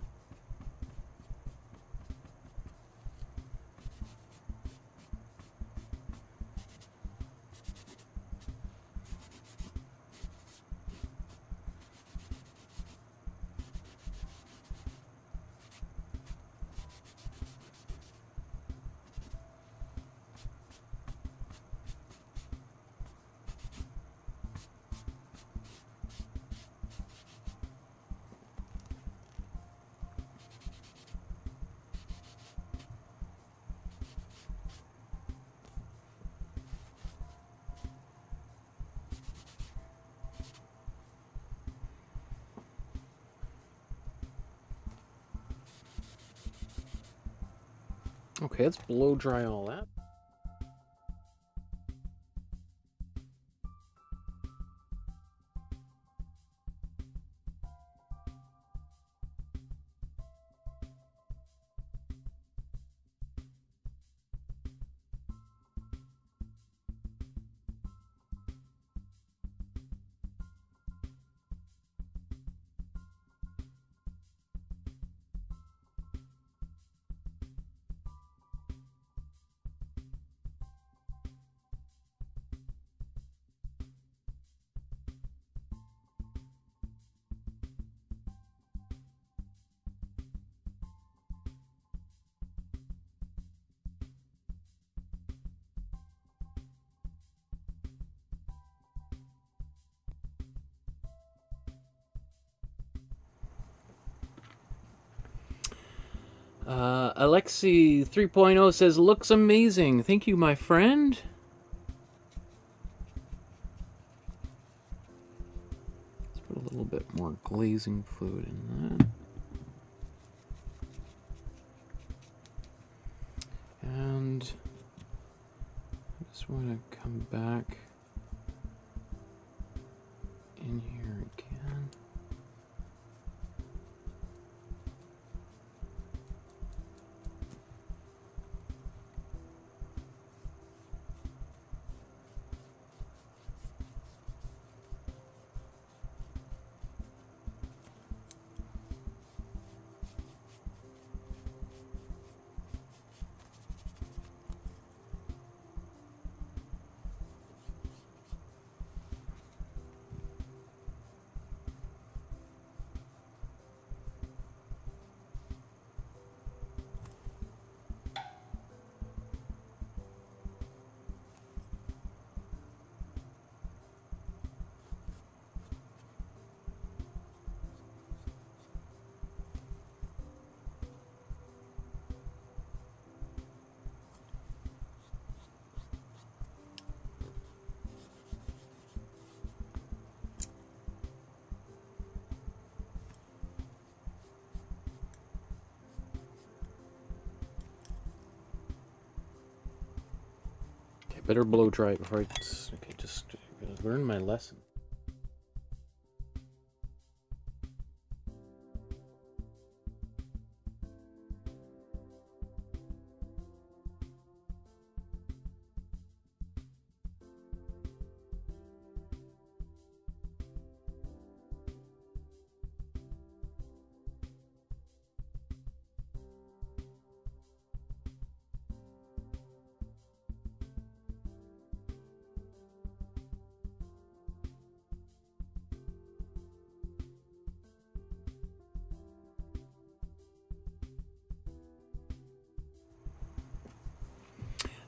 Okay, let's blow dry all that. Alexi 3.0 says, looks amazing. Thank you, my friend. Let's put a little bit more glazing fluid in that. And I just want to come back in here again. Better blow dry it before I... Okay, just learn my lesson.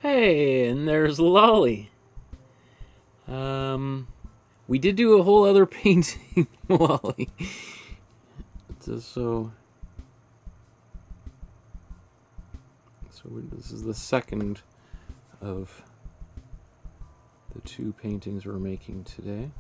Hey, and there's Lolly. We did do a whole other painting, Lolly. So this is the second of the two paintings we're making today.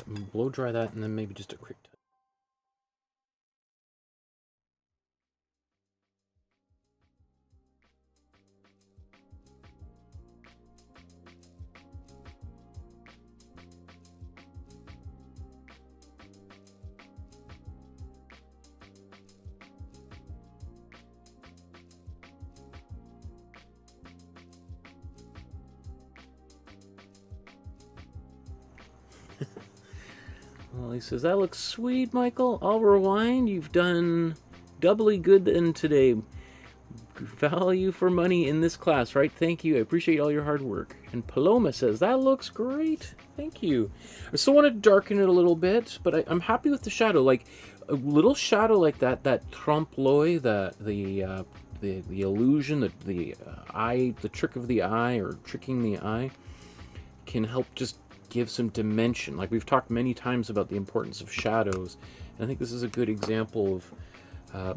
blow dry that, and then maybe just a quick touch. Well, he says, that looks sweet, Michael. I'll rewind. You've done doubly good than today. Value for money in this class, right? Thank you. I appreciate all your hard work. And Paloma says, that looks great. Thank you. I still want to darken it a little bit, but I'm happy with the shadow. Like, a little shadow like that trompe-l'oeil, the illusion, the eye, the trick of the eye, or tricking the eye, can help just give some dimension. Like we've talked many times about the importance of shadows, and I think this is a good example of,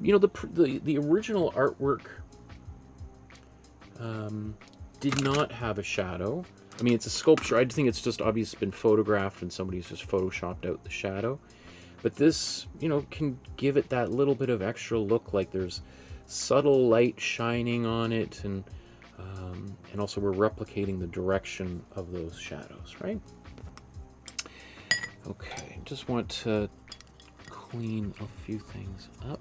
you know, the original artwork did not have a shadow. I mean, it's a sculpture. I think it's just obviously been photographed and somebody's just photoshopped out the shadow. But this, you know, can give it that little bit of extra look, like there's subtle light shining on it, and also we're replicating the direction of those shadows, right? Okay, just want to clean a few things up.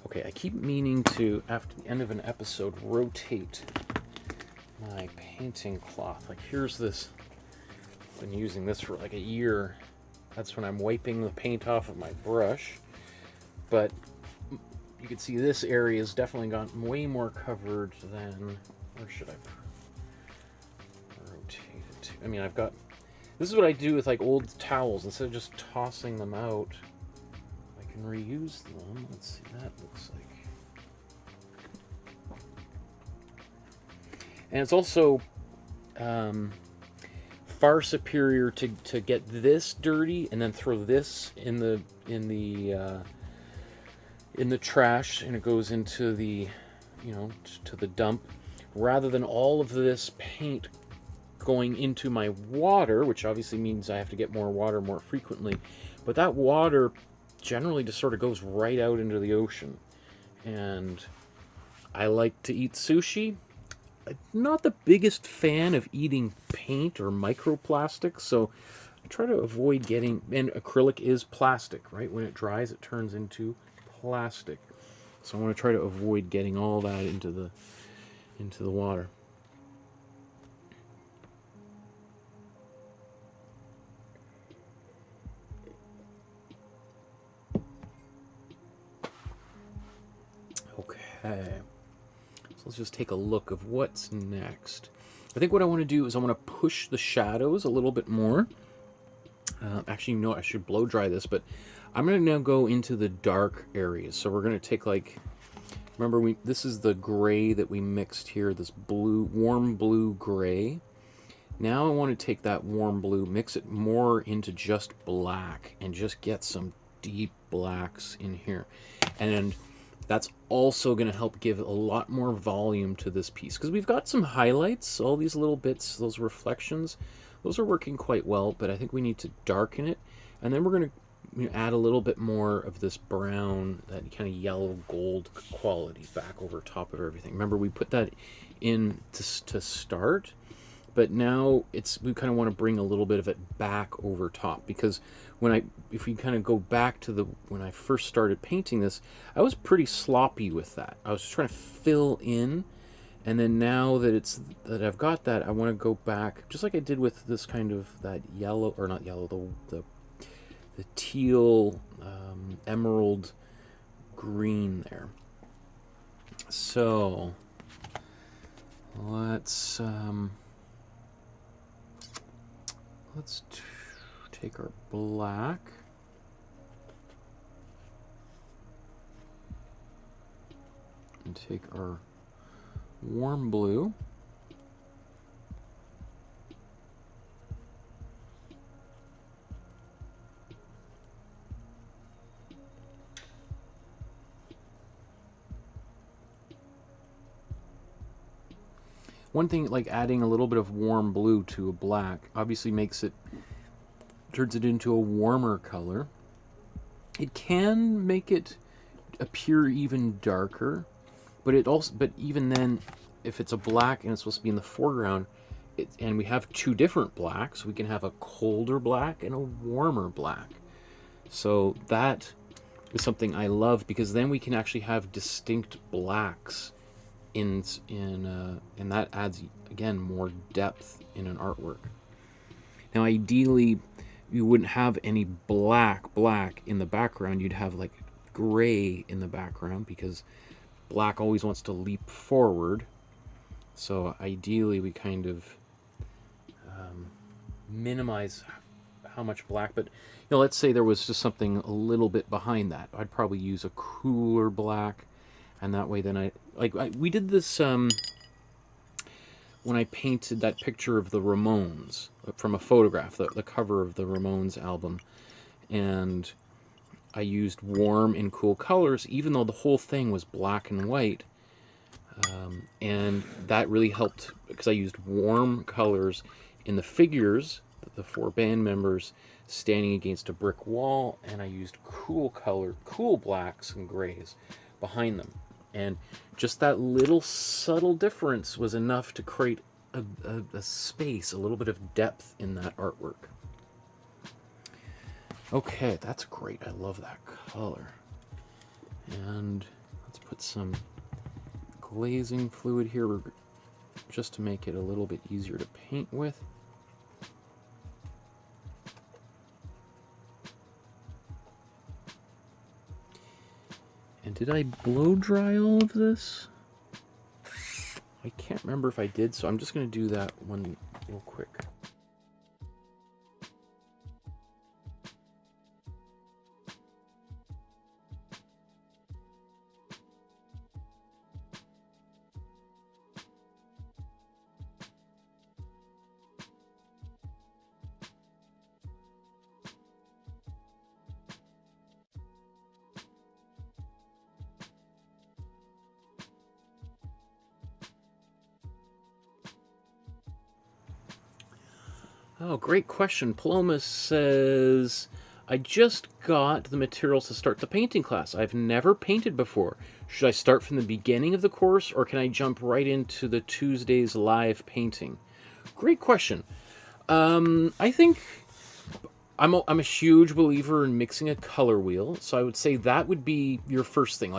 Okay, I keep meaning to, after the end of an episode, rotate my painting cloth. Like, here's this. I've been using this for like a year. That's when I'm wiping the paint off of my brush. But you can see this area has definitely gotten way more covered than... Where should I rotate it to? I mean, I've got... This is what I do with like old towels. Instead of just tossing them out, I can reuse them. Let's see, that looks like... And it's also far superior to get this dirty and then throw this in the trash, and it goes into the, you know, to the dump, rather than all of this paint going into my water, which obviously means I have to get more water more frequently. But that water generally just sort of goes right out into the ocean. And I like to eat sushi. I'm not the biggest fan of eating paint or microplastics, so I try to avoid getting... And acrylic is plastic, right? When it dries, it turns into plastic. So I want to try to avoid getting all that into the water. Okay. So let's just take a look of what's next. I think what I want to do is I want to push the shadows a little bit more. Actually, no, I should blow dry this, but I'm going to now go into the dark areas. So we're going to take, like, remember, this is the gray that we mixed here, this blue, warm blue gray. Now I want to take that warm blue, mix it more into just black, and just get some deep blacks in here. And that's also going to help give a lot more volume to this piece, because we've got some highlights, all these little bits, those reflections, those are working quite well, but I think we need to darken it. And then we're going to add a little bit more of this brown, that kind of yellow gold quality back over top of everything. Remember, we put that in to start, but now we kind of want to bring a little bit of it back over top, because if we kind of go back to when I first started painting this, I was pretty sloppy with that. I was just trying to fill in, and then now that I've got that, I want to go back, just like I did with this kind of that yellow, or not yellow, the teal emerald green there. So let's take our black and take our warm blue one thing, like adding a little bit of warm blue to a black, obviously turns it into a warmer color. It can make it appear even darker, but even then, if it's a black and it's supposed to be in the foreground, and we have two different blacks, we can have a colder black and a warmer black. So that is something I love, because then we can actually have distinct blacks and that adds, again, more depth in an artwork. Now, ideally, you wouldn't have any black in the background. You'd have like gray in the background, because black always wants to leap forward. So ideally, we kind of minimize how much black. But let's say there was just something a little bit behind that. I'd probably use a cooler black, and that way then we did this when I painted that picture of the Ramones from a photograph, the cover of the Ramones album, and I used warm and cool colors, even though the whole thing was black and white. And that really helped, because I used warm colors in the figures, the four band members standing against a brick wall, and I used cool blacks and grays behind them. And just that little subtle difference was enough to create a space, a little bit of depth in that artwork. Okay, that's great. I love that color. And let's put some glazing fluid here just to make it a little bit easier to paint with. And did I blow dry all of this? I can't remember if I did, so I'm just going to do that one real quick. Oh, great question. Paloma says, I just got the materials to start the painting class. I've never painted before. Should I start from the beginning of the course, or can I jump right into the Tuesday's live painting? Great question. I think I'm a huge believer in mixing a color wheel, so I would say that would be your first thing.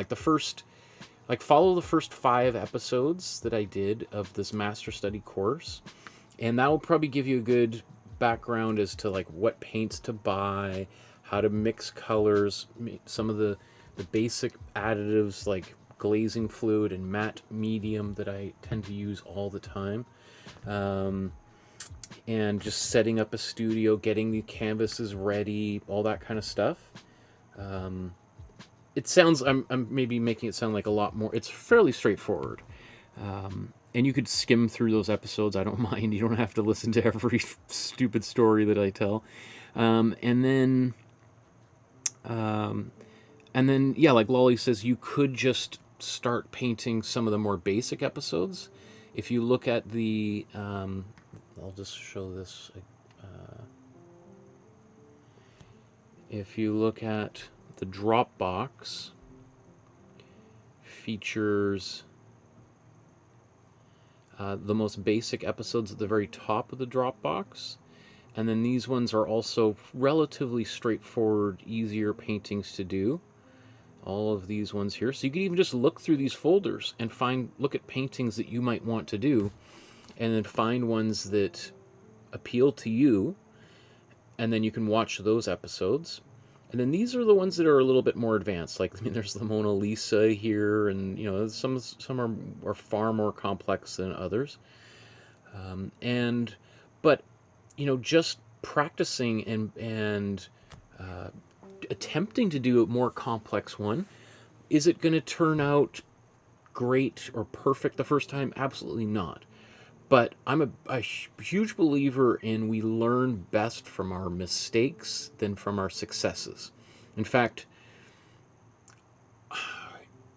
Follow the first 5 episodes that I did of this Master Study course, and that will probably give you a good background as to like what paints to buy, how to mix colors, some of the basic additives like glazing fluid and matte medium that I tend to use all the time, and just setting up a studio, getting the canvases ready, all that kind of stuff. It sounds, I'm maybe making it sound like a lot more. It's fairly straightforward. And you could skim through those episodes. I don't mind. You don't have to listen to every stupid story that I tell. And then, yeah, like Lolly says, you could just start painting some of the more basic episodes. If you look at the, I'll just show this. If you look at the Dropbox, features the most basic episodes at the very top of the Dropbox, and then these ones are also relatively straightforward, easier paintings to do. All of these ones here, so you can even just look through these folders and look at paintings that you might want to do, and then find ones that appeal to you, and then you can watch those episodes. And then these are the ones that are a little bit more advanced. Like, I mean, there's the Mona Lisa here, and some are far more complex than others. But just practicing and attempting to do a more complex one, is it going to turn out great or perfect the first time? Absolutely not. But I'm a huge believer in we learn best from our mistakes than from our successes. In fact,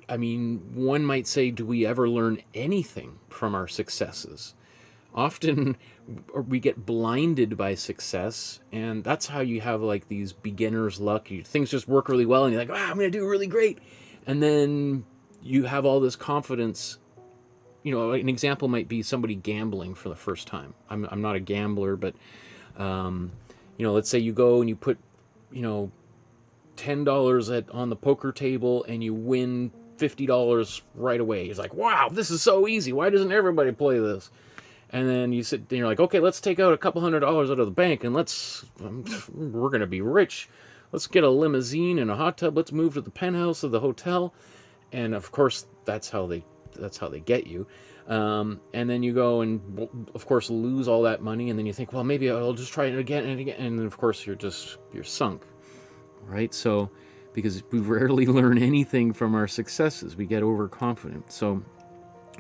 I mean, one might say, do we ever learn anything from our successes. Often we get blinded by success, and that's how you have like these beginner's luck. Things just work really well, and you're like, "Ah, I'm going to do really great," and then you have all this confidence. You know, an example might be somebody gambling for the first time. I'm not a gambler, but you know, let's say you go and you put, you know, $10 on the poker table and you win $50 right away. It's like, wow, this is so easy. Why doesn't everybody play this? And then you sit and you're like, okay, let's take out a couple $100 out of the bank and we're going to be rich. Let's get a limousine and a hot tub. Let's move to the penthouse of the hotel. And of course, that's how they get you. And then you go and, of course, lose all that money. And then you think, well, maybe I'll just try it again and again. And then, of course, you're sunk, right? So, because we rarely learn anything from our successes, we get overconfident. So,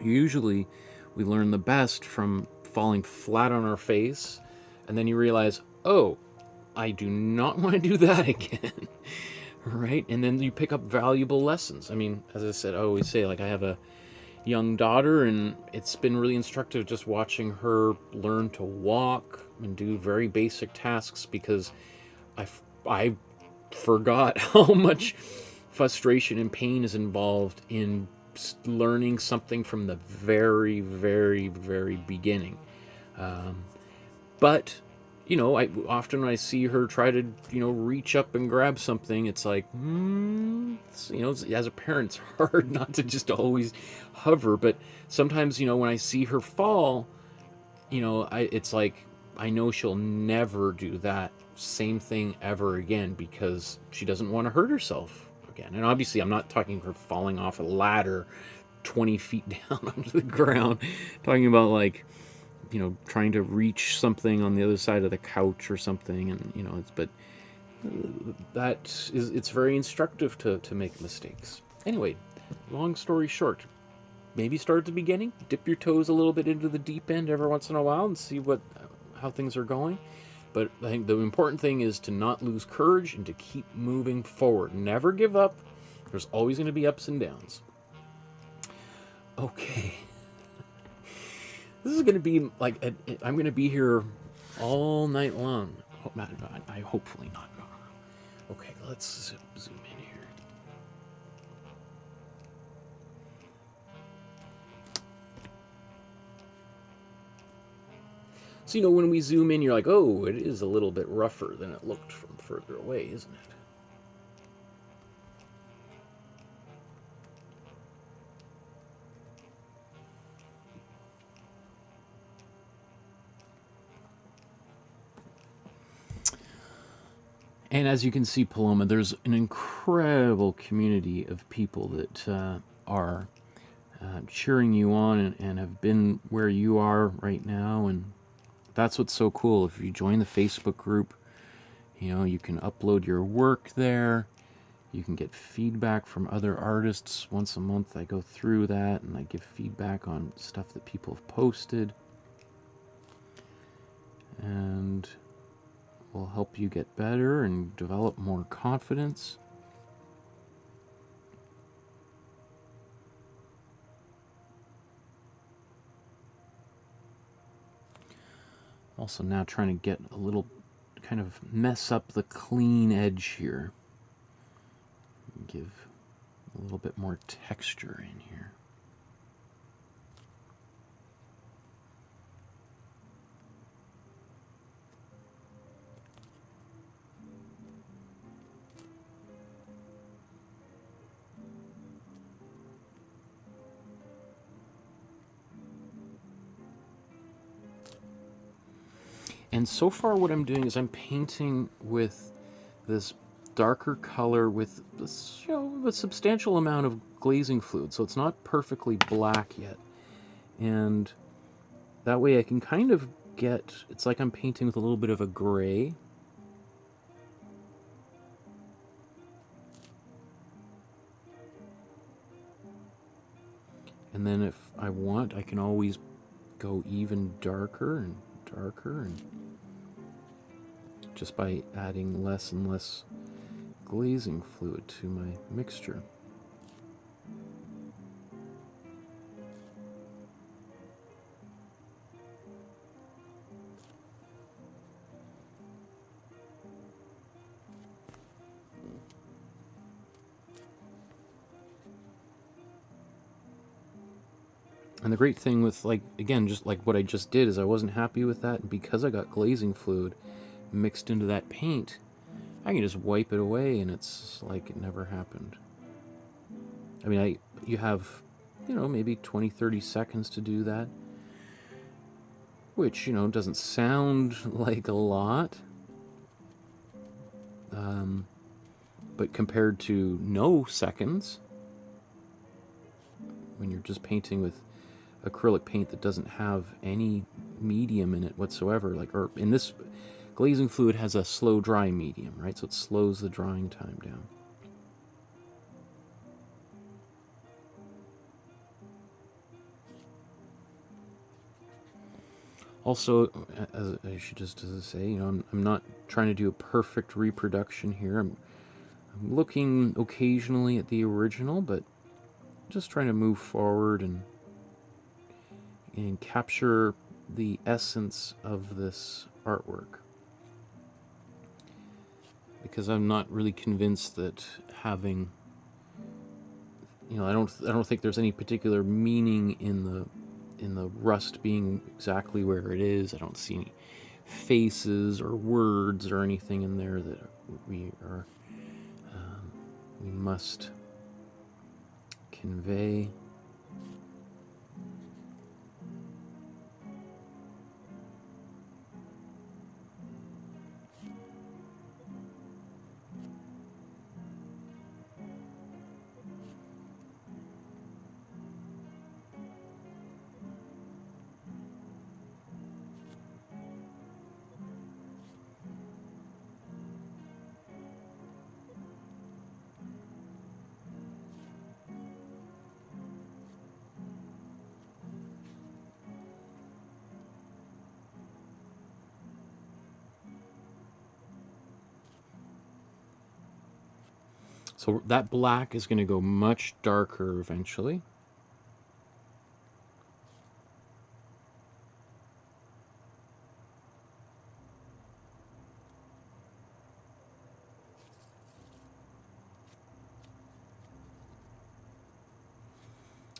usually, we learn the best from falling flat on our face. And then you realize, oh, I do not want to do that again. Right? And then you pick up valuable lessons. I mean, as I said, I always say, like, I have a young daughter, and it's been really instructive just watching her learn to walk and do very basic tasks, because I forgot how much frustration and pain is involved in learning something from the very, very, very beginning. But you know, when I see her try to, you know, reach up and grab something, it's like, you know, as a parent, it's hard not to just always hover. But sometimes, you know, when I see her fall, you know, it's like, I know she'll never do that same thing ever again, because she doesn't want to hurt herself again. And obviously, I'm not talking her falling off a ladder 20 feet down onto the ground. Talking about, like, you know, trying to reach something on the other side of the couch or something, and you know, it's very instructive to make mistakes. Anyway, long story short, maybe start at the beginning, dip your toes a little bit into the deep end every once in a while, and see how things are going. But I think the important thing is to not lose courage and to keep moving forward. Never give up. There's always going to be ups and downs. Okay. This is going to be like, I'm going to be here all night long. Hopefully not. Okay, let's zoom in here. So, you know, when we zoom in, you're like, oh, it is a little bit rougher than it looked from further away, isn't it? And as you can see, Paloma, there's an incredible community of people that are cheering you on and have been where you are right now. And that's what's so cool. If you join the Facebook group, you know, you can upload your work there. You can get feedback from other artists. Once a month I go through that and I give feedback on stuff that people have posted. And will help you get better and develop more confidence. Also now trying to get a little, kind of mess up the clean edge here. Give a little bit more texture in here. And so far what I'm doing is I'm painting with this darker color with this, you know, a substantial amount of glazing fluid. So it's not perfectly black yet. And that way I can kind of get, it's like I'm painting with a little bit of a gray. And then if I want, I can always go even darker and darker, and just by adding less and less glazing fluid to my mixture. And the great thing with, like, again, just like what I just did, is I wasn't happy with that, and because I got glazing fluid mixed into that paint, I can just wipe it away and it's like it never happened. I mean, you have, maybe 20, 30 seconds to do that, which, doesn't sound like a lot, but compared to no seconds, when you're just painting with acrylic paint that doesn't have any medium in it whatsoever, or in this, glazing fluid has a slow dry medium, right? So it slows the drying time down. Also, as I should just say, I'm not trying to do a perfect reproduction here. I'm looking occasionally at the original, but just trying to move forward and capture the essence of this artwork. Because I'm not really convinced that having, I don't think there's any particular meaning in the rust being exactly where it is. I don't see any faces or words or anything in there that we must convey. So that black is going to go much darker eventually.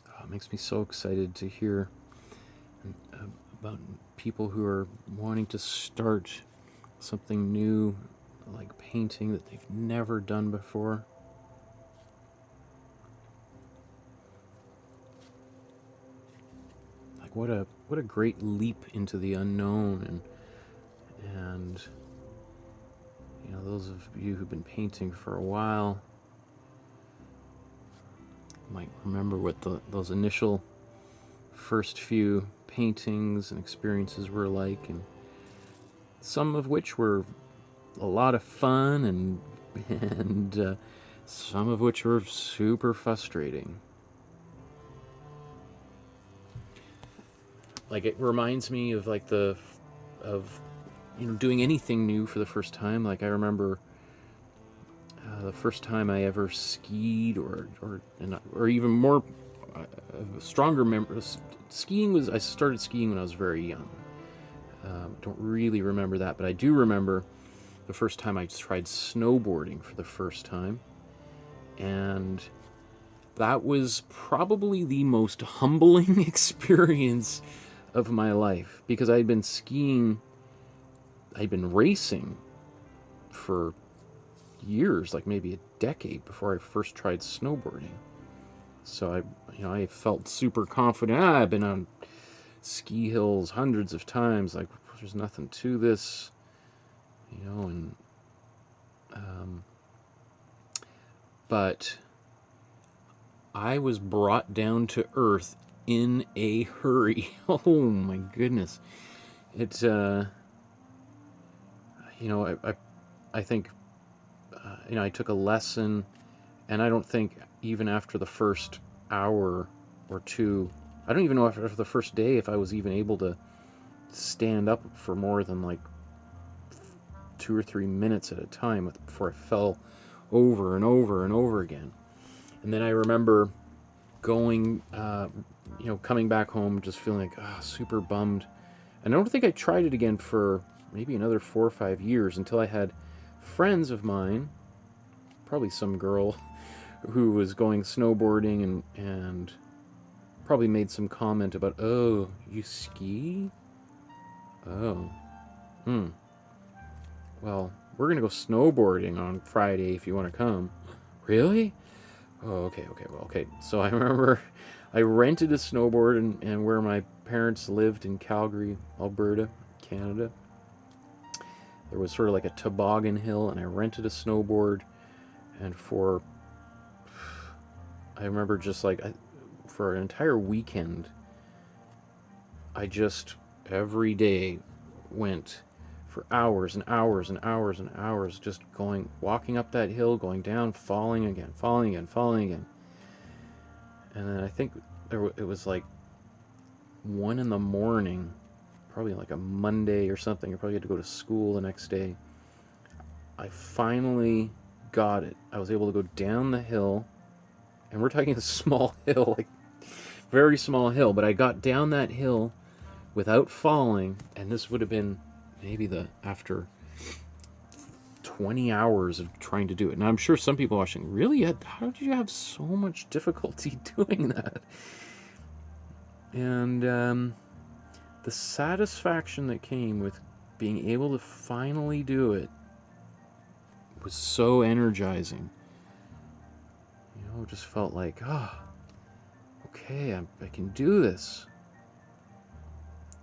Oh, it makes me so excited to hear about people who are wanting to start something new, like painting that they've never done before. What a great leap into the unknown, and those of you who've been painting for a while might remember what those initial first few paintings and experiences were like, and some of which were a lot of fun, and some of which were super frustrating. Like, it reminds me of doing anything new for the first time. Like, I remember the first time I ever skied, or even more stronger memories. I started skiing when I was very young. Don't really remember that, but I do remember the first time I tried snowboarding for the first time, and that was probably the most humbling experience of my life, because I'd been racing for years, like maybe a decade before I first tried snowboarding. So I felt super confident. I've been on ski hills hundreds of times, like there's nothing to this, and but I was brought down to earth in a hurry. Oh my goodness. It's I think I took a lesson, and I don't think even after the first hour or two, I don't even know after the first day if I was even able to stand up for more than like 2 or 3 minutes at a time before I fell over and over and over again. And then I remember going, coming back home just feeling like super bummed. And I don't think I tried it again for maybe another 4 or 5 years, until I had friends of mine, probably some girl, who was going snowboarding, and probably made some comment about, oh, you ski? Oh. Well, we're going to go snowboarding on Friday if you want to come. Really? Oh, okay. Well, okay. So I remember I rented a snowboard and where my parents lived in Calgary, Alberta, Canada. There was sort of like a toboggan hill, and I rented a snowboard. And I remember just like, for an entire weekend, I just every day went for hours and hours and hours and hours, just walking up that hill, going down, falling again, falling again, falling again. And then I think it was like 1 in the morning, probably like a Monday or something. I probably had to go to school the next day. I finally got it. I was able to go down the hill, and we're talking a small hill, like very small hill, but I got down that hill without falling, and this would have been maybe after 20 hours of trying to do it. Now, I'm sure some people watching, really? How did you have so much difficulty doing that? And the satisfaction that came with being able to finally do it was so energizing. You know, it just felt like, okay, I can do this.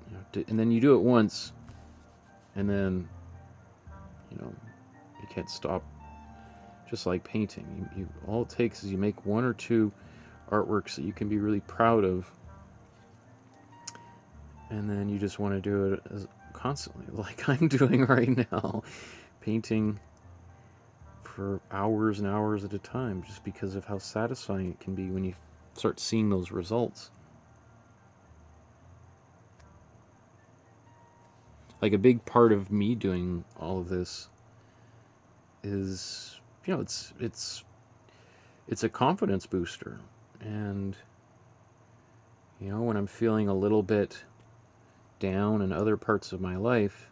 You know, and then you do it once, and then, you know, you can't stop. Just like painting, you all it takes is you make 1 or 2 artworks that you can be really proud of, and then you just want to do it constantly, like I'm doing right now, painting for hours and hours at a time, just because of how satisfying it can be when you start seeing those results. Like, a big part of me doing all of this is, you know, it's a confidence booster. And, you know, when I'm feeling a little bit down in other parts of my life,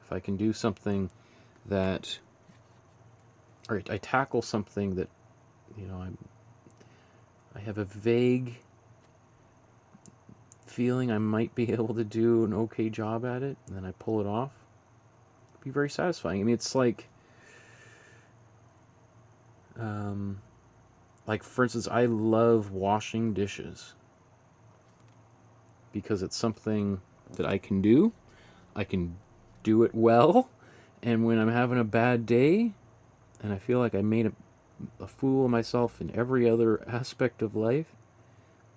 if I can do something that, or I tackle something that, you know, I have a vague feeling I might be able to do an okay job at it, and then I pull it off, it'd be very satisfying. I mean, it's like for instance, I love washing dishes because it's something that I can do it well, and when I'm having a bad day and I feel like I made a fool of myself in every other aspect of life,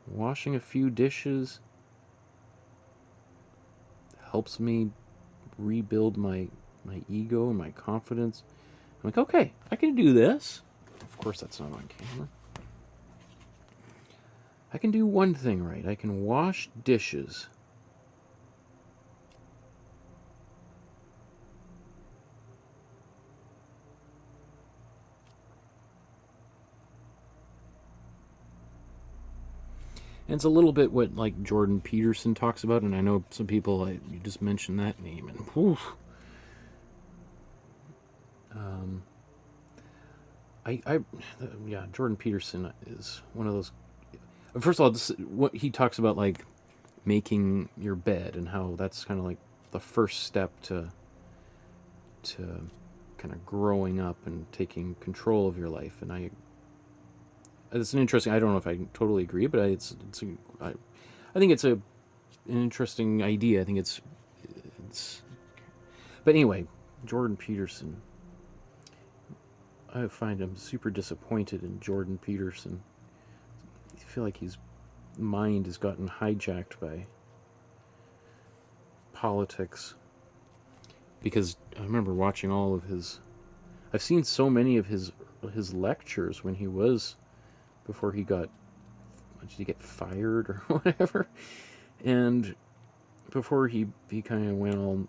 washing a few dishes helps me rebuild my ego and my confidence. I'm like, okay, I can do this. Of course, that's not on camera. I can do one thing right. I can wash dishes. And it's a little bit what, like, Jordan Peterson talks about, and I know some people, you just mentioned that name, and whew. Yeah, Jordan Peterson is one of those. First of all, what he talks about, like, making your bed, and how that's kind of like the first step to kind of growing up and taking control of your life. And it's an interesting. I don't know if I totally agree, but I think it's an interesting idea. I think it's. But anyway, Jordan Peterson. I find I'm super disappointed in Jordan Peterson. I feel like his mind has gotten hijacked by politics. Because I remember watching all of his. I've seen so many of his lectures before he got. Did he get fired or whatever? And before he kind of went all,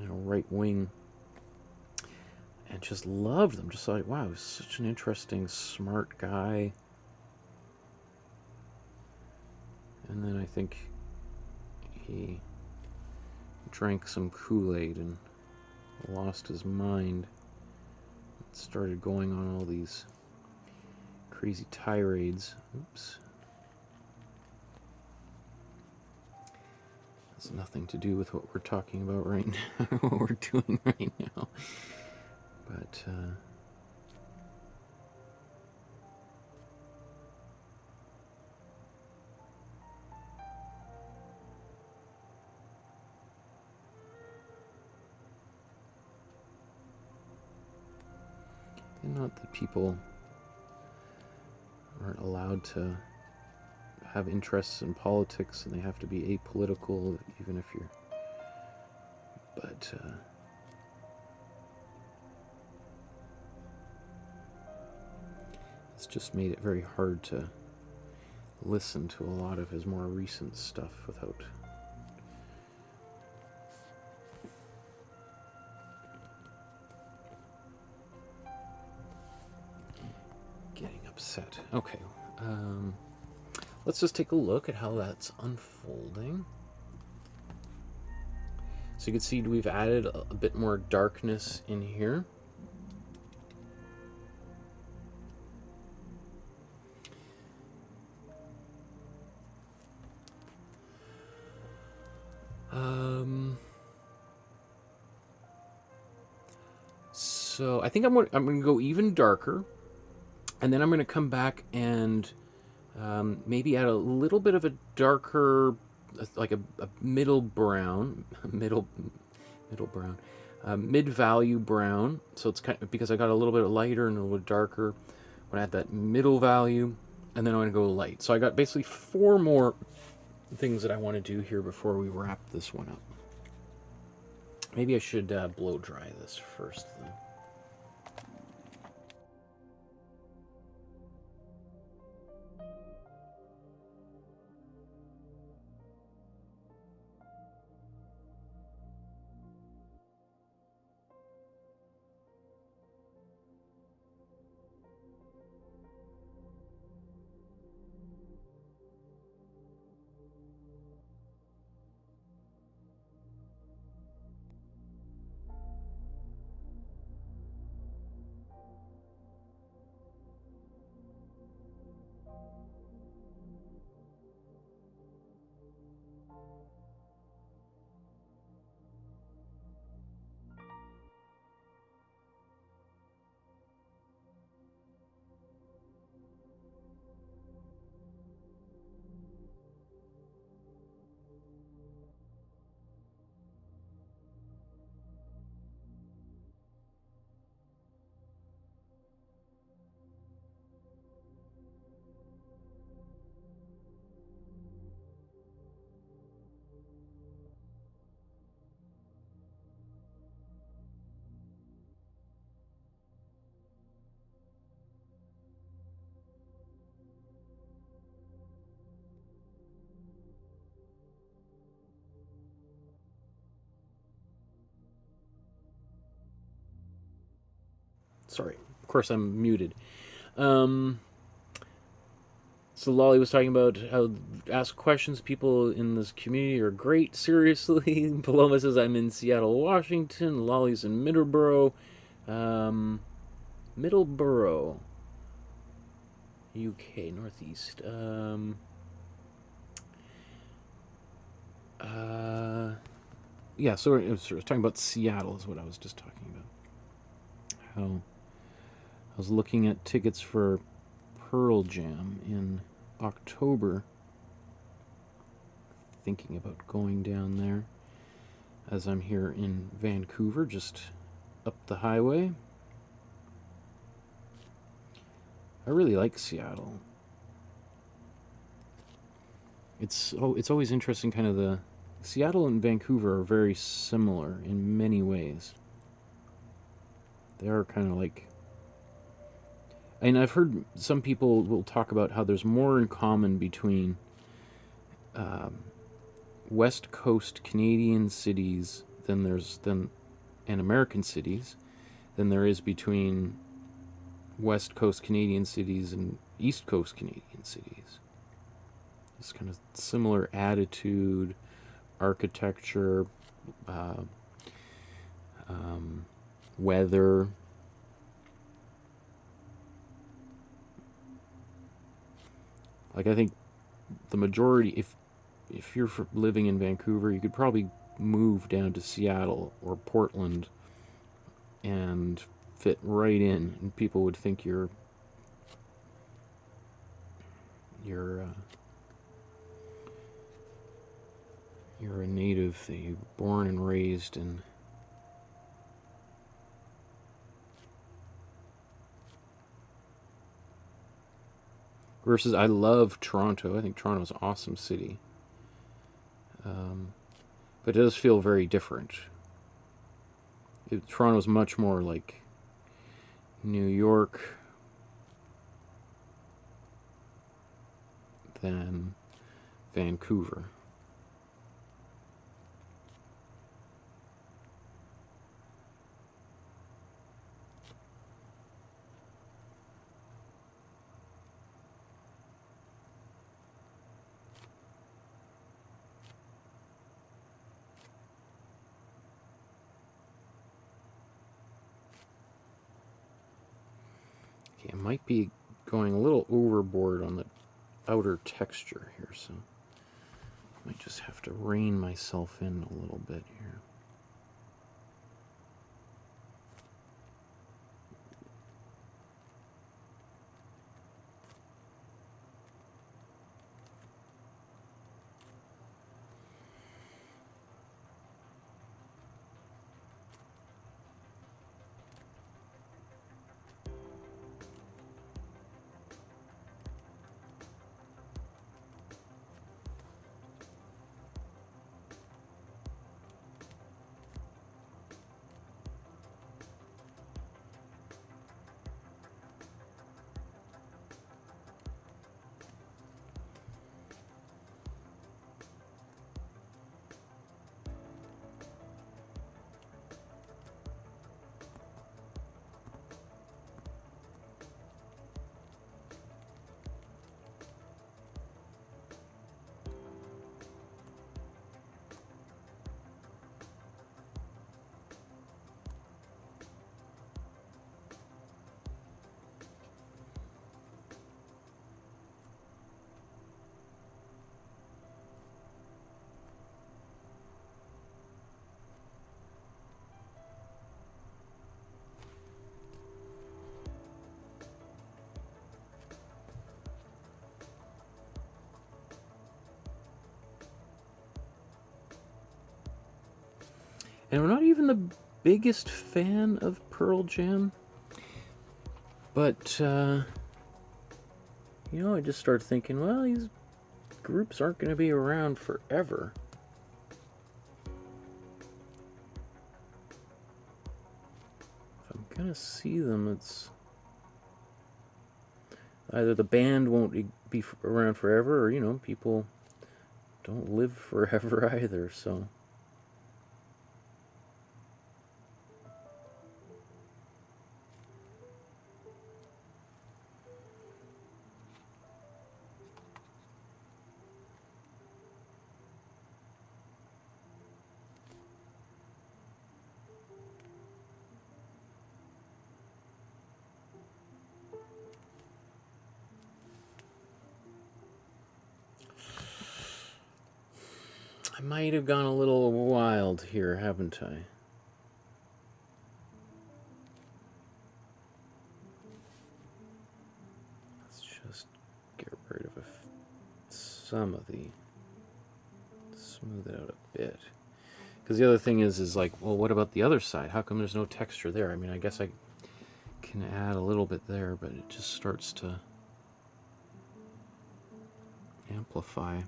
you know, right wing. And just loved them. Just like, wow, he's such an interesting, smart guy. And then I think he drank some Kool-Aid and lost his mind. Started going on all these crazy tirades. Oops. has nothing to do with what we're talking about right now, what we're doing right now. But and not that people aren't allowed to have interests in politics and they have to be apolitical, even if you're, but it's just made it very hard to listen to a lot of his more recent stuff without getting upset. Okay, let's just take a look at how that's unfolding. So you can see we've added a bit more darkness in here. So I think I'm going to go even darker, and then I'm going to come back and maybe add a little bit of a darker, like a middle brown, mid-value brown. So it's kind of, because I got a little bit lighter and a little bit darker. I'm going to add that middle value, and then I'm going to go light. So I got basically 4 more things that I want to do here before we wrap this one up. Maybe I should blow dry this first, though. Sorry, of course I'm muted. So Lolly was talking about how ask questions. People in this community are great. Seriously, Paloma says I'm in Seattle, Washington. Lolly's in Middleborough, UK, Northeast. Yeah. So I was talking about Seattle is what I was just talking about. How I was looking at tickets for Pearl Jam in October, thinking about going down there as I'm here in Vancouver, just up the highway. I really like Seattle. It's always interesting, kind of the Seattle and Vancouver are very similar in many ways. They are kind of like, and I've heard some people will talk about how there's more in common between West Coast Canadian cities and American cities than there is between West Coast Canadian cities and East Coast Canadian cities. This kind of similar attitude, architecture, weather. Like, I think the majority, if if you're living in Vancouver, you could probably move down to Seattle or Portland and fit right in, and people would think you're a native, that you're born and raised in. Versus, I love Toronto. I think Toronto's an awesome city. But it does feel very different. Toronto's much more like New York than Vancouver. Okay, I might be going a little overboard on the outer texture here, so I might just have to rein myself in a little bit here. And I'm not even the biggest fan of Pearl Jam, but, you know, I just started thinking, well, these groups aren't going to be around forever. If I'm going to see them, it's either the band won't be around forever, or, you know, people don't live forever either, so... I might have gone a little wild here, haven't I? Let's just get rid of some of the... smooth it out a bit. Because the other thing is like, well, what about the other side? How come there's no texture there? I mean, I guess I can add a little bit there, but it just starts to amplify.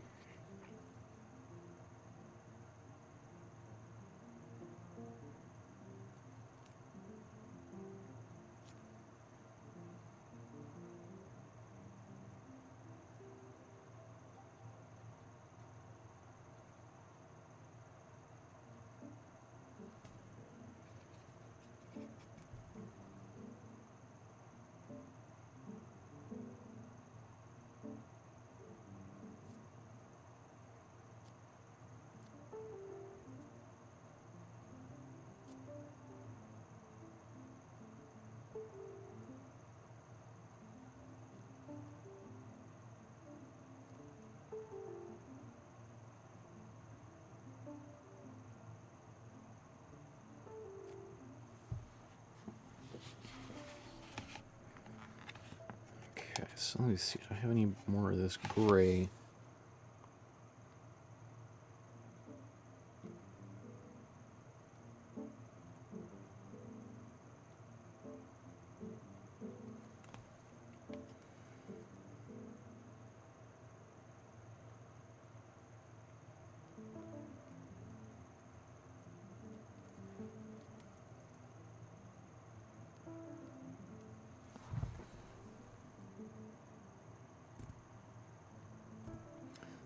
So let me see. Do I have any more of this gray?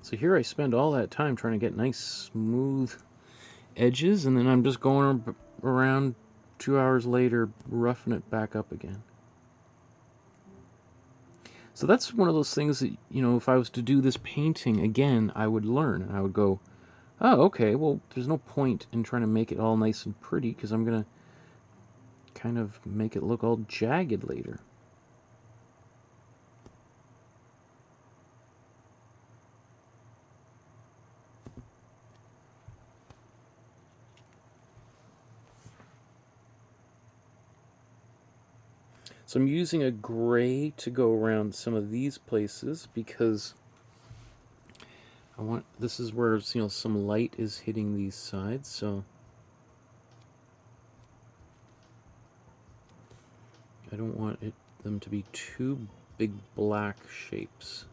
So here I spend all that time trying to get nice smooth edges, and then I'm just going around 2 hours later roughing it back up again. So that's one of those things that, you know, if I was to do this painting again, I would learn, and I would go, oh, okay, well, there's no point in trying to make it all nice and pretty, because I'm going to kind of make it look all jagged later. So I'm using a gray to go around some of these places because I want, this is where, you know, some light is hitting these sides, so I don't want them to be too big black shapes.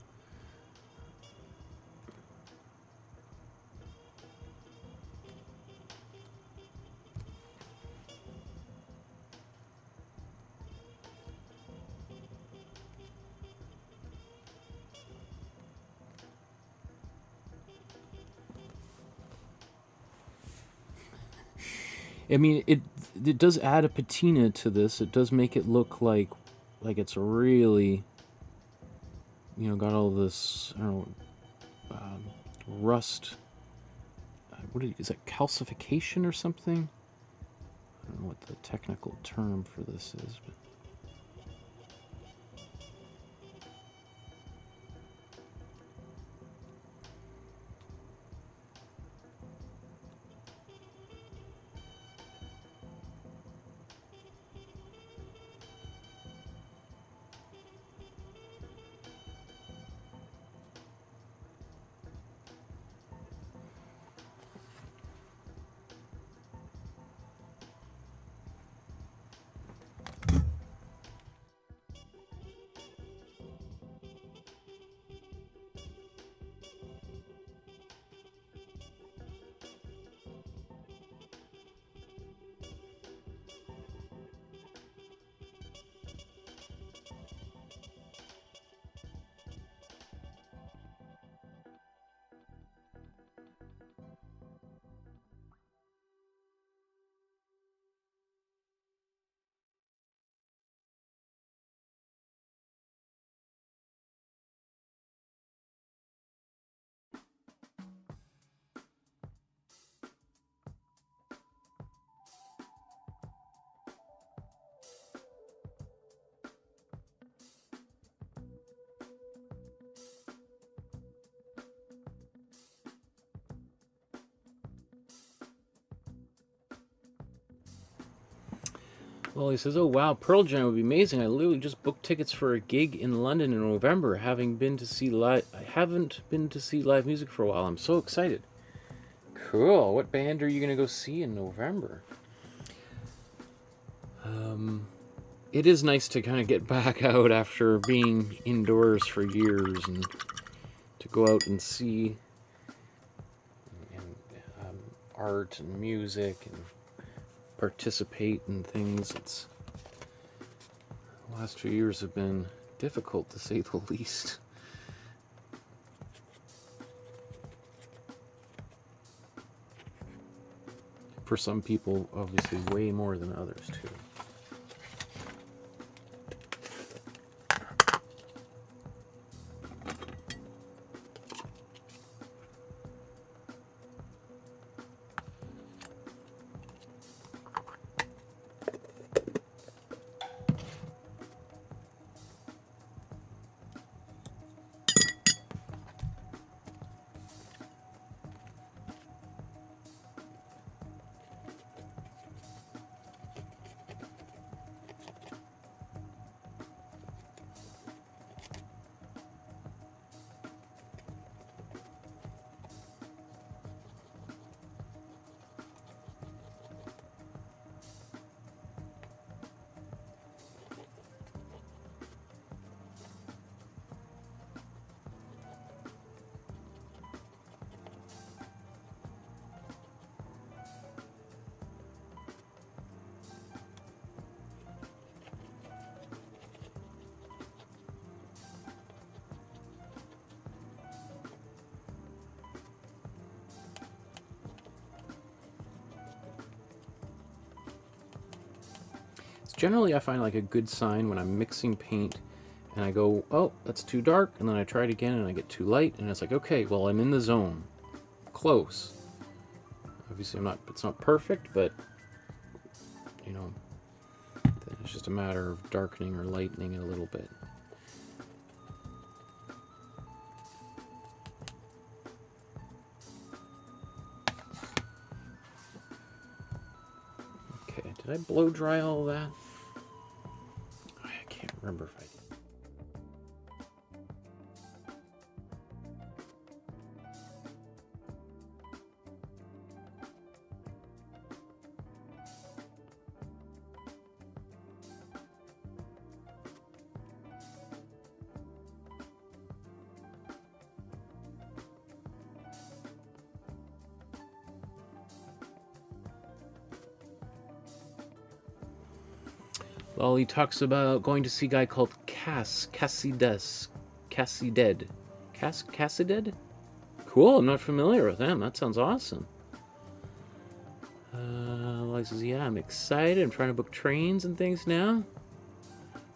I mean, it does add a patina to this. It does make it look like it's really, you know, got all this, I don't know, rust. What is that, calcification or something? I don't know what the technical term for this is, but well, he says, "Oh wow, Pearl Jam would be amazing. I literally just booked tickets for a gig in London in November. I haven't been to see live music for a while. I'm so excited." Cool. What band are you gonna go see in November? It is nice to kind of get back out after being indoors for years and to go out and see art and music and participate in things. The last few years have been difficult, to say the least. For some people, obviously, way more than others, too. generally I find like a good sign when I'm mixing paint and I go, oh, that's too dark, and then I try it again and I get too light, and it's like, okay, well, I'm in the zone. Close. Obviously it's not perfect, but, you know, it's just a matter of darkening or lightening it a little bit. Okay, did I blow dry all that? I can't remember if I did. Well, he talks about going to see a guy called Cassided. Cool, I'm not familiar with them. That sounds awesome. He says, yeah, I'm excited. I'm trying to book trains and things now.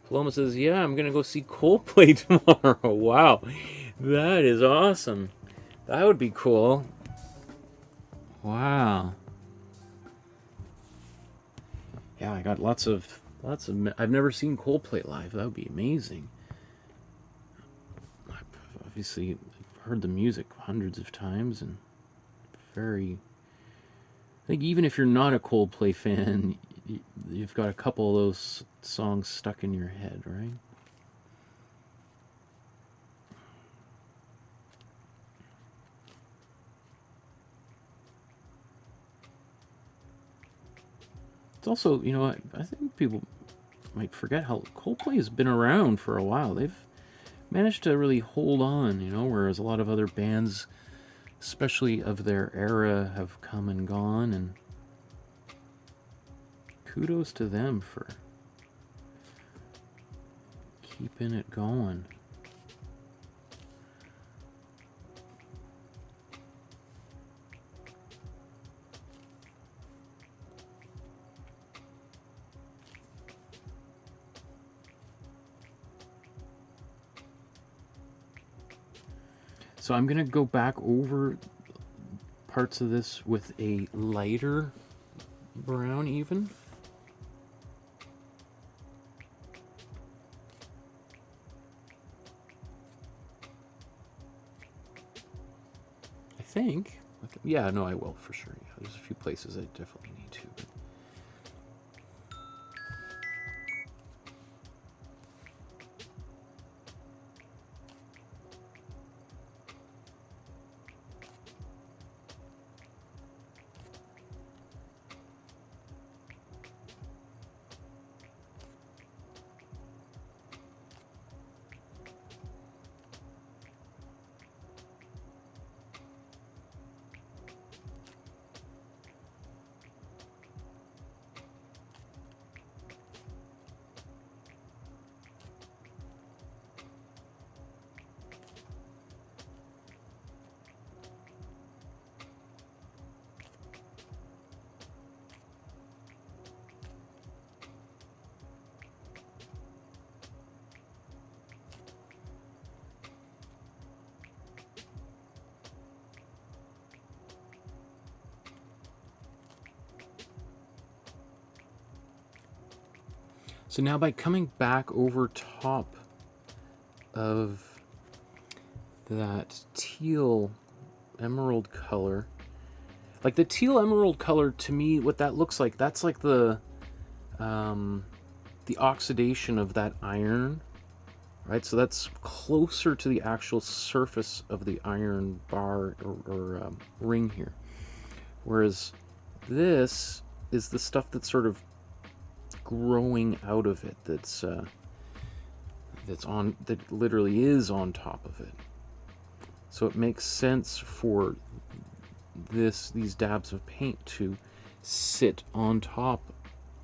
Paloma says, yeah, I'm going to go see Coldplay tomorrow. Wow, that is awesome. That would be cool. Wow. Yeah, I got lots of... I've never seen Coldplay live. That would be amazing. I've obviously heard the music hundreds of times, and I think even if you're not a Coldplay fan, you've got a couple of those songs stuck in your head, right? It's also, you know, I think people might forget how Coldplay has been around for a while. They've managed to really hold on, you know, whereas a lot of other bands, especially of their era, have come and gone, and kudos to them for keeping it going. So I'm going to go back over parts of this with a lighter brown even. I think. Yeah, no, I will for sure. Yeah, there's a few places I definitely need to. But... So now by coming back over top of that teal emerald color, like the teal emerald color, to me, what that looks like, that's like the oxidation of that iron, right? So that's closer to the actual surface of the iron bar or ring here. Whereas this is the stuff that's sort of growing out of it, that literally is on top of it. So it makes sense for these dabs of paint to sit on top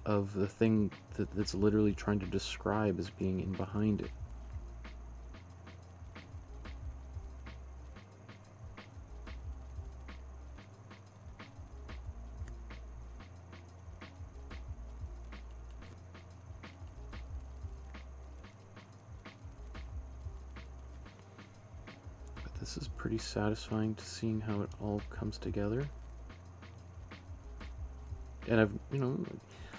of the thing that's literally trying to describe as being in behind it. this is pretty satisfying to seeing how it all comes together. And I've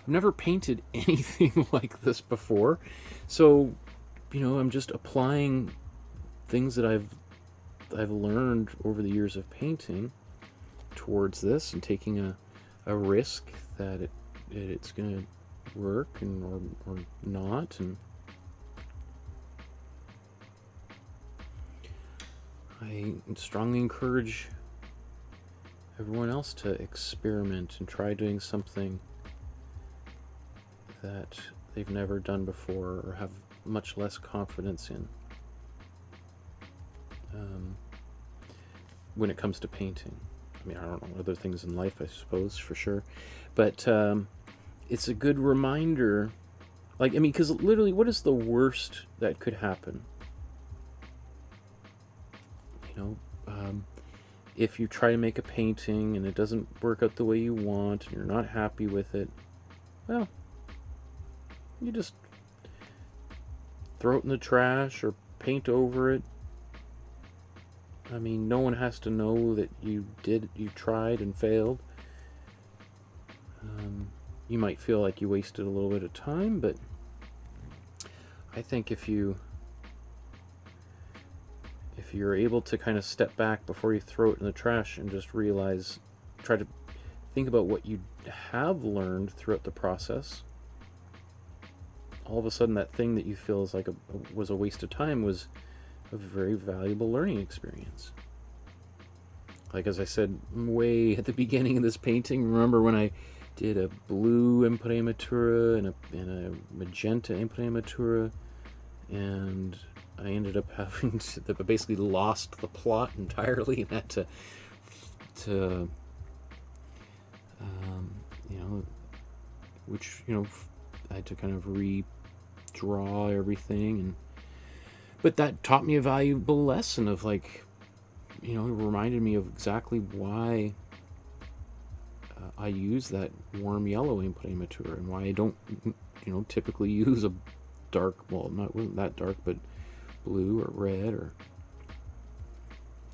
never painted anything like this before, so I'm just applying things that I've learned over the years of painting towards this, and taking a risk that it's gonna work or not. And I strongly encourage everyone else to experiment and try doing something that they've never done before or have much less confidence in when it comes to painting. I mean, I don't know, other things in life, I suppose, for sure, but it's a good reminder, because literally, what is the worst that could happen? If you try to make a painting and it doesn't work out the way you want, and you're not happy with it, well, you just throw it in the trash or paint over it. I mean, no one has to know that you tried and failed. You might feel like you wasted a little bit of time, but I think if you're able to kind of step back before you throw it in the trash and just try to think about what you have learned throughout the process, all of a sudden that thing that you feel is was a waste of time was a very valuable learning experience. Like, as I said way at the beginning of this painting, remember when I did a blue Imprimatura and a magenta Imprimatura, and I ended up having to basically lost the plot entirely, and had to I had to kind of redraw everything, but that taught me a valuable lesson of it reminded me of exactly why I use that warm yellow Imprimatura, and why I don't typically use a dark, well, wasn't that dark, but blue or red or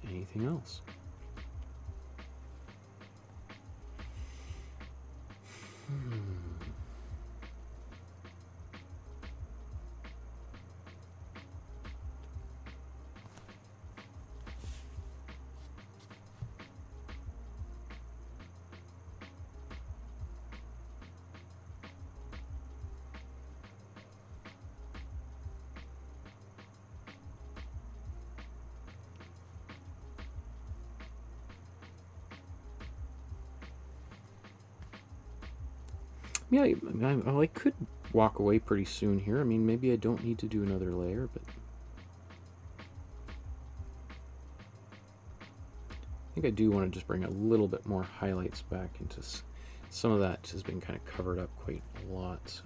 anything else. Yeah, I could walk away pretty soon here. I mean, maybe I don't need to do another layer, but I think I do want to just bring a little bit more highlights back into some of that has been kind of covered up quite a lot, so.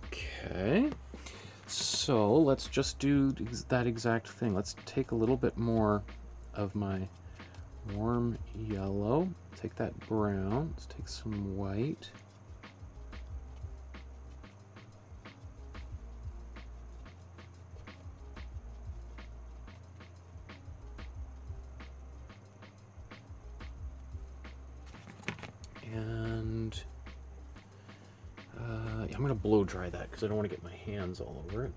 Okay. So let's just do that exact thing. Let's take a little bit more of my warm yellow, take that brown, let's take some white. And I'm going to blow dry that because I don't want to get my hands all over it.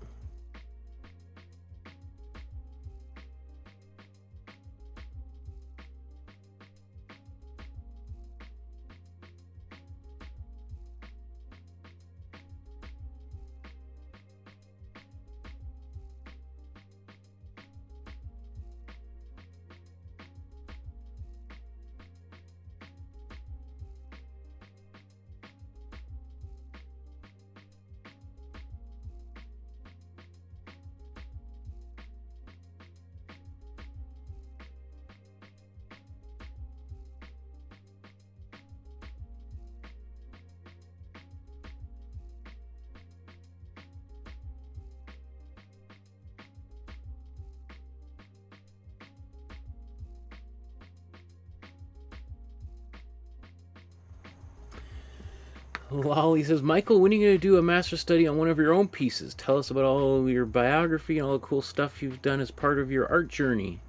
Lolly says, Michael, when are you going to do a master study on one of your own pieces? Tell us about all your biography and all the cool stuff you've done as part of your art journey.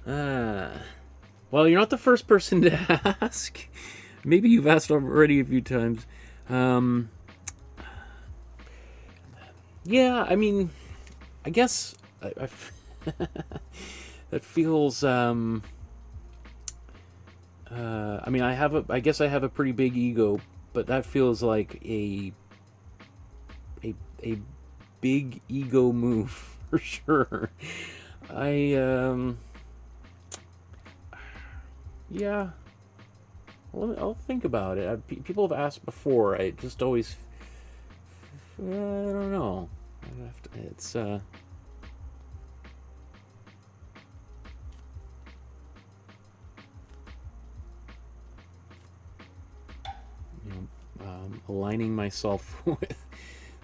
Well, you're not the first person to ask. Maybe you've asked already a few times. Yeah, I mean, I guess that feels. I mean, I guess I have a pretty big ego, but that feels like a big ego move for sure. Yeah, I'll think about it. People have asked before. I just always, I don't know. It's aligning myself with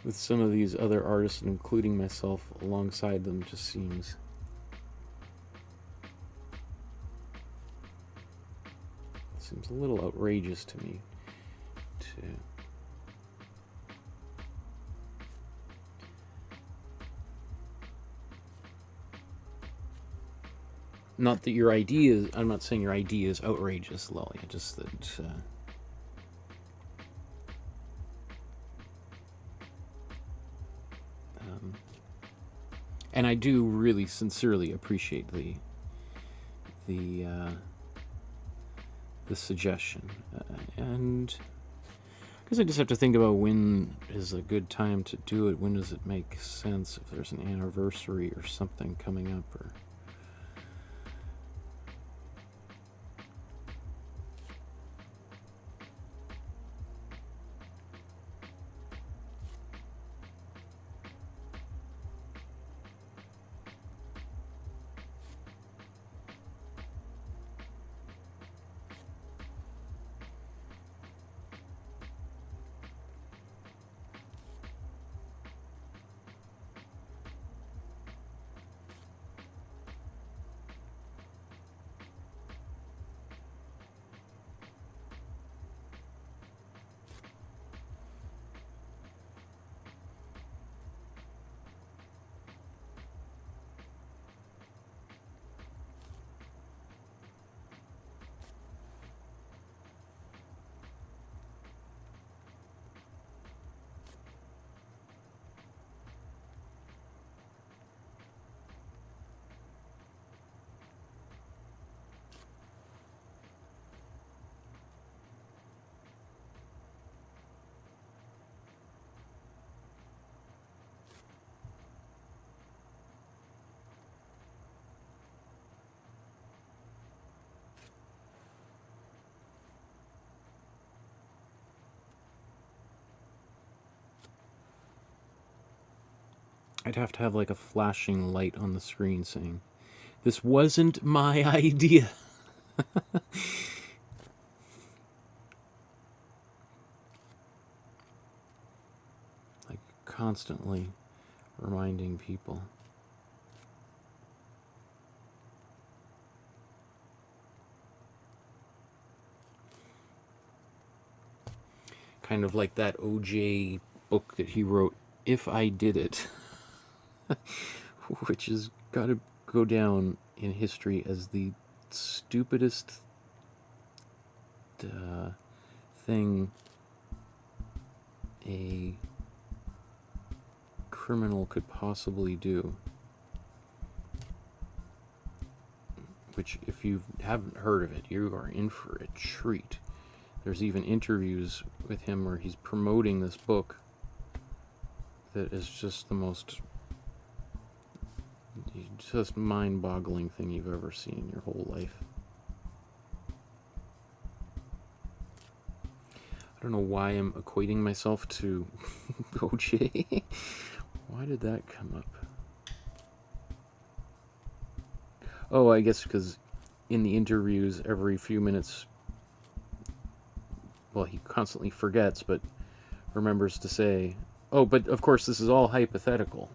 some of these other artists and including myself alongside them just seems a little outrageous to me. Not that your idea is, I'm not saying your idea is outrageous, Lolly. Just that and I do really sincerely appreciate the suggestion, and I guess I just have to think about when is a good time to do it. When does it make sense? If there's an anniversary or something coming up, or I'd have to have like a flashing light on the screen saying, "This wasn't my idea." Like constantly reminding people. Kind of like that OJ book that he wrote, If I Did It, which has got to go down in history as the stupidest thing a criminal could possibly do. Which, if you haven't heard of it, you are in for a treat. There's even interviews with him where he's promoting this book that is just the most just mind-boggling thing you've ever seen in your whole life. I don't know why I'm equating myself to OJ. Why did that come up? Oh, I guess because in the interviews, every few minutes, well, he constantly forgets, but remembers to say, oh, but of course this is all hypothetical.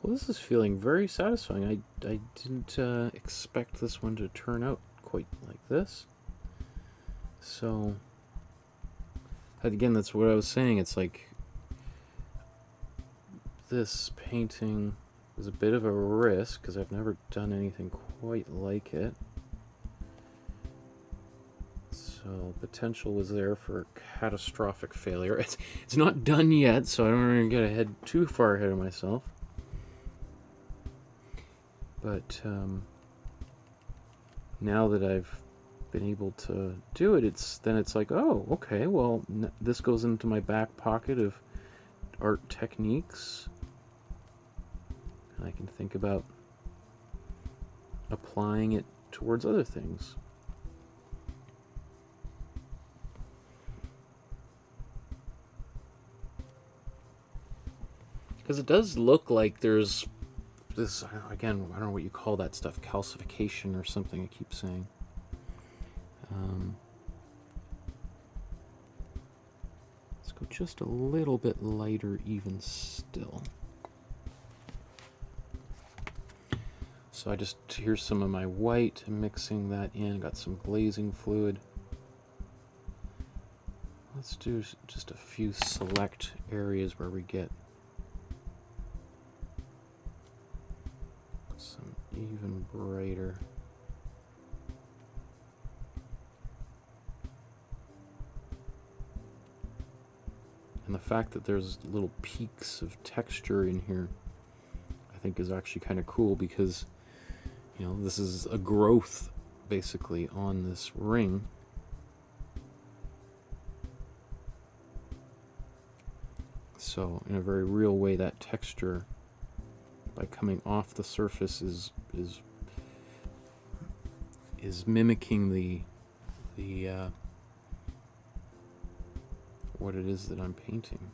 Well, this is feeling very satisfying. I didn't expect this one to turn out quite like this. So, again, that's what I was saying. It's like this painting was a bit of a risk because I've never done anything quite like it. So potential was there for catastrophic failure. It's not done yet, so I don't want to get too far ahead of myself. But now that I've been able to do it, it's like, oh, okay, well, this goes into my back pocket of art techniques. And I can think about applying it towards other things. Because it does look like there's this, again, I don't know what you call that stuff, calcification or something I keep saying. Let's go just a little bit lighter even still. So here's some of my white, mixing that in, got some glazing fluid. Let's do just a few select areas where we get some even brighter. And the fact that there's little peaks of texture in here, I think is actually kind of cool because, you know, this is a growth basically on this ring. So in a very real way, that texture, by coming off the surface, is mimicking the what it is that I'm painting.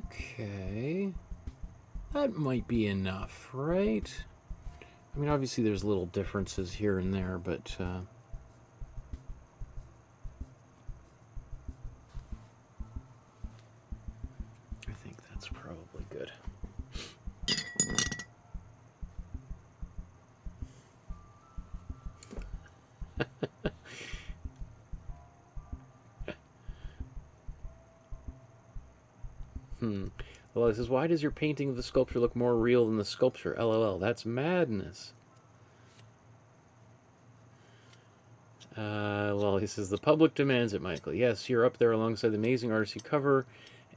Okay, that might be enough, right? I mean, obviously there's little differences here and there, but I think that's probably good. Well, it says, why does your painting of the sculpture look more real than the sculpture? LOL, that's madness. Well, he says, the public demands it, Michael. Yes, you're up there alongside the amazing artists you cover,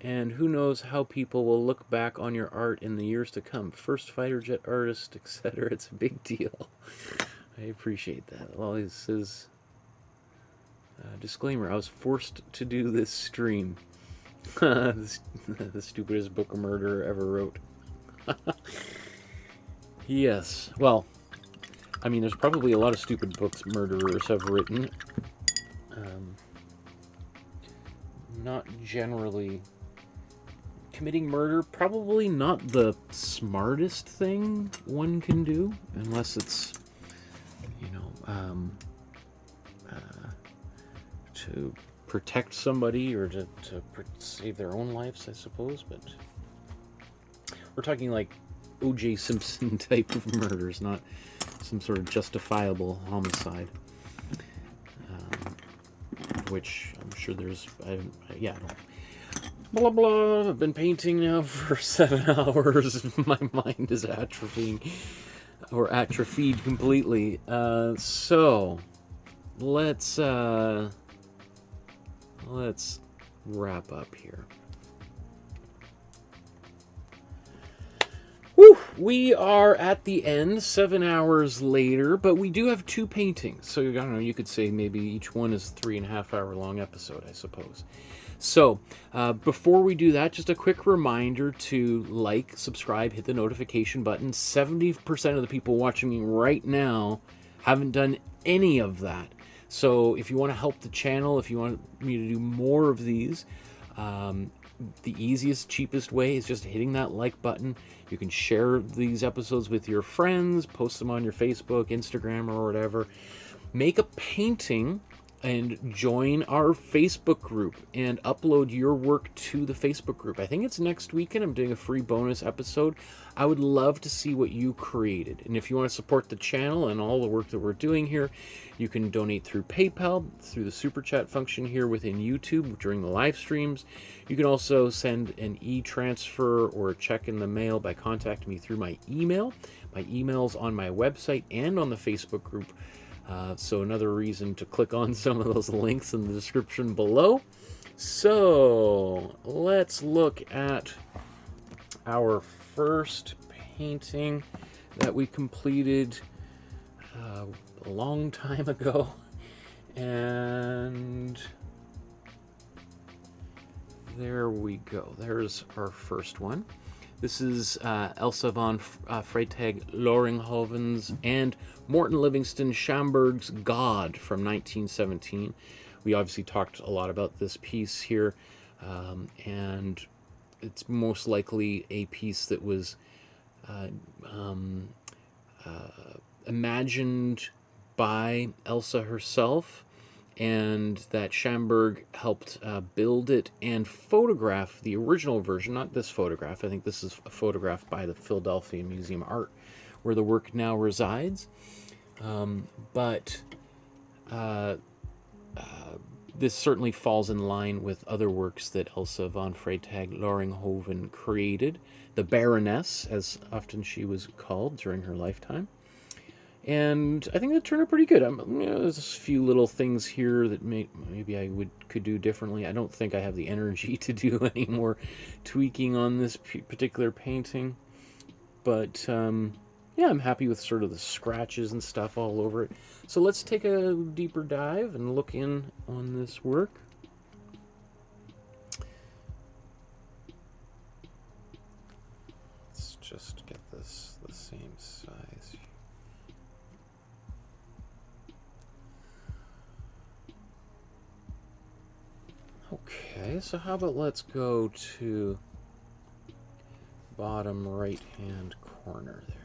and who knows how people will look back on your art in the years to come. First fighter jet artist, etc. It's a big deal. I appreciate that. Well, he says, disclaimer, I was forced to do this stream. The stupidest book of murder ever wrote. Yes, well, I mean, there's probably a lot of stupid books murderers have written. Not generally. Committing murder, probably not the smartest thing one can do, unless it's, you know, to protect somebody or to save their own lives, I suppose, but we're talking like O.J. Simpson type of murders, not some sort of justifiable homicide. Which I'm sure there's, yeah, I don't. Blah blah. I've been painting now for 7 hours. My mind is atrophying, or atrophied completely. So let's wrap up here. Whew, we are at the end, 7 hours later, but we do have 2 paintings. So I don't know, you could say maybe each one is 3.5 hour long episode, I suppose. So, before we do that, just a quick reminder to like, subscribe, hit the notification button. 70% of the people watching me right now haven't done any of that. So, if you want to help the channel, if you want me to do more of these, the easiest, cheapest way is just hitting that like button. You can share these episodes with your friends, post them on your Facebook, Instagram, or whatever. Make a painting and join our Facebook group and upload your work to the Facebook group. I think it's next weekend. I'm doing a free bonus episode. I would love to see what you created. And if you want to support the channel and all the work that we're doing here, you can donate through PayPal, through the Super Chat function here within YouTube during the live streams. You can also send an e-transfer or a check in the mail by contacting me through my email. My email's on my website and on the Facebook group. So another reason to click on some of those links in the description below. So let's look at our first painting that we completed a long time ago. And there we go. There's our first one. This is Elsa von Freytag-Loringhoven's and Morton Livingston Schamberg's God from 1917. We obviously talked a lot about this piece here, and it's most likely a piece that was imagined by Elsa herself, and that Schamberg helped build it and photograph the original version, not this photograph. I think this is a photograph by the Philadelphia Museum of Art, where the work now resides. This certainly falls in line with other works that Elsa von Freytag-Loringhoven created. The Baroness, as often she was called during her lifetime. And I think that turned out pretty good. There's a few little things here that maybe I could do differently. I don't think I have the energy to do any more tweaking on this particular painting. But yeah, I'm happy with sort of the scratches and stuff all over it. So let's take a deeper dive and look in on this work. Let's just get this the same size. Okay, so how about let's go to bottom right-hand corner there.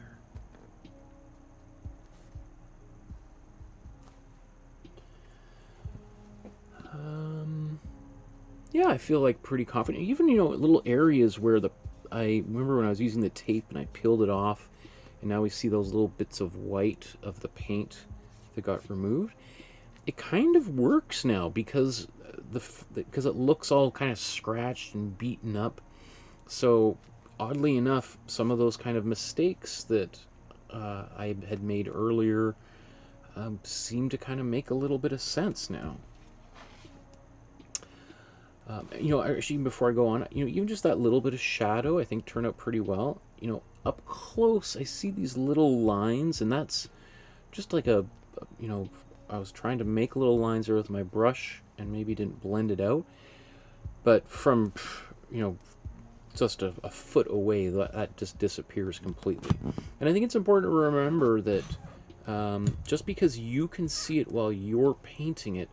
Yeah, I feel like pretty confident. Even, little areas where I remember when I was using the tape and I peeled it off, and now we see those little bits of white of the paint that got removed. It kind of works now because because it looks all kind of scratched and beaten up. So oddly enough, some of those kind of mistakes that I had made earlier seem to kind of make a little bit of sense now. Actually, before I go on, even just that little bit of shadow, I think turned out pretty well. Up close, I see these little lines, and that's just like I was trying to make little lines there with my brush and maybe didn't blend it out. But from, just a foot away, that just disappears completely. And I think it's important to remember that just because you can see it while you're painting it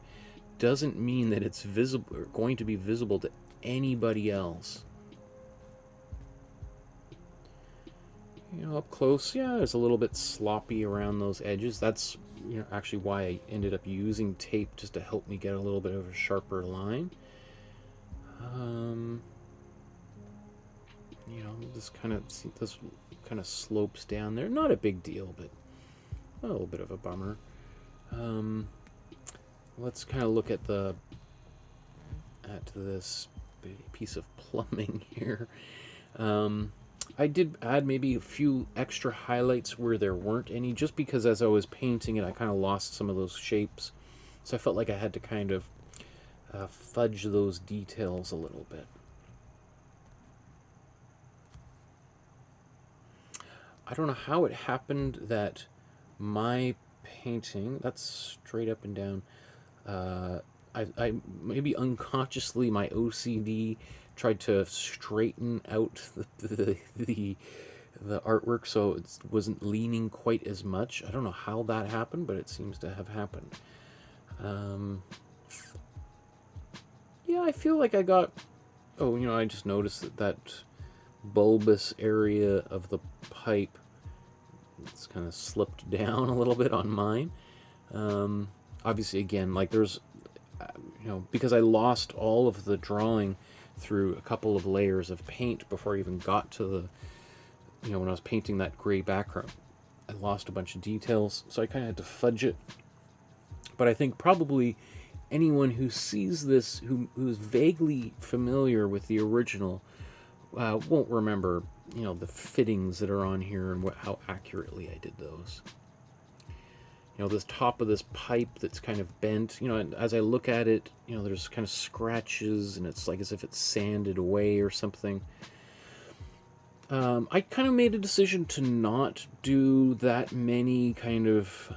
doesn't mean that it's visible or going to be visible to anybody else. Up close, yeah, it's a little bit sloppy around those edges. That's actually why I ended up using tape, just to help me get a little bit of a sharper line. The this kind of slopes down there. Not a big deal, but a little bit of a bummer. Let's kind of look at this piece of plumbing here. I did add maybe a few extra highlights where there weren't any, just because as I was painting it, I kind of lost some of those shapes. So I felt like I had to kind of fudge those details a little bit. I don't know how it happened that my painting, that's straight up and down, I maybe unconsciously, my OCD tried to straighten out the artwork so it wasn't leaning quite as much. I don't know how that happened, but it seems to have happened. Yeah, I feel like I got... Oh, you know, I just noticed that bulbous area of the pipe, it's kind of slipped down a little bit on mine. Obviously, again, like there's, you know, because I lost all of the drawing through a couple of layers of paint before I even got to the, you know, when I was painting that gray background, I lost a bunch of details, so I kind of had to fudge it. But I think probably anyone who sees this, who's vaguely familiar with the original, won't remember, you know, the fittings that are on here and how accurately I did those. You know, this top of this pipe that's kind of bent, you know, and as I look at it, you know, there's kind of scratches and it's like as if it's sanded away or something. I kind of made a decision to not do that many kind of,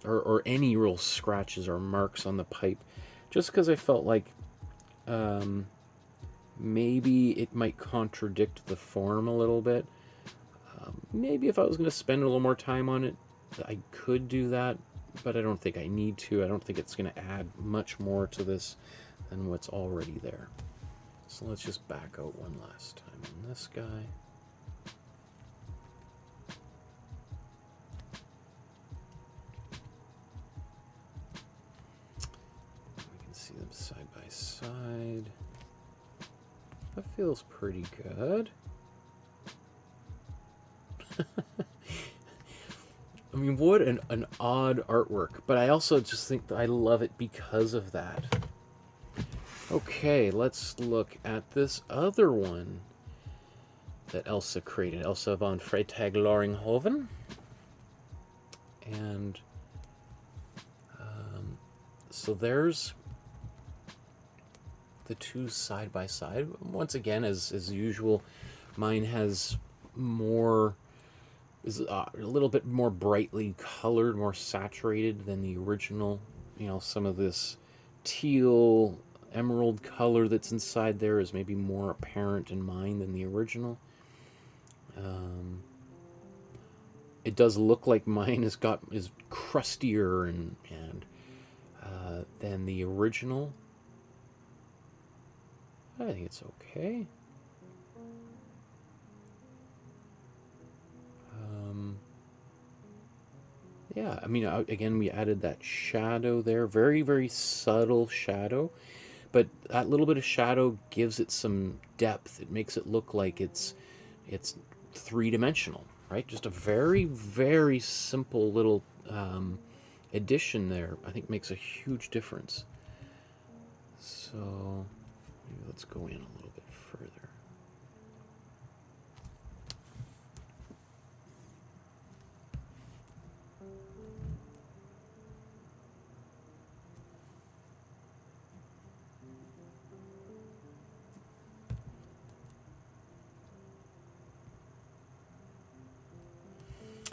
or any real scratches or marks on the pipe, just because I felt like maybe it might contradict the form a little bit. Maybe if I was going to spend a little more time on it, I could do that, but I don't think I need to. I don't think it's going to add much more to this than what's already there. So let's just back out one last time on this guy. We can see them side by side. That feels pretty good. I mean, what an odd artwork, but I also just think that I love it because of that. Okay, let's look at this other one that Elsa created, Elsa von Freytag-Loringhoven. And so there's the two side by side. Once again, as usual, mine has more, is a little bit more brightly colored, more saturated than the original. You know, some of this teal emerald color that's inside there is maybe more apparent in mine than the original. It does look like mine is crustier and than the original. I think it's okay. Yeah, I mean, again, we added that shadow there, very, very subtle shadow, but that little bit of shadow gives it some depth. It makes it look like it's three-dimensional, right? Just a very, very simple little addition there, I think makes a huge difference. So maybe let's go in a little bit further.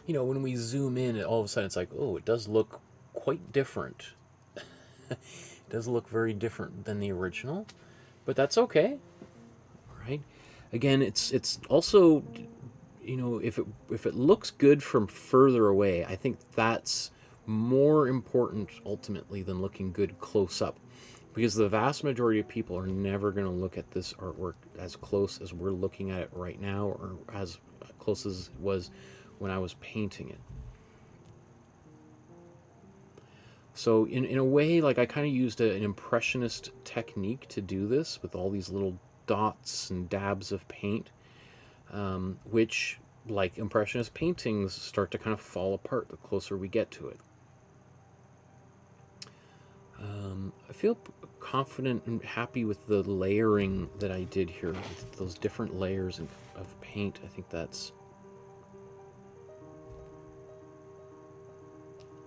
You know, when we zoom in, all of a sudden it's like, oh, it does look quite different. It does look very different than the original, but that's okay, right? Again, it's also, you know, if it looks good from further away, I think that's more important ultimately than looking good close up, because the vast majority of people are never going to look at this artwork as close as we're looking at it right now, or as close as it was when I was painting it. So in a way, like I kind of used an impressionist technique to do this with all these little dots and dabs of paint. which, like Impressionist paintings, start to kind of fall apart the closer we get to it. I feel confident and happy with the layering that I did here, with those different layers of paint. I think that's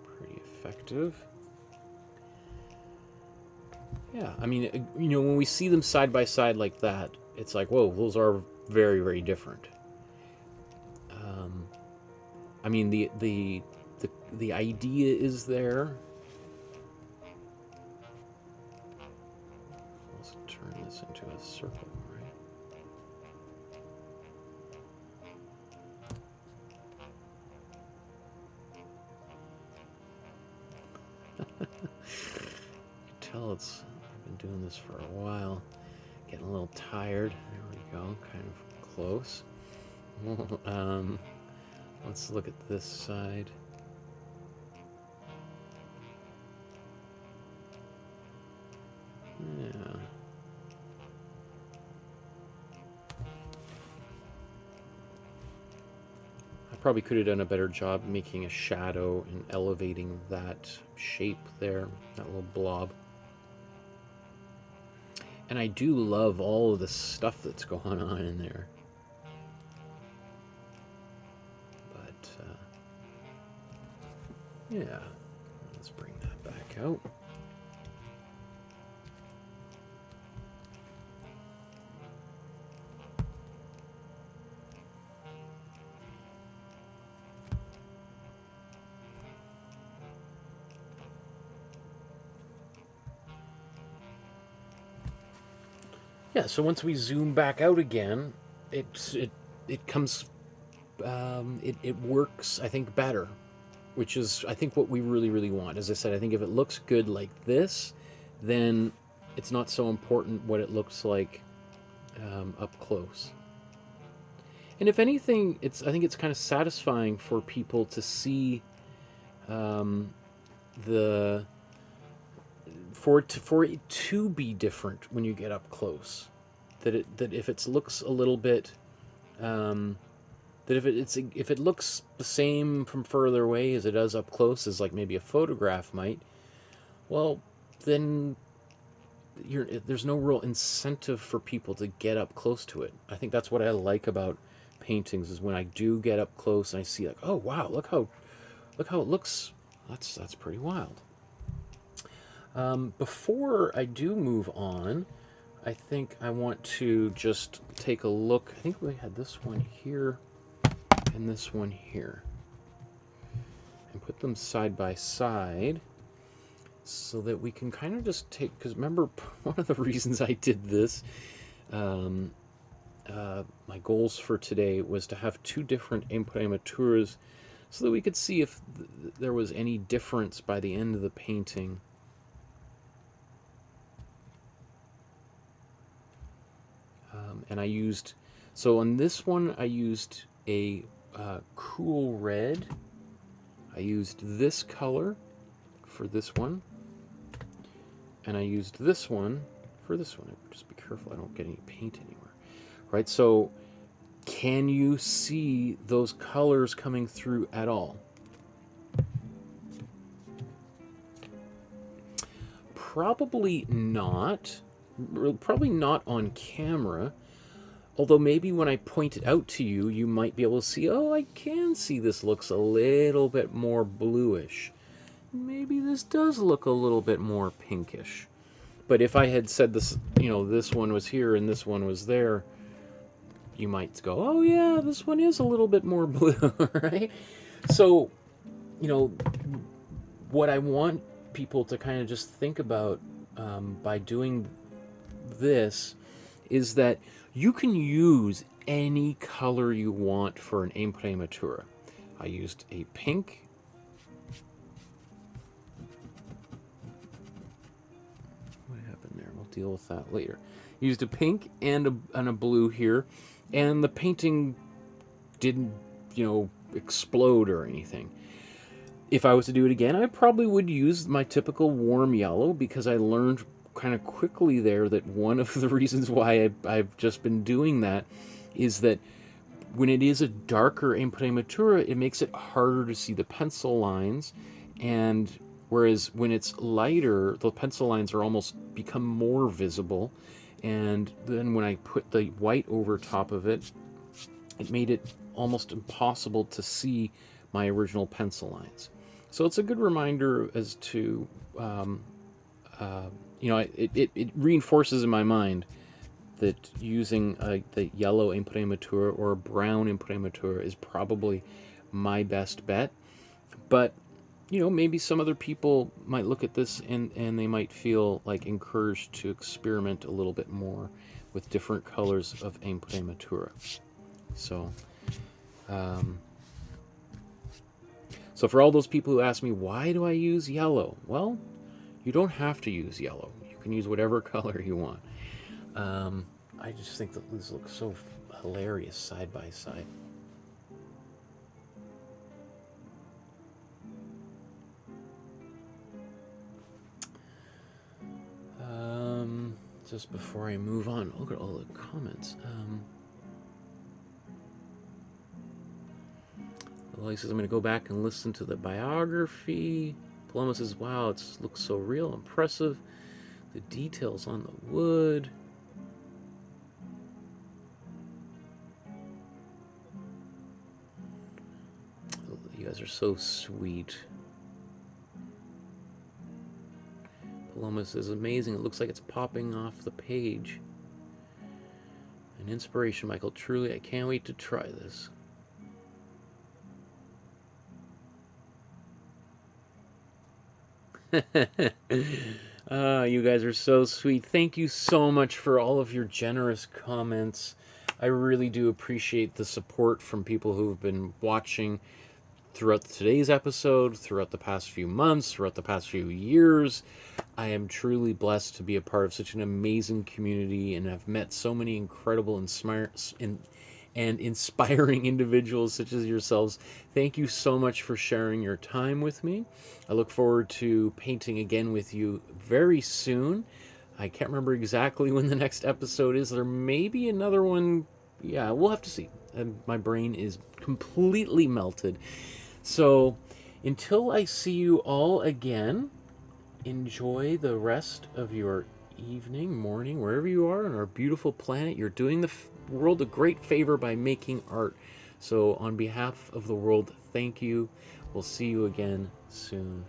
pretty effective. Yeah, I mean, you know, when we see them side by side like that, it's like, whoa, those are very, very different. I mean, the idea is there. Let's turn this into a circle, right? Tell it's, I've been doing this for a while, getting a little tired. There we go, kind of close. Let's look at this side. Yeah. I probably could have done a better job making a shadow and elevating that shape there, that little blob. And I do love all of the stuff that's going on in there. But, yeah, let's bring that back out. Yeah, so once we zoom back out again, it comes, it works, I think, better, which is, I think, what we really, really want. As I said, I think if it looks good like this, then it's not so important what it looks like up close. And if anything, I think it's kind of satisfying for people to see for it to be different when you get up close. That if it looks a little bit, that if it looks the same from further away as it does up close, as like maybe a photograph might, well, then there's no real incentive for people to get up close to it. I think that's what I like about paintings, is when I do get up close and I see, like, oh wow, look how it looks. That's pretty wild. Before I do move on, I think I want to just take a look. I think we had this one here and this one here, and put them side by side so that we can kind of just take, because remember, one of the reasons I did this, my goals for today was to have two different Imprimaturas so that we could see if there was any difference by the end of the painting. And I used, so on this one I used a cool red. I used this color for this one, and I used this one for this one. Just be careful I don't get any paint anywhere. Right, so can you see those colors coming through at all? Probably not. Probably not on camera. Although maybe when I point it out to you, you might be able to see, oh, I can see this looks a little bit more bluish. Maybe this does look a little bit more pinkish. But if I had said this, you know, this one was here and this one was there, you might go, oh yeah, this one is a little bit more blue, right? So, you know, what I want people to kind of just think about by doing this is that you can use any color you want for an Imprimatura. I used a pink. What happened there? We'll deal with that later. Used a pink and a blue here, and the painting didn't, you know, explode or anything. If I was to do it again, I probably would use my typical warm yellow, because I learned kind of quickly there that one of the reasons why I've just been doing that is that when it is a darker Imprimatura, it makes it harder to see the pencil lines, and whereas when it's lighter, the pencil lines are almost become more visible. And then when I put the white over top of it, it made it almost impossible to see my original pencil lines. So it's a good reminder as to, it reinforces in my mind that using the yellow Imprimatura or a brown Imprimatura is probably my best bet. But, maybe some other people might look at this and they might feel like encouraged to experiment a little bit more with different colors of Imprimatura. So, so for all those people who ask me, why do I use yellow? Well, you don't have to use yellow. You can use whatever color you want. I just think that these look so hilarious side by side. Just before I move on, look at all the comments. He says, I'm going to go back and listen to the biography. Paloma says, wow, it looks so real, impressive. The details on the wood. You guys are so sweet. Paloma says, amazing. It looks like it's popping off the page. An inspiration, Michael. Truly, I can't wait to try this. You guys are so sweet. Thank you so much for all of your generous comments. I really do appreciate the support from people who've been watching throughout today's episode, throughout the past few months, throughout the past few years. I am truly blessed to be a part of such an amazing community, and I've met so many incredible and inspiring individuals such as yourselves. Thank you so much for sharing your time with me. I look forward to painting again with you very soon. I can't remember exactly when the next episode is. There may be another one. Yeah, we'll have to see. My brain is completely melted. So until I see you all again, enjoy the rest of your evening, morning, wherever you are on our beautiful planet. You're doing the world a great favor by making art. So on behalf of the world, thank you. We'll see you again soon.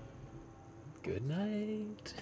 Good night.